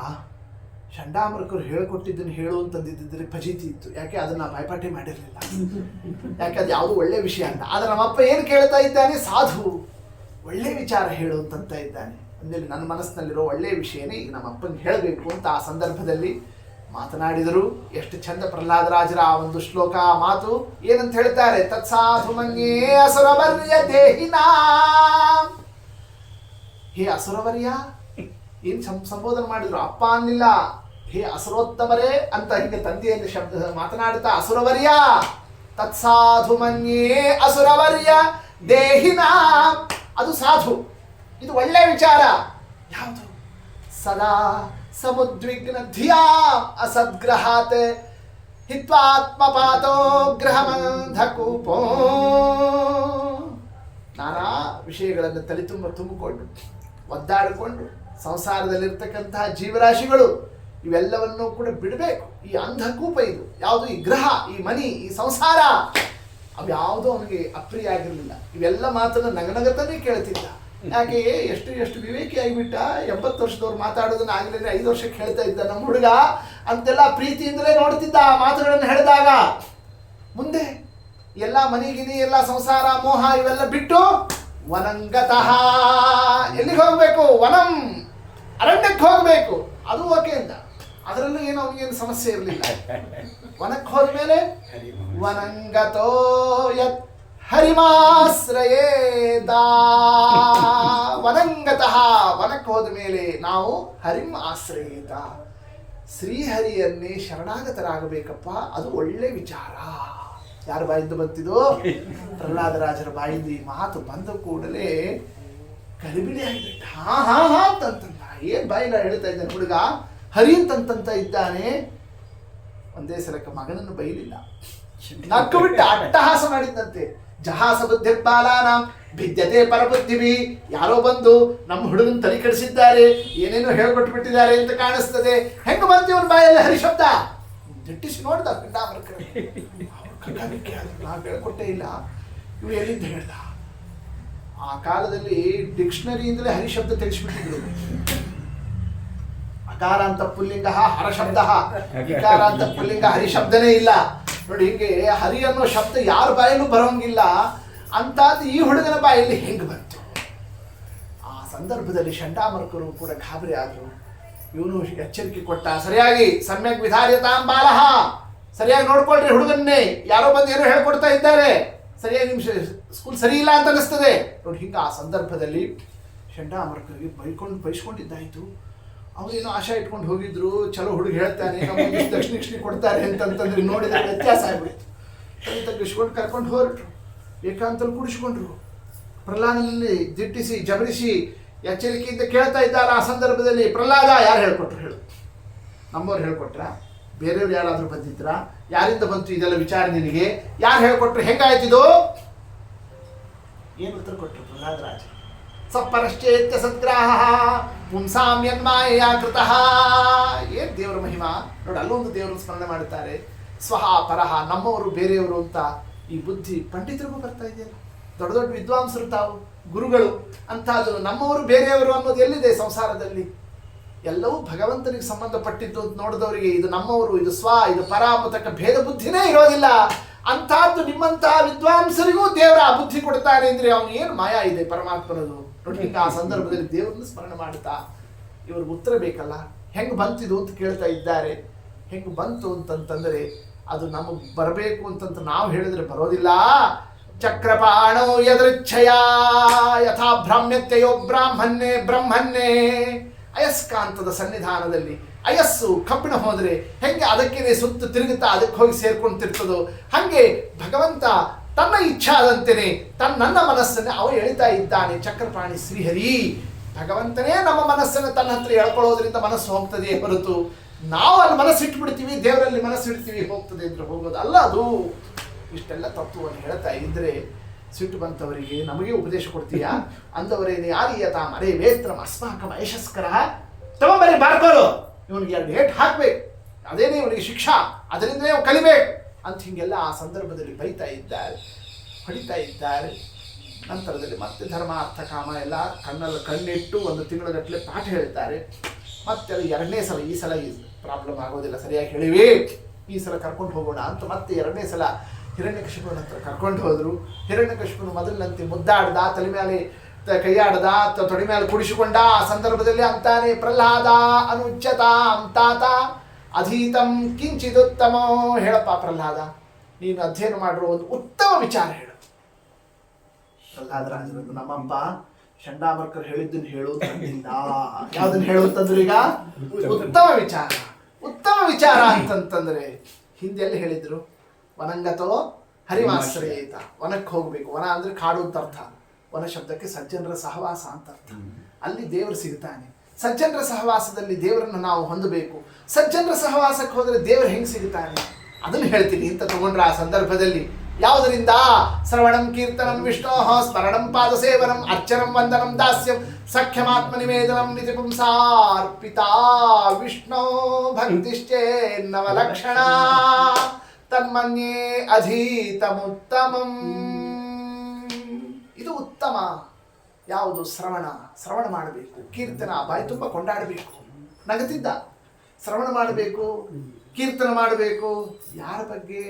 ಚಂಡಾಮೃಕರು ಹೇಳ್ಕೊಟ್ಟಿದ್ದನ್ನು ಹೇಳು ಅಂತಂದಿದ್ದರೆ ಫಜೀತಿ ಇತ್ತು. ಯಾಕೆ ಅದನ್ನು ಬಾಯ್ಪಾಠಿ ಮಾಡಿರಲಿಲ್ಲ, ಯಾಕೆ ಅದು ಯಾವುದು ಒಳ್ಳೆ ವಿಷಯ ಅಂತ. ಆದರೆ ನಮ್ಮಪ್ಪ ಏನು ಕೇಳ್ತಾ ಇದ್ದಾನೆ, ಸಾಧು ಒಳ್ಳೆ ವಿಚಾರ ಹೇಳು ಅಂತಂತ ಇದ್ದಾನೆ. ಅಂದೇಳಿ ನನ್ನ ಮನಸ್ಸಿನಲ್ಲಿರೋ ಒಳ್ಳೆಯ ವಿಷಯನೇ ಈಗ ನಮ್ಮಪ್ಪನಿಗೆ ಹೇಳಬೇಕು ಅಂತ ಆ ಸಂದರ್ಭದಲ್ಲಿ ಮಾತನಾಡಿದರು. ಎಷ್ಟು ಚಂದ ಪ್ರಹ್ಲಾದರಾಜರ ಆ ಒಂದು ಶ್ಲೋಕ ಮಾತು ಏನಂತ ಹೇಳ್ತಾರೆ, ತತ್ಸಾಧು ಮನ್ಯೇ ಅಸುರವರ್ಯ ದೇಹಿನಾ. ಹೇ ಅಸುರವರ್ಯ, ಏನು ಸಂಬೋಧನೆ ಮಾಡಿದ್ರು, ಅಪ್ಪ ಅನ್ನಿಲ್ಲ, ಹೇ ಅಸುರೋತ್ತಮರೇ ಅಂತ ಹೀಗೆ ತಂದೆಯಲ್ಲಿ ಶಬ್ದ ಮಾತನಾಡುತ್ತಾ ಅಸುರವರ್ಯ ತತ್ಸಾಧು ಮನ್ಯೇ ಅಸುರವರ್ಯ ದೇಹಿನಾ. ಅದು ಸಾಧು, ಇದು ಒಳ್ಳೆ ವಿಚಾರ. ಯಾವುದು? ಸದಾ ಸಮುದ್ವಿಗ್ನ ಧಿಯಾ ಅಸದ್ಗ್ರಹಾತ್ ಹಿತ್ವಾತ್ಮಪಾತೋ ಗ್ರಹಮಂಧಕೂಪೋ. ನಾನಾ ವಿಷಯಗಳನ್ನು ತಲೆ ತುಂಬಿಕೊಂಡು ಒದ್ದಾಡಿಕೊಂಡು ಸಂಸಾರದಲ್ಲಿರ್ತಕ್ಕಂತಹ ಜೀವರಾಶಿಗಳು ಇವೆಲ್ಲವನ್ನೂ ಕೂಡ ಬಿಡಬೇಕು. ಈ ಅಂಧಕೂಪ ಇದು ಯಾವುದು, ಈ ಗ್ರಹ, ಈ ಮನಿ, ಈ ಸಂಸಾರ, ಅವು ಯಾವುದೂ ಅವನಿಗೆ ಅಪ್ರಿಯ ಆಗಿರಲಿಲ್ಲ. ಇವೆಲ್ಲ ಮಾತನ್ನು ನಗನಗತಾನೇ ಕೇಳ್ತಿದ್ದ. ಯಾಕೆ ಎಷ್ಟು ಎಷ್ಟು ವಿವೇಕಿ ಆಗಿಬಿಟ್ಟ. 80 ವರ್ಷದವ್ರು ಮಾತಾಡೋದನ್ನ ಆಗಲೇ 5 ವರ್ಷಕ್ಕೆ ಹೇಳ್ತಾ ಇದ್ದ ನಮ್ಮ ಹುಡುಗ ಅಂತೆಲ್ಲ ಪ್ರೀತಿಯಿಂದಲೇ ನೋಡ್ತಿದ್ದ ಆ ಮಾತುಗಳನ್ನು ಹೇಳಿದಾಗ. ಮುಂದೆ ಎಲ್ಲ ಮನಿಗಿನಿ, ಎಲ್ಲ ಸಂಸಾರ ಮೋಹ ಇವೆಲ್ಲ ಬಿಟ್ಟು ವನಂಗತಃ, ಎಲ್ಲಿಗೆ ಹೋಗಬೇಕು? ವನಂ, ಅರಣ್ಯಕ್ಕೆ ಹೋಗಬೇಕು. ಅದು ಓಕೆ ಅಂತ, ಅದರಲ್ಲೂ ಏನು ಅವನಿಗೇನು ಸಮಸ್ಯೆ ಇರಲಿಲ್ಲ. ವನಕ್ಕೆ ಹೋದ್ಮೇಲೆ ವನಂಗತೋ ಯತ್ ಹರಿಮಾಶ್ರಯೇದ. ವನಂಗತಃ, ವನಕ್ಕೆ ಹೋದ ಮೇಲೆ ನಾವು ಹರಿಂ ಆಶ್ರಯೇತ, ಶ್ರೀಹರಿಯನ್ನೇ ಶರಣಾಗತರಾಗಬೇಕಪ್ಪ. ಅದು ಒಳ್ಳೆ ವಿಚಾರ. ಯಾರ ಬಾಯಿಂದ ಬಂತಿದ್ದು? ಪ್ರಹ್ಲಾದರಾಜರ ಬಾಯಿಂದ ಈ ಮಾತು ಬಂದ ಕೂಡಲೇ ಕಲಿಬಿಳಿ ಆಗಿಬಿಟ್ಟ. ಹಾ ಹಾ ಹಾ ಅಂತಂತ ಏನ್ ಬಾಯಿಲ್ಲ ಹೇಳ್ತಾ ಇದ್ದಾನೆ ಹುಡುಗ, ಹರಿ ಅಂತಂತ ಇದ್ದಾನೆ. ಒಂದೇ ಸಲಕ್ಕೆ ಮಗನನ್ನು ಬೈಲಿಲ್ಲ, ನಕ್ಕು ಬಿಟ್ಟ ಅಟ್ಟಹಾಸ ಮಾಡಿದ್ದಂತೆ. ಜಹಾಸ ಬುದ್ಧಿರ್ಬಾಲಾನಾಂ ಭಿದ್ಯತೆ ಪರಬುದ್ಧಿಭಿ. ಯಾರೋ ಬಂದು ನಮ್ಮ ಹುಡುಗನ ತಲೆ ಕೆಡಿಸಿದ್ದಾರೆ, ಏನೇನೋ ಹೇಳ್ಕೊಟ್ಬಿಟ್ಟಿದ್ದಾರೆ ಅಂತ ಕಾಣಿಸ್ತದೆ. ಹೆಂಗ ಬಂತು ಇವನ್ ಬಾಯಲ್ಲಿ ಹರಿಶಬ್ದ? ಜಟ್ಟಿಸಿ ನೋಡ್ದ ಪಿಂಡಾಮೃಕ, ನಾವು ಹೇಳ್ಕೊಟ್ಟೇ ಇಲ್ಲ, ಇವು ಎಲ್ಲಿಂದ ಹೇಳ್ದ? ಆ ಕಾಲದಲ್ಲಿ ಡಿಕ್ಷನರಿಯಿಂದಲೇ ಹರಿಶಬ್ದ ತಿಳಿಸ್ಬಿಟ್ಟಿದ್ರು. ಅಕಾರ ಅಂತ ಪುಲ್ಲಿಂಗ ಹರಶಬ್ದ, ಇಕಾರ ಅಂತ ಪುಲ್ಲಿಂಗ ಹರಿಶಬ್ದನೇ ಇಲ್ಲ ನೋಡಿ. ಹೀಗೆ ಹರಿ ಅನ್ನೋ ಶಬ್ದ ಯಾರ ಬಾಯಲ್ಲೂ ಬರೋಂಗಿಲ್ಲ ಅಂತಾದ್ದು ಈ ಹುಡುಗನ ಬಾಯಲ್ಲಿ ಹೆಂಗೆ ಬಂತು? ಆ ಸಂದರ್ಭದಲ್ಲಿ ಚಂಡಾಮರ್ಕರು ಕೂಡ ಗಾಬರಿ ಆದರು. ಇವನು ಎಚ್ಚರಿಕೆ ಕೊಟ್ಟ, ಸರಿಯಾಗಿ ಸಮ್ಯಕ್ ವಿಧಾರ್ಯತಾಂ ಬಾಲಃ, ಸರಿಯಾಗಿ ನೋಡ್ಕೊಳ್ರಿ ಹುಡುಗನ್ನೇ, ಯಾರೋ ಬಂದು ಏನೋ ಹೇಳ್ಕೊಡ್ತಾ ಇದ್ದಾರೆ, ಸರಿಯಾಗಿ ನಿಮ್ಮ ಸ್ಕೂಲ್ ಸರಿ ಇಲ್ಲ ಅಂತ ಅನಿಸ್ತದೆ ನೋಡಿ. ಹಿಂಗೆ ಆ ಸಂದರ್ಭದಲ್ಲಿ ಚಂಡಾಮರ್ಕರಿಗೆ ಬೈಸ್ಕೊಂಡಿದ್ದಾಯಿತು. ಅವರೇನೋ ಆಶಾ ಇಟ್ಕೊಂಡು ಹೋಗಿದ್ರು, ಚಲೋ ಹುಡುಗ ಹೇಳ್ತಾನೆ, ನಮಗೆ ದಕ್ಷಿಣ ಕೊಡ್ತಾರೆ ಅಂತಂತಂದ್ರೆ ನೋಡಿದ್ರೆ ವ್ಯತ್ಯಾಸ ಆಗ್ಬಿಡ್ತು. ತಗ್ಗಿಸ್ಕೊಂಡು ಕರ್ಕೊಂಡು ಹೊರಟ್ರು, ಏಕಾಂತಲ್ಲಿ ಕುಡಿಸ್ಕೊಂಡ್ರು. ಪ್ರಹ್ಲಾದನಲ್ಲಿ ದಿಟ್ಟಿಸಿ ಜಬರಿಸಿ ಎಚ್ಚರಿಕೆಯಿಂದ ಕೇಳ್ತಾ ಇದ್ದಾರೆ. ಆ ಸಂದರ್ಭದಲ್ಲಿ ಪ್ರಹ್ಲಾದ, ಯಾರು ಹೇಳ್ಕೊಟ್ರು ಹೇಳು? ನಮ್ಮವ್ರು ಹೇಳ್ಕೊಟ್ರ? ಬೇರೆಯವ್ರು ಯಾರಾದರೂ ಬಂದಿದ್ರ? ಯಾರಿಂದ ಬಂತು ಇದೆಲ್ಲ ವಿಚಾರ ನಿನಗೆ? ಯಾರು ಹೇಳ್ಕೊಟ್ರು? ಹೆಂಗಾಯ್ತಿದು? ಏನು ಉತ್ತರ ಕೊಟ್ಟರು ಪ್ರಹ್ಲಾದರಾಜ? ಸಪರಶ್ಚೇತ್ಯ ಸದ್ಗ್ರಾಹ ಪುಂಸಾಮ್ಯನ್ಮಾಯಾ ಕೃತಃ. ಏನು ದೇವರ ಮಹಿಮಾ ನೋಡಿ. ಅಲ್ಲೊಂದು ದೇವರನ್ನು ಸ್ಮರಣೆ ಮಾಡುತ್ತಾರೆ, ಸ್ವಹ ಪರಹ, ನಮ್ಮವರು ಬೇರೆಯವರು ಅಂತ. ಈ ಬುದ್ಧಿ ಪಂಡಿತರಿಗೂ ಬರ್ತಾ ಇದೆಯಲ್ಲ, ದೊಡ್ಡ ದೊಡ್ಡ ವಿದ್ವಾಂಸರು ತಾವು ಗುರುಗಳು ಅಂತದ್ದು. ನಮ್ಮವರು ಬೇರೆಯವರು ಅನ್ನೋದು ಎಲ್ಲಿದೆ ಸಂಸಾರದಲ್ಲಿ? ಎಲ್ಲವೂ ಭಗವಂತನಿಗೆ ಸಂಬಂಧಪಟ್ಟಿದ್ದು ಅಂತ ನೋಡಿದವರಿಗೆ ಇದು ನಮ್ಮವರು, ಇದು ಸ್ವ, ಇದು ಪರ ಅನ್ನತಕ್ಕ ಭೇದ ಬುದ್ಧಿನೇ ಇರೋದಿಲ್ಲ. ಅಂತಹದ್ದು ನಿಮ್ಮಂತಹ ವಿದ್ವಾಂಸರಿಗೂ ದೇವರ ಆ ಬುದ್ಧಿ ಕೊಡ್ತಾನೆ ಅಂದರೆ ಅವನು ಏನು ಮಾಯಾ ಇದೆ ಪರಮಾತ್ಮನದು ನೋಡಿ. ಆ ಸಂದರ್ಭದಲ್ಲಿ ದೇವರನ್ನು ಸ್ಮರಣೆ ಮಾಡುತ್ತಾ ಇವ್ರಿಗೆ ಉತ್ತರ ಬೇಕಲ್ಲ, ಹೆಂಗೆ ಬಂತಿದು ಅಂತ ಕೇಳ್ತಾ ಇದ್ದಾರೆ. ಹೆಂಗೆ ಬಂತು ಅಂತಂತಂದರೆ ಅದು ನಮಗೆ ಬರಬೇಕು ಅಂತಂತ ನಾವು ಹೇಳಿದ್ರೆ ಬರೋದಿಲ್ಲ. ಚಕ್ರಪಾಣೋ ಯದೃಚ್ಛಯ ಯಥಾ ಭ್ರಾಮ್ಯತ್ಯಯೋ ಬ್ರಾಹ್ಮಣ್ಯೇ ಬ್ರಹ್ಮಣ್ಯೇ. ಅಯಸ್ಕಾಂತದ ಸನ್ನಿಧಾನದಲ್ಲಿ ಅಯಸ್ಸು ಕಬ್ಬಿಣ ಹೋದರೆ ಹೆಂಗೆ ಅದಕ್ಕೆ ಸುತ್ತು ತಿರುಗುತ್ತಾ ಅದಕ್ಕೆ ಹೋಗಿ ಸೇರ್ಕೊಂತಿರ್ತದೋ ಹಾಗೆ ಭಗವಂತ ತನ್ನ ಇಚ್ಛಾದಂತೆಯೇ ನನ್ನ ಮನಸ್ಸನ್ನು ಅವ ಎಳಿತಾ ಇದ್ದಾನೆ. ಚಕ್ರಪಾಣಿ ಶ್ರೀಹರಿ ಭಗವಂತನೇ ನಮ್ಮ ಮನಸ್ಸನ್ನು ತನ್ನ ಹತ್ರ ಎಳ್ಕೊಳ್ಳೋದ್ರಿಂದ ಮನಸ್ಸು ಹೋಗ್ತದೆ ಹೊರತು ನಾವು ಅಲ್ಲಿ ಮನಸ್ಸಿಟ್ಬಿಡ್ತೀವಿ, ದೇವರಲ್ಲಿ ಮನಸ್ಸಿಡ್ತೀವಿ ಹೋಗ್ತದೆ ಅಂದ್ರೆ ಹೋಗೋದು ಅಲ್ಲ ಅದು. ಇಷ್ಟೆಲ್ಲ ತತ್ವವನ್ನು ಹೇಳ್ತಾ ಇದ್ರೆ ಸಿಟ್ಟು ಬಂತವರಿಗೆ, ನಮಗೆ ಉಪದೇಶ ಕೊಡ್ತೀಯಾ ಅಂದವರೇನು ಯಾರೀಯತಾಂ ಅರೇ ವೇತ್ರಂ ಅಸ್ಮಾಕಂ ಯಶಸ್ಕರ, ತಗೊಂಬರಿ ಬಾರ್ಕೋರು, ಇವನಿಗೆ 2 ಏಟು ಹಾಕ್ಬೇಕು, ಅದೇನೇ ಇವನಿಗೆ ಶಿಕ್ಷಾ, ಅದರಿಂದಲೇ ನಾವು ಕಲಿಬೇಕು ಅಂತ ಹೀಗೆಲ್ಲ ಆ ಸಂದರ್ಭದಲ್ಲಿ ಬೈತಾ ಇದ್ದಾರೆ, ಹೊಡಿತಾ ಇದ್ದಾರೆ. ನಂತರದಲ್ಲಿ ಮತ್ತೆ ಧರ್ಮ ಅರ್ಥ ಕಾಮ ಎಲ್ಲ ಕಣ್ಣಿಟ್ಟು 1 ತಿಂಗಳಗಟ್ಟಲೆ ಪಾಠ ಹೇಳ್ತಾರೆ. ಮತ್ತೆ ಅದು 2ನೇ ಸಲ, ಈ ಸಲ ಈ ಪ್ರಾಬ್ಲಮ್ ಆಗೋದಿಲ್ಲ, ಸರಿಯಾಗಿ ಹೇಳಿವಿ, ಈ ಸಲ ಕರ್ಕೊಂಡು ಹೋಗೋಣ ಅಂತ ಮತ್ತೆ 2ನೇ ಸಲ ಹಿರಣ್ಯಕಶಿಪುನ ಹತ್ರ ಕರ್ಕೊಂಡು ಹೋದರು. ಹಿರಣ್ಯಕಶಿಪುನು ಮೊದಲಿನಂತೆ ಮುದ್ದಾಡ್ದ, ತಲೆ ಮೇಲೆ ಕೈಯಾಡ್ದ, ತೊಡೆ ಮೇಲೆ ಕುಡಿಸಿಕೊಂಡ. ಆ ಸಂದರ್ಭದಲ್ಲಿ ಅಂತಾನೆ, ಪ್ರಹ್ಲಾದ ಅನುಚ್ಯತಾಂ ತಾತ ಅಧೀತಂ ಕಿಂಚಿದುತ್ತಮೋ. ಹೇಳಪ್ಪ ಪ್ರಹ್ಲಾದ, ನೀನು ಅಧ್ಯಯನ ಮಾಡಿರೋ ಒಂದು ಉತ್ತಮ ವಿಚಾರ ಹೇಳು. ಪ್ರಹ್ಲಾದರಾಜರು, ನಮ್ಮಪ್ಪ ಚಂಡಾಮರ್ಕರು ಹೇಳಿದ್ದನ್ನು ಹೇಳುವುದಿಲ್ಲ. ಯಾವ್ದನ್ನು ಹೇಳುತ್ತಂದ್ರೆ ಈಗ ಉತ್ತಮ ವಿಚಾರ. ಉತ್ತಮ ವಿಚಾರ ಅಂತಂತಂದ್ರೆ ಹಿಂದೆಲ್ಲಿ ಹೇಳಿದ್ರು, ವನಂಗತೋ ಹರಿವಾಶ್ರಯೇತ, ವನಕ್ಕೆ ಹೋಗ್ಬೇಕು. ವನ ಅಂದ್ರೆ ಕಾಡು ಅಂತ ಅರ್ಥ. ವನ ಶಬ್ದಕ್ಕೆ ಸಜ್ಜನರ ಸಹವಾಸ ಅಂತ ಅರ್ಥ. ಅಲ್ಲಿ ದೇವರು ಸಿಗ್ತಾನೆ. ಸಜ್ಜನರ ಸಹವಾಸದಲ್ಲಿ ದೇವರನ್ನು ನಾವು ಹೊಂದಬೇಕು. ಸಜ್ಜನರ ಸಹವಾಸಕ್ಕೆ ಹೋದರೆ ದೇವರು ಹೆಂಗೆ ಸಿಗ್ತಾನೆ ಅದನ್ನು ಹೇಳ್ತೀನಿ ಅಂತ ತಗೊಂಡ್ರೆ ಆ ಸಂದರ್ಭದಲ್ಲಿ ಯಾವುದರಿಂದ? ಶ್ರವಣಂ ಕೀರ್ತನಂ ವಿಷ್ಣೋಃ ಸ್ಮರಣಂ ಪಾದಸೇವನಂ ಅರ್ಚನಂ ವಂದನಂ ದಾಸ್ಯಂ ಸಖ್ಯಮಾತ್ಮ ನಿವೇದನಂ ನಿತಿ ಪುಂಸಾರ್ಪಿತಾ ವಿಷ್ಣೋ ಭಕ್ತಿಶ್ಚೇನ್ನವಲಕ್ಷಣ ತನ್ಮನ್ಯೇ ಅಧೀತಮುತ್ತಮಂ. ಇದು ಉತ್ತಮ. ಯಾವುದು? ಶ್ರವಣ ಮಾಡಬೇಕು, ಕೀರ್ತನ ಬಾಯಿ ತುಂಬ ಕೊಂಡಾಡಬೇಕು. ನಗತಿದ್ದ ಶ್ರವಣ ಮಾಡಬೇಕು, ಕೀರ್ತನ ಮಾಡಬೇಕು. ಯಾರ ಬಗ್ಗೆ?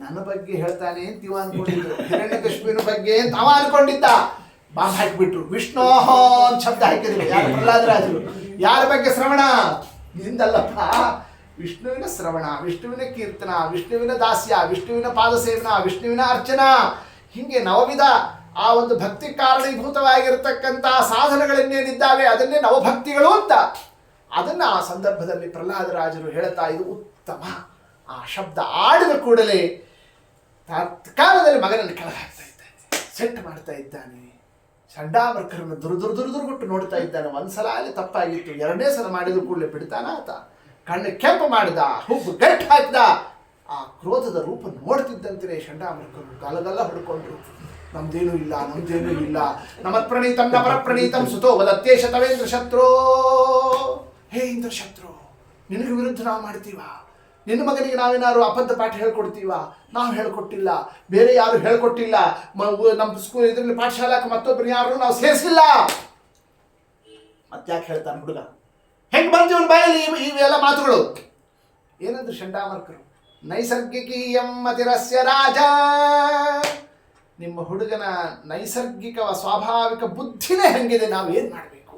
ನನ್ನ ಬಗ್ಗೆ ಹೇಳ್ತಾನೆ ಅಂತ ಇವ ಅನ್ಕೊಂಡಿದ್ರು. ಹಿರಣ್ಯಕಶಿಪುವಿನ ಬಗ್ಗೆ ಅಂತ ಅವ ಅನ್ಕೊಂಡಿದ್ದ. ಬಾಂಬ್ ಹಾಕಿಬಿಟ್ರು. ವಿಷ್ಣು ಅಂತ ಶಬ್ದ ಹಾಕಿದ್ರು. ಯಾರು? ಪ್ರಹ್ಲಾದರಾಜರು. ಯಾರ ಬಗ್ಗೆ ಶ್ರವಣ? ನಿಂದಲ್ಲಪ್ಪ. ವಿಷ್ಣುವಿನ ಶ್ರವಣ, ವಿಷ್ಣುವಿನ ಕೀರ್ತನ, ವಿಷ್ಣುವಿನ ದಾಸ್ಯ, ವಿಷ್ಣುವಿನ ಪಾದಸೇವನ, ವಿಷ್ಣುವಿನ ಅರ್ಚನಾ, ಹೀಗೆ ನವವಿಧ ಆ ಒಂದು ಭಕ್ತಿ ಕಾರಣೀಭೂತವಾಗಿರತಕ್ಕಂಥ ಸಾಧನಗಳನ್ನೇನಿದ್ದಾವೆ ಅದನ್ನೇ ನವಭಕ್ತಿಗಳು ಅಂತ. ಅದನ್ನು ಆ ಸಂದರ್ಭದಲ್ಲಿ ಪ್ರಹ್ಲಾದರಾಜರು ಹೇಳ್ತಾ, ಇದು ಉತ್ತಮ. ಆ ಶಬ್ದ ಆಡಿದ ಕೂಡಲೇ ತತ್ಕಾಲದಲ್ಲಿ ಮಗನನ್ನು ಕೆಳಗೆ ಹಾಕ್ತಾ ಇದ್ದಾನೆ, ಸೆಟ್ ಮಾಡ್ತಾ ಇದ್ದಾನೆ. ಚಂಡಾಮರ್ಕರನ್ನು ದುರ್ದುರ್ದುರ್ದುರ್ಗುಟ್ಟು ನೋಡ್ತಾ ಇದ್ದಾನೆ. ಒಂದ್ಸಲ ಅಲ್ಲಿ ತಪ್ಪಾಗಿತ್ತು, 2ನೇ ಸಲ ಮಾಡಿದ ಕೂಡಲೇ ಬಿಡ್ತಾನ ಆತ. ಕಣ್ಣು ಕೆಂಪು ಮಾಡಿದ, ಹುಬ್ಬು ಗಟ್ಟಿ ಹಾಕಿದ. ಆ ಕ್ರೋಧದ ರೂಪ ನೋಡ್ತಿದ್ದಂತೆ ಚಂಡಾಮರ್ಕರು ಗಲಗಲ್ಲ ಹೊಡ್ಕೊಂಡ್ರು. ನಮ್ದೇನೂ ಇಲ್ಲ, ನಮ್ದೇನೂ ಇಲ್ಲ. ನಮತ್ಪ್ರಣೀತಂ ನಪರ ಪ್ರಣೀತಂ ಸುತೋ ವದತ್ಯೇಷ ತವೇಂದ್ರ ಶತ್ರು. ಹೇ ಇಂದ್ರ ಶತ್ರು, ನಿನಗೆ ವಿರುದ್ಧ ನಾವು ಮಾಡ್ತೀವ? ನಿನ್ನ ಮಗನಿಗೆ ನಾವೇನಾದ್ರು ಅಬದ್ಧ ಪಾಠ ಹೇಳ್ಕೊಡ್ತೀವ? ನಾವು ಹೇಳ್ಕೊಟ್ಟಿಲ್ಲ, ಬೇರೆ ಯಾರು ಹೇಳ್ಕೊಟ್ಟಿಲ್ಲ. ನಮ್ಮ ಸ್ಕೂಲ್ ಇದರಲ್ಲಿ ಪಾಠಶಾಲಾಕ್ಕೆ ಮತ್ತೊಬ್ಬರು ಯಾರು ನಾವು ಸೇರಿಸಿಲ್ಲ. ಮತ್ತ್ಯಾಕೆ ಹೇಳ್ತಾನೆ ಹುಡುಗ? ಹೆಂಗೆ ಬಂದು ಇವನ ಬಾಯಲ್ಲಿ ಇವೆಲ್ಲ ಮಾತುಗಳು? ಏನಂದ್ರು ಚಂಡಾಮರ್ಕರು? ನೈಸರ್ಗಿಕೀಯಂ ಮತಿರಸ್ಯ ರಾಜ. ನಿಮ್ಮ ಹುಡುಗನ ನೈಸರ್ಗಿಕ ಸ್ವಾಭಾವಿಕ ಬುದ್ಧಿನೇ ಹೆಂಗಿದೆ, ನಾವು ಏನು ಮಾಡಬೇಕು?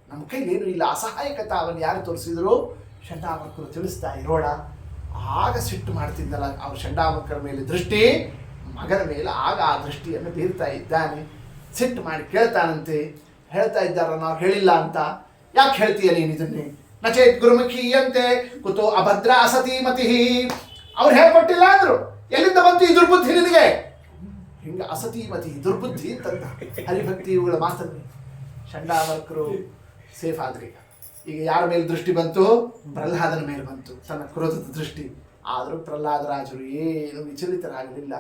ನಮ್ಮ ಕೈಲೇನು ಇಲ್ಲ. ಅಸಹಾಯಕತೆ ಅವನು ಯಾರು ತೋರಿಸಿದ್ರು? ಚಂಡಾಮರ್ಕರು ತಿಳಿಸ್ತಾ ಇರೋಣ. ಆಗ ಸಿಟ್ಟು ಮಾಡ್ತಿದ್ದಲ್ಲ ಅವ್ರು ಚಂಡಾಮರ್ಕರ ಮೇಲೆ ದೃಷ್ಟಿ, ಮಗನ ಮೇಲೆ ಆಗ ಆ ದೃಷ್ಟಿಯನ್ನು ಬೀರ್ತಾ ಇದ್ದಾನೆ. ಸಿಟ್ಟು ಮಾಡಿ ಕೇಳ್ತಾನಂತೆ. ಹೇಳ್ತಾ ಇದ್ದಾರ ನಾವು ಹೇಳಿಲ್ಲ ಅಂತ. ಯಾಕೆ ಹೇಳ್ತೀಯ ನೀನು ಇದನ್ನೇ? ನಚೇತ್ ಗುರುಮುಖೀಯಂತೆ ಕುತೋ ಅಭದ್ರ ಅಸತೀಮತಿ. ಅವ್ರು ಹೇಳ್ಕೊಟ್ಟಿಲ್ಲ ಅಂದ್ರು, ಎಲ್ಲಿಂದ ಬಂತು ಈ ದುರ್ಬುದ್ಧಿ ನಿನಗೆ? ಹಿಂಗೆ ಅಸತೀಮತಿ, ದುರ್ಬುದ್ಧಿ ಅಂತಂದ. ಹರಿಭಕ್ತಿ ಇವುಗಳ ಮಾತನ್ನೇ. ಚಂಡಾಮರ್ಕರು ಸೇಫ್ ಆದ್ರೀಗ. ಈಗ ಯಾರ ಮೇಲೆ ದೃಷ್ಟಿ ಬಂತು? ಪ್ರಹ್ಲಾದನ ಮೇಲೆ ಬಂತು, ತನ್ನ ಕ್ರೋಧದ ದೃಷ್ಟಿ. ಆದರೂ ಪ್ರಹ್ಲಾದರಾಜರು ಏನು ವಿಚಲಿತರಾಗಲಿಲ್ಲ.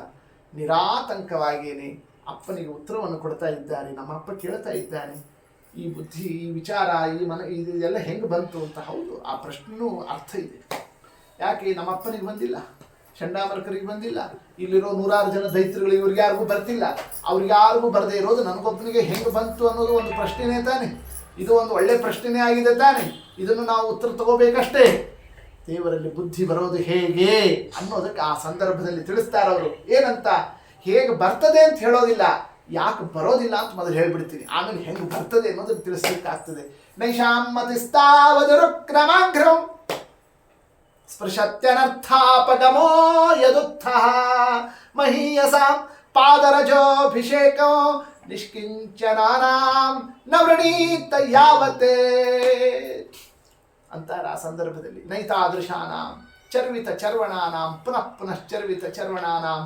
ನಿರಾತಂಕವಾಗಿಯೇ ಅಪ್ಪನಿಗೆ ಉತ್ತರವನ್ನು ಕೊಡ್ತಾ ಇದ್ದಾರೆ. ನಮ್ಮಪ್ಪ ಕೇಳ್ತಾ ಇದ್ದಾನೆ, ಈ ಬುದ್ಧಿ, ಈ ವಿಚಾರ, ಇದೆಲ್ಲ ಹೆಂಗೆ ಬಂತು ಅಂತ. ಹೌದು, ಆ ಪ್ರಶ್ನೆನೂ ಅರ್ಥ ಇದೆ. ಯಾಕೆ ನಮ್ಮಪ್ಪನಿಗೆ ಬಂದಿಲ್ಲ, ಚಂಡಾಮರ್ಕರಿಗೆ ಬಂದಿಲ್ಲ, ಇಲ್ಲಿರೋ 100 ಜನ ದೈತ್ಯಗಳು ಇವ್ರಿಗೆ ಯಾರಿಗೂ ಬರ್ತಿಲ್ಲ. ಅವ್ರಿಗೆ ಯಾರಿಗೂ ಬರದೇ ಇರೋದು ನನಗೊಬ್ಬನಿಗೆ ಹೆಂಗೆ ಬಂತು ಅನ್ನೋದು ಒಂದು ಪ್ರಶ್ನೆನೇ ತಾನೆ. ಇದು ಒಂದು ಒಳ್ಳೆ ಪ್ರಶ್ನೆನೇ ಆಗಿದೆ ತಾನೆ. ಇದನ್ನು ನಾವು ಉತ್ತರ ತಗೋಬೇಕಷ್ಟೇ. ದೇವರಲ್ಲಿ ಬುದ್ಧಿ ಬರೋದು ಹೇಗೆ ಅನ್ನೋದಕ್ಕೆ ಆ ಸಂದರ್ಭದಲ್ಲಿ ತಿಳಿಸ್ತಾರೆ ಅವರು. ಏನಂತ? ಹೇಗೆ ಬರ್ತದೆ ಅಂತ ಹೇಳೋದಿಲ್ಲ, ಯಾಕೆ ಬರೋದಿಲ್ಲ ಅಂತ ಮೊದಲು ಹೇಳ್ಬಿಡ್ತೀನಿ, ಆಮೇಲೆ ಹೆಂಗೆ ಬರ್ತದೆ ಅನ್ನೋದನ್ನು ತಿಳಿಸ್ಲಿಕ್ಕಾಗ್ತದೆ. ನೈಷಾಮತಿಸ್ತಾವದರುಕ್ರಮಾಘ್ರಂ ಸ್ಪೃಶತ್ಯನರ್ಥಾಪಗಮೋ ಯದುತ್ಥ ಮಹೀಯಸಾಂ ಪಾದರಜೋಭಿಷೇಕೋ ನಿಷ್ಕಿಂಚನಾನಾಂ ನವೃಣೀತ ಯಾವತ್ತೇ ಅಂತಾರೆ. ಆ ಸಂದರ್ಭದಲ್ಲಿ ನೈತಾದೃಶಾನಾಂ ಚರ್ವಿತ ಚರ್ವಣಾನಾಂ ಪುನಃ ಪುನಶ್ಚರ್ವಿತ ಚರ್ವಣಾನಾಂ.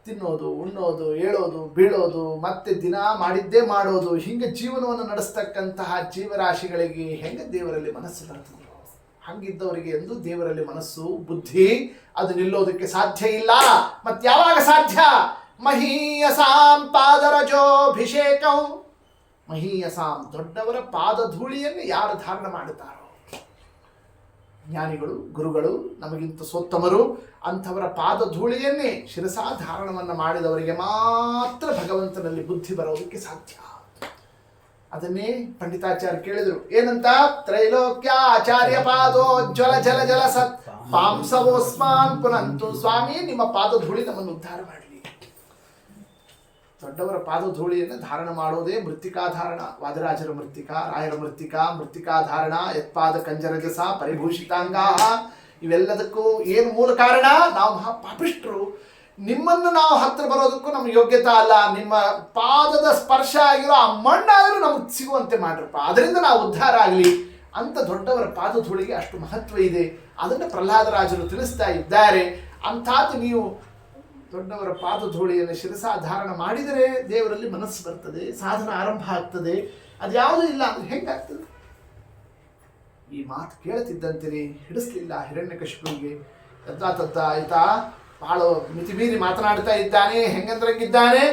ತಿನ್ನೋದು, ಉಣ್ಣೋದು, ಏಳೋದು, ಬೀಳೋದು, ಮತ್ತೆ ದಿನ ಮಾಡಿದ್ದೇ ಮಾಡೋದು, ಹಿಂಗೆ ಜೀವನವನ್ನು ನಡೆಸ್ತಕ್ಕಂತಹ ಜೀವರಾಶಿಗಳಿಗೆ ಹೆಂಗೆ ದೇವರಲ್ಲಿ ಮನಸ್ಸು ಬರ್ತದೆ? ಹಂಗಿದ್ದವರಿಗೆ ಎಂದು ದೇವರಲ್ಲಿ ಮನಸ್ಸು, ಬುದ್ಧಿ ಅದು ನಿಲ್ಲೋದಕ್ಕೆ ಸಾಧ್ಯ ಇಲ್ಲ. ಮತ್ತೆ ಯಾವಾಗ ಸಾಧ್ಯ? ಮಹೀಯಸಾಂ ಪಾದರಜೋಭಿಷೇಕಂ. ಮಹೀಯಸಾಂ ದೊಡ್ಡವರ ಪಾದಧೂಳಿಯನ್ನು ಯಾರು ಧಾರಣ ಮಾಡುತ್ತಾರೋ, ಜ್ಞಾನಿಗಳು ಗುರುಗಳು ನಮಗಿಂತ ಸೋತ್ತಮರು ಅಂಥವರ ಪಾದಧೂಳಿಯನ್ನೇ ಶಿರಸಾಧಾರಣವನ್ನು ಮಾಡಿದವರಿಗೆ ಮಾತ್ರ ಭಗವಂತನಲ್ಲಿ ಬುದ್ಧಿ ಬರೋದಕ್ಕೆ ಸಾಧ್ಯ. ಅದನ್ನೇ ಪಂಡಿತಾಚಾರ್ಯ ಕೇಳಿದರು. ಏನಂತ? ತ್ರೈಲೋಕ್ಯ ಆಚಾರ್ಯ ಪಾದೋಜ್ವಲ ಜಲ ಜಲ ಸತ್ ಪಾಂಸವೋಸ್ಮಾನ್ ಪುನಂತು. ಸ್ವಾಮಿ, ನಿಮ್ಮ ಪಾದಧೂಳಿ ನಮ್ಮನ್ನು ಉದ್ಧಾರ ಮಾಡಲಿ. ದೊಡ್ಡವರ ಪಾದಧೂಳಿಯನ್ನು ಧಾರಣ ಮಾಡೋದೇ ಮೃತ್ತಿಕಾಧಾರಣ. ವಾದರಾಜರ ಮೃತ್ತಿಕಾ, ರಾಯರ ಮೃತ್ತಿಕಾಧಾರಣ, ಯತ್ಪಾದ ಕಂಜರಜಸ ಪರಿಭೂಷಿತಾಂಗಾ. ಇವೆಲ್ಲದಕ್ಕೂ ಏನು ಮೂಲ ಕಾರಣ? ನಾವು ಮಹಾಪಾಪಿಷ್ಟ್ರು. ನಿಮ್ಮನ್ನು ನಾವು ಹತ್ರ ಬರೋದಕ್ಕೂ ನಮ್ಗೆ ಯೋಗ್ಯತೆ ಅಲ್ಲ. ನಿಮ್ಮ ಪಾದದ ಸ್ಪರ್ಶ ಆಗಿರೋ ಆ ಮಣ್ಣಾದರೂ ನಮಗೆ ಸಿಗುವಂತೆ ಮಾಡ್ರಪ್ಪ, ಅದರಿಂದ ನಾವು ಉದ್ಧಾರ ಆಗಲಿ ಅಂತ ದೊಡ್ಡವರ ಪಾದಧೂಳಿಗೆ ಅಷ್ಟು ಮಹತ್ವ ಇದೆ. ಅದನ್ನು ಪ್ರಹ್ಲಾದರಾಜರು ತಿಳಿಸ್ತಾ ಇದ್ದಾರೆ. ಅಂಥದ್ದು ನೀವು ದೊಡ್ಡವರ ಪಾದಧೂಳಿಯನ್ನು ಶಿರಸಾಧಾರಣ ಮಾಡಿದರೆ ದೇವರಲ್ಲಿ ಮನಸ್ಸು ಬರ್ತದೆ, ಸಾಧನ ಆರಂಭ ಆಗ್ತದೆ. ಅದು ಯಾವುದೂ ಇಲ್ಲ ಅಂದರೆ ಹೆಂಗಾಗ್ತದೆ? ಈ ಮಾತು ಕೇಳ್ತಿದ್ದಂತೆ ಹಿಡಿಸ್ಲಿಲ್ಲ ಹಿರಣ್ಯಕಶಿಪುವಿಗೆ. ತದ್ದ ಆಯ್ತಾ, ಬಹಳ ಮಿತಿಮೀರಿ ಮಾತನಾಡ್ತಾ ಇದ್ದಾನೆ, ಹೆಂಗಂದ್ರಂಗಿದ್ದಾನೆ,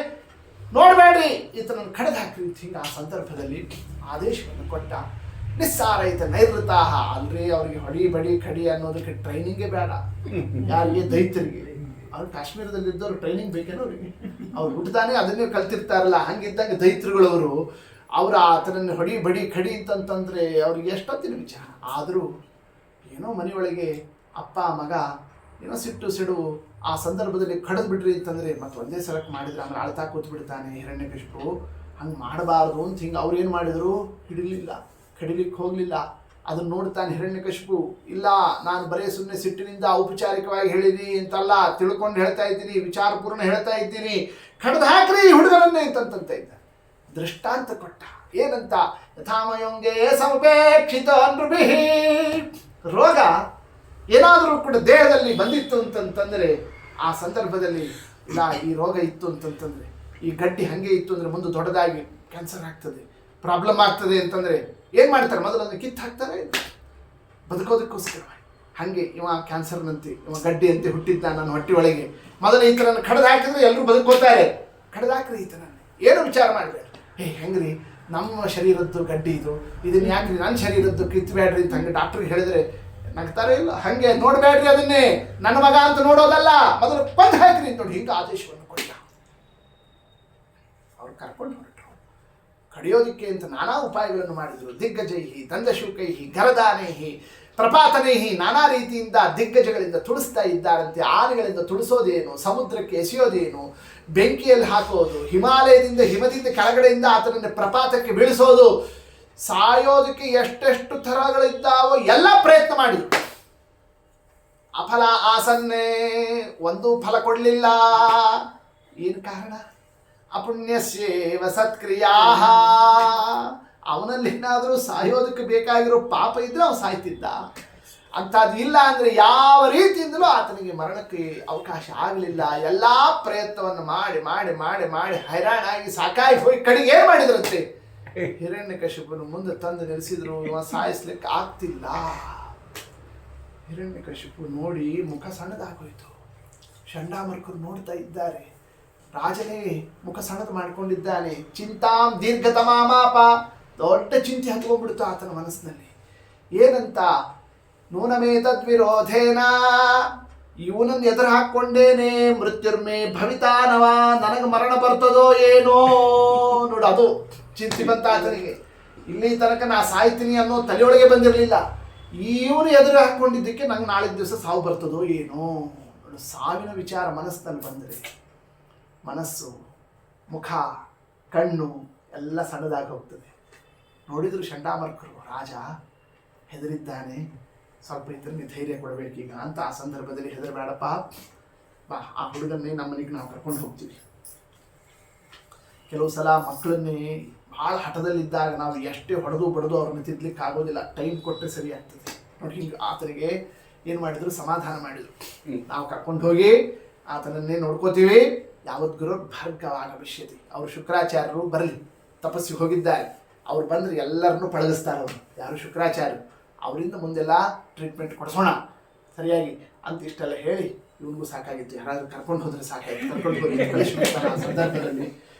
ನೋಡಬೇಡ್ರಿ ಈತನನ್ನು ಕಳೆದು ಹಾಕ್ರಿ. ಹಿಂಗೆ ಆ ಸಂದರ್ಭದಲ್ಲಿ ಆದೇಶವನ್ನು ಕೊಟ್ಟ. ನಿಸ್ಸಾರೈತ ನೈಋತಾಹ. ಅಲ್ರಿ ಅವ್ರಿಗೆ ಹೊಡಿ ಬಡಿ ಕಡಿ ಅನ್ನೋದಕ್ಕೆ ಟ್ರೈನಿಂಗೇ ಬೇಡ. ಯಾರಿಗೆ? ದೈತ್ಯರಿಗೆ. ಅವ್ರು ಕಾಶ್ಮೀರದಲ್ಲಿದ್ದವ್ರು ಟ್ರೈನಿಂಗ್ ಬೇಕೇನೋ ಅವರಿಗೆ? ಅವ್ರು ಹುಟ್ಟದಾನೆ ಅದನ್ನೇ ಕಲ್ತಿರ್ತಾರಲ್ಲ. ಹಂಗಿದ್ದಂಗೆ ದೈತ್ಯರುಗಳವರು ಅವರು ಆತನನ್ನು ಹೊಡಿ ಬಡಿ ಕಡಿ ಅಂತಂತಂದರೆ ಅವ್ರಿಗೆ ಎಷ್ಟೊತ್ತಿನ ವಿಚಾರ. ಆದರೂ ಏನೋ ಮನೆಯೊಳಗೆ ಅಪ್ಪ ಮಗ ಏನೋ ಸಿಡುವು ಆ ಸಂದರ್ಭದಲ್ಲಿ ಕಡಿದು ಬಿಡ್ರಿ ಅಂತಂದರೆ ಮತ್ತೆ ಒಂದೇ ಸಲಕ್ಕೆ ಮಾಡಿದ್ರೆ ಆಮೇಲೆ ಅಳ್ತಾ ಕೂತು ಬಿಡ್ತಾನೆ ಹಿರಣ್ಯಕಶಿಪು. ಹಂಗೆ ಮಾಡಬಾರ್ದು ಅಂತ ಹಿಂಗೆ ಅವ್ರು ಏನು ಮಾಡಿದರು? ಹಿಡಿಲಿಲ್ಲ, ಕಡಿಲಿಕ್ಕೆ ಹೋಗಲಿಲ್ಲ. ಅದನ್ನು ನೋಡ್ತಾನೆ ಹಿರಣ್ಯಕಶಿಪು. ಇಲ್ಲ, ನಾನು ಬರೀ ಸುಮ್ಮನೆ ಸಿಟ್ಟಿನಿಂದ ಔಪಚಾರಿಕವಾಗಿ ಹೇಳಿನಿ ಅಂತಲ್ಲ, ತಿಳ್ಕೊಂಡು ಹೇಳ್ತಾ ಇದ್ದೀನಿ, ವಿಚಾರಪೂರ್ಣ ಹೇಳ್ತಾ ಇದ್ದೀನಿ, ಕಡ್ದು ಹಾಕ್ರಿ ಹುಡುಗರನ್ನೇ ಅಂತಂತ ಇದ್ದ. ದೃಷ್ಟಾಂತ ಕೊಟ್ಟ. ಏನಂತ? ಯಥಾಮಯೋಂಗೆ ಸಮಪೇಕ್ಷಿತ ನೃಭಿಃ. ರೋಗ ಏನಾದರೂ ಕೂಡ ದೇಹದಲ್ಲಿ ಬಂದಿತ್ತು ಅಂತಂತಂದರೆ ಆ ಸಂದರ್ಭದಲ್ಲಿ ಇಲ್ಲ, ಈ ರೋಗ ಇತ್ತು ಅಂತಂತಂದರೆ, ಈ ಗಡ್ಡಿ ಹಾಗೆ ಇತ್ತು ಅಂದರೆ ಮುಂದೆ ದೊಡ್ಡದಾಗಿ ಕ್ಯಾನ್ಸರ್ ಆಗ್ತದೆ, ಪ್ರಾಬ್ಲಮ್ ಆಗ್ತದೆ ಅಂತಂದರೆ ಏನು ಮಾಡ್ತಾರೆ? ಮೊದಲು ಅದನ್ನು ಕಿತ್ತು ಹಾಕ್ತಾರೆ ಬದುಕೋದಕ್ಕೋಸ್ಕರ. ಹಾಗೆ ಇವ ಕ್ಯಾನ್ಸರ್ನಂತೆ, ಇವ ಗಡ್ಡಿ ಅಂತೆ ಹುಟ್ಟಿದ್ದ ನನ್ನ ಹೊಟ್ಟೆ ಒಳಗೆ. ಮೊದಲು ಈತನನ್ನು ಕಡ್ದು ಹಾಕಿದ್ರೆ ಎಲ್ಲರೂ ಬದುಕೋತಾರೆ. ಕಡ್ದು ಹಾಕ್ರಿ ಈತನನ್ನು, ಏನು ವಿಚಾರ ಮಾಡಬೇಡ. ಹೆಂಗ್ರಿ, ನಮ್ಮ ಶರೀರದ್ದು ಗಡ್ಡಿ ಇದನ್ನು ಯಾಕ್ರಿ ನನ್ನ ಶರೀರದ್ದು ಕಿತ್ತಬೇಡ್ರಿ ಅಂತ ಹಂಗೆ ಡಾಕ್ಟ್ರಿಗೆ ಹೇಳಿದ್ರೆ ನಗ್ತಾರೆ. ಇಲ್ಲ, ಹಾಗೆ ನೋಡಬೇಡ್ರಿ, ಅದನ್ನೇ ನನ್ನ ಮಗ ಅಂತ ನೋಡೋದಲ್ಲ, ಮೊದಲು ಕೊಂದು ಹಾಕ್ರಿ ನೋಡಿ. ಹಿಂಗೆ ಆದೇಶವನ್ನು ಕೊಟ್ಟ. ಅವ್ರು ಕರ್ಕೊಂಡು ಹೊರಟರು. ಕಡಿಯೋದಿಕ್ಕೆ ಅಂತ ನಾನಾ ಉಪಾಯಗಳನ್ನು ಮಾಡಿದರು. ದಿಗ್ಗಜೈಹಿ ದಂದಶೂಕೈಹಿ ಗರದಾನೇಹಿ ಪ್ರಪಾತನೇಹಿ, ನಾನಾ ರೀತಿಯಿಂದ ದಿಗ್ಗಜಗಳಿಂದ ತುಳಿಸ್ತಾ ಇದ್ದಾರಂತೆ. ಆನೆಗಳಿಂದ ತುಳಿಸೋದೇನು, ಸಮುದ್ರಕ್ಕೆ ಎಸೆಯೋದೇನು, ಬೆಂಕಿಯಲ್ಲಿ ಹಾಕೋದು, ಹಿಮದಿಂದ ಕೆಳಗಡೆಯಿಂದ ಆತನನ್ನು ಪ್ರಪಾತಕ್ಕೆ ಬೀಳಿಸೋದು, ಸಾಯೋದಕ್ಕೆ ಎಷ್ಟೆಷ್ಟು ಥರಗಳಿದ್ದಾವೋ ಎಲ್ಲ ಪ್ರಯತ್ನ ಮಾಡಿದ್ರು. ಅಫಲ ಆಸನ್ನೇ, ಒಂದು ಫಲ ಕೊಡಲಿಲ್ಲ. ಏನು ಕಾರಣ? ಅಪುಣ್ಯಸ್ಯೇವ ಸತ್ಕ್ರಿಯಾ. ಅವನಲ್ಲಿ ಏನಾದರೂ ಸಾಯೋದಕ್ಕೆ ಬೇಕಾಗಿರೋ ಪಾಪ ಇದ್ರೆ ಅವನು ಸಾಯ್ತಿದ್ದ. ಅಂಥದ್ದು ಇಲ್ಲ ಅಂದರೆ ಯಾವ ರೀತಿಯಿಂದಲೂ ಆತನಿಗೆ ಮರಣಕ್ಕೆ ಅವಕಾಶ ಆಗಲಿಲ್ಲ. ಎಲ್ಲ ಪ್ರಯತ್ನವನ್ನು ಮಾಡಿ ಮಾಡಿ ಮಾಡಿ ಮಾಡಿ ಹೈರಾಣಾಗಿ ಸಾಕಾಗಿ ಹೋಗಿ ಕಡೆಗೆ ಏನು ಮಾಡಿದ್ರಂತೆ? ಹಿರಣ್ಯಕಶಿಪುನ ಮುಂದೆ ತಂದು ನಿಲ್ಲಿಸಿದ್ರು. ಇವ ಸಾಯಿಸ್ಲಿಕ್ಕೆ ಆಗ್ತಿಲ್ಲ. ಹಿರಣ್ಯಕಶಿಪು ನೋಡಿ ಮುಖ ಸಣ್ಣದಾಗೋಯ್ತು. ಚಂಡಾಮರ್ಕರು ನೋಡ್ತಾ ಇದ್ದಾರೆ. ರಾಜನೇ ಮುಖ ಸಣ್ಣದು ಮಾಡಿಕೊಂಡಿದ್ದಾನೆ. ಚಿಂತಾಂ ದೀರ್ಘತಮಾಮಾಪ, ದೊಡ್ಡ ಚಿಂತೆ ಹತ್ಕೊಂಡ್ಬಿಡ್ತು ಆತನ ಮನಸ್ಸಿನಲ್ಲಿ. ಏನಂತ? ನೂನಮೇತದ್ವಿರೋಧೇನ, ಇವನನ್ನು ಎದುರು ಹಾಕ್ಕೊಂಡೇನೆ ಮೃತ್ಯುರ್ಮೇ ಭವಿತಾನವ, ನನಗೆ ಮರಣ ಬರ್ತದೋ ಏನೋ ನೋಡು, ಅದು ಚಿಂತೆ ಬಂತ ಆತನಿಗೆ. ಇಲ್ಲಿ ತನಕ ನಾ ಸಾಯ್ತೀನಿ ಅನ್ನೋ ತಲೆಯೊಳಗೆ ಬಂದಿರಲಿಲ್ಲ. ಇವನು ಎದುರು ಹಾಕ್ಕೊಂಡಿದ್ದಕ್ಕೆ ನಂಗೆ ನಾಳೆ ದಿವಸ ಸಾವು ಬರ್ತದೋ ಏನೋ ನೋಡು. ಸಾವಿನ ವಿಚಾರ ಮನಸ್ಸಿನಲ್ಲಿ ಬಂದರೆ ಮನಸ್ಸು, ಮುಖ, ಕಣ್ಣು ಎಲ್ಲ ಸಣ್ಣದಾಗಿ ಹೋಗ್ತದೆ. ನೋಡಿದ್ರು ಚಂಡಾಮರ್ಕರು, ರಾಜ ಹೆದರಿದ್ದಾನೆ, ಸ್ವಲ್ಪ ಇತನಿಗೆ ಧೈರ್ಯ ಕೊಡಬೇಕೀಗ ಅಂತ. ಆ ಸಂದರ್ಭದಲ್ಲಿ ಹೆದರಬೇಡಪ್ಪ, ಬಾ, ಆ ಹುಡುಗನ್ನೇ ನಮ್ಮನೆಗೆ ನಾವು ಕರ್ಕೊಂಡು ಹೋಗ್ತೀವಿ. ಕೆಲವು ಸಲ ಮಕ್ಕಳನ್ನೇ ಭಾಳ ಹಠದಲ್ಲಿದ್ದಾಗ ನಾವು ಎಷ್ಟೇ ಹೊಡೆದು ಬಡದು ಅವ್ರನ್ನ ತಿದ್ದಲಿಕ್ಕೆ ಆಗೋದಿಲ್ಲ. ಟೈಮ್ ಕೊಟ್ಟರೆ ಸರಿ ಆಗ್ತದೆ ನೋಡಿ. ಹಿಂಗೆ ಆತನಿಗೆ ಏನು ಮಾಡಿದ್ರು? ಸಮಾಧಾನ ಮಾಡಿದರು. ನಾವು ಕರ್ಕೊಂಡು ಹೋಗಿ ಆತನನ್ನೇ ನೋಡ್ಕೋತೀವಿ. ಯಾವತ್ತು ಗುರು ಭಾರ್ಗವಾಗ ವಿಷಯತೆ, ಅವರು ಶುಕ್ರಾಚಾರ್ಯರು ಬರಲಿ, ತಪಸ್ಸಿಗೆ ಹೋಗಿದ್ದಾರೆ. ಅವ್ರು ಬಂದರೆ ಎಲ್ಲರನ್ನೂ ಪಳಗಿಸ್ತಾರೆ. ಅವರು ಯಾರು? ಶುಕ್ರಾಚಾರ್ಯರು. ಅವರಿಂದ ಮುಂದೆಲ್ಲ ಟ್ರೀಟ್ಮೆಂಟ್ ಕೊಡಿಸೋಣ ಸರಿಯಾಗಿ ಅಂತ ಇಷ್ಟೆಲ್ಲ ಹೇಳಿ ಇವನಿಗೂ ಸಾಕಾಗಿತ್ತು, ಯಾರಾದ್ರೂ ಕರ್ಕೊಂಡು ಹೋದ್ರೆ ಸಾಕಾಗಿತ್ತು, ಕರ್ಕೊಂಡು ಹೋಗಿ ಕಳಿಸ್ಬಿಡ್ತಾನೆ. ಆ ಸಂದರ್ಭದಲ್ಲಿ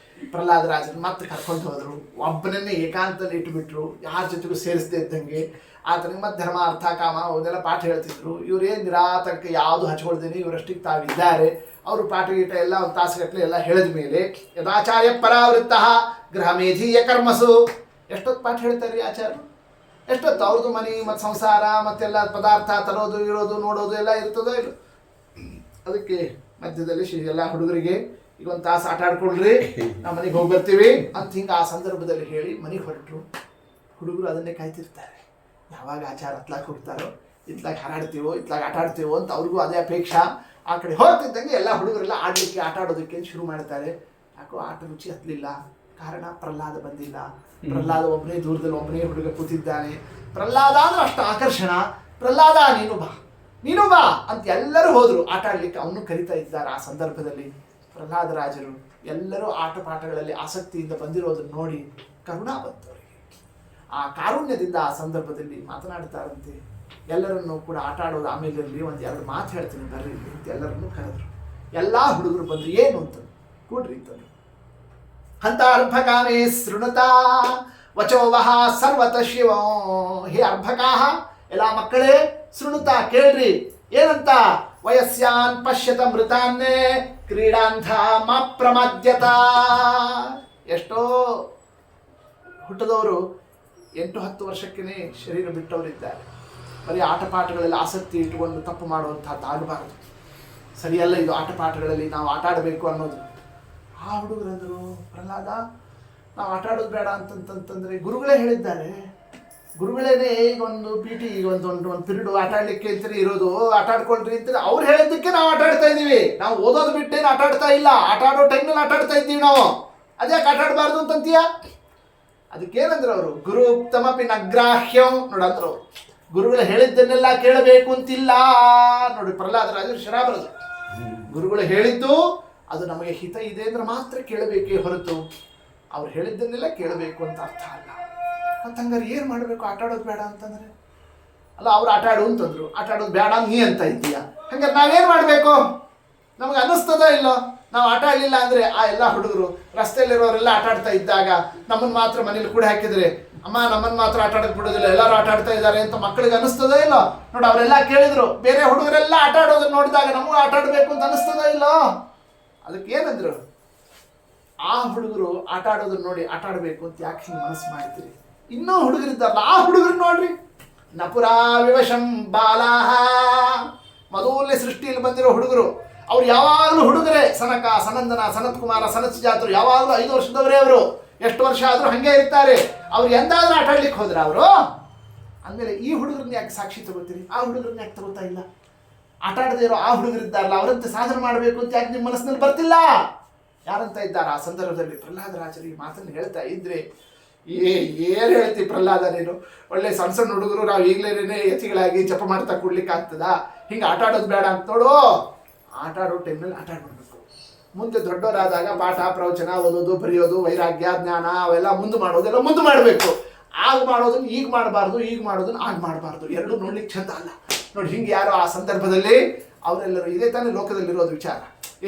ಪ್ರಹ್ಲಾದರಾಜನ ಮತ್ತೆ ಕರ್ಕೊಂಡು ಹೋದ್ರು. ಒಬ್ಬನನ್ನೇ ಏಕಾಂತದಲ್ಲಿ ಇಟ್ಬಿಟ್ರು, ಯಾರ ಜೊತೆಗೂ ಸೇರಿಸದೇ ಇದ್ದಂಗೆ. ಆತನಿಗೆ ಮತ್ತೆ ಧರ್ಮ ಅರ್ಥ ಕಾಮ ಅವನ್ನೆಲ್ಲ ಪಾಠ ಹೇಳ್ತಿದ್ರು. ಇವರೇನು ನಿರಾತಂಕ ಯಾವುದು ಹಚ್ಕೊಳ್ದೇನೆ ಇವರಷ್ಟಿಗೆ ತಾವಿದ್ದಾರೆ. ಅವರು ಪಾಠ ಗೀಟ ಎಲ್ಲ ಒಂದು ತಾಸುಗಟ್ಟಲೆ ಎಲ್ಲ ಹೇಳಿದ ಮೇಲೆ ಯದಾಚಾರ್ಯ ಪರಾವೃತ್ತ ಗೃಹ ಮೇಧೀಯ ಕರ್ಮಸು. ಎಷ್ಟೊತ್ತು ಪಾಠ ಹೇಳ್ತಾರೆ ಆಚಾರ್ಯರು, ಎಷ್ಟೊತ್ತು ಅವ್ರದ್ದು ಮನೆ ಮತ್ತು ಸಂಸಾರ ಮತ್ತೆಲ್ಲ ಪದಾರ್ಥ ತರೋದು ಇರೋದು ನೋಡೋದು ಎಲ್ಲ ಇರ್ತದೋ ಇಲ್ಲ. ಅದಕ್ಕೆ ಮಧ್ಯದಲ್ಲಿ ಎಲ್ಲ ಹುಡುಗರಿಗೆ ಈಗ ಒಂದು ತಾಸು ಆಟ ಆಡ್ಕೊಳ್ರಿ, ನಾವು ಮನೆಗೆ ಹೋಗಿ ಬರ್ತೀವಿ ಅಂತ ಹಿಂಗೆ ಆ ಸಂದರ್ಭದಲ್ಲಿ ಹೇಳಿ ಮನೆಗೆ ಹೊರಟರು. ಹುಡುಗರು ಅದನ್ನೇ ಕಾಯ್ತಿರ್ತಾರೆ, ಯಾವಾಗ ಆಚಾರ ಹತ್ಲಾಕ್ ಹೋಗ್ತಾರೋ, ಇತ್ಲಾಗ ಹಾರಾಡ್ತೀವೋ ಇತ್ಲಾಗ ಆಟ ಆಡ್ತೀವೋ ಅಂತ ಅವ್ರಿಗೂ ಅದೇ ಅಪೇಕ್ಷಾ. ಆ ಕಡೆ ಹೋಗ್ತಿದ್ದಂಗೆ ಎಲ್ಲ ಹುಡುಗರೆಲ್ಲ ಆಡಲಿಕ್ಕೆ ಆಟ ಆಡೋದಕ್ಕೆ ಶುರು ಮಾಡ್ತಾರೆ. ಯಾಕೋ ಆಟ ರುಚಿ ಹತ್ತಲಿಲ್ಲ. ಕಾರಣ ಪ್ರಹ್ಲಾದ ಬಂದಿಲ್ಲ. ಪ್ರಹ್ಲಾದ ಒಬ್ಬನೇ ದೂರದಲ್ಲಿ ಒಬ್ಬನೇ ಹುಡುಗ ಕೂತಿದ್ದಾನೆ. ಪ್ರಹ್ಲಾದ ಅಂದ್ರೆ ಅಷ್ಟು ಆಕರ್ಷಣ. ಪ್ರಹ್ಲಾದ ನೀನು ಬಾ ಅಂತ ಎಲ್ಲರೂ ಹೋದ್ರು ಆಟ ಆಡ್ಲಿಕ್ಕೆ. ಅವನು ಕರಿತಾ ಇದ್ದಾರೆ. ಆ ಸಂದರ್ಭದಲ್ಲಿ ಪ್ರಹ್ಲಾದರಾಜರು ಎಲ್ಲರೂ ಆಟ ಪಾಠಗಳಲ್ಲಿ ಆಸಕ್ತಿಯಿಂದ ಬಂದಿರೋದನ್ನು ನೋಡಿ ಕರುಣಾ ಬಂತವರಿಗೆ. ಆ ಕಾರುಣ್ಯದಿಂದ ಆ ಸಂದರ್ಭದಲ್ಲಿ ಮಾತನಾಡ್ತಾರಂತೆ. ಎಲ್ಲರನ್ನು ಕೂಡ ಆಟ ಆಡೋದು ಆಮೇಲೆ ಒಂದು ಎರಡು ಮಾತು ಹೇಳ್ತೀನಿ ಬರ್ರಿ ಅಂತ ಎಲ್ಲರನ್ನು ಕರೆದ್ರು. ಎಲ್ಲ ಹುಡುಗರು ಬಂದ್ರು. ಏನು ಅಂತ ಕೂಡ್ರಿ ಅಂತಂದ್ರು. ಅಂತ ಅರ್ಭಕಾನೇ ಶೃಣುತಾ ವಚೋವಹ ಸರ್ವತ ಶಿವ. ಹೇ ಅರ್ಭಕಾಹ, ಎಲ್ಲ ಮಕ್ಕಳೇ ಶೃಣುತಾ ಕೇಳ್ರಿ. ಏನಂತ? ವಯಸ್ಯಾನ್ ಪಶ್ಯತ ಮೃತಾನ್ನೇ ಕ್ರೀಡಾಂಧ ಮಾ ಪ್ರಮಾದ್ಯತ. ಎಷ್ಟೋ ಹುಟ್ಟದವರು 8-10 ವರ್ಷಕ್ಕೇ ಶರೀರ ಬಿಟ್ಟವರಿದ್ದಾರೆ. ಬರೀ ಆಟ ಪಾಠಗಳಲ್ಲಿ ಆಸಕ್ತಿ ಇಟ್ಟುಕೊಂಡು ತಪ್ಪು ಮಾಡುವಂಥದ್ದು ಆಗಬಾರದು. ಸರಿಯಲ್ಲ ಇದು. ಆಟ ಪಾಠಗಳಲ್ಲಿ ನಾವು ಆಟ ಆಡಬೇಕು ಅನ್ನೋದು. ಆ ಹುಡುಗರಂದರು, ಪ್ರಹ್ಲಾದ ನಾವು ಆಟ ಆಡೋದು ಬೇಡ ಅಂತಂತಂದರೆ ಗುರುಗಳೇ ಹೇಳಿದ್ದಾರೆ. ಗುರುಗಳೇನೆ ಈಗ ಒಂದು PT ಈಗ ಒಂದು ಪಿರಿಯಡ್ ಆಟ ಆಡಲಿಕ್ಕೆ ಅಂತಾರೆ ಇರೋದು, ಆಟ ಆಡ್ಕೊಳ್ರಿ ಅಂತಾರೆ. ಅವ್ರು ಹೇಳಿದ್ದಕ್ಕೆ ನಾವು ಆಟ ಆಡ್ತಾ ಇದ್ದೀವಿ. ನಾವು ಓದೋದು ಬಿಟ್ಟೇನು ಆಟ ಆಡ್ತಾ ಇಲ್ಲ. ಆಟ ಆಡೋ ಟೈಮ್ನಲ್ಲಿ ಆಟ ಆಡ್ತಾ ಇದ್ದೀವಿ ನಾವು. ಅದ್ಯಾಕೆ ಆಟ ಆಡಬಾರ್ದು ಅಂತಂತೀಯ? ಅದಕ್ಕೇನಂದ್ರು ಅವರು, ಗುರು ಉತ್ತಮಪಿ ನಗ್ರಾಹ್ಯಂ ನೋಡಂದ್ರು. ಗುರುಗಳು ಹೇಳಿದ್ದನ್ನೆಲ್ಲ ಕೇಳಬೇಕು ಅಂತಿಲ್ಲ ನೋಡಿ. ಪ್ರಹ್ಲಾದರಾಜರು ಶರ ಬರೆದು ಗುರುಗಳು ಹೇಳಿದ್ದು ಅದು ನಮಗೆ ಹಿತ ಇದೆ ಅಂದ್ರೆ ಮಾತ್ರ ಕೇಳಬೇಕೇ ಹೊರತು ಅವ್ರು ಹೇಳಿದ್ದನ್ನೆಲ್ಲ ಕೇಳಬೇಕು ಅಂತ ಅರ್ಥ ಅಲ್ಲ. ಮತ್ತು ಹಂಗಾರೆ ಏನು ಮಾಡಬೇಕು? ಆಟ ಆಡೋದು ಬೇಡ ಅಂತಂದರೆ ಅಲ್ಲ, ಅವ್ರು ಆಟ ಆಡು ಅಂತಂದ್ರು. ಆಟ ಆಡೋದು ಬೇಡ ನೀ ಅಂತ ಇದ್ದೀಯ. ಹಂಗಾರೆ ನಾವೇನು ಮಾಡಬೇಕು? ನಮಗೆ ಅನ್ನಿಸ್ತದೋ ಇಲ್ಲೋ? ನಾವು ಆಟ ಆಡಲಿಲ್ಲ ಅಂದರೆ ಆ ಎಲ್ಲ ಹುಡುಗರು ರಸ್ತೆಯಲ್ಲಿರೋರೆಲ್ಲ ಆಟ ಆಡ್ತಾ ಇದ್ದಾಗ ನಮ್ಮನ್ನು ಮಾತ್ರ ಮನೇಲಿ ಕೂಡ ಹಾಕಿದರೆ, ಅಮ್ಮ ನಮ್ಮನ್ನು ಮಾತ್ರ ಆಟ ಆಡೋಕೆ ಬಿಡೋದಿಲ್ಲ, ಎಲ್ಲರೂ ಆಟ ಆಡ್ತಾ ಇದ್ದಾರೆ ಅಂತ ಮಕ್ಕಳಿಗೆ ಅನ್ನಿಸ್ತದೋ ಇಲ್ಲೋ? ನೋಡಿ, ಅವರೆಲ್ಲ ಕೇಳಿದ್ರು. ಬೇರೆ ಹುಡುಗರೆಲ್ಲ ಆಟ ಆಡೋದನ್ನ ನೋಡಿದಾಗ ನಮಗೂ ಆಟ ಆಡಬೇಕು ಅಂತ ಅನ್ನಿಸ್ತದೋ ಇಲ್ಲೋ? ಅದಕ್ಕೆ ಏನಂದ್ರು, ಆ ಹುಡುಗರು ಆಟ ಆಡೋದನ್ನ ನೋಡಿ ಆಟ ಆಡಬೇಕು ಅಂತ ಯಾಕೆ ಹಿಂಗೆ ಮನಸ್ಸು ಮಾಡ್ತೀರಿ? ಇನ್ನೂ ಹುಡುಗರಿದ್ದಾರಲ್ಲ, ಆ ಹುಡುಗರು ನೋಡ್ರಿ. ನಪುರಾ ವಿವಶಂ ಬಾಲಾಹ, ಮೊದಲನೇ ಸೃಷ್ಟಿಯಲ್ಲಿ ಬಂದಿರೋ ಹುಡುಗರು. ಅವ್ರು ಯಾವಾಗಲೂ ಹುಡುಗರೇ. ಸನಕ, ಸನಂದನ, ಸನತ್ ಕುಮಾರ, ಸನತ್ ಜಾತರು ಯಾವಾಗಲೂ 5 ವರ್ಷದವರೇ ಅವರು. ಎಷ್ಟು ವರ್ಷ ಆದರೂ ಹಾಗೆ ಇರ್ತಾರೆ. ಅವ್ರು ಎಂದಾದ್ರೂ ಆಟ ಆಡ್ಲಿಕ್ಕೆ ಹೋದ್ರ ಅವರು? ಅಂದಮೇಲೆ ಈ ಹುಡುಗರನ್ನ ಯಾಕೆ ಸಾಕ್ಷಿ ತಗೋತೀರಿ? ಆ ಹುಡುಗರನ್ನ ಯಾಕೆ ತಗೋತಾ ಇಲ್ಲ? ಆಟ ಆಡದೇ ಇರೋ ಆ ಹುಡುಗರಿದ್ದಾರಲ್ಲ, ಅವರಂತೆ ಸಾಧನೆ ಮಾಡಬೇಕು ಅಂತ ಯಾಕೆ ನಿಮ್ಮ ಮನಸ್ಸಿನಲ್ಲಿ ಬರ್ತಿಲ್ಲ? ಯಾರಂತ ಇದ್ದಾರೆ ಆ ಸಂದರ್ಭದಲ್ಲಿ? ಪ್ರಹ್ಲಾದರಾಜರು ಈ ಮಾತನ್ನು ಹೇಳ್ತಾ ಇದ್ರೆ, ಏನು ಹೇಳ್ತಿ ಪ್ರಹ್ಲಾದ ನೀನು? ಒಳ್ಳೆ ಸಣ್ಣ ಸಣ್ಣ ಹುಡುಗರು ನಾವು ಈಗಲೇ ಯತಿಗಳಾಗಿ ಜಪ ಮಾಡ್ತಾ ಕೊಡ್ಲಿಕ್ಕೆ ಆಗ್ತದಾ? ಹಿಂಗೆ ಆಟ ಆಡೋದು ಬೇಡ ಅಂತ ನೋಡು. ಆಟ ಆಡೋ ಟೈಮ್ನಲ್ಲಿ ಆಟ ಆಡ್ಬಿಡ್ಬೇಕು. ಮುಂದೆ ದೊಡ್ಡವರಾದಾಗ ಪಾಠ ಪ್ರವಚನ ಓದೋದು ಬರೆಯೋದು ವೈರಾಗ್ಯ ಜ್ಞಾನ ಅವೆಲ್ಲ ಮುಂದೆ ಮಾಡೋದೆಲ್ಲ ಮುಂದೆ ಮಾಡಬೇಕು. ಆಗ ಮಾಡೋದನ್ನ ಈಗ ಮಾಡಬಾರ್ದು, ಈಗ ಮಾಡೋದನ್ನ ಆಗ ಮಾಡಬಾರ್ದು. ಎರಡೂ ನೋಡ್ಲಿಕ್ಕೆ ಚಂದ ಅಲ್ಲ ನೋಡಿ. ಹಿಂಗೆ ಯಾರೋ ಆ ಸಂದರ್ಭದಲ್ಲಿ ಅವರೆಲ್ಲರೂ ಇದೇ ತಾನೇ ಲೋಕದಲ್ಲಿರೋದು ವಿಚಾರ.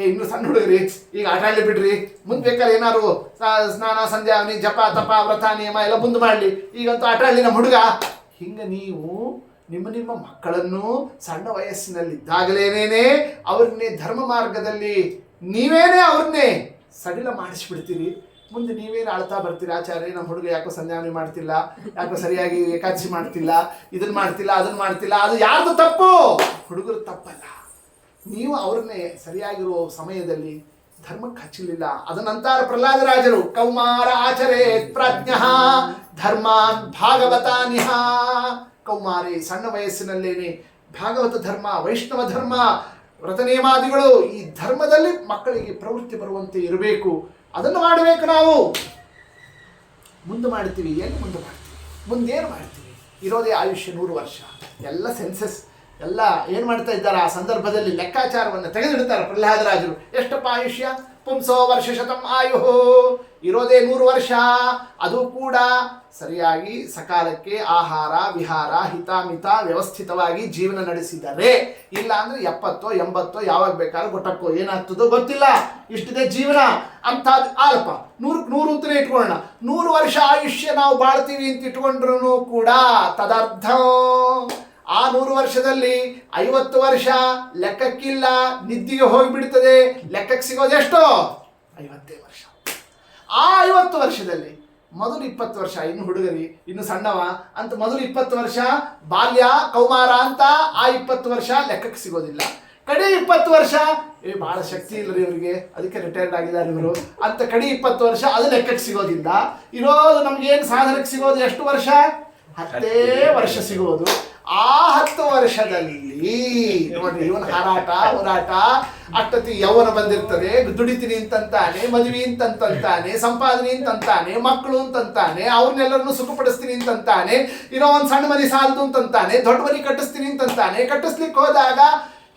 ಇನ್ನು ಸಣ್ಣ ಹುಡುಗರಿ ಈಗ ಆಟ ಆಡಲಿ ಬಿಡ್ರಿ, ಮುಂದೆ ಬೇಕಾದ್ರೆ ಏನಾರು ಸ್ನಾನ ಸಂಧ್ಯಾವನಿ ಜಪ ತಪ ವ್ರತ ನಿಯಮ ಎಲ್ಲ ಮುಂದೆ ಮಾಡಲಿ, ಈಗಂತೂ ಆಟ ಆಡಲಿ ನಮ್ಮ ಹುಡುಗ. ಹಿಂಗೆ ನೀವು ನಿಮ್ಮ ಮಕ್ಕಳನ್ನು ಸಣ್ಣ ವಯಸ್ಸಿನಲ್ಲಿದ್ದಾಗಲೇನೇ ಅವ್ರನ್ನೇ ಧರ್ಮ ಮಾರ್ಗದಲ್ಲಿ ನೀವೇನೇ ಅವ್ರನ್ನೇ ಸಡಿಲ ಮಾಡಿಸ್ಬಿಡ್ತೀರಿ. ಮುಂದೆ ನೀವೇನು ಆಳ್ತಾ ಬರ್ತೀರಿ, ಆಚಾರ್ಯ ನಮ್ಮ ಹುಡುಗ ಯಾಕೋ ಸಂಧ್ಯಾವನಿ ಮಾಡ್ತಿಲ್ಲ, ಯಾಕೋ ಸರಿಯಾಗಿ ಏಕಾದಶಿ ಮಾಡ್ತಿಲ್ಲ, ಇದನ್ನು ಮಾಡ್ತಿಲ್ಲ ಅದನ್ನು ಮಾಡ್ತಿಲ್ಲ. ಅದು ಯಾರ್ದು ತಪ್ಪು? ಹುಡುಗರು ತಪ್ಪಲ್ಲ. ನೀವು ಅವ್ರನ್ನೇ ಸರಿಯಾಗಿರೋ ಸಮಯದಲ್ಲಿ ಧರ್ಮಕ್ಕೆ ಹಚ್ಚಲಿಲ್ಲ. ಅದನಂತರ ಪ್ರಹ್ಲಾದರಾಜರು ಕೌಮಾರ ಆಚರೇ ಪ್ರಾಜ್ಞ ಧರ್ಮಾನ್ ಭಾಗವತಾನಿಹ. ಕೌಮಾರಿ ಸಣ್ಣ ವಯಸ್ಸಿನಲ್ಲೇನೆ ಭಾಗವತ ಧರ್ಮ, ವೈಷ್ಣವ ಧರ್ಮ, ವ್ರತ ನಿಯಮಾದಿಗಳು ಈ ಧರ್ಮದಲ್ಲಿ ಮಕ್ಕಳಿಗೆ ಪ್ರವೃತ್ತಿ ಬರುವಂತೆ ಇರಬೇಕು. ಅದನ್ನು ಮಾಡಬೇಕು. ನಾವು ಮುಂದೆ ಮಾಡ್ತೀವಿ, ಏನು ಮುಂದೆ ಮಾಡ್ತೀವಿ? ಮುಂದೇನು ಮಾಡ್ತೀವಿ? ಇರೋದೇ ಆಯುಷ್ಯ 100 ವರ್ಷ. ಎಲ್ಲ ಸೆನ್ಸಸ್ ಎಲ್ಲ ಏನು ಮಾಡ್ತಾ ಇದ್ದಾರೆ ಆ ಸಂದರ್ಭದಲ್ಲಿ ಲೆಕ್ಕಾಚಾರವನ್ನು ತೆಗೆದಿಡ್ತಾರೆ ಪ್ರಹ್ಲಾದರಾಜರು. ಎಷ್ಟಪ್ಪ ಆಯುಷ್ಯ? ಪುಂಸೋ ವರ್ಷ ಶತಂ ಆಯು, ಇರೋದೇ 100 ವರ್ಷ. ಅದು ಕೂಡ ಸರಿಯಾಗಿ ಸಕಾಲಕ್ಕೆ ಆಹಾರ ವಿಹಾರ ಹಿತಾಮಿತ ವ್ಯವಸ್ಥಿತವಾಗಿ ಜೀವನ ನಡೆಸಿದರೆ, ಇಲ್ಲ ಅಂದ್ರೆ 70 80 ಯಾವಾಗ ಬೇಕಾದ್ರೂ ಗೊಟ್ಟಕ್ಕೋ ಏನಾಗ್ತದೋ ಗೊತ್ತಿಲ್ಲ. ಇಷ್ಟಿದೆ ಜೀವನ ಅಂತ ಆಲಪ್ಪ 100ಕ್ಕೆ 100 ಅಂತಲೇ ಇಟ್ಕೊಳ್ಳೋಣ. 100 ವರ್ಷ ಆಯುಷ್ಯ ನಾವು ಬಾಳ್ತೀವಿ ಅಂತ ಇಟ್ಕೊಂಡ್ರು ಕೂಡ ತದರ್ಥ ಆ 100 ವರ್ಷದಲ್ಲಿ 50 ವರ್ಷ ಲೆಕ್ಕಕ್ಕಿಲ್ಲ, ನಿದ್ದಿಗೆ ಹೋಗಿಬಿಡ್ತದೆ. ಲೆಕ್ಕಕ್ಕೆ ಸಿಗೋದೆಷ್ಟು? 50 ವರ್ಷ. ಆ 50 ವರ್ಷದಲ್ಲಿ ಮೊದಲು 20 ವರ್ಷ ಇನ್ನು ಹುಡುಗರಿ ಇನ್ನು ಸಣ್ಣವ ಅಂತ ಮೊದಲು 20 ವರ್ಷ ಬಾಲ್ಯ ಕೌಮಾರ ಅಂತ ಆ 20 ವರ್ಷ ಲೆಕ್ಕಕ್ಕೆ ಸಿಗೋದಿಲ್ಲ. ಕಡೆ 20 ವರ್ಷ ಭಾಳ ಶಕ್ತಿ ಇಲ್ಲರಿ ಇವರಿಗೆ, ಅದಕ್ಕೆ ರಿಟೈರ್ಡ್ ಆಗಿದ್ದಾರೆ ಇವರು ಅಂತ ಕಡೆ 20 ವರ್ಷ ಅದು ಲೆಕ್ಕಕ್ಕೆ ಸಿಗೋದಿಲ್ಲ. ಇರೋದು ನಮ್ಗೇನು ಸಾಧನಕ್ಕೆ ಸಿಗೋದು ಎಷ್ಟು ವರ್ಷ? 10 ವರ್ಷ ಸಿಗೋದು. ಆ 10 ವರ್ಷದಲ್ಲಿ ನೋಡ್ರಿ ಇವನ್ ಹಾರಾಟ ಹೋರಾಟ ಅಷ್ಟೊತ್ತಿ ಯೌವನ ಬಂದಿರ್ತದೆ, ದುಡಿತೀನಿ ಅಂತಂತಾನೆ, ಮದುವೆ ಅಂತಂತಾನೆ, ಸಂಪಾದನೆ ಅಂತಂತಾನೆ, ಮಕ್ಕಳು ಅಂತಂತಾನೆ, ಅವ್ರನ್ನೆಲ್ಲರನ್ನು ಸುಖಪಡಿಸ್ತೀನಿ ಅಂತಂತಾನೆ, ಇರೋ ಒಂದು ಸಣ್ಣ ಮನೆ ಸಾಲದು ಅಂತಂತಾನೆ, ದೊಡ್ಡ ಮನೆ ಕಟ್ಟಿಸ್ತೀನಿ ಅಂತಂತಾನೆ. ಕಟ್ಟಿಸ್ಲಿಕ್ಕೆ ಹೋದಾಗ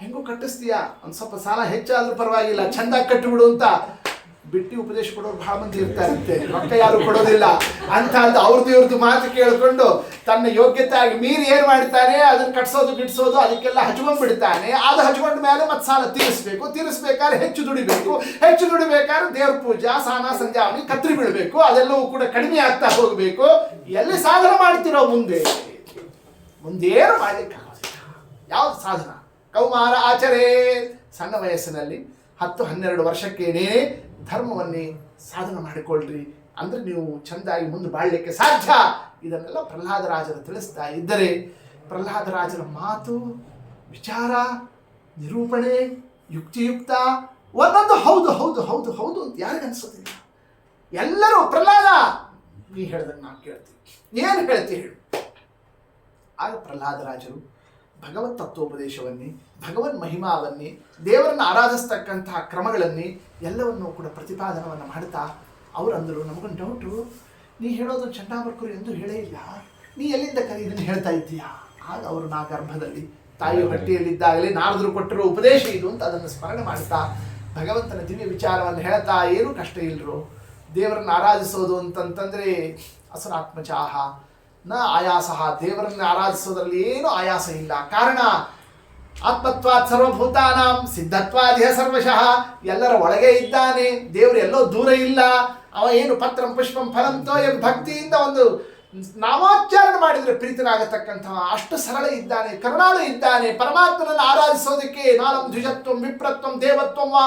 ಹೆಂಗೂ ಕಟ್ಟಿಸ್ತೀಯ, ಒಂದು ಸ್ವಲ್ಪ ಸಾಲ ಹೆಚ್ಚಾದ್ರೂ ಪರವಾಗಿಲ್ಲ, ಚಂದಾಗಿ ಕಟ್ಟಿಬಿಡು ಅಂತ ಬಿಟ್ಟು ಉಪದೇಶ ಕೊಡೋರು ಬಹಳ ಮಂದಿ ಇರ್ತಾರಂತೆ. ರೊಕ್ಕ ಯಾರು ಕೊಡೋದಿಲ್ಲ ಅಂತ ಅವ್ರದ್ದು ಮಾತು ಕೇಳ್ಕೊಂಡು ತನ್ನ ಯೋಗ್ಯತೆ ಆಗಿ ಮೀರಿ ಏನ್ ಮಾಡ್ತಾನೆ ಅದನ್ನ ಕಟ್ಸೋದು ಬಿಡಿಸೋದು ಅದಕ್ಕೆಲ್ಲ ಹಚ್ಕೊಂಡ್ಬಿಡ್ತಾನೆ. ಅದು ಹಚ್ಕೊಂಡ ಮೇಲೆ ಮತ್ತೆ ಸಾಲ ತೀರಿಸ್ಬೇಕಾದ್ರೆ ಹೆಚ್ಚು ದುಡಿಬೇಕಾದ್ರೆ ದೇವ್ರ ಪೂಜಾ ಸ್ನಾನ ಸಂಧ್ಯಾವಣಿ ಕತ್ರಿ ಬಿಡಬೇಕು. ಅದೆಲ್ಲವೂ ಕೂಡ ಕಡಿಮೆ ಆಗ್ತಾ ಹೋಗ್ಬೇಕು. ಎಲ್ಲಿ ಸಾಧನ ಮಾಡ್ತಿರೋ ಮುಂದೇನು ಮಾಡ್ಲಿಕ್ಕೆ ಆಗೋದಿಲ್ಲ. ಯಾವ್ದು ಸಾಧನ? ಕೌಮಾರ ಆಚರೇ, ಸಣ್ಣ ವಯಸ್ಸಿನಲ್ಲಿ 10-12 ವರ್ಷಕ್ಕೇನೇ ಧರ್ಮವನ್ನೇ ಸಾಧನ ಮಾಡಿಕೊಳ್ಳ್ರಿ, ಅಂದ್ರೆ ನೀವು ಚೆಂದಾಗಿ ಮುಂದೆ ಬಾಳ್ಲಿಕ್ಕೆ ಸಾಧ್ಯ. ಇದನ್ನೆಲ್ಲ ಪ್ರಹ್ಲಾದರಾಜರು ತಿಳಿಸ್ತಾ ಇದ್ದರೆ ಪ್ರಹ್ಲಾದರಾಜರ ಮಾತು ವಿಚಾರ ನಿರೂಪಣೆ ಯುಕ್ತಿಯುಕ್ತ ಒಂದೊಂದು ಹೌದು ಹೌದು ಹೌದು ಹೌದು ಅಂತ ಯಾರಿಗೆ ಅನ್ಸೋದಿಲ್ಲ. ಎಲ್ಲರೂ ಪ್ರಹ್ಲಾದ ನೀ ಹೇಳ್ದಂಗೆ ನಾವು ಕೇಳ್ತೀವಿ, ಏನು ಹೇಳ್ತೀವಿ ಹೇಳು. ಆಗ ಪ್ರಹ್ಲಾದರಾಜರು ಭಗವತ್ ತತ್ವೋಪದೇಶವನ್ನೇ, ಭಗವನ್ ಮಹಿಮಾವನ್ನೇ, ದೇವರನ್ನು ಆರಾಧಿಸ್ತಕ್ಕಂತಹ ಕ್ರಮಗಳನ್ನೇ ಎಲ್ಲವನ್ನೂ ಕೂಡ ಪ್ರತಿಪಾದನವನ್ನು ಮಾಡ್ತಾ ಅವರಂದರು, ನಮಗೊಂದು ಡೌಟು, ನೀ ಹೇಳೋದು ಚಂಡಾಮರ್ಕರು ಎಂದು ಹೇಳೇ ಇಲ್ಲ, ನೀ ಎಲ್ಲಿಂದ ಇದನ್ನು ಹೇಳ್ತಾ ಇದ್ದೀಯಾ? ಆಗ ಅವರು ನಾ ಗರ್ಭದಲ್ಲಿ ತಾಯಿಯ ಹೊಟ್ಟೆಯಲ್ಲಿದ್ದಾಗಲೇ ನಾರದರು ಕೊಟ್ಟಿರೋ ಉಪದೇಶ ಇದು ಅಂತ ಅದನ್ನು ಸ್ಮರಣೆ ಮಾಡ್ತಾ ಭಗವಂತನ ದಿವ್ಯ ವಿಚಾರವನ್ನು ಹೇಳ್ತಾ, ಏನೂ ಕಷ್ಟ ಇಲ್ಲರು, ದೇವರನ್ನು ಆರಾಧಿಸೋದು ಅಂತಂತಂದರೆ ಅಸುರಾತ್ಮಚಾಹ ನ ಆಯಾಸ, ದೇವರನ್ನು ಆರಾಧಿಸೋದ್ರಲ್ಲಿ ಏನು ಆಯಾಸ ಇಲ್ಲ. ಕಾರಣ ಆತ್ಮತ್ವಾತ್ ಸರ್ವಭೂತಾನಾಂ ಸಿದ್ಧತ್ವಾದಿಹ ಸರ್ವಶಃ, ಎಲ್ಲರ ಒಳಗೆ ಇದ್ದಾನೆ, ದೇವರು ಎಲ್ಲೋ ದೂರ ಇಲ್ಲ. ಅವ ಏನು ಪತ್ರಂ ಪುಷ್ಪಂ ಫಲಂತೋ ಎಂಬ ಭಕ್ತಿಯಿಂದ ಒಂದು ನಾಮೋಚ್ಚಾರಣೆ ಮಾಡಿದರೆ ಪ್ರೀತನಾಗತಕ್ಕಂತಹ ಅಷ್ಟು ಸರಳ ಇದ್ದಾನೆ, ಕರುಣಾಳು ಇದ್ದಾನೆ. ಪರಮಾತ್ಮನನ್ನು ಆರಾಧಿಸೋದಕ್ಕೆ ನಾಲಂ ದ್ವಿಜತ್ವಂ ವಿಪ್ರತ್ವಂ ದೇವತ್ವಂ ವಾ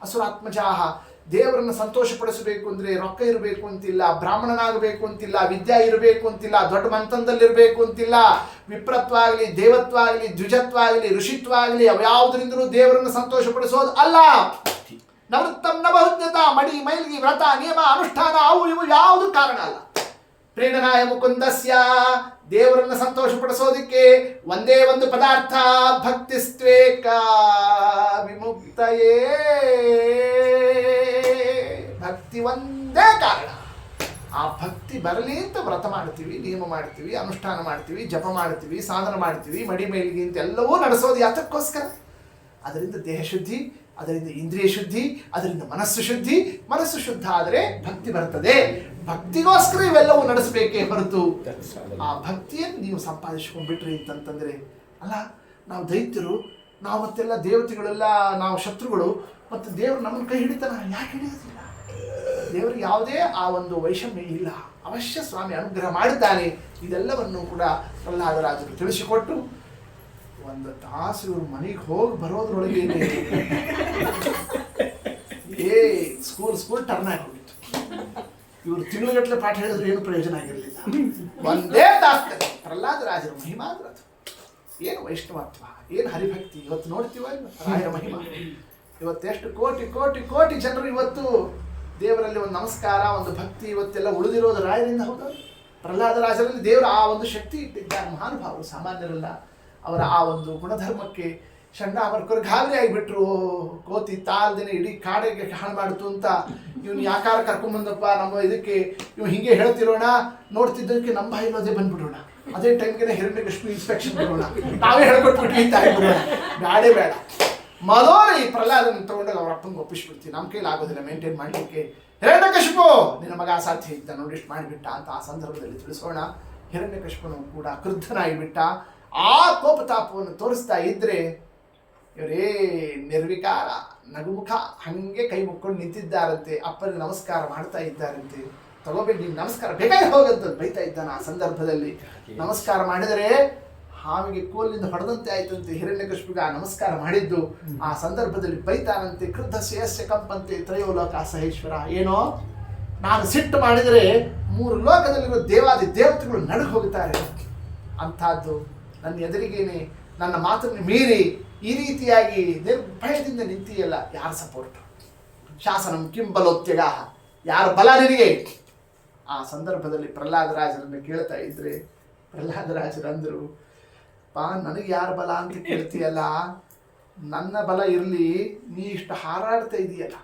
ಅಸುರಾತ್ಮಜಾಹ, ದೇವರನ್ನು ಸಂತೋಷಪಡಿಸಬೇಕು ಅಂದರೆ ರೊಕ್ಕ ಇರಬೇಕು ಅಂತಿಲ್ಲ, ಬ್ರಾಹ್ಮಣನಾಗಬೇಕು ಅಂತಿಲ್ಲ, ವಿದ್ಯಾ ಇರಬೇಕು ಅಂತಿಲ್ಲ, ದೊಡ್ಡ ಮಂತನದಲ್ಲಿರಬೇಕು ಅಂತಿಲ್ಲ. ವಿಪ್ರತ್ವ ಆಗಲಿ, ದೇವತ್ವ ಆಗಲಿ, ದ್ವಿಜತ್ವ ಆಗಲಿ, ಋಷಿತ್ವ ಆಗಲಿ ಅವ್ಯಾವುದರಿಂದಲೂ ದೇವರನ್ನು ಸಂತೋಷಪಡಿಸೋದು ಅಲ್ಲ. ನವೃತ್ತಂ ನಬಹುಜ್ಞತ, ಮಡಿ ಮೈಲ್ಗಿ ವ್ರತ ನಿಯಮ ಅನುಷ್ಠಾನ ಅವು ಇವು ಯಾವುದು ಕಾರಣ ಅಲ್ಲ. ಪ್ರೇರಣಾಯ ಮುಕುಂದಸ್ಯ, ದೇವರನ್ನು ಸಂತೋಷಪಡಿಸೋದಿಕ್ಕೆ ಒಂದೇ ಒಂದು ಪದಾರ್ಥ, ಭಕ್ತಿಸ್ತ್ವೇಕ ವಿಮುಕ್ತಯೇ, ಭಕ್ತಿ ಒಂದೇ ಕಾರಣ. ಆ ಭಕ್ತಿ ಬರಲಿ ಅಂತ ವ್ರತ ಮಾಡ್ತೀವಿ, ನಿಯಮ ಮಾಡ್ತೀವಿ, ಅನುಷ್ಠಾನ ಮಾಡ್ತೀವಿ, ಜಪ ಮಾಡ್ತೀವಿ, ಸಾಧನ ಮಾಡ್ತೀವಿ, ಮಡಿ ಮೇಲಿಗೆ ಅಂತ ಎಲ್ಲವೂ ನಡೆಸೋದು ಯಾತಕ್ಕೋಸ್ಕರ? ಅದರಿಂದ ದೇಹ ಶುದ್ಧಿ, ಅದರಿಂದ ಇಂದ್ರಿಯ ಶುದ್ಧಿ, ಅದರಿಂದ ಮನಸ್ಸು ಶುದ್ಧಿ. ಮನಸ್ಸು ಶುದ್ಧ ಆದರೆ ಭಕ್ತಿ ಬರ್ತದೆ. ಭಕ್ತಿಗೋಸ್ಕರ ಇವೆಲ್ಲವೂ ನಡೆಸಬೇಕೇ ಹೊರತು ಆ ಭಕ್ತಿಯನ್ನು ನೀವು ಸಂಪಾದಿಸ್ಕೊಂಡ್ಬಿಟ್ರಿ ಅಂತಂತಂದ್ರೆ ಅಲ್ಲ, ನಾವು ದೈತ್ಯರು, ನಾವು ಮತ್ತೆಲ್ಲ ದೇವತೆಗಳೆಲ್ಲ ನಾವು ಶತ್ರುಗಳು, ಮತ್ತು ದೇವರು ನಮ್ಮನ್ನು ಕೈ ಹಿಡಿತಾನ? ಯಾಕೆ ಹಿಡಿಯೋದಿಲ್ಲ? ದೇವರಿಗೆ ಯಾವುದೇ ಆ ಒಂದು ವೈಷಮ್ಯ ಇಲ್ಲ. ಅವಶ್ಯ ಸ್ವಾಮಿ ಅನುಗ್ರಹ ಮಾಡಿದ್ದಾನೆ. ಇದೆಲ್ಲವನ್ನು ಕೂಡ ಪ್ರಹ್ಲಾದರಾಜರು ತಿಳಿಸಿಕೊಟ್ಟು ಒಂದು ತಾಸು ಇವ್ರ ಮನೆಗೆ ಹೋಗಿ ಬರೋದ್ರೊಳಗೆ ಸ್ಕೂಲ್ ಟರ್ನ್ ಆಗೋಗಿತ್ತು. ಇವರು ತಿಂಗಳಗಟ್ಟಲೆ ಪಾಠ ಹೇಳಿದ್ರು ಏನು ಪ್ರಯೋಜನ ಆಗಿರಲಿಲ್ಲ. ಒಂದೇ ತಾಸ್ತಾರೆ ಪ್ರಹ್ಲಾದರಾಜರ ಮಹಿಮಾ ಅಂದ್ರೆ ಅದು ಏನು ವೈಷ್ಣವತ್ವ, ಏನು ಹರಿಭಕ್ತಿ. ಇವತ್ತು ನೋಡ್ತೀವ ರಾಯರ ಮಹಿಮಾ. ಇವತ್ತೆಷ್ಟು ಕೋಟಿ ಕೋಟಿ ಕೋಟಿ ಜನರು ಇವತ್ತು ದೇವರಲ್ಲಿ ಒಂದು ನಮಸ್ಕಾರ, ಒಂದು ಭಕ್ತಿ ಇವತ್ತೆಲ್ಲ ಉಳಿದಿರೋದು ರಾಯರಿಂದ. ಹೌದು, ಪ್ರಹ್ಲಾದರಾಜರಲ್ಲಿ ದೇವರು ಆ ಒಂದು ಶಕ್ತಿ ಇಟ್ಟಿದ್ದಾರೆ. ಮಹಾನುಭಾವರು ಸಾಮಾನ್ಯರಲ್ಲ. ಅವರ ಆ ಒಂದು ಗುಣಧರ್ಮಕ್ಕೆ ಚಂಡಾಮರ್ಕರು ಗಾಬರಿ ಆಗಿಬಿಟ್ರು. ಕೋತಿ ತಾಲ್ದಿನ ಇಡೀ ಕಾಡಿಗೆ ಹಾಳು ಮಾಡಿತು ಅಂತ ಇವನು ಯಾಕಾರ ಕರ್ಕೊಂಡ್ಬಂದಪ್ಪ ನಮ್ಮ ಇದಕ್ಕೆ, ಇವ್ ಹಿಂಗೆ ಹೇಳ್ತಿರೋಣ, ನೋಡ್ತಿದ್ದಕ್ಕೆ ನಮ್ಮ ಬಾಯಿಲೋದೇ ಬಂದ್ಬಿಡೋಣ. ಅದೇ ಟೈಮ್ಗೆ ಹಿರಣ್ಯಕಶಿಪು ಇನ್ಸ್ಪೆಕ್ಷನ್ ಬರೋಣ, ನಾವೇ ಹೇಳ್ಕೊಟ್ಬಿಟ್ವಿ ತಾಯಿ ಬರೋಣ, ಬ್ಯಾಡೇ ಬೇಡ. ಮೊದಲು ಈ ಪ್ರಹ್ಲಾದನ ತಗೊಂಡಾಗ ಅವ್ರ ಅಪ್ಪಂಗೆ ಒಪ್ಪಿಸ್ಬಿಡ್ತೀವಿ, ನಮ್ಮ ಕೈಲಿ ಆಗೋದಿಲ್ಲ ಮೇಂಟೈನ್ ಮಾಡಲಿಕ್ಕೆ. ಹಿರಣ್ಯಕಶಿಪು ನಿನ್ನ ಮಗ ಅಸಾಧ್ಯ ಇದ್ದ ನೋಡಿ ಇಷ್ಟು ಮಾಡಿಬಿಟ್ಟ ಅಂತ ಆ ಸಂದರ್ಭದಲ್ಲಿ ತಿಳಿಸೋಣ. ಹಿರಣ್ಯಕಶಿಪನು ಕೂಡ ಕ್ರುದ್ಧನಾಗಿಬಿಟ್ಟ. ಆ ಕೋಪತಾಪವನ್ನು ತೋರಿಸ್ತಾ ಇದ್ರೆ ಇವರೇ ನಿರ್ವಿಕಾರ ನಗುಮುಖ ಹಂಗೆ ಕೈ ಮುಕ್ಕೊಂಡು ನಿಂತಿದ್ದಾರಂತೆ. ಅಪ್ಪನಿಗೆ ನಮಸ್ಕಾರ ಮಾಡ್ತಾ ಇದ್ದಾರಂತೆ. ತಗೋಬೇಡಿ ನೀನು ನಮಸ್ಕಾರ ಬೇಕಾಗಿ ಹೋಗಂತ ಬೈತಾ ಇದ್ದಾನೆ. ಆ ಸಂದರ್ಭದಲ್ಲಿ ನಮಸ್ಕಾರ ಮಾಡಿದರೆ ಹಾವಿಗೆ ಕೋಲಿನಿಂದ ಹೊಡೆದಂತೆ ಆಯ್ತಂತೆ. ಹಿರಣ್ಯಕಶಿಪಿಗೆ ಆ ನಮಸ್ಕಾರ ಮಾಡಿದ್ದು ಆ ಸಂದರ್ಭದಲ್ಲಿ ಬೈತಾನಂತೆ. ಕ್ರುದ್ಧ ಸೇಯಸ್ಯ ಕಂಪಂತೆ ತ್ರಯೋಲೋಕ ಸಹೇಶ್ವರ. ಏನೋ ನಾನು ಸಿಟ್ಟು ಮಾಡಿದರೆ 3 ಲೋಕದಲ್ಲಿರೋ ದೇವಾದಿ ದೇವತೆಗಳು ನಡುಗೆ ಹೋಗುತ್ತಾರೆ. ಅಂಥದ್ದು ನನ್ನ ಎದುರಿಗೇನೆ ನನ್ನ ಮಾತನ್ನು ಮೀರಿ ಈ ರೀತಿಯಾಗಿ ನಿರ್ಭಯದಿಂದ ನಿಂತಿಯಲ್ಲ, ಯಾರ ಸಪೋರ್ಟ್? ಶಾಸನಂ ಕಿಂಬಲೋತ್ಯಗ, ಯಾರ ಬಲ ನಿನಗೆ? ಆ ಸಂದರ್ಭದಲ್ಲಿ ಪ್ರಹ್ಲಾದರಾಜರನ್ನು ಕೇಳ್ತಾ ಇದ್ರೆ ಪ್ರಹ್ಲಾದರಾಜರಂದರು, ಪಾ ನನಗೆ ಯಾರ ಬಲ ಅಂತ ಕೇಳ್ತೀಯಲ್ಲ, ನನ್ನ ಬಲ ಇರಲಿ, ನೀ ಇಷ್ಟು ಹಾರಾಡ್ತಾ ಇದೆಯಲ್ಲ,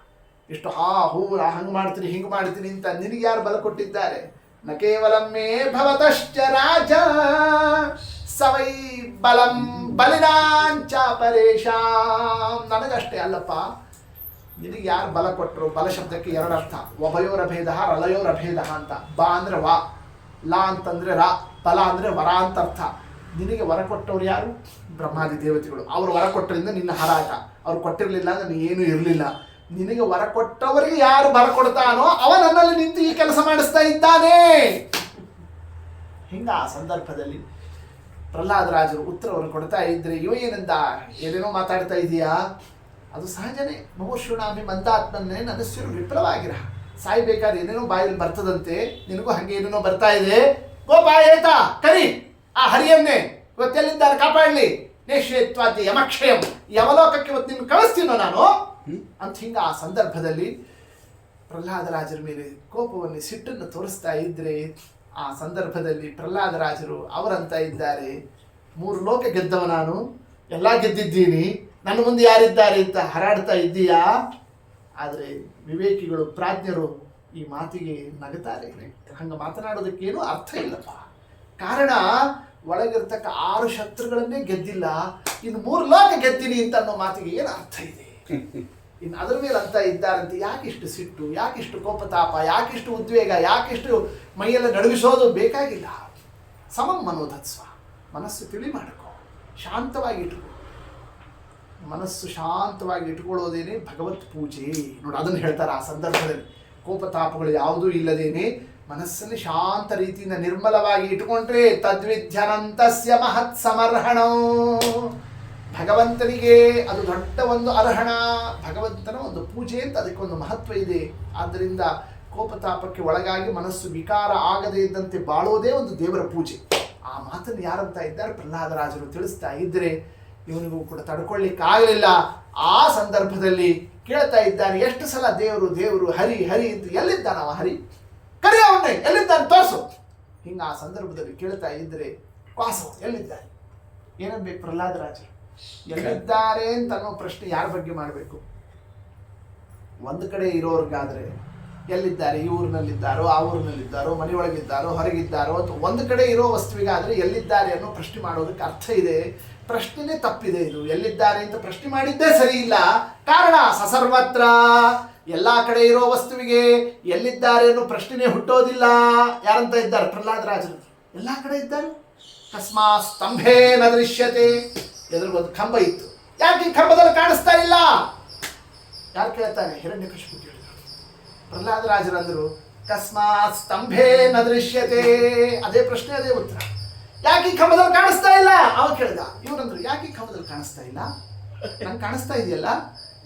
ಇಷ್ಟು ಹೂ ಹಂಗೆ ಮಾಡ್ತೀನಿ ಹಿಂಗೆ ಮಾಡ್ತೀನಿ ಅಂತ ನಿನಗೆ ಯಾರು ಬಲ ಕೊಟ್ಟಿದ್ದಾರೆ? ನ ಕೇವಲಮ್ಮೇ ಭವತಶ್ಚ ರಾಜ ಸವೈ ಬಲಂ ಬಲಿನಾಂಚ ಪರೇಶಾಂ. ನನಗಷ್ಟೇ ಅಲ್ಲಪ್ಪ, ನಿನಗೆ ಯಾರು ಬಲ ಕೊಟ್ಟರು? ಬಲ ಶಬ್ದಕ್ಕೆ 2 ಅರ್ಥ, ಒಭಯೋರ ಭೇದ ರಲಯೋರ ಭೇದ ಅಂತ. ಬಾ ಅಂದರೆ ವಾ, ಲಾ ಅಂತಂದರೆ ರಾ, ಬಲ ಅಂದರೆ ವರ ಅಂತ ಅರ್ಥ. ನಿನಗೆ ವರ ಕೊಟ್ಟವ್ರು ಯಾರು? ಬ್ರಹ್ಮಾದಿ ದೇವತೆಗಳು. ಅವರು ವರ ಕೊಟ್ಟರಿಂದ ನಿನ್ನ ಹಾರಾಟ. ಅವ್ರು ಕೊಟ್ಟಿರಲಿಲ್ಲ ಅಂದ್ರೆ ನೀ ಏನೂ ಇರಲಿಲ್ಲ. ನಿನಗೆ ವರ ಕೊಟ್ಟವರಿಗೆ ಯಾರು ಬರ ಕೊಡ್ತಾನೋ ಅವ ನನ್ನಲ್ಲಿ ನಿಂತು ಈ ಕೆಲಸ ಮಾಡಿಸ್ತಾ ಇದ್ದಾನೆ. ಹಿಂಗ ಆ ಸಂದರ್ಭದಲ್ಲಿ ಪ್ರಹ್ಲಾದರಾಜರು ಉತ್ತರವನ್ನು ಕೊಡ್ತಾ ಇದ್ರೆ ಇವ ಏನಂದ, ಏನೇನೋ ಮಾತಾಡ್ತಾ ಇದೀಯಾ? ಅದು ಸಹಜನೇ. ಮಹೋಶುಣಾಮಿ ಮಂದಾತ್ಮನ್ನೇ ನನಸ್ಸಿರು ವಿಫಲವಾಗಿರ. ಸಾಯ್ಬೇಕಾದ್ರೆ ಏನೇನೋ ಬಾಯಲ್ಲಿ ಬರ್ತದಂತೆ, ನಿನಗೂ ಹಂಗೆ ಏನೇನೋ ಬರ್ತಾ ಇದೆ. ಗೋಪಾ ಏತಾ ಕರಿ ಆ ಹರಿಯನ್ನೇ, ಇವತ್ತೆಲ್ಲಿದ್ದಾರೆ ಕಾಪಾಡಲಿ. ನೇಶ್ವೇತ್ವಾದ್ಯ ಯಮಕ್ಷಯಂ, ಯಮಲೋಕಕ್ಕೆ ಇವತ್ತು ನಿನ್ನ ಕಳಿಸ್ತೀನೋ ನಾನು ಅಂತ. ಹಿಂಗ ಆ ಸಂದರ್ಭದಲ್ಲಿ ಪ್ರಹ್ಲಾದರಾಜರ ಮೇಲೆ ಕೋಪವನ್ನು ಸಿಟ್ಟನ್ನು ತೋರಿಸ್ತಾ ಇದ್ರೆ ಆ ಸಂದರ್ಭದಲ್ಲಿ ಪ್ರಹ್ಲಾದರಾಜರು ಅವರಂತ ಇದ್ದಾರೆ, 3 ಲೋಕ ಗೆದ್ದವ ನಾನು, ಎಲ್ಲ ಗೆದ್ದಿದ್ದೀನಿ, ನನ್ನ ಮುಂದೆ ಯಾರಿದ್ದಾರೆ ಅಂತ ಹರಾಡ್ತಾ ಇದ್ದೀಯಾ? ಆದರೆ ವಿವೇಕಿಗಳು ಪ್ರಾಜ್ಞರು ಈ ಮಾತಿಗೆ ನಗುತ್ತಾರೆ. ಹಂಗೆ ಮಾತನಾಡೋದಕ್ಕೇನು ಅರ್ಥ ಇಲ್ಲಪ್ಪ. ಕಾರಣ ಒಳಗಿರ್ತಕ್ಕ 6 ಶತ್ರುಗಳನ್ನೇ ಗೆದ್ದಿಲ್ಲ, ಇನ್ನು 3 ಲೋಕ ಗೆದ್ದೀನಿ ಅಂತ ಅನ್ನೋ ಮಾತಿಗೆ ಏನು ಅರ್ಥ ಇದೆ? ಇನ್ನು ಅದರ ಮೇಲೆ ಅಂತ ಇದ್ದಾರಂತೆ. ಯಾಕಿಷ್ಟು ಸಿಟ್ಟು, ಯಾಕಿಷ್ಟು ಕೋಪತಾಪ, ಯಾಕಿಷ್ಟು ಉದ್ವೇಗ, ಯಾಕಿಷ್ಟು ಮೈಯೆಲ್ಲ ನಡುಗಿಸೋದು? ಬೇಕಾಗಿಲ್ಲ. ಸಮಂ ಮನೋಧತ್ಸ್ವ, ಮನಸ್ಸು ತಿಳಿ ಮಾಡ್ಕೊ, ಶಾಂತವಾಗಿ ಇಟ್ಕೊ. ಮನಸ್ಸು ಶಾಂತವಾಗಿ ಇಟ್ಕೊಳ್ಳೋದೇನೆ ಭಗವತ್ ಪೂಜೆ. ನೋಡಿ ಅದನ್ನು ಹೇಳ್ತಾರೆ ಆ ಸಂದರ್ಭದಲ್ಲಿ. ಕೋಪತಾಪಗಳು ಯಾವುದೂ ಇಲ್ಲದೇನೆ ಮನಸ್ಸನ್ನು ಶಾಂತ ರೀತಿಯಿಂದ ನಿರ್ಮಲವಾಗಿ ಇಟ್ಟುಕೊಂಡ್ರೆ ತದ್ವಿಧ್ಯನಂತಸ್ಯ ಮಹತ್ ಸಮರ್ಹಣೋ. ಭಗವಂತನಿಗೆ ಅದು ದೊಡ್ಡ ಒಂದು ಅರ್ಹಣ, ಭಗವಂತನ ಒಂದು ಪೂಜೆ ಅಂತ ಅದಕ್ಕೊಂದು ಮಹತ್ವ ಇದೆ. ಆದ್ದರಿಂದ ಕೋಪತಾಪಕ್ಕೆ ಒಳಗಾಗಿ ಮನಸ್ಸು ವಿಕಾರ ಆಗದೇ ಇದ್ದಂತೆ ಬಾಳೋದೇ ಒಂದು ದೇವರ ಪೂಜೆ. ಆ ಮಾತನ್ನು ಯಾರಂತ ಇದ್ದಾರೆ ಪ್ರಹ್ಲಾದರಾಜರು ತಿಳಿಸ್ತಾ ಇದ್ರೆ ಇವನಿಗೂ ಕೂಡ ತಡ್ಕೊಳ್ಳಿಕ್ಕಾಗಲಿಲ್ಲ. ಆ ಸಂದರ್ಭದಲ್ಲಿ ಕೇಳ್ತಾ ಇದ್ದಾನೆ, ಎಷ್ಟು ಸಲ ದೇವರು ದೇವರು ಹರಿ ಹರಿ ಅಂತ. ಎಲ್ಲಿದ್ದಾನ ಅವ ಹರಿ? ಕರಿ ಅವನ್ನೇ, ಎಲ್ಲಿದ್ದಾನೆ ತೋರಿಸು. ಹಿಂಗ ಆ ಸಂದರ್ಭದಲ್ಲಿ ಕೇಳ್ತಾ ಇದ್ರೆ ವಾಸು ಎಲ್ಲಿದ್ದಾನೆ? ಏನನ್ಬೇಕು ಪ್ರಹ್ಲಾದರಾಜರು? ಎಲ್ಲಿದ್ದಾರೆ ಅಂತ ಅನ್ನೋ ಪ್ರಶ್ನೆ ಯಾರ ಬಗ್ಗೆ ಮಾಡಬೇಕು? ಒಂದು ಕಡೆ ಇರೋರ್ಗಾದ್ರೆ ಎಲ್ಲಿದ್ದಾರೆ, ಈ ಊರಿನಲ್ಲಿದ್ದಾರೋ ಆ ಊರಿನಲ್ಲಿದ್ದಾರೋ ಮನೆಯೊಳಗಿದ್ದಾರೋ ಹೊರಗಿದ್ದಾರೋ ಅಥವಾ ಒಂದು ಕಡೆ ಇರೋ ವಸ್ತುವಿಗಾದರೆ ಎಲ್ಲಿದ್ದಾರೆ ಅನ್ನೋ ಪ್ರಶ್ನೆ ಮಾಡೋದಕ್ಕೆ ಅರ್ಥ ಇದೆ. ಪ್ರಶ್ನೆನೇ ತಪ್ಪಿದೆ. ಇದು ಎಲ್ಲಿದ್ದಾರೆ ಅಂತ ಪ್ರಶ್ನೆ ಮಾಡಿದ್ದೇ ಸರಿ ಇಲ್ಲ. ಕಾರಣ ಸಸರ್ವತ್ರ, ಎಲ್ಲ ಕಡೆ ಇರೋ ವಸ್ತುವಿಗೆ ಎಲ್ಲಿದ್ದಾರೆ ಅನ್ನೋ ಪ್ರಶ್ನೆನೇ ಹುಟ್ಟೋದಿಲ್ಲ. ಯಾರಂತ ಇದ್ದಾರೆ ಪ್ರಹ್ಲಾದರಾಜರು? ಎಲ್ಲ ಕಡೆ ಇದ್ದಾರೆ. ತಸ್ಮಾ ಸ್ತಂಭೇ ನ ದೃಶ್ಯತೆ. ಎದುರಿಗೊಂದು ಕಂಬ ಇತ್ತು, ಯಾಕೆ ಈ ಕಂಬದಲ್ಲಿ ಕಾಣಿಸ್ತಾ ಇಲ್ಲ? ಯಾರು ಕೇಳ್ತಾನೆ? ಹಿರಣ್ಯಕಶಿಪು ಕೇಳಿದ್ರು. ಪ್ರಹ್ಲಾದರಾಜರಂದ್ರು ಕಸ್ಮಾತ್ ಸ್ತಂಭೇ ನ ದೃಶ್ಯತೆ. ಅದೇ ಪ್ರಶ್ನೆ, ಅದೇ ಉತ್ತರ. ಯಾಕೆ ಈ ಕಂಬದಲ್ಲಿ ಕಾಣಿಸ್ತಾ ಇಲ್ಲ? ಅವ ಕೇಳ್ದ. ಇವರಂದ್ರು ಯಾಕೆ ಈ ಕಂಬದಲ್ಲಿ ಕಾಣಿಸ್ತಾ ಇಲ್ಲ? ನಂಗೆ ಕಾಣಿಸ್ತಾ ಇದೆಯಲ್ಲ,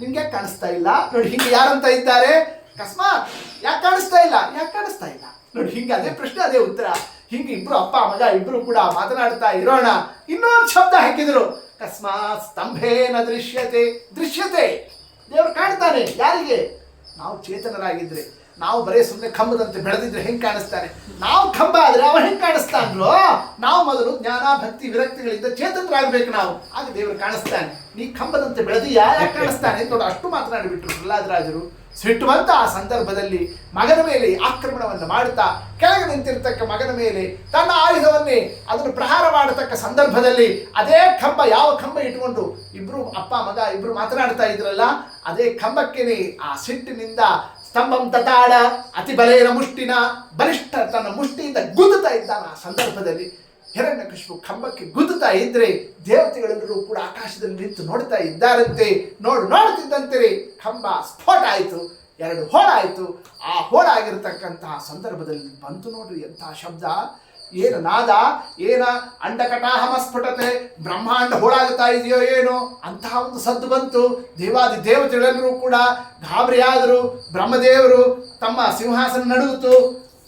ನಿನ್ಗೆ ಯಾಕೆ ಕಾಣಿಸ್ತಾ ಇಲ್ಲ? ನೋಡಿ ಹಿಂಗೆ ಯಾರಂತ ಇದ್ದಾರೆ? ಕಸ್ಮಾತ್, ಯಾಕೆ ಕಾಣಿಸ್ತಾ ಇಲ್ಲ? ಯಾಕೆ ಕಾಣಿಸ್ತಾ ಇಲ್ಲ? ನೋಡಿ ಹಿಂಗೆ ಅದೇ ಪ್ರಶ್ನೆ ಅದೇ ಉತ್ತರ. ಹಿಂಗೆ ಇಬ್ರು ಅಪ್ಪ ಮಗ ಇಬ್ರು ಕೂಡ ಮಾತನಾಡ್ತಾ ಇರೋಣ. ಇನ್ನೊಂದು ಶಬ್ದ ಹಾಕಿದ್ರು, ಕಸ್ಮಾತ್ ಸ್ತಂಭೇನ ದೃಶ್ಯತೆ. ದೃಶ್ಯತೆ, ದೇವರು ಕಾಣ್ತಾನೆ. ಯಾರಿಗೆ? ನಾವು ಚೇತನರಾಗಿದ್ರೆ, ನಾವು ಬರೇ ಸುಮ್ಮನೆ ಕಂಬದಂತೆ ಬೆಳೆದಿದ್ರೆ ಹೆಂಗೆ ಕಾಣಿಸ್ತಾನೆ? ನಾವು ಕಂಬ ಆದ್ರೆ ಅವ ಹೆಂಗೆ ಕಾಣಿಸ್ತಾನ್ರೋ? ನಾವು ಮೊದಲು ಜ್ಞಾನ ಭಕ್ತಿ ವಿರಕ್ತಿಗಳಿಂದ ಚೇತನರಾಗಬೇಕು ನಾವು, ಆಗ ದೇವರು ಕಾಣಿಸ್ತಾನೆ. ನೀ ಕಂಬದಂತೆ ಬೆಳೆದಿ ಯಾಕೆ ಕಾಣಿಸ್ತಾನೆ? ನೋಡಿ ಅಷ್ಟು ಮಾತನಾಡಿಬಿಟ್ರು ಪ್ರಹ್ಲಾದರಾಜರು. ಸಿಟ್ಟು ಬಂತ ಆ ಸಂದರ್ಭದಲ್ಲಿ ಮಗನ ಮೇಲೆ ಆಕ್ರಮಣವನ್ನು ಮಾಡುತ್ತಾ ಕೆಳಗೆ ನಿಂತಿರ್ತಕ್ಕ ಮಗನ ಮೇಲೆ ತನ್ನ ಆಯುಧವನ್ನೇ ಅದನ್ನು ಪ್ರಹಾರ ಮಾಡತಕ್ಕ ಸಂದರ್ಭದಲ್ಲಿ ಅದೇ ಕಂಬ, ಯಾವ ಕಂಬ ಇಟ್ಕೊಂಡು ಇಬ್ರು ಅಪ್ಪ ಮಗ ಇಬ್ರು ಮಾತನಾಡ್ತಾ ಇದ್ರಲ್ಲ, ಅದೇ ಕಂಬಕ್ಕೇನೆ ಆ ಸಿಟ್ಟಿನಿಂದ ಸ್ತಂಭಂ ತತಾಡ ಅತಿ ಬಲೇನ ಮುಷ್ಟಿನ, ಬಲಿಷ್ಠ ತನ್ನ ಮುಷ್ಟಿಯಿಂದ ಗುದ್ದುತ್ತಾ ಇದ್ದಾನ. ಆ ಸಂದರ್ಭದಲ್ಲಿ ಹಿರಣ್ಯಕಶಿಪು ಕಂಬಕ್ಕೆ ಗುದ್ದುತ್ತಾ ಇದ್ರೆ ದೇವತೆಗಳೆಲ್ಲರೂ ಕೂಡ ಆಕಾಶದಲ್ಲಿ ನಿಂತು ನೋಡ್ತಾ ಇದ್ದಾರಂತೆ. ನೋಡ್ತಿದ್ದಂತೆ ಕಂಬ ಸ್ಫೋಟ ಆಯಿತು, 2 ಹೋಳಾಯಿತು. ಆ ಹೋಳಾಗಿರ್ತಕ್ಕಂತಹ ಸಂದರ್ಭದಲ್ಲಿ ಬಂತು ನೋಡ್ರಿ ಎಂತಹ ಶಬ್ದ, ಏನು ನಾದ, ಏನ ಅಂಡಕಟಾಹಮ ಸ್ಫುಟತೆ, ಬ್ರಹ್ಮಾಂಡ ಹೋಳಾಗ್ತಾ ಇದೆಯೋ ಏನೋ ಅಂತಹ ಒಂದು ಸದ್ದು ಬಂತು. ದೇವಾದಿ ದೇವತೆಗಳೆಲ್ಲರೂ ಕೂಡ ಗಾಬರಿಯಾದರು. ಬ್ರಹ್ಮದೇವರು ತಮ್ಮ ಸಿಂಹಾಸನ ನಡುಗಿತು.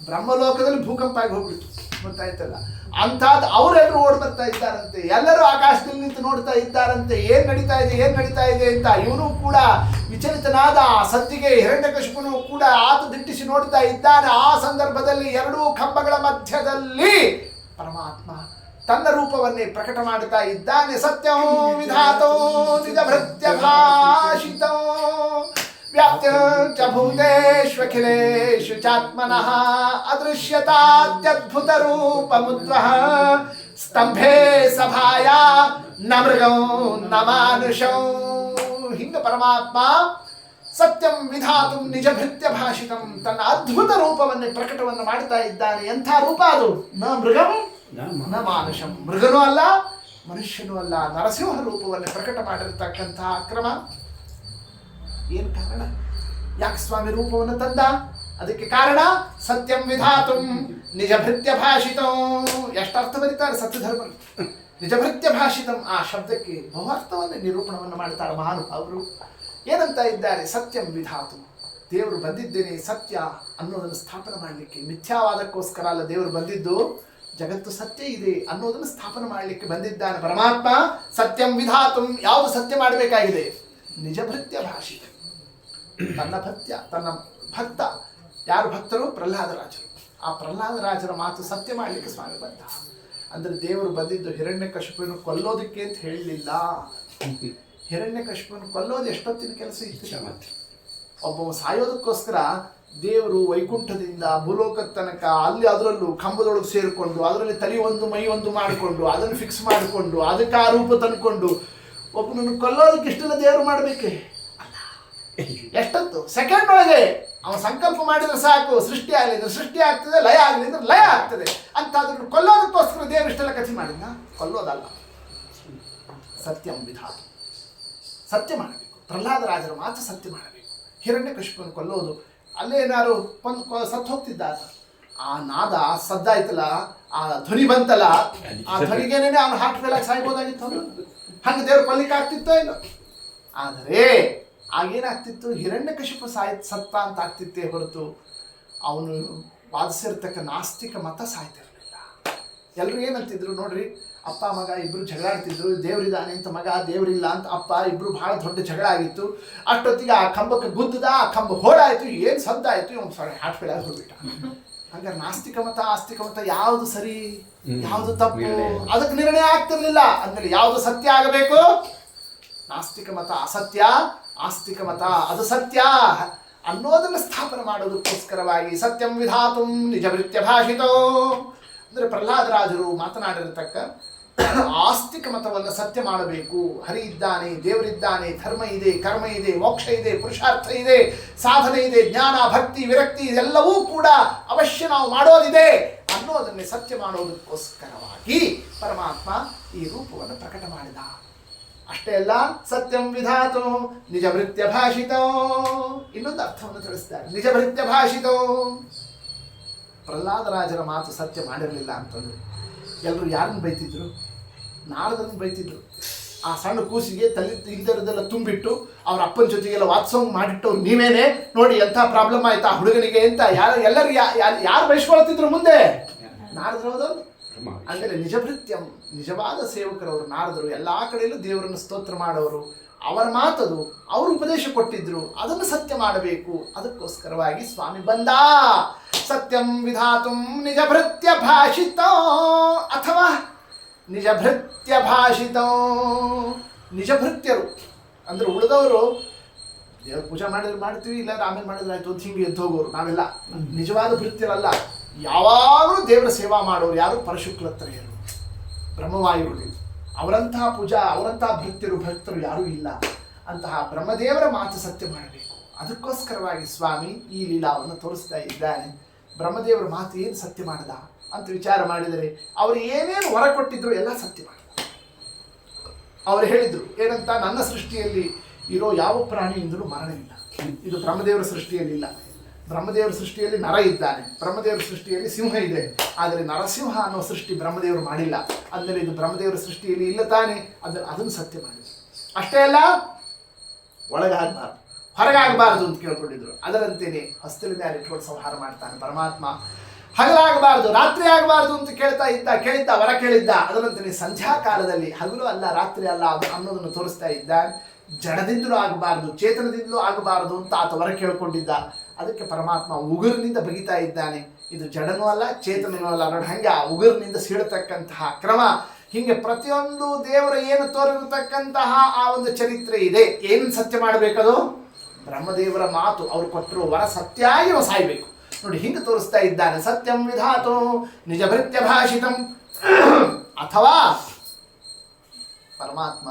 ಬ್ರಹ್ಮಲೋಕದಲ್ಲಿ ಭೂಕಂಪ ಆಗಿ ಹೋಗ್ಬಿಟ್ಟು ಗೊತ್ತಾಯ್ತಲ್ಲ. ಅಂಥದ್ದು ಅವರೆಲ್ಲರೂ ಓಡ್ ಬರ್ತಾ ಇದ್ದಾರಂತೆ. ಎಲ್ಲರೂ ಆಕಾಶದಲ್ಲಿ ನಿಂತು ನೋಡ್ತಾ ಇದ್ದಾರಂತೆ, ಏನ್ ನಡೀತಾ ಇದೆ ಅಂತ. ಇವನು ಕೂಡ ವಿಚಲಿತನಾದ. ಸದ್ದಿಗೆ ಹಿರಣ್ಯಕಶಿಪುನು ಕೂಡ ಆತ ದಿಟ್ಟಿಸಿ ನೋಡ್ತಾ ಇದ್ದಾನೆ. ಆ ಸಂದರ್ಭದಲ್ಲಿ 2 ಕಂಬಗಳ ಮಧ್ಯದಲ್ಲಿ ಪರಮಾತ್ಮ ತನ್ನ ರೂಪವನ್ನೇ ಪ್ರಕಟ ಮಾಡುತ್ತಾ ಇದ್ದಾನೆ. ಸತ್ಯಂ ವಿಧಾತೋ ನಿಜ ಭೃತ್ಯ ಭಾಷಿತೋ ವ್ಯಾಪ್ತ್ಯ ಭೂತೇಷ್ವಖಿಲೇಷು ಚಾತ್ಮನಃ ಅದೃಶ್ಯತಾತ್ಯದ್ಭುತ ರೂಪಮುದ್ವಹ ಸ್ತಂಭೆ ಸಭಾಯ ನ ಮೃಗಂ ನ ಮಾನುಷಂ. ಹಿಂಗ ಪರಮಾತ್ಮ ಸತ್ಯಂ ವಿಧಾತು ನಿಜ ಭೃತ್ಯ ಭಾಷಿತಂ ತನ್ನ ಅದ್ಭುತ ರೂಪವನ್ನೇ ಪ್ರಕಟವನ್ನು ಮಾಡ್ತಾ ಇದ್ದಾನೆ. ಎಂಥ ರೂಪ ಅದು! ನ ಮೃಗಂ ನ ಮಾನುಷಂ, ಮೃಗನೂ ಅಲ್ಲ ಮನುಷ್ಯನೂ ಅಲ್ಲ, ನರಸಿಂಹ ರೂಪವನ್ನು ಪ್ರಕಟ ಮಾಡಿರ್ತಕ್ಕಂತಹ ಕ್ರಮ. ಏನು ಕಾರಣ? ಯಾಕೆ ಸ್ವಾಮಿ ರೂಪವನ್ನು ತಂದ? ಅದಕ್ಕೆ ಕಾರಣ ಸತ್ಯಂ ವಿಧಾತು ನಿಜ ಭೃತ್ಯ ಭಾಷಿತಂ. ಎಷ್ಟು ಅರ್ಥ ಬರೀತಾರೆ ಸತ್ಯಧರ್ಮ. ನಿಜ ಭೃತ್ಯ ಭಾಷಿತಂ ಆ ಶಬ್ದಕ್ಕೆ ಬಹುಅರ್ಥವನ್ನು ನಿರೂಪಣವನ್ನು ಮಾಡ್ತಾರೆ ಮಹಾನುಭಾವರು. ಏನಂತ ಇದ್ದಾರೆ? ಸತ್ಯಂ ವಿಧಾತು, ದೇವರು ಬಂದಿದ್ದೇನೆ ಸತ್ಯ ಅನ್ನೋದನ್ನು ಸ್ಥಾಪನೆ ಮಾಡಲಿಕ್ಕೆ. ಮಿಥ್ಯಾವಾದಕ್ಕೋಸ್ಕರ ಅಲ್ಲ ದೇವರು ಬಂದಿದ್ದು, ಜಗತ್ತು ಸತ್ಯ ಇದೆ ಅನ್ನೋದನ್ನು ಸ್ಥಾಪನೆ ಮಾಡಲಿಕ್ಕೆ ಬಂದಿದ್ದಾನೆ ಪರಮಾತ್ಮ. ಸತ್ಯಂ ವಿಧಾತು, ಯಾವುದು ಸತ್ಯ ಮಾಡಬೇಕಾಗಿದೆ? ನಿಜ ಭೃತ್ಯ ಭಾಷಿತ, ತನ್ನ ಭಕ್ತ. ಯಾರು ಭಕ್ತರು? ಪ್ರಹ್ಲಾದರಾಜರು. ಆ ಪ್ರಹ್ಲಾದರಾಜರ ಮಾತು ಸತ್ಯ ಮಾಡಲಿಕ್ಕೆ ಸ್ವಾಮಿ ಬಂದ. ಅಂದ್ರೆ ದೇವರು ಬಂದಿದ್ದು ಹಿರಣ್ಯಕಶಿಪುವನ್ನು ಕೊಲ್ಲೋದಕ್ಕೆ ಅಂತ ಹೇಳಲಿಲ್ಲ. ಹಿರಣ್ಯಕಶಿಪುವನ್ನು ಕೊಲ್ಲೋದು ಎಷ್ಟೊತ್ತಿನ ಕೆಲಸ ಇತ್ತು? ಒಬ್ಬ ಸಾಯೋದಕ್ಕೋಸ್ಕರ ದೇವರು ವೈಕುಂಠದಿಂದ ಭೂಲೋಕದ ತನಕ ಅಲ್ಲಿ ಅದರಲ್ಲೂ ಕಂಬದೊಳಗೆ ಸೇರಿಕೊಂಡು ಅದರಲ್ಲಿ ತಲೆ ಒಂದು ಮೈ ಒಂದು ಮಾಡಿಕೊಂಡು ಅದನ್ನು ಫಿಕ್ಸ್ ಮಾಡಿಕೊಂಡು ಅದಕ್ಕೆ ಆ ರೂಪ ತಂದುಕೊಂಡು ಒಬ್ಬನನ್ನು ಕೊಲ್ಲೋದಕ್ಕೆ ಇಷ್ಟೆಲ್ಲ ದೇವರು ಮಾಡಬೇಕೆ? ಎಷ್ಟೊತ್ತು ಸೆಕೆಂಡ್ ಒಳಗೆ ಅವನು ಸಂಕಲ್ಪ ಮಾಡಿದ್ರೆ ಸಾಕು, ಸೃಷ್ಟಿ ಆಗಲಿದ್ರೆ ಸೃಷ್ಟಿ ಆಗ್ತದೆ, ಲಯ ಆಗಲಿದ್ರೆ ಲಯ ಆಗ್ತದೆ ಅಂತ. ಅದನ್ನು ಕೊಲ್ಲೋದಕ್ಕೋಸ್ಕರ ದೇವರು ಇಷ್ಟೆಲ್ಲ ಕಥೆ ಮಾಡಿದ್ನ? ಕೊಲ್ಲೋದಲ್ಲ. ಸತ್ಯಂ ವಿಧಾತು, ಸತ್ಯ ಮಾಡಬೇಕು. ಪ್ರಹ್ಲಾದರಾಜರ ಮಾತು ಸತ್ಯ ಮಾಡಬೇಕು. ಹಿರಣ್ಯಕಶಿಪುವನ್ನು ಕೊಲ್ಲೋದು, ಅಲ್ಲೇ ಏನಾದ್ರು ಸತ್ತು ಹೋಗ್ತಿದ್ದ. ಆ ನಾದ ಸದ್ದಾಯ್ತಲ್ಲ, ಆ ಧ್ವನಿ ಬಂತಲ್ಲ, ಆ ಧ್ವನಿಗೇನೆ ಅವನು ಹಾರ್ಟ್ ಫೇಲ್ ಆಗಿ ಸಾಯ್ಬೋದಾಗಿತ್ತು. ಹಂಗೆ ದೇವ್ರು ಕೊಲ್ಲಿಕ್ಕೆ ಆಗ್ತಿತ್ತೋ ಇಲ್ಲ. ಆದರೆ ಆಗೇನಾಗ್ತಿತ್ತು? ಹಿರಣ್ಯಕಶಿಪು ಸತ್ತ ಅಂತ ಆಗ್ತಿತ್ತೇ ಹೊರತು ಅವನು ವಾದಿಸಿರ್ತಕ್ಕ ನಾಸ್ತಿಕ ಮತ ಸಾಯ್ತಿರಲಿಲ್ಲ. ಎಲ್ಲರೂ ಏನಂತಿದ್ರು ನೋಡ್ರಿ, ಅಪ್ಪ ಮಗ ಇಬ್ಬರು ಜಗಳಾಡ್ತಿದ್ರು. ದೇವರಿದ್ದಾನೆ ಅಂತ ಮಗ, ದೇವರಿಲ್ಲ ಅಂತ ಅಪ್ಪ, ಇಬ್ಬರು ಭಾಳ ದೊಡ್ಡ ಜಗಳ ಆಗಿತ್ತು. ಅಷ್ಟೊತ್ತಿಗೆ ಆ ಕಂಬಕ್ಕೆ ಗುದ್ದದ, ಆ ಕಂಬ ಹೋಳಾಯಿತು, ಏನು ಸದ್ದಾಯಿತು, ಇವನು ಸಾರಿ ಹಾರ್ಟ್ ಫೇಲ್ ಆಗಿ ಹೋಗ್ಬಿಟ್ಟ. ಹಂಗಾರೆ ನಾಸ್ತಿಕ ಮತ ಆಸ್ತಿಕ ಮತ ಯಾವುದು ಸರಿ ಯಾವುದು ತಪ್ಪು ಅದಕ್ಕೆ ನಿರ್ಣಯ ಆಗ್ತಿರ್ಲಿಲ್ಲ. ಅಂದ್ಮೇಲೆ ಯಾವುದು ಸತ್ಯ ಆಗಬೇಕು? ನಾಸ್ತಿಕ ಮತ ಅಸತ್ಯ, ಆಸ್ತಿಕ ಮತ ಅದು ಸತ್ಯ ಅನ್ನೋದನ್ನು ಸ್ಥಾಪನೆ ಮಾಡೋದಕ್ಕೋಸ್ಕರವಾಗಿ ಸತ್ಯಂ ವಿಧಾತು ನಿಜ ಭೃತ್ಯ ಭಾಷಿತೋ. ಅಂದರೆ ಪ್ರಹ್ಲಾದರಾಜರು ಮಾತನಾಡಿರತಕ್ಕ ಆಸ್ತಿಕ ಮತವನ್ನು ಸತ್ಯ ಮಾಡಬೇಕು. ಹರಿ ಇದ್ದಾನೆ, ದೇವರಿದ್ದಾನೆ, ಧರ್ಮ ಇದೆ, ಕರ್ಮ ಇದೆ, ಮೋಕ್ಷ ಇದೆ, ಪುರುಷಾರ್ಥ ಇದೆ, ಸಾಧನೆ ಇದೆ, ಜ್ಞಾನ, ಭಕ್ತಿ, ವಿರಕ್ತಿ ಇದೆಲ್ಲವೂ ಕೂಡ ಅವಶ್ಯ ನಾವು ಮಾಡೋದಿದೆ ಅನ್ನೋದನ್ನೇ ಸತ್ಯ ಮಾಡೋದಕ್ಕೋಸ್ಕರವಾಗಿ ಪರಮಾತ್ಮ ಈ ರೂಪವನ್ನು ಪ್ರಕಟ ಮಾಡಿದ. ಅಷ್ಟೇ ಅಲ್ಲ, ಸತ್ಯಂ ವಿಧಾತು ನಿಜ ಭೃತ್ಯ ಭಾಷಿತೋ. ಇನ್ನೊಂದು ಅರ್ಥವನ್ನು ತಿಳಿಸ್ತಾರೆ. ನಿಜ ಭೃತ್ಯ ಭಾಷಿತೋ, ಪ್ರಹ್ಲಾದರಾಜರ ಮಾತು ಸತ್ಯ ಮಾಡಿರಲಿಲ್ಲ ಅಂತಂದ್ರೆ ಎಲ್ಲರೂ ಯಾರನ್ನು ಬೈತಿದ್ರು? ನಾರದನ್ನು ಬೈತಿದ್ರು. ಆ ಸಣ್ಣ ಕೂಸಿಗೆ ತಲೆ ಇಲ್ದರದೆಲ್ಲ ತುಂಬಿಟ್ಟು ಅವ್ರ ಅಪ್ಪನ ಜೊತೆಗೆಲ್ಲ ವಾತ್ಸಂಗ್ ಮಾಡಿಟ್ಟು ನೀವೇನೆ ನೋಡಿ ಎಂಥ ಪ್ರಾಬ್ಲಮ್ ಆಯ್ತಾ ಹುಡುಗನಿಗೆ ಅಂತ ಎಲ್ಲರೂ ಯಾರು ಬಯಸ್ಕೊಳ್ತಿದ್ರು ಮುಂದೆ? ನಾರದರು. ಹೌದವ್ರು ಅಂದರೆ ನಿಜಭೃತ್ಯಂ, ನಿಜವಾದ ಸೇವಕರವರು ನಾರದರು. ಎಲ್ಲ ಕಡೆಯಲ್ಲೂ ದೇವರನ್ನು ಸ್ತೋತ್ರ ಮಾಡೋರು. ಅವರ ಮಾತದು, ಅವರು ಉಪದೇಶ ಕೊಟ್ಟಿದ್ರು, ಅದನ್ನು ಸತ್ಯ ಮಾಡಬೇಕು. ಅದಕ್ಕೋಸ್ಕರವಾಗಿ ಸ್ವಾಮಿ ಬಂದ. ಸತ್ಯಂ ವಿಧಾತುಂ ನಿಜ ಭೃತ್ಯ ಭಾಷಿತೋ ಅಥವಾ ನಿಜ ಭೃತ್ಯ ಭಾಷಿತೋ. ನಿಜ ಭೃತ್ಯರು ಅಂದ್ರೆ ಉಳಿದವರು ದೇವ್ರ ಪೂಜೆ ಮಾಡಿದ್ರೆ ಮಾಡ್ತೀವಿ, ಇಲ್ಲ ಆಮೇಲೆ ಮಾಡಿದ್ರೆ ಆಯ್ತು ಅಂತ ಹಿಂಗೆ ಎದ್ದು ಹೋಗೋರು ನಾವೆಲ್ಲ. ನಿಜವಾದ ಭೃತ್ಯರಲ್ಲ. ಯಾವಾಗಲೂ ದೇವರ ಸೇವಾ ಮಾಡೋರು ಯಾರು? ಪರಶುಕ್ಲತ್ರಯರು, ಬ್ರಹ್ಮವಾಯುಗಳು. ಅವರಂತಹ ಪೂಜಾ, ಅವರಂತಹ ಭೃತ್ಯರು ಭಕ್ತರು ಯಾರೂ ಇಲ್ಲ. ಅಂತಹ ಬ್ರಹ್ಮದೇವರ ಮಾತು ಸತ್ಯ ಮಾಡಬೇಕು. ಅದಕ್ಕೋಸ್ಕರವಾಗಿ ಸ್ವಾಮಿ ಈ ಲೀಲಾವನ್ನು ತೋರಿಸ್ತಾ ಇದ್ದಾನೆ. ಬ್ರಹ್ಮದೇವರ ಮಾತು ಏನು ಸತ್ಯ ಮಾಡದ ಅಂತ ವಿಚಾರ ಮಾಡಿದರೆ ಅವರು ಏನೇನು ಹೊರ ಕೊಟ್ಟಿದ್ರು ಎಲ್ಲ ಸತ್ಯ ಮಾಡಿದ. ಅವರು ಹೇಳಿದ್ರು ಏನಂತ, ನನ್ನ ಸೃಷ್ಟಿಯಲ್ಲಿ ಇರೋ ಯಾವ ಪ್ರಾಣಿಯಿಂದಲೂ ಮರಣವಿಲ್ಲ. ಇದು ಬ್ರಹ್ಮದೇವರ ಸೃಷ್ಟಿಯಲ್ಲಿ ಇಲ್ಲ. ಬ್ರಹ್ಮದೇವರ ಸೃಷ್ಟಿಯಲ್ಲಿ ನರ ಇದ್ದಾನೆ, ಬ್ರಹ್ಮದೇವರ ಸೃಷ್ಟಿಯಲ್ಲಿ ಸಿಂಹ ಇದೆ. ಆದರೆ ನರಸಿಂಹ ಅನ್ನೋ ಸೃಷ್ಟಿ ಬ್ರಹ್ಮದೇವರು ಮಾಡಿಲ್ಲ. ಅಂದರೆ ಇದು ಬ್ರಹ್ಮದೇವರ ಸೃಷ್ಟಿಯಲ್ಲಿ ಇಲ್ಲ ತಾನೆ, ಅದನ್ನು ಸತ್ಯ ಮಾಡಿದ್ರು. ಅಷ್ಟೇ ಅಲ್ಲ, ಒಳಗಾಗಬಾರ್ದು ಹೊರಗಾಗಬಾರ್ದು ಅಂತ ಕೇಳ್ಕೊಂಡಿದ್ರು. ಅದರಂತೇನೆ ಹಸ್ತಲ ಮೇಲೆ ಇಟ್ಕೊಂಡು ಸಂಹಾರ ಮಾಡ್ತಾನೆ ಪರಮಾತ್ಮ. ಹಗಲಾಗಬಾರ್ದು ರಾತ್ರಿ ಆಗಬಾರ್ದು ಅಂತ ಕೇಳಿದ್ದ ವರ ಕೇಳಿದ್ದ. ಅದರಂತೆ ಸಂಧ್ಯಾಕಾಲದಲ್ಲಿ ಹಗಲು ಅಲ್ಲ ರಾತ್ರಿ ಅಲ್ಲ ಅನ್ನೋದನ್ನು ತೋರಿಸ್ತಾ ಇದ್ದ. ಜಡದಿಂದಲೂ ಆಗಬಾರ್ದು ಚೇತನದಿಂದಲೂ ಆಗಬಾರ್ದು ಅಂತ ಆತ ವರ ಕೇಳ್ಕೊಂಡಿದ್ದ. ಅದಕ್ಕೆ ಪರಮಾತ್ಮ ಉಗುರಿನಿಂದ ಬಗಿತಾ ಇದ್ದಾನೆ. ಇದು ಜಡನೂ ಅಲ್ಲ ಚೇತನೂ ಅಲ್ಲ ನೋಡಿ, ಹಂಗೆ ಆ ಉಗುರಿನಿಂದ ಸೀಳತಕ್ಕಂತಹ ಕ್ರಮ. ಹಿಂಗೆ ಪ್ರತಿಯೊಂದು ದೇವರ ಏನು ತೋರಿರತಕ್ಕಂತಹ ಆ ಒಂದು ಚರಿತ್ರೆ ಇದೆ. ಏನು ಸತ್ಯ ಮಾಡಬೇಕದು? ಬ್ರಹ್ಮದೇವರ ಮಾತು, ಅವ್ರು ಕೊಟ್ಟರು ವರ ಸತ್ಯಾಗಿ ಸಾಯ್ಬೇಕು ನೋಡಿ. ಹಿಂಗೆ ತೋರಿಸ್ತಾ ಇದ್ದಾನೆ. ಸತ್ಯಂ ವಿಧಾತೋ ನಿಜ ಭೃತ್ಯ ಭಾಷಿತಂ. ಅಥವಾ ಪರಮಾತ್ಮ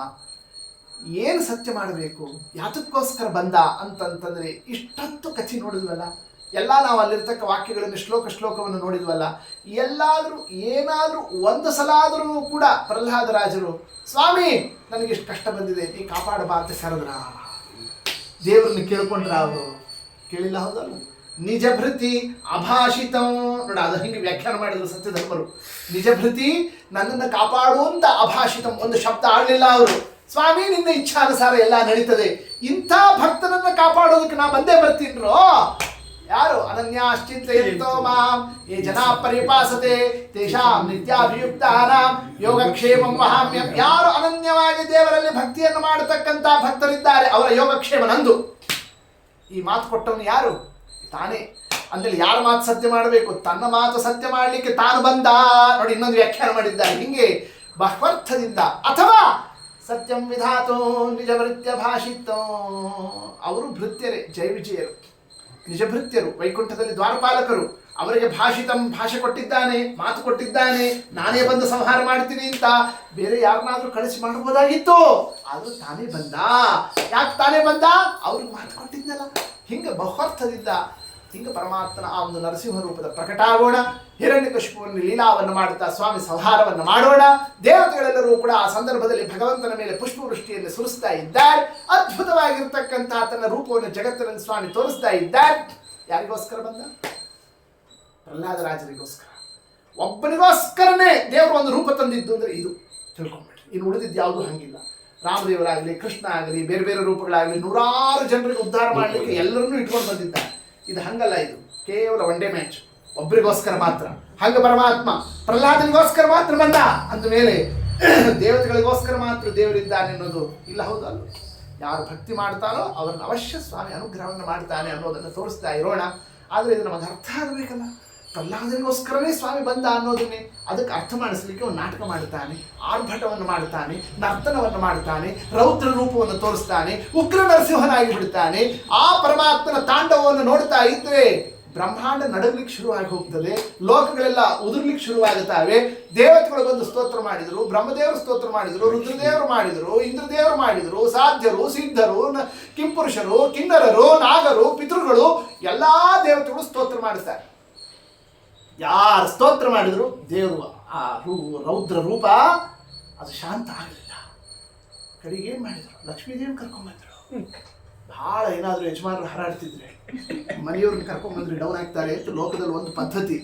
ಏನು ಸತ್ಯ ಮಾಡಬೇಕು, ಯಾತಕ್ಕೋಸ್ಕರ ಬಂದ ಅಂತಂತಂದ್ರೆ ಇಷ್ಟೊತ್ತು ಕಥೆ ನೋಡಿದ್ವಲ್ಲ, ಎಲ್ಲ ನಾವು ಅಲ್ಲಿರ್ತಕ್ಕ ವಾಕ್ಯಗಳನ್ನು ಶ್ಲೋಕವನ್ನು ನೋಡಿದ್ವಲ್ಲ. ಎಲ್ಲಾದರೂ ಏನಾದರೂ ಒಂದು ಸಲ ಆದರೂ ಕೂಡ ಪ್ರಹ್ಲಾದರಾಜರು ಸ್ವಾಮಿ ನನಗಿಷ್ಟು ಕಷ್ಟ ಬಂದಿದೆ ನೀ ಕಾಪಾಡಬಾ ಅಂತ ಕರೆದ್ರ? ದೇವರನ್ನು ಕೇಳ್ಕೊಂಡ್ರ? ಅವರು ಕೇಳಿಲ್ಲ, ಹೌದಲ್ಲ? ನಿಜ ಭೃತಿ ಅಭಾಷಿತಂ ನೋಡ, ಅದು ಹಿಂಗೆ ವ್ಯಾಖ್ಯಾನ ಮಾಡಿದ್ರು ಸತ್ಯಧರ್ಮರು. ನಿಜ ಭೃತಿ ನನ್ನನ್ನು ಕಾಪಾಡುವಂತ ಅಭಾಷಿತಂ, ಒಂದು ಶಬ್ದ ಆಡಲಿಲ್ಲ ಅವರು. ಸ್ವಾಮಿ ನಿನ್ನ ಇಚ್ಛಾನುಸಾರ ಎಲ್ಲ ನಡೀತದೆ, ಇಂಥ ಭಕ್ತನನ್ನ ಕಾಪಾಡೋದಕ್ಕೆ ನಾ ಬಂದೇ ಬರ್ತೀನ್ರೋ. ಯಾರು? ಅನನ್ಯಾಶ್ಚಿಂತಯಂತೋ ಮಾಂ ಯೇ ಜನಾ ಪರಿಪಾಸತೆ ತೇಷಾಂ ನಿತ್ಯಾಭಿಯುಕ್ತಾನಾಂ ಯೋಗಕ್ಷೇಮಂ ವಹಾಮ್ಯಹಂ. ಯಾರು ಅನನ್ಯವಾಗಿ ದೇವರಲ್ಲಿ ಭಕ್ತಿಯನ್ನು ಮಾಡತಕ್ಕಂಥ ಭಕ್ತರಿದ್ದಾರೆ ಅವರ ಯೋಗಕ್ಷೇಮ ನಂದು. ಈ ಮಾತು ಕೊಟ್ಟವನು ಯಾರು? ತಾನೇ. ಅಂದ್ರೆ ಯಾರ ಮಾತು ಸತ್ಯ ಮಾಡಬೇಕು? ತನ್ನ ಮಾತು ಸತ್ಯ ಮಾಡಲಿಕ್ಕೆ ತಾನು ಬಂದ ನೋಡಿ. ಇನ್ನೊಂದು ವ್ಯಾಖ್ಯಾನ ಮಾಡಿದ್ದಾರೆ ಹಿಂಗೆ ಬಹ್ವರ್ಥದಿಂದ. ಅಥವಾ ಸತ್ಯಂ ವಿಧಾತೋ ನಿಜ ಭೃತ್ಯ ಭಾಷಿತೋ. ಅವರು ಭೃತ್ಯರೇ, ಜಯ ವಿಜಯರು, ನಿಜ ಭೃತ್ಯರು, ವೈಕುಂಠದಲ್ಲಿ ದ್ವಾರಪಾಲಕರು. ಅವರಿಗೆ ಭಾಷಿತಂ ಭಾಷೆ ಕೊಟ್ಟಿದ್ದಾನೆ, ಮಾತು ಕೊಟ್ಟಿದ್ದಾನೆ, ನಾನೇ ಬಂದು ಸಂಹಾರ ಮಾಡ್ತೀನಿ ಅಂತ. ಬೇರೆ ಯಾರನ್ನಾದ್ರೂ ಕಳಿಸಿ ಮಾಡಬಹುದಾಗಿತ್ತು, ಆದ್ರೂ ತಾನೇ ಬಂದ. ಯಾಕೆ ತಾನೇ ಬಂದ? ಅವ್ರಿಗೆ ಮಾತು ಕೊಟ್ಟಿದ್ದಲ್ಲ. ಹಿಂಗೆ ಬಹುರ್ಥದಿಂದ ಹಿಂಗೆ ಪರಮಾತ್ಮನ ಆ ಒಂದು ನರಸಿಂಹ ರೂಪದ ಪ್ರಕಟ ಆಗೋಣ. ಹಿರಣ್ಯಕಶಿಪುವನ್ನು ಲೀಲಾವನ್ನು ಮಾಡುತ್ತಾ ಸ್ವಾಮಿ ಸಂಹಾರವನ್ನು ಮಾಡೋಣ. ದೇವತೆಗಳೆಲ್ಲರೂ ಕೂಡ ಆ ಸಂದರ್ಭದಲ್ಲಿ ಭಗವಂತನ ಮೇಲೆ ಪುಷ್ಪವೃಷ್ಟಿಯನ್ನು ಸುರಿಸ್ತಾ ಇದ್ದಾರೆ. ಅದ್ಭುತವಾಗಿರ್ತಕ್ಕಂತಹ ತನ್ನ ರೂಪವನ್ನು ಜಗತ್ತಿನಲ್ಲಿ ಸ್ವಾಮಿ ತೋರಿಸ್ತಾ ಇದ್ದಾರೆ. ಯಾರಿಗೋಸ್ಕರ ಬಂದ? ಪ್ರಹ್ಲಾದರಾಜರಿಗೋಸ್ಕರ. ಒಬ್ಬನಿಗೋಸ್ಕರನೇ ದೇವರು ಒಂದು ರೂಪ ತಂದಿದ್ದು ಅಂದ್ರೆ ಇದು ತಿಳ್ಕೊಂಡ್ಬಿಟ್ರಿ. ಇನ್ನು ಉಳಿದಿದ್ದು ಯಾವುದು ಹಂಗಿಲ್ಲ. ರಾಮದೇವರಾಗಲಿ, ಕೃಷ್ಣ ಆಗಲಿ, ಬೇರೆ ಬೇರೆ ರೂಪಗಳಾಗಲಿ, ನೂರಾರು ಜನರಿಗೆ ಉದ್ಧಾರ ಮಾಡಲಿಕ್ಕೆ ಎಲ್ಲರನ್ನೂ ಇಟ್ಕೊಂಡು ಬಂದಿದ್ದಾರೆ. ಇದು ಹಂಗಲ್ಲ, ಇದು ಕೇವಲ ಒನ್ ಡೇ ಮ್ಯಾಚ್, ಒಬ್ಬರಿಗೋಸ್ಕರ ಮಾತ್ರ. ಹಂಗ ಪರಮಾತ್ಮ ಪ್ರಹ್ಲಾದನಿಗೋಸ್ಕರ ಮಾತ್ರ ಬಂದ ಅಂದ ಮೇಲೆ ದೇವತೆಗಳಿಗೋಸ್ಕರ ಮಾತ್ರ ದೇವರಿದ್ದಾನೆ ಅನ್ನೋದು ಇಲ್ಲ, ಹೌದು ಅಲ್ಲ? ಯಾರು ಭಕ್ತಿ ಮಾಡ್ತಾರೋ ಅವ್ರನ್ನ ಅವಶ್ಯ ಸ್ವಾಮಿ ಅನುಗ್ರಹವನ್ನು ಮಾಡ್ತಾನೆ ಅನ್ನೋದನ್ನು ತೋರಿಸ್ತಾ ಇರೋಣ. ಆದರೆ ಇದು ನಮಗೆ ಅರ್ಥ ಆಗಬೇಕಲ್ಲ. ಪ್ರಹ್ಲಾದನಿಗೋಸ್ಕರವೇ ಸ್ವಾಮಿ ಬಂದ ಅನ್ನೋದನ್ನೇ ಅದಕ್ಕೆ ಅರ್ಥ ಮಾಡಿಸ್ಲಿಕ್ಕೆ ಒಂದು ನಾಟಕ ಮಾಡ್ತಾನೆ, ಆರ್ಭಟವನ್ನು ಮಾಡ್ತಾನೆ, ನರ್ತನವನ್ನು ಮಾಡ್ತಾನೆ, ರೌದ್ರ ರೂಪವನ್ನು ತೋರಿಸ್ತಾನೆ, ಉಗ್ರ ನರಸಿಂಹನಾಗಿ ಬಿಡ್ತಾನೆ. ಆ ಪರಮಾತ್ಮನ ತಾಂಡವವನ್ನು ನೋಡ್ತಾ ಇದ್ರೆ ಬ್ರಹ್ಮಾಂಡ ನಡಗಲಿಕ್ಕೆ ಶುರುವಾಗಿ ಹೋಗ್ತದೆ, ಲೋಕಗಳೆಲ್ಲ ಉದುರ್ಲಿಕ್ಕೆ ಶುರುವಾಗುತ್ತವೆ. ದೇವತೆಗಳು ಬಂದು ಸ್ತೋತ್ರ ಮಾಡಿದರು, ಬ್ರಹ್ಮದೇವರು ಸ್ತೋತ್ರ ಮಾಡಿದರು, ರುದ್ರದೇವರು ಮಾಡಿದರು, ಇಂದ್ರದೇವರು ಮಾಡಿದರು, ಸಾಧ್ಯರು, ಸಿದ್ಧರು, ಕಿಂಪುರುಷರು, ಕಿನ್ನರರು, ನಾಗರು, ಪಿತೃಗಳು ಎಲ್ಲ ದೇವತೆಗಳು ಸ್ತೋತ್ರ ಮಾಡುತ್ತಾರೆ. ಯಾರು ಸ್ತೋತ್ರ ಮಾಡಿದ್ರು ದೇವರು ಆ ರೌದ್ರ ರೂಪ ಅದು ಶಾಂತ ಆಗಲಿಲ್ಲ. ಕಡೆಗೆ ಏನು ಮಾಡಿದ್ರು? ಲಕ್ಷ್ಮೀದೇವಿ ಕರ್ಕೊಂಡ್ಬಂದ್ರು. ಭಾಳ ಏನಾದರೂ ಯಜಮಾನರು ಹಾರಾಡ್ತಿದ್ರೆ ಮನೆಯವ್ರನ್ನ ಕರ್ಕೊಂಡ್ಬಂದ್ರೆ ಡೌನ್ ಆಗ್ತಾರೆ ಅಂತ ಲೋಕದಲ್ಲಿ ಒಂದು ಪದ್ಧತಿ.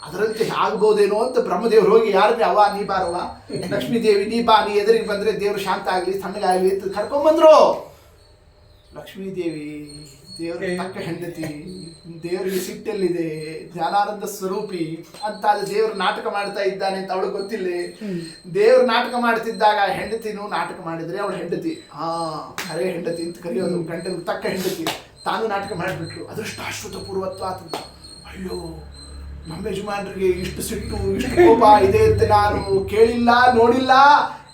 ಅದರಂತೆ ಆಗ್ಬೋದೇನೋ ಅಂತ ಬ್ರಹ್ಮದೇವ್ರು ಹೋಗಿ ಯಾರಿಗೆ ಅವ ನೀ ಬಾರವ, ಲಕ್ಷ್ಮೀದೇವಿ ನೀ ಬಾ, ನೀ ಎದುರಿಗೆ ಬಂದರೆ ದೇವರು ಶಾಂತ ಆಗಲಿ, ತಣ್ಣಗಾಗಲಿ ಅಂತ ಕರ್ಕೊಂಡ್ಬಂದ್ರು. ಲಕ್ಷ್ಮೀದೇವಿ ದೇವರಿಗೆ ತಕ್ಕ ಹೆಂಡತಿ, ದೇವರಿಗೆ ಸಿಟ್ಟಲ್ಲಿದೆ, ಜ್ಞಾನಾನಂದ ಸ್ವರೂಪಿ ಅಂತ ಅದು ದೇವರು ನಾಟಕ ಮಾಡ್ತಾ ಇದ್ದಾನೆ ಅಂತ ಅವಳು ಗೊತ್ತಿಲ್ಲ. ದೇವರು ನಾಟಕ ಮಾಡ್ತಿದ್ದಾಗ ಹೆಂಡತಿನೂ ನಾಟಕ ಮಾಡಿದ್ರೆ ಅವಳು ಹೆಂಡತಿ, ಹರೇ ಹೆಂಡತಿ ಅಂತ ಕರೆಯೋದು, ಗಂಟೆ ತಕ್ಕ ಹೆಂಡತಿ. ತಾನು ನಾಟಕ ಮಾಡಿಬಿಟ್ರು. ಅದಷ್ಟು ಅಶ್ರುತ ಪೂರ್ವತ್ವ ಆತದ. ಅಯ್ಯೋ, ನಮ್ಮ ಯಜಮಾನರಿಗೆ ಇಷ್ಟು ಸಿಟ್ಟು ಇಷ್ಟು ಕೋಪ ಇದೆ ಅಂತ ನಾನು ಕೇಳಿಲ್ಲ, ನೋಡಿಲ್ಲ,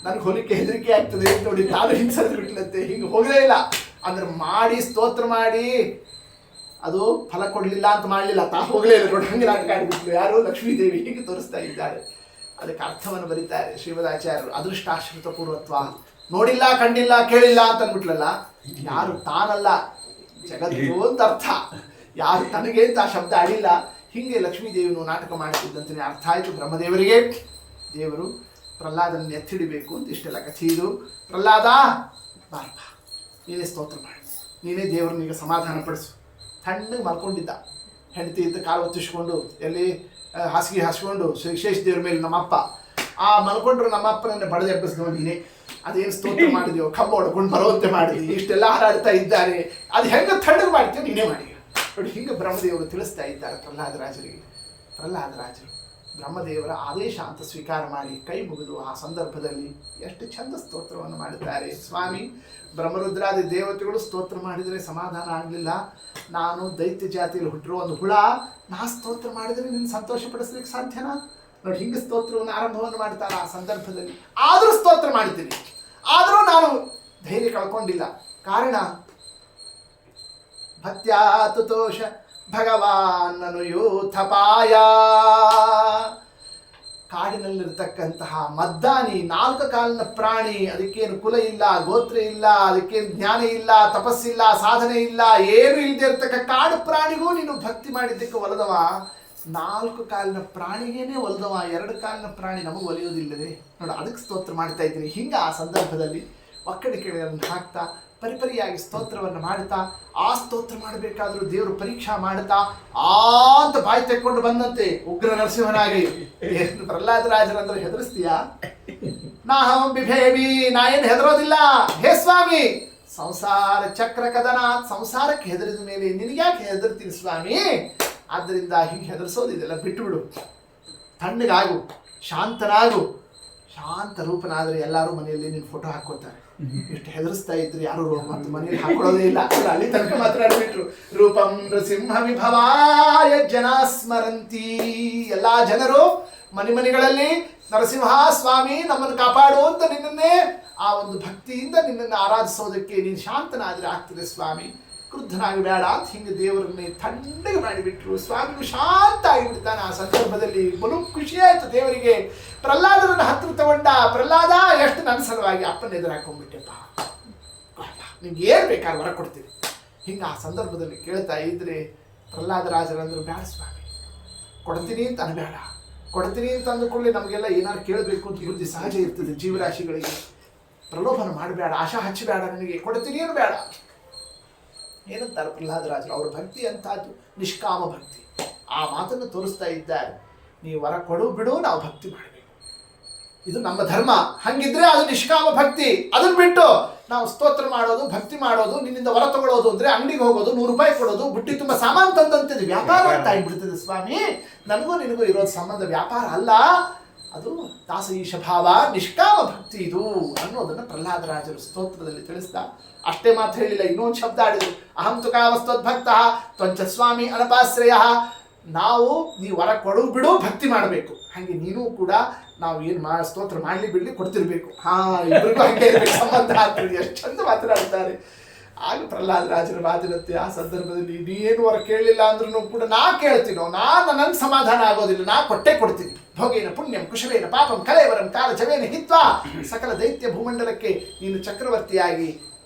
ನನಗೆ ಹೋಲಿಕೆ ಹೆದರಿಕೆ ಆಗ್ತದೆ ನೋಡಿ, ನಾನು ಹಿಂಸೆ ಬಿಟ್ಲಂತೆ. ಹಿಂಗೆ ಹೋಗಲೇ ಇಲ್ಲ. ಅಂದ್ರೆ ಮಾಡಿ ಸ್ತೋತ್ರ ಮಾಡಿ ಅದು ಫಲ ಕೊಡಲಿಲ್ಲ ಅಂತ ಮಾಡಲಿಲ್ಲ, ತಾ ಹೋಗಲೇ ಇಲ್ಲ, ನೋಡಿ ಹಂಗೆ ನಾಟಕ ಆಡಿಬಿಟ್ರು ಯಾರು, ಲಕ್ಷ್ಮೀದೇವಿ ಹೀಗೆ ತೋರಿಸ್ತಾ ಇದ್ದಾರೆ. ಅದಕ್ಕೆ ಅರ್ಥವನ್ನು ಬರೀತಾರೆ ಶ್ರೀಮದಾಚಾರ್ಯರು. ಅದೃಷ್ಟಾಶ್ರಿತ ಪೂರ್ವತ್ವ, ನೋಡಿಲ್ಲ ಕಂಡಿಲ್ಲ ಕೇಳಿಲ್ಲ ಅಂತ ಅಂದ್ಬಿಟ್ಲಲ್ಲ, ಯಾರು ತಾನಲ್ಲ ಜಗತ್ತು ಅಂತ ಅರ್ಥ, ಯಾರು ತನಗೆ ಅಂತ ಆ ಶಬ್ದ ಆಡಿಲ್ಲ. ಹೀಗೆ ಲಕ್ಷ್ಮೀದೇವಿಯನ್ನು ನಾಟಕ ಮಾಡ್ತಿದ್ದಂತೆ ಅರ್ಥ ಆಯಿತು ಬ್ರಹ್ಮದೇವರಿಗೆ. ದೇವರು ಪ್ರಹ್ಲಾದನ ಎತ್ತಿಡಿಬೇಕು ಅಂತ ಇಷ್ಟೆಲ್ಲ ಕಥೆ ಇದು. ಪ್ರಹ್ಲಾದ ಬಾರಪ್ಪ, ನೀನೇ ಸ್ತೋತ್ರ ಮಾಡಿ, ನೀನೇ ದೇವರನ್ನೀಗ ಸಮಾಧಾನ ಪಡಿಸು. ತಣ್ಣಗೆ ಮಲ್ಕೊಂಡಿದ್ದ, ಹೆಂಡತಿ ಇದ್ದ ಕಾಲು ಒತ್ತಿಸ್ಕೊಂಡು, ಎಲ್ಲಿ ಹಾಸಿಗೆ ಹಾಸ್ಕೊಂಡು ಶೇಷ ದೇವ್ರ ಮೇಲೆ ನಮ್ಮಪ್ಪ ಆ ಮಲ್ಕೊಂಡ್ರು. ನಮ್ಮಪ್ಪನನ್ನು ಬಡದೆ ಎಬ್ಬಿಸಿದವ ನೀನೇ, ಅದೇನು ಸ್ತೋತ್ರ ಮಾಡಿದೆಯೋ ಕಬ್ಬ ಹೊಡ್ಕೊಂಡು ಬರುವಂತೆ ಮಾಡಿದ್ವಿ, ಇಷ್ಟೆಲ್ಲ ಹಾರಾಡ್ತಾ ಇದ್ದಾರೆ, ಅದು ಹೆಂಗೆ ತಣ್ಣಗೆ ಮಾಡ್ತೀಯೋ ನೀನೇ ಮಾಡಿ ನೋಡಿ. ಹೀಗೆ ಬ್ರಹ್ಮದೇವರು ತಿಳಿಸ್ತಾ ಇದ್ದಾರೆ ಪ್ರಹ್ಲಾದರಾಜರಿಗೆ. ಪ್ರಹ್ಲಾದರಾಜರು ಬ್ರಹ್ಮದೇವರ ಆದೇಶ ಅಂತ ಸ್ವೀಕಾರ ಮಾಡಿ ಕೈ ಮುಗಿದು ಆ ಸಂದರ್ಭದಲ್ಲಿ ಎಷ್ಟು ಚಂದ ಸ್ತೋತ್ರವನ್ನು ಮಾಡಿದ್ದಾರೆ. ಸ್ವಾಮಿ, ಬ್ರಹ್ಮರುದ್ರಾದಿ ದೇವತೆಗಳು ಸ್ತೋತ್ರ ಮಾಡಿದರೆ ಸಮಾಧಾನ ಆಗಲಿಲ್ಲ, ನಾನು ದೈತ್ಯ ಜಾತಿಯಲ್ಲಿ ಹುಟ್ಟಿರೋ ಒಂದು ಹುಳ, ನಾ ಸ್ತೋತ್ರ ಮಾಡಿದರೆ ನಿನ್ನ ಸಂತೋಷ ಪಡಿಸ್ಲಿಕ್ಕೆ ಸಾಧ್ಯನಾ? ನೋಡಿ ಹಿಂಗೆ ಸ್ತೋತ್ರವನ್ನು ಆರಂಭವನ್ನು ಮಾಡ್ತಾರೆ ಆ ಸಂದರ್ಭದಲ್ಲಿ. ಆದರೂ ಸ್ತೋತ್ರ ಮಾಡಿದ್ದೀನಿ, ಆದರೂ ನಾನು ಧೈರ್ಯ ಕಳ್ಕೊಂಡಿಲ್ಲ. ಕಾರಣ ಭಕ್ತ್ಯಾತುತೋಷ ಭಗವಾನ್ನನು ಯೂಥಪಾಯ. ಕಾಡಿನಲ್ಲಿರ್ತಕ್ಕಂತಹ ಮದ್ದಾನಿ, 4 ಕಾಲಿನ ಪ್ರಾಣಿ, ಅದಕ್ಕೇನು ಕುಲ ಇಲ್ಲ, ಗೋತ್ರ ಇಲ್ಲ, ಅದಕ್ಕೇನು ಜ್ಞಾನ ಇಲ್ಲ, ತಪಸ್ಸಿಲ್ಲ, ಸಾಧನೆ ಇಲ್ಲ, ಏನು ಇಲ್ಲದೆ ಇರ್ತಕ್ಕ ಕಾಡು ಪ್ರಾಣಿಗೂ ನೀನು ಭಕ್ತಿ ಮಾಡಿದ್ದಕ್ಕೆ ಒಲದವ. 4 ಕಾಲಿನ ಪ್ರಾಣಿಗೇನೆ ಒಲದವ, 2 ಕಾಲಿನ ಪ್ರಾಣಿ ನಮಗೆ ಒಲಿಯೋದಿಲ್ಲವೇ? ನೋಡಿ ಅದಕ್ಕೆ ಸ್ತೋತ್ರ ಮಾಡ್ತಾ ಇದ್ದೀನಿ. ಹಿಂಗೆ ಆ ಸಂದರ್ಭದಲ್ಲಿ ಒಕ್ಕಡಿಕೆಗಳನ್ನು ಹಾಕ್ತಾ ಪರಿಪರಿಯಾಗಿ ಸ್ತೋತ್ರವನ್ನು ಮಾಡ್ತಾ, ಆ ಸ್ತೋತ್ರ ಮಾಡಬೇಕಾದ್ರೂ ದೇವರು ಪರೀಕ್ಷಾ ಮಾಡ್ತಾ ಅಂತ ಬಾಯಿ ತೆಕ್ಕೊಂಡು ಬಂದಂತೆ ಉಗ್ರ ನರಸಿಂಹನಾಗಿ. ಪ್ರಹ್ಲಾದರಾಜರಂದ್ರೆ ಹೆದರಿಸ್ತೀಯಾ? ನಾಹಂ ಬಿಭೇಮಿ, ನಾ ಏನು ಹೆದರೋದಿಲ್ಲ ಹೇ ಸ್ವಾಮಿ. ಸಂಸಾರ ಚಕ್ರ ಕದನ, ಸಂಸಾರಕ್ಕೆ ಹೆದರಿದ ಮೇಲೆ ನಿನಗ್ಯಾಕೆ ಹೆದರ್ತೀನಿ ಸ್ವಾಮಿ? ಆದ್ದರಿಂದ ಹಿಂಗೆ ಹೆದರ್ಸೋದಿದೆಲ್ಲ ಬಿಟ್ಟುಬಿಡು, ತಣ್ಣಗಾಗು, ಶಾಂತನಾಗು. ಶಾಂತ ರೂಪನಾದರೆ ಎಲ್ಲರೂ ಮನೆಯಲ್ಲಿ ನಿನ್ನ ಫೋಟೋ ಹಾಕೋತಾರೆ. ಎಷ್ಟು ಹೆದರಿಸ್ತಾ ಇದ್ರು ಯಾರು ಮತ್ತು ಮನೆಯಲ್ಲಿ ಹಾಕೊಳ್ಳೋದೇ ಇಲ್ಲ, ಅಲ್ಲಿ ತನಕ ಮಾತಾಡ್ಬಿಟ್ರು. ರೂಪಂ ನೃಸಿಂಹ ವಿಭವಾಯ ಜನ ಸ್ಮರಂತಿ. ಎಲ್ಲಾ ಜನರು ಮನೆಗಳಲ್ಲಿ ನರಸಿಂಹ ಸ್ವಾಮಿ ನಮ್ಮನ್ನು ಕಾಪಾಡು ಅಂತ ನಿನ್ನನ್ನೇ ಆ ಒಂದು ಭಕ್ತಿಯಿಂದ ನಿನ್ನನ್ನು ಆರಾಧಿಸೋದಕ್ಕೆ ನೀನು ಶಾಂತನಾದರೆ ಆಗ್ತದೆ ಸ್ವಾಮಿ, ಕ್ರುದ್ಧನಾಗಿ ಬೇಡ ಅಂತ ಹಿಂಗೆ ದೇವರನ್ನೇ ತಣ್ಣಗೆ ಮಾಡಿಬಿಟ್ರು. ಸ್ವಾಮಿಗೂ ಶಾಂತ ಆಗಿಬಿಡ್ತಾನೆ ಆ ಸಂದರ್ಭದಲ್ಲಿ. ಬಲು ಖುಷಿ ಆಯ್ತು ದೇವರಿಗೆ. ಪ್ರಹ್ಲಾದನನ್ನು ಹತ್ರ ತಗೊಂಡ. ಪ್ರಹ್ಲಾದ, ಎಷ್ಟು ನನ್ನ ಸಲುವಾಗಿ ಅಪ್ಪನ ಎದುರು ಹಾಕೊಂಡ್ಬಿಟ್ಟೆಪ್ಪ, ನಿಮ್ಗೆ ಏನು ಬೇಕಾದ್ರೆ ಹೊರ ಕೊಡ್ತೀನಿ. ಹಿಂಗೆ ಆ ಸಂದರ್ಭದಲ್ಲಿ ಕೇಳ್ತಾ ಇದ್ರೆ ಪ್ರಹ್ಲಾದರಾಜರಂದ್ರು, ಬೇಡ ಸ್ವಾಮಿ, ಕೊಡ್ತೀನಿ ಅಂತ ಅನ್ಬೇಡ. ಕೊಡ್ತೀನಿ ಅಂತ ಅಂದುಕೊಳ್ಳಿ ನಮಗೆಲ್ಲ ಏನಾದ್ರು ಕೇಳಬೇಕು ಅಂತ ಬುದ್ಧಿ ಸಹಜ ಇರ್ತದೆ ಜೀವರಾಶಿಗಳಿಗೆ. ಪ್ರಲೋಭನ ಮಾಡಬೇಡ, ಆಶಾ ಹಚ್ಚಬೇಡ, ನನಗೆ ಕೊಡ್ತೀನಿ ಏನು ಬೇಡ. ಏನಂತಾರೆ ಪ್ರಹ್ಲಾದರಾಜರು, ಅವ್ರ ಭಕ್ತಿ ಅಂತದ್ದು ನಿಷ್ಕಾಮ ಭಕ್ತಿ. ಆ ಮಾತನ್ನು ತೋರಿಸ್ತಾ ಇದ್ದಾರೆ. ನೀವು ವರ ಕೊಡು ಬಿಡು, ನಾವು ಭಕ್ತಿ ಮಾಡಬೇಕು, ಇದು ನಮ್ಮ ಧರ್ಮ. ಹಂಗಿದ್ರೆ ಅದು ನಿಷ್ಕಾಮ ಭಕ್ತಿ. ಅದನ್ನ ಬಿಟ್ಟು ನಾವು ಸ್ತೋತ್ರ ಮಾಡೋದು, ಭಕ್ತಿ ಮಾಡೋದು, ನಿನ್ನಿಂದ ವರ ತಗೊಳ್ಳೋದು ಅಂದ್ರೆ ಅಂಗಡಿಗೆ ಹೋಗೋದು, 100 ರೂಪಾಯಿ ಕೊಡೋದು, ಬುಟ್ಟಿ ತುಂಬ ಸಾಮಾನು ತಂದಂತಿದೆ ವ್ಯಾಪಾರ ಅಂತ ಆಗಿಬಿಡ್ತದೆ ಸ್ವಾಮಿ. ನನಗೂ ನಿನಗೂ ಇರೋದು ಸಂಬಂಧ ವ್ಯಾಪಾರ ಅಲ್ಲ, ಅದು ದಾಸ ಈಶ ಭಾವ, ನಿಷ್ಕಾಮ ಭಕ್ತಿ ಇದು ಅನ್ನೋದನ್ನು ಪ್ರಹ್ಲಾದರಾಜರು ಸ್ತೋತ್ರದಲ್ಲಿ ತಿಳಿಸ್ತಾ ಅಷ್ಟೇ ಮಾತು ಹೇಳಿಲ್ಲ, ಇನ್ನೊಂದು ಶಬ್ದ ಆಡಿದ್ರು. ಅಹಂ ತು ಕಾಮಸ್ತೋದ್ಭಕ್ತ ತ್ವಂಚ ಸ್ವಾಮಿ ಅನಪಾಶ್ರಯ. ನಾವು ನೀವು ವರ ಕೊಡು ಬಿಡು ಭಕ್ತಿ ಮಾಡಬೇಕು, ಹಾಗೆ ನೀನು ಕೂಡ ನಾವು ಏನು ಸ್ತೋತ್ರ ಮಾಡಲಿ ಬಿಡಲಿ ಕೊಡ್ತಿರ್ಬೇಕು. ಇಬ್ಬರಿಗೂ ಹಂಗೆ ಇರಬೇಕು ಸಂಬಂಧ ಆಗ್ತದೆ. ಎಷ್ಟು ಚಂದ ಮಾತನಾಡ್ತಾರೆ. ಆಗ ಪ್ರಹ್ಲಾದರಾಜರ ಮಾತಿರುತ್ತೆ ಆ ಸಂದರ್ಭದಲ್ಲಿ, ನೀನು ವರ ಕೇಳಲಿಲ್ಲ ಅಂದ್ರೂ ಕೂಡ ನಾ ಕೇಳ್ತೀನೋ, ನನಗೆ ಸಮಾಧಾನ ಆಗೋದಿಲ್ಲ, ನಾ ಕೊಟ್ಟೇ ಕೊಡ್ತೀನಿ. ಭೋಗೇನ ಪುಣ್ಯಂ ಕುಶಲೇನ ಪಾಪಂ ಕಲೇವರಂ ಕಾಲ ಜವೇನ ಹಿತ್ವಾ. ಸಕಲ ದೈತ್ಯ ಭೂಮಂಡಲಕ್ಕೆ ನೀನು ಚಕ್ರವರ್ತಿಯಾಗಿ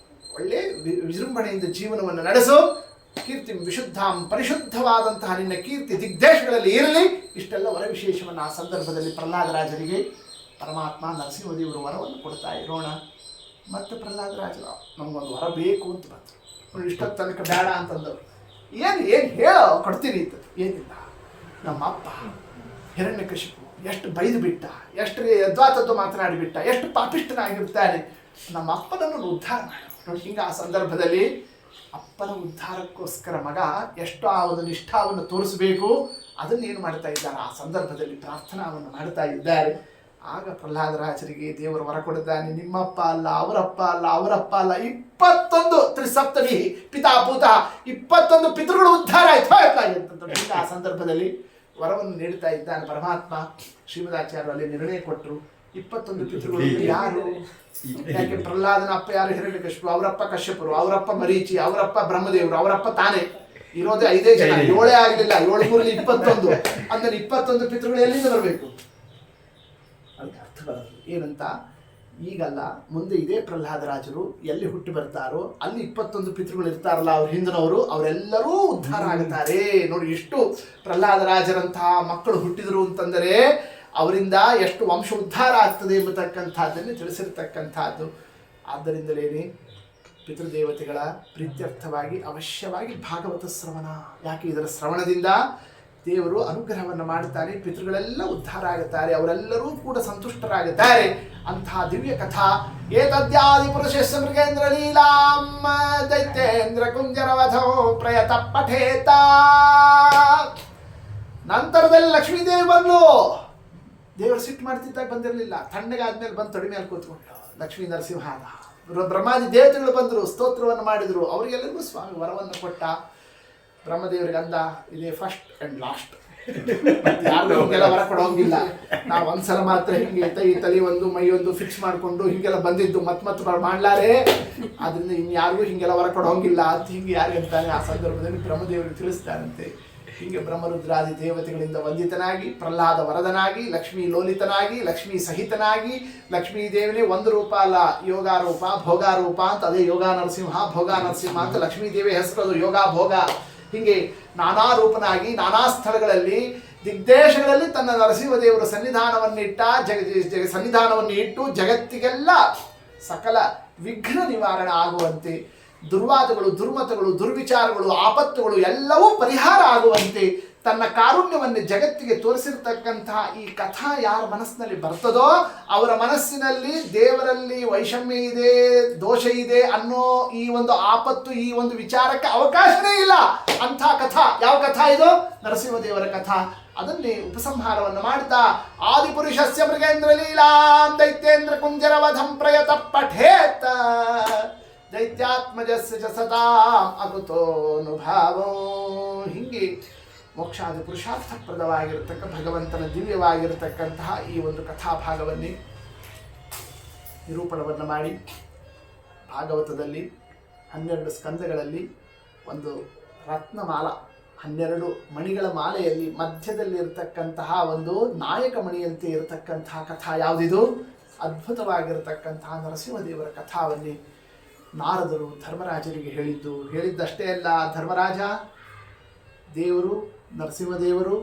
ಒಳ್ಳೆ ವಿಜೃಂಭಣೆಯಿಂದ ಜೀವನವನ್ನು ನಡೆಸು. ಕೀರ್ತಿ ವಿಶುದ್ಧಾಂ, ಪರಿಶುದ್ಧವಾದಂತಹ ನಿನ್ನ ಕೀರ್ತಿ ದಿಗ್ದೇಶಗಳಲ್ಲಿ ಇರಲಿ. ಇಷ್ಟೆಲ್ಲ ವರ ವಿಶೇಷವನ್ನು ಆ ಸಂದರ್ಭದಲ್ಲಿ ಪ್ರಹ್ಲಾದರಾಜರಿಗೆ ಪರಮಾತ್ಮ ನರಸಿಂಹದೇವರು ವರವನ್ನು ಕೊಡ್ತಾ ಇರೋಣ. ಮತ್ತು ಪ್ರಹ್ಲಾದರಾಜರು ನಮಗೊಂದು ವರ ಬೇಕು ಅಂತ ಬಂದರು. ಇಷ್ಟೊತ್ತು ತನಕ ಬೇಡ ಅಂತಂದವರು. ಏನು ಹೇಳೋ ಕೊಡ್ತೀನಿ ಅಂತ. ಏನಿಲ್ಲ, ನಮ್ಮಪ್ಪ ಹಿರಣ್ಯಕಶಿಪು ಎಷ್ಟು ಬೈದು ಬಿಟ್ಟ, ಎಷ್ಟು ಯದ್ವಾತದ್ದು ಮಾತನಾಡಿಬಿಟ್ಟ, ಎಷ್ಟು ಪಾಪಿಷ್ಟನಾಗಿರ್ತಾನೆ. ನಮ್ಮ ಅಪ್ಪನನ್ನು ಉದ್ಧಾರ ಮಾಡು. ನೋಡಿ ಹಿಂಗೆ ಆ ಸಂದರ್ಭದಲ್ಲಿ ಅಪ್ಪನ ಉದ್ಧಾರಕ್ಕೋಸ್ಕರ ಮಗ ಎಷ್ಟು ಆ ಒಂದು ನಿಷ್ಠಾವನ್ನು ತೋರಿಸಬೇಕು ಅದನ್ನೇನು ಮಾಡ್ತಾ ಇದ್ದಾರೆ ಆ ಸಂದರ್ಭದಲ್ಲಿ ಪ್ರಾರ್ಥನಾವನ್ನು ಮಾಡ್ತಾ ಇದ್ದಾರೆ. ಆಗ ಪ್ರಹ್ಲಾದರಾಜರಿಗೆ ದೇವರು ವರ ಕೊಡುತ್ತಾನೆ. ನಿಮ್ಮಪ್ಪ ಅಲ್ಲ, ಅವರಪ್ಪ ಅಲ್ಲ, ಅವರಪ್ಪ ಅಲ್ಲ, 21 ತ್ರಿಸಪ್ತಮಿ ಪಿತಾಪೂತ 21 ಪಿತೃಗಳು ಉದ್ಧಾರ ಆಯ್ತು. ಆ ಸಂದರ್ಭದಲ್ಲಿ ವರವನ್ನು ನೀಡ್ತಾ ಇದ್ದಾನೆ ಪರಮಾತ್ಮ. ಶ್ರೀಮದಾಚಾರ್ಯರು ಅಲ್ಲಿ ನಿರ್ಣಯ ಕೊಟ್ಟರು. 21 ಪಿತೃಗಳು ಯಾರು? ಯಾಕೆ ಪ್ರಹ್ಲಾದನ ಅಪ್ಪ ಯಾರು? ಹಿರಣ್ಯಕಶಿಪು, ಅವರಪ್ಪ ಕಶ್ಯಪರು, ಅವರಪ್ಪ ಮರೀಚಿ, ಅವರಪ್ಪ ಬ್ರಹ್ಮದೇವರು, ಅವರಪ್ಪ ತಾನೇ. ಇರೋದೇ 5 ಜನ, 7 ಆಗಲಿಲ್ಲ, 7 ಮೂರಲ್ಲಿ 21. ಅಂದ್ರೆ 21 ಪಿತೃಗಳು ಎಲ್ಲಿಂದ ಬರಬೇಕು? ಅದಕ್ಕೆ ಅರ್ಥ ಬರಲ್ಲ. ಏನಂತ? ಈಗಲ್ಲ, ಮುಂದೆ ಇದೇ ಪ್ರಹ್ಲಾದರಾಜರು ಎಲ್ಲಿ ಹುಟ್ಟಿ ಬರ್ತಾರೋ ಅಲ್ಲಿ 21 ಪಿತೃಗಳು ಇರ್ತಾರಲ್ಲ, ಅವ್ರ ಹಿಂದಿನವರು, ಅವರೆಲ್ಲರೂ ಉದ್ಧಾರ ಆಗುತ್ತಾರೆ. ನೋಡಿ, ಎಷ್ಟು ಪ್ರಹ್ಲಾದರಾಜರಂತಹ ಮಕ್ಕಳು ಹುಟ್ಟಿದ್ರು ಅಂತಂದರೆ ಅವರಿಂದ ಎಷ್ಟು ವಂಶ ಉದ್ಧಾರ ಆಗ್ತದೆ ಎಂಬತಕ್ಕಂಥದ್ದನ್ನು ತಿಳಿಸಿರ್ತಕ್ಕಂಥದ್ದು. ಆದ್ದರಿಂದಲೇ ಪಿತೃದೇವತೆಗಳ ಪ್ರೀತ್ಯರ್ಥವಾಗಿ ಅವಶ್ಯವಾಗಿ ಭಾಗವತ ಶ್ರವಣ. ಯಾಕೆ? ಇದರ ಶ್ರವಣದಿಂದ ದೇವರು ಅನುಗ್ರಹವನ್ನು ಮಾಡುತ್ತಾರೆ, ಪಿತೃಗಳೆಲ್ಲ ಉದ್ಧಾರ ಆಗುತ್ತಾರೆ, ಅವರೆಲ್ಲರೂ ಕೂಡ ಸಂತುಷ್ಟರಾಗುತ್ತಾರೆ. ಅಂತಹ ದಿವ್ಯ ಕಥಾ ಏತದ್ಯಾದಿ ಪುರುಷಸ್ಯ ಮೃಗೇಂದ್ರ ಲೀಲಾಂ ದೈತ್ಯೇಂದ್ರ ಕುಂಜರವಧೋ ಪ್ರಯತ ಪಠೇತ. ನಂತರದಲ್ಲಿ ಲಕ್ಷ್ಮೀದೇವಿ ಬಂದು, ದೇವರು ಸಿಟ್ಟು ಮಾಡ್ತಿದ್ದಾಗ ಬಂದಿರಲಿಲ್ಲ, ತಣ್ಣಗಾದ್ಮೇಲೆ ಬಂದು ತೊಡಿ ಮೇಲೆ ಕೂತ್ಕೊಂಡು ಲಕ್ಷ್ಮೀ ನರಸಿಂಹನ ಬ್ರಹ್ಮಾದಿ ದೇವತೆಗಳು ಬಂದರು, ಸ್ತೋತ್ರವನ್ನು ಮಾಡಿದರು, ಅವರಿಗೆಲ್ಲರಿಗೂ ಸ್ವಾಮಿ ವರವನ್ನು ಕೊಟ್ಟ. ಬ್ರಹ್ಮದೇವರಿಗೆ ಅಂದ, ಇದೇ ಫಸ್ಟ್ ಆ್ಯಂಡ್ ಲಾಸ್ಟ್, ಯಾರಿಗೂ ಹಿಂಗೆಲ್ಲ ವರ ಕೊಡೋಂಗಿಲ್ಲ. ನಾವು ಒಂದ್ಸಲ ಮಾತ್ರ ಹಿಂಗೆ ಈ ತಲೆ ಒಂದು ಮೈ ಒಂದು ಫಿಕ್ಸ್ ಮಾಡಿಕೊಂಡು ಹಿಂಗೆಲ್ಲ ಬಂದಿದ್ದು ಮತ್ತೆ ಮಾಡ್ಲಾರೆ, ಅದರಿಂದ ಇನ್ಯಾರಿಗೂ ಹಿಂಗೆಲ್ಲ ವರ ಕೊಡೋಂಗಿಲ್ಲ ಅಂತ ಹಿಂಗೆ ಯಾರಿಗೆ ಅಂತಾನೆ ಆ ಸಂದರ್ಭದಲ್ಲಿ ಬ್ರಹ್ಮದೇವರಿಗೆ ತಿಳಿಸ್ತಾರಂತೆ. ಹೀಗೆ ಬ್ರಹ್ಮರುದ್ರಾದಿ ದೇವತೆಗಳಿಂದ ವಂದಿತನಾಗಿ, ಪ್ರಹ್ಲಾದ ವರದನಾಗಿ, ಲಕ್ಷ್ಮೀ ಲೋಲಿತನಾಗಿ, ಲಕ್ಷ್ಮೀ ಸಹಿತನಾಗಿ, ಲಕ್ಷ್ಮೀ ದೇವಿನೇ ಒಂದು ರೂಪ ಅಲ್ಲ, ಯೋಗಾರೂಪ ಭೋಗಾರೂಪ ಅಂತ. ಅದೇ ಯೋಗ ನರಸಿಂಹ, ಭೋಗ ನರಸಿಂಹ ಅಂತ ಲಕ್ಷ್ಮೀ ದೇವಿ ಹೆಸರು. ಯೋಗ ಭೋಗ ಹೀಗೆ ನಾನಾ ರೂಪನಾಗಿ ನಾನಾ ಸ್ಥಳಗಳಲ್ಲಿ ದಿಗ್ದೇಶಗಳಲ್ಲಿ ತನ್ನ ನರಸಿಂಹದೇವರ ಸನ್ನಿಧಾನವನ್ನಿಟ್ಟ, ಸನ್ನಿಧಾನವನ್ನು ಇಟ್ಟು ಜಗತ್ತಿಗೆಲ್ಲ ಸಕಲ ವಿಘ್ನ ನಿವಾರಣೆ ಆಗುವಂತೆ, ದುರ್ವಾದಗಳು, ದುರ್ಮತಗಳು, ದುರ್ವಿಚಾರಗಳು, ಆಪತ್ತುಗಳು ಎಲ್ಲವೂ ಪರಿಹಾರ ಆಗುವಂತೆ ತನ್ನ ಕಾರುಣ್ಯವನ್ನು ಜಗತ್ತಿಗೆ ತೋರಿಸಿರ್ತಕ್ಕಂತಹ ಈ ಕಥಾ ಯಾರ ಮನಸ್ಸಿನಲ್ಲಿ ಬರ್ತದೋ ಅವರ ಮನಸ್ಸಿನಲ್ಲಿ ದೇವರಲ್ಲಿ ವೈಷಮ್ಯ ಇದೆ, ದೋಷ ಇದೆ ಅನ್ನೋ ಈ ಒಂದು ಆಪತ್ತು, ಈ ಒಂದು ವಿಚಾರಕ್ಕೆ ಅವಕಾಶನೇ ಇಲ್ಲ. ಅಂಥ ಕಥಾ ಯಾವ ಕಥಾ ಇದು? ನರಸಿಂಹದೇವರ ಕಥಾ. ಅದನ್ನೇ ಉಪಸಂಹಾರವನ್ನು ಮಾಡ್ತಾ ಆದಿಪುರುಷಸ್ಯ ಮೃಗೇಂದ್ರ ಲೀಲಾಂ ದೈತ್ಯೇಂದ್ರ ಕುಂಜರವಧಂ ಪ್ರಯತ ಪಠೇತ ದೈತ್ಯಾತ್ಮಜಸ್ಯ ಚ ಸತಾಂ ಅಕುತೋನುಭಾವೋ. ಹಿಂಗೆ ಮೋಕ್ಷಾದಿ ಪುರುಷಾರ್ಥಪ್ರದವಾಗಿರತಕ್ಕ ಭಗವಂತನ ದಿವ್ಯವಾಗಿರತಕ್ಕಂತಹ ಈ ಒಂದು ಕಥಾಭಾಗವನ್ನೇ ನಿರೂಪಣವನ್ನು ಮಾಡಿ ಭಾಗವತದಲ್ಲಿ 12 ಸ್ಕಂದಗಳಲ್ಲಿ ಒಂದು ರತ್ನಮಾಲ, 12 ಮಣಿಗಳ ಮಾಲೆಯಲ್ಲಿ ಮಧ್ಯದಲ್ಲಿ ಇರತಕ್ಕಂತಹ ಒಂದು ನಾಯಕ ಮಣಿಯಂತೆ ಇರತಕ್ಕಂತಹ ಕಥಾ ಯಾವುದಿದು? ಅದ್ಭುತವಾಗಿರತಕ್ಕಂತಹ ನರಸಿಂಹದೇವರ ಕಥಾವನ್ನೇ ನಾರದರು ಧರ್ಮರಾಜರಿಗೆ ಹೇಳಿದ್ದಷ್ಟೇ ಅಲ್ಲ, ಧರ್ಮರಾಜ, ದೇವರು ನರಸಿಂಹದೇವರು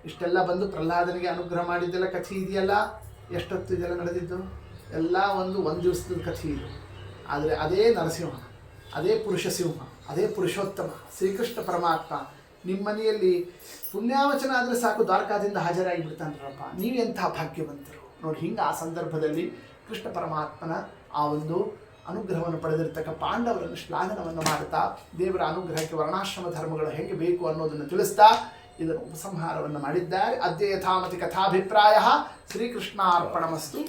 ಇಷ್ಟೆಲ್ಲ ಬಂದು ಪ್ರಹ್ಲಾದನಿಗೆ ಅನುಗ್ರಹ ಮಾಡಿದ್ದೆಲ್ಲ ಕಥೆ ಇದೆಯಲ್ಲ, ಎಷ್ಟೊತ್ತು ಇದೆಲ್ಲ ನಡೆದಿದ್ದು? ಎಲ್ಲ ಒಂದು ದಿವಸದ ಕಥೆ ಇದು. ಆದರೆ ಅದೇ ನರಸಿಂಹ, ಅದೇ ಪುರುಷ ಸಿಂಹ, ಅದೇ ಪುರುಷೋತ್ತಮ ಶ್ರೀಕೃಷ್ಣ ಪರಮಾತ್ಮ ನಿಮ್ಮ ಮನೆಯಲ್ಲಿ ಪುಣ್ಯಾವಚನ ಆದರೆ ಸಾಕು ದ್ವಾರಕಾದಿಂದ ಹಾಜರಾಗಿ ಬಿಡ್ತಾನ್ರಪ್ಪ. ನೀವೆಂಥ ಭಾಗ್ಯವಂತರು ನೋಡಿ. ಹಿಂಗೆ ಆ ಸಂದರ್ಭದಲ್ಲಿ ಕೃಷ್ಣ ಪರಮಾತ್ಮನ ಆ ಒಂದು ಅನುಗ್ರಹವನ್ನು ಪಡೆದಿರ್ತಕ್ಕ ಪಾಂಡವರನ್ನು ಶ್ಲಾಘನವನ್ನು ಮಾಡುತ್ತಾ ದೇವರ ಅನುಗ್ರಹಕ್ಕೆ ವರ್ಣಾಶ್ರಮ ಧರ್ಮಗಳು ಹೇಗೆ ಬೇಕು ಅನ್ನೋದನ್ನು ತಿಳಿಸ್ತಾ ಇದನ್ನು ಉಪಸಂಹಾರವನ್ನು ಮಾಡಿದ್ದಾರೆ. ಅದ್ಯ ಯಥಾಮತಿ ಕಥಾಭಿಪ್ರಾಯ ಶ್ರೀಕೃಷ್ಣಾರ್ಪಣಮಸ್ತು.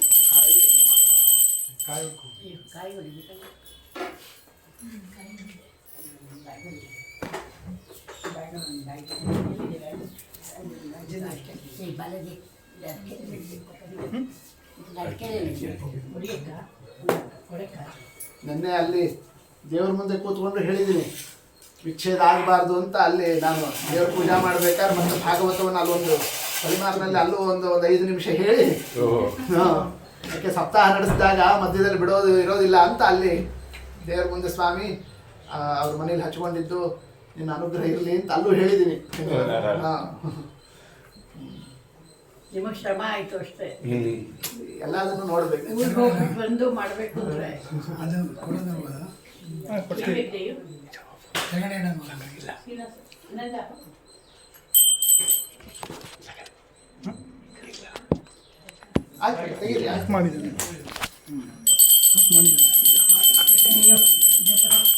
ನೆನ್ನೆ ಅಲ್ಲಿ ದೇವ್ರ ಮುಂದೆ ಕೂತ್ಕೊಂಡು ಹೇಳಿದ್ದೀನಿ, ವಿಚ್ಛೇದ ಆಗಬಾರ್ದು ಅಂತ. ಅಲ್ಲಿ ನಾನು ದೇವ್ರ ಪೂಜಾ ಮಾಡ್ಬೇಕಾದ್ರೆ ಮತ್ತೆ ಭಾಗವತವನ್ನು ಅಲ್ಲೊಂದು ಪರಿಮಾರ್ನಲ್ಲಿ ಅಲ್ಲೂ ಒಂದು 5 ನಿಮಿಷ ಹೇಳಿ, ಯಾಕೆ ಸಪ್ತಾಹ ನಡೆಸಿದಾಗ ಮಧ್ಯದಲ್ಲಿ ಇರೋದಿಲ್ಲ ಅಂತ ಅಲ್ಲಿ ದೇವ್ರ ಮುಂದೆ ಸ್ವಾಮಿ ಅವ್ರ ಮನೇಲಿ ಹಚ್ಕೊಂಡಿದ್ದು ನಿನ್ನ ಅನುಗ್ರಹ ಇರಲಿ ಅಂತ ಅಲ್ಲೂ ಹೇಳಿದ್ದೀನಿ. ನಿಮಗೆ ಶ್ರಮ ಆಯಿತು ಅಷ್ಟೇ, ಎಲ್ಲದನ್ನು ನೋಡಬೇಕು, ಬಂದು ಮಾಡಬೇಕು ಅಂದರೆ ಅದು ಕೊಡೋದಲ್ವ ಆಯ್ತು ತೆಗೀರಿ. ಮಾಡಿದ್ದೀನಿ.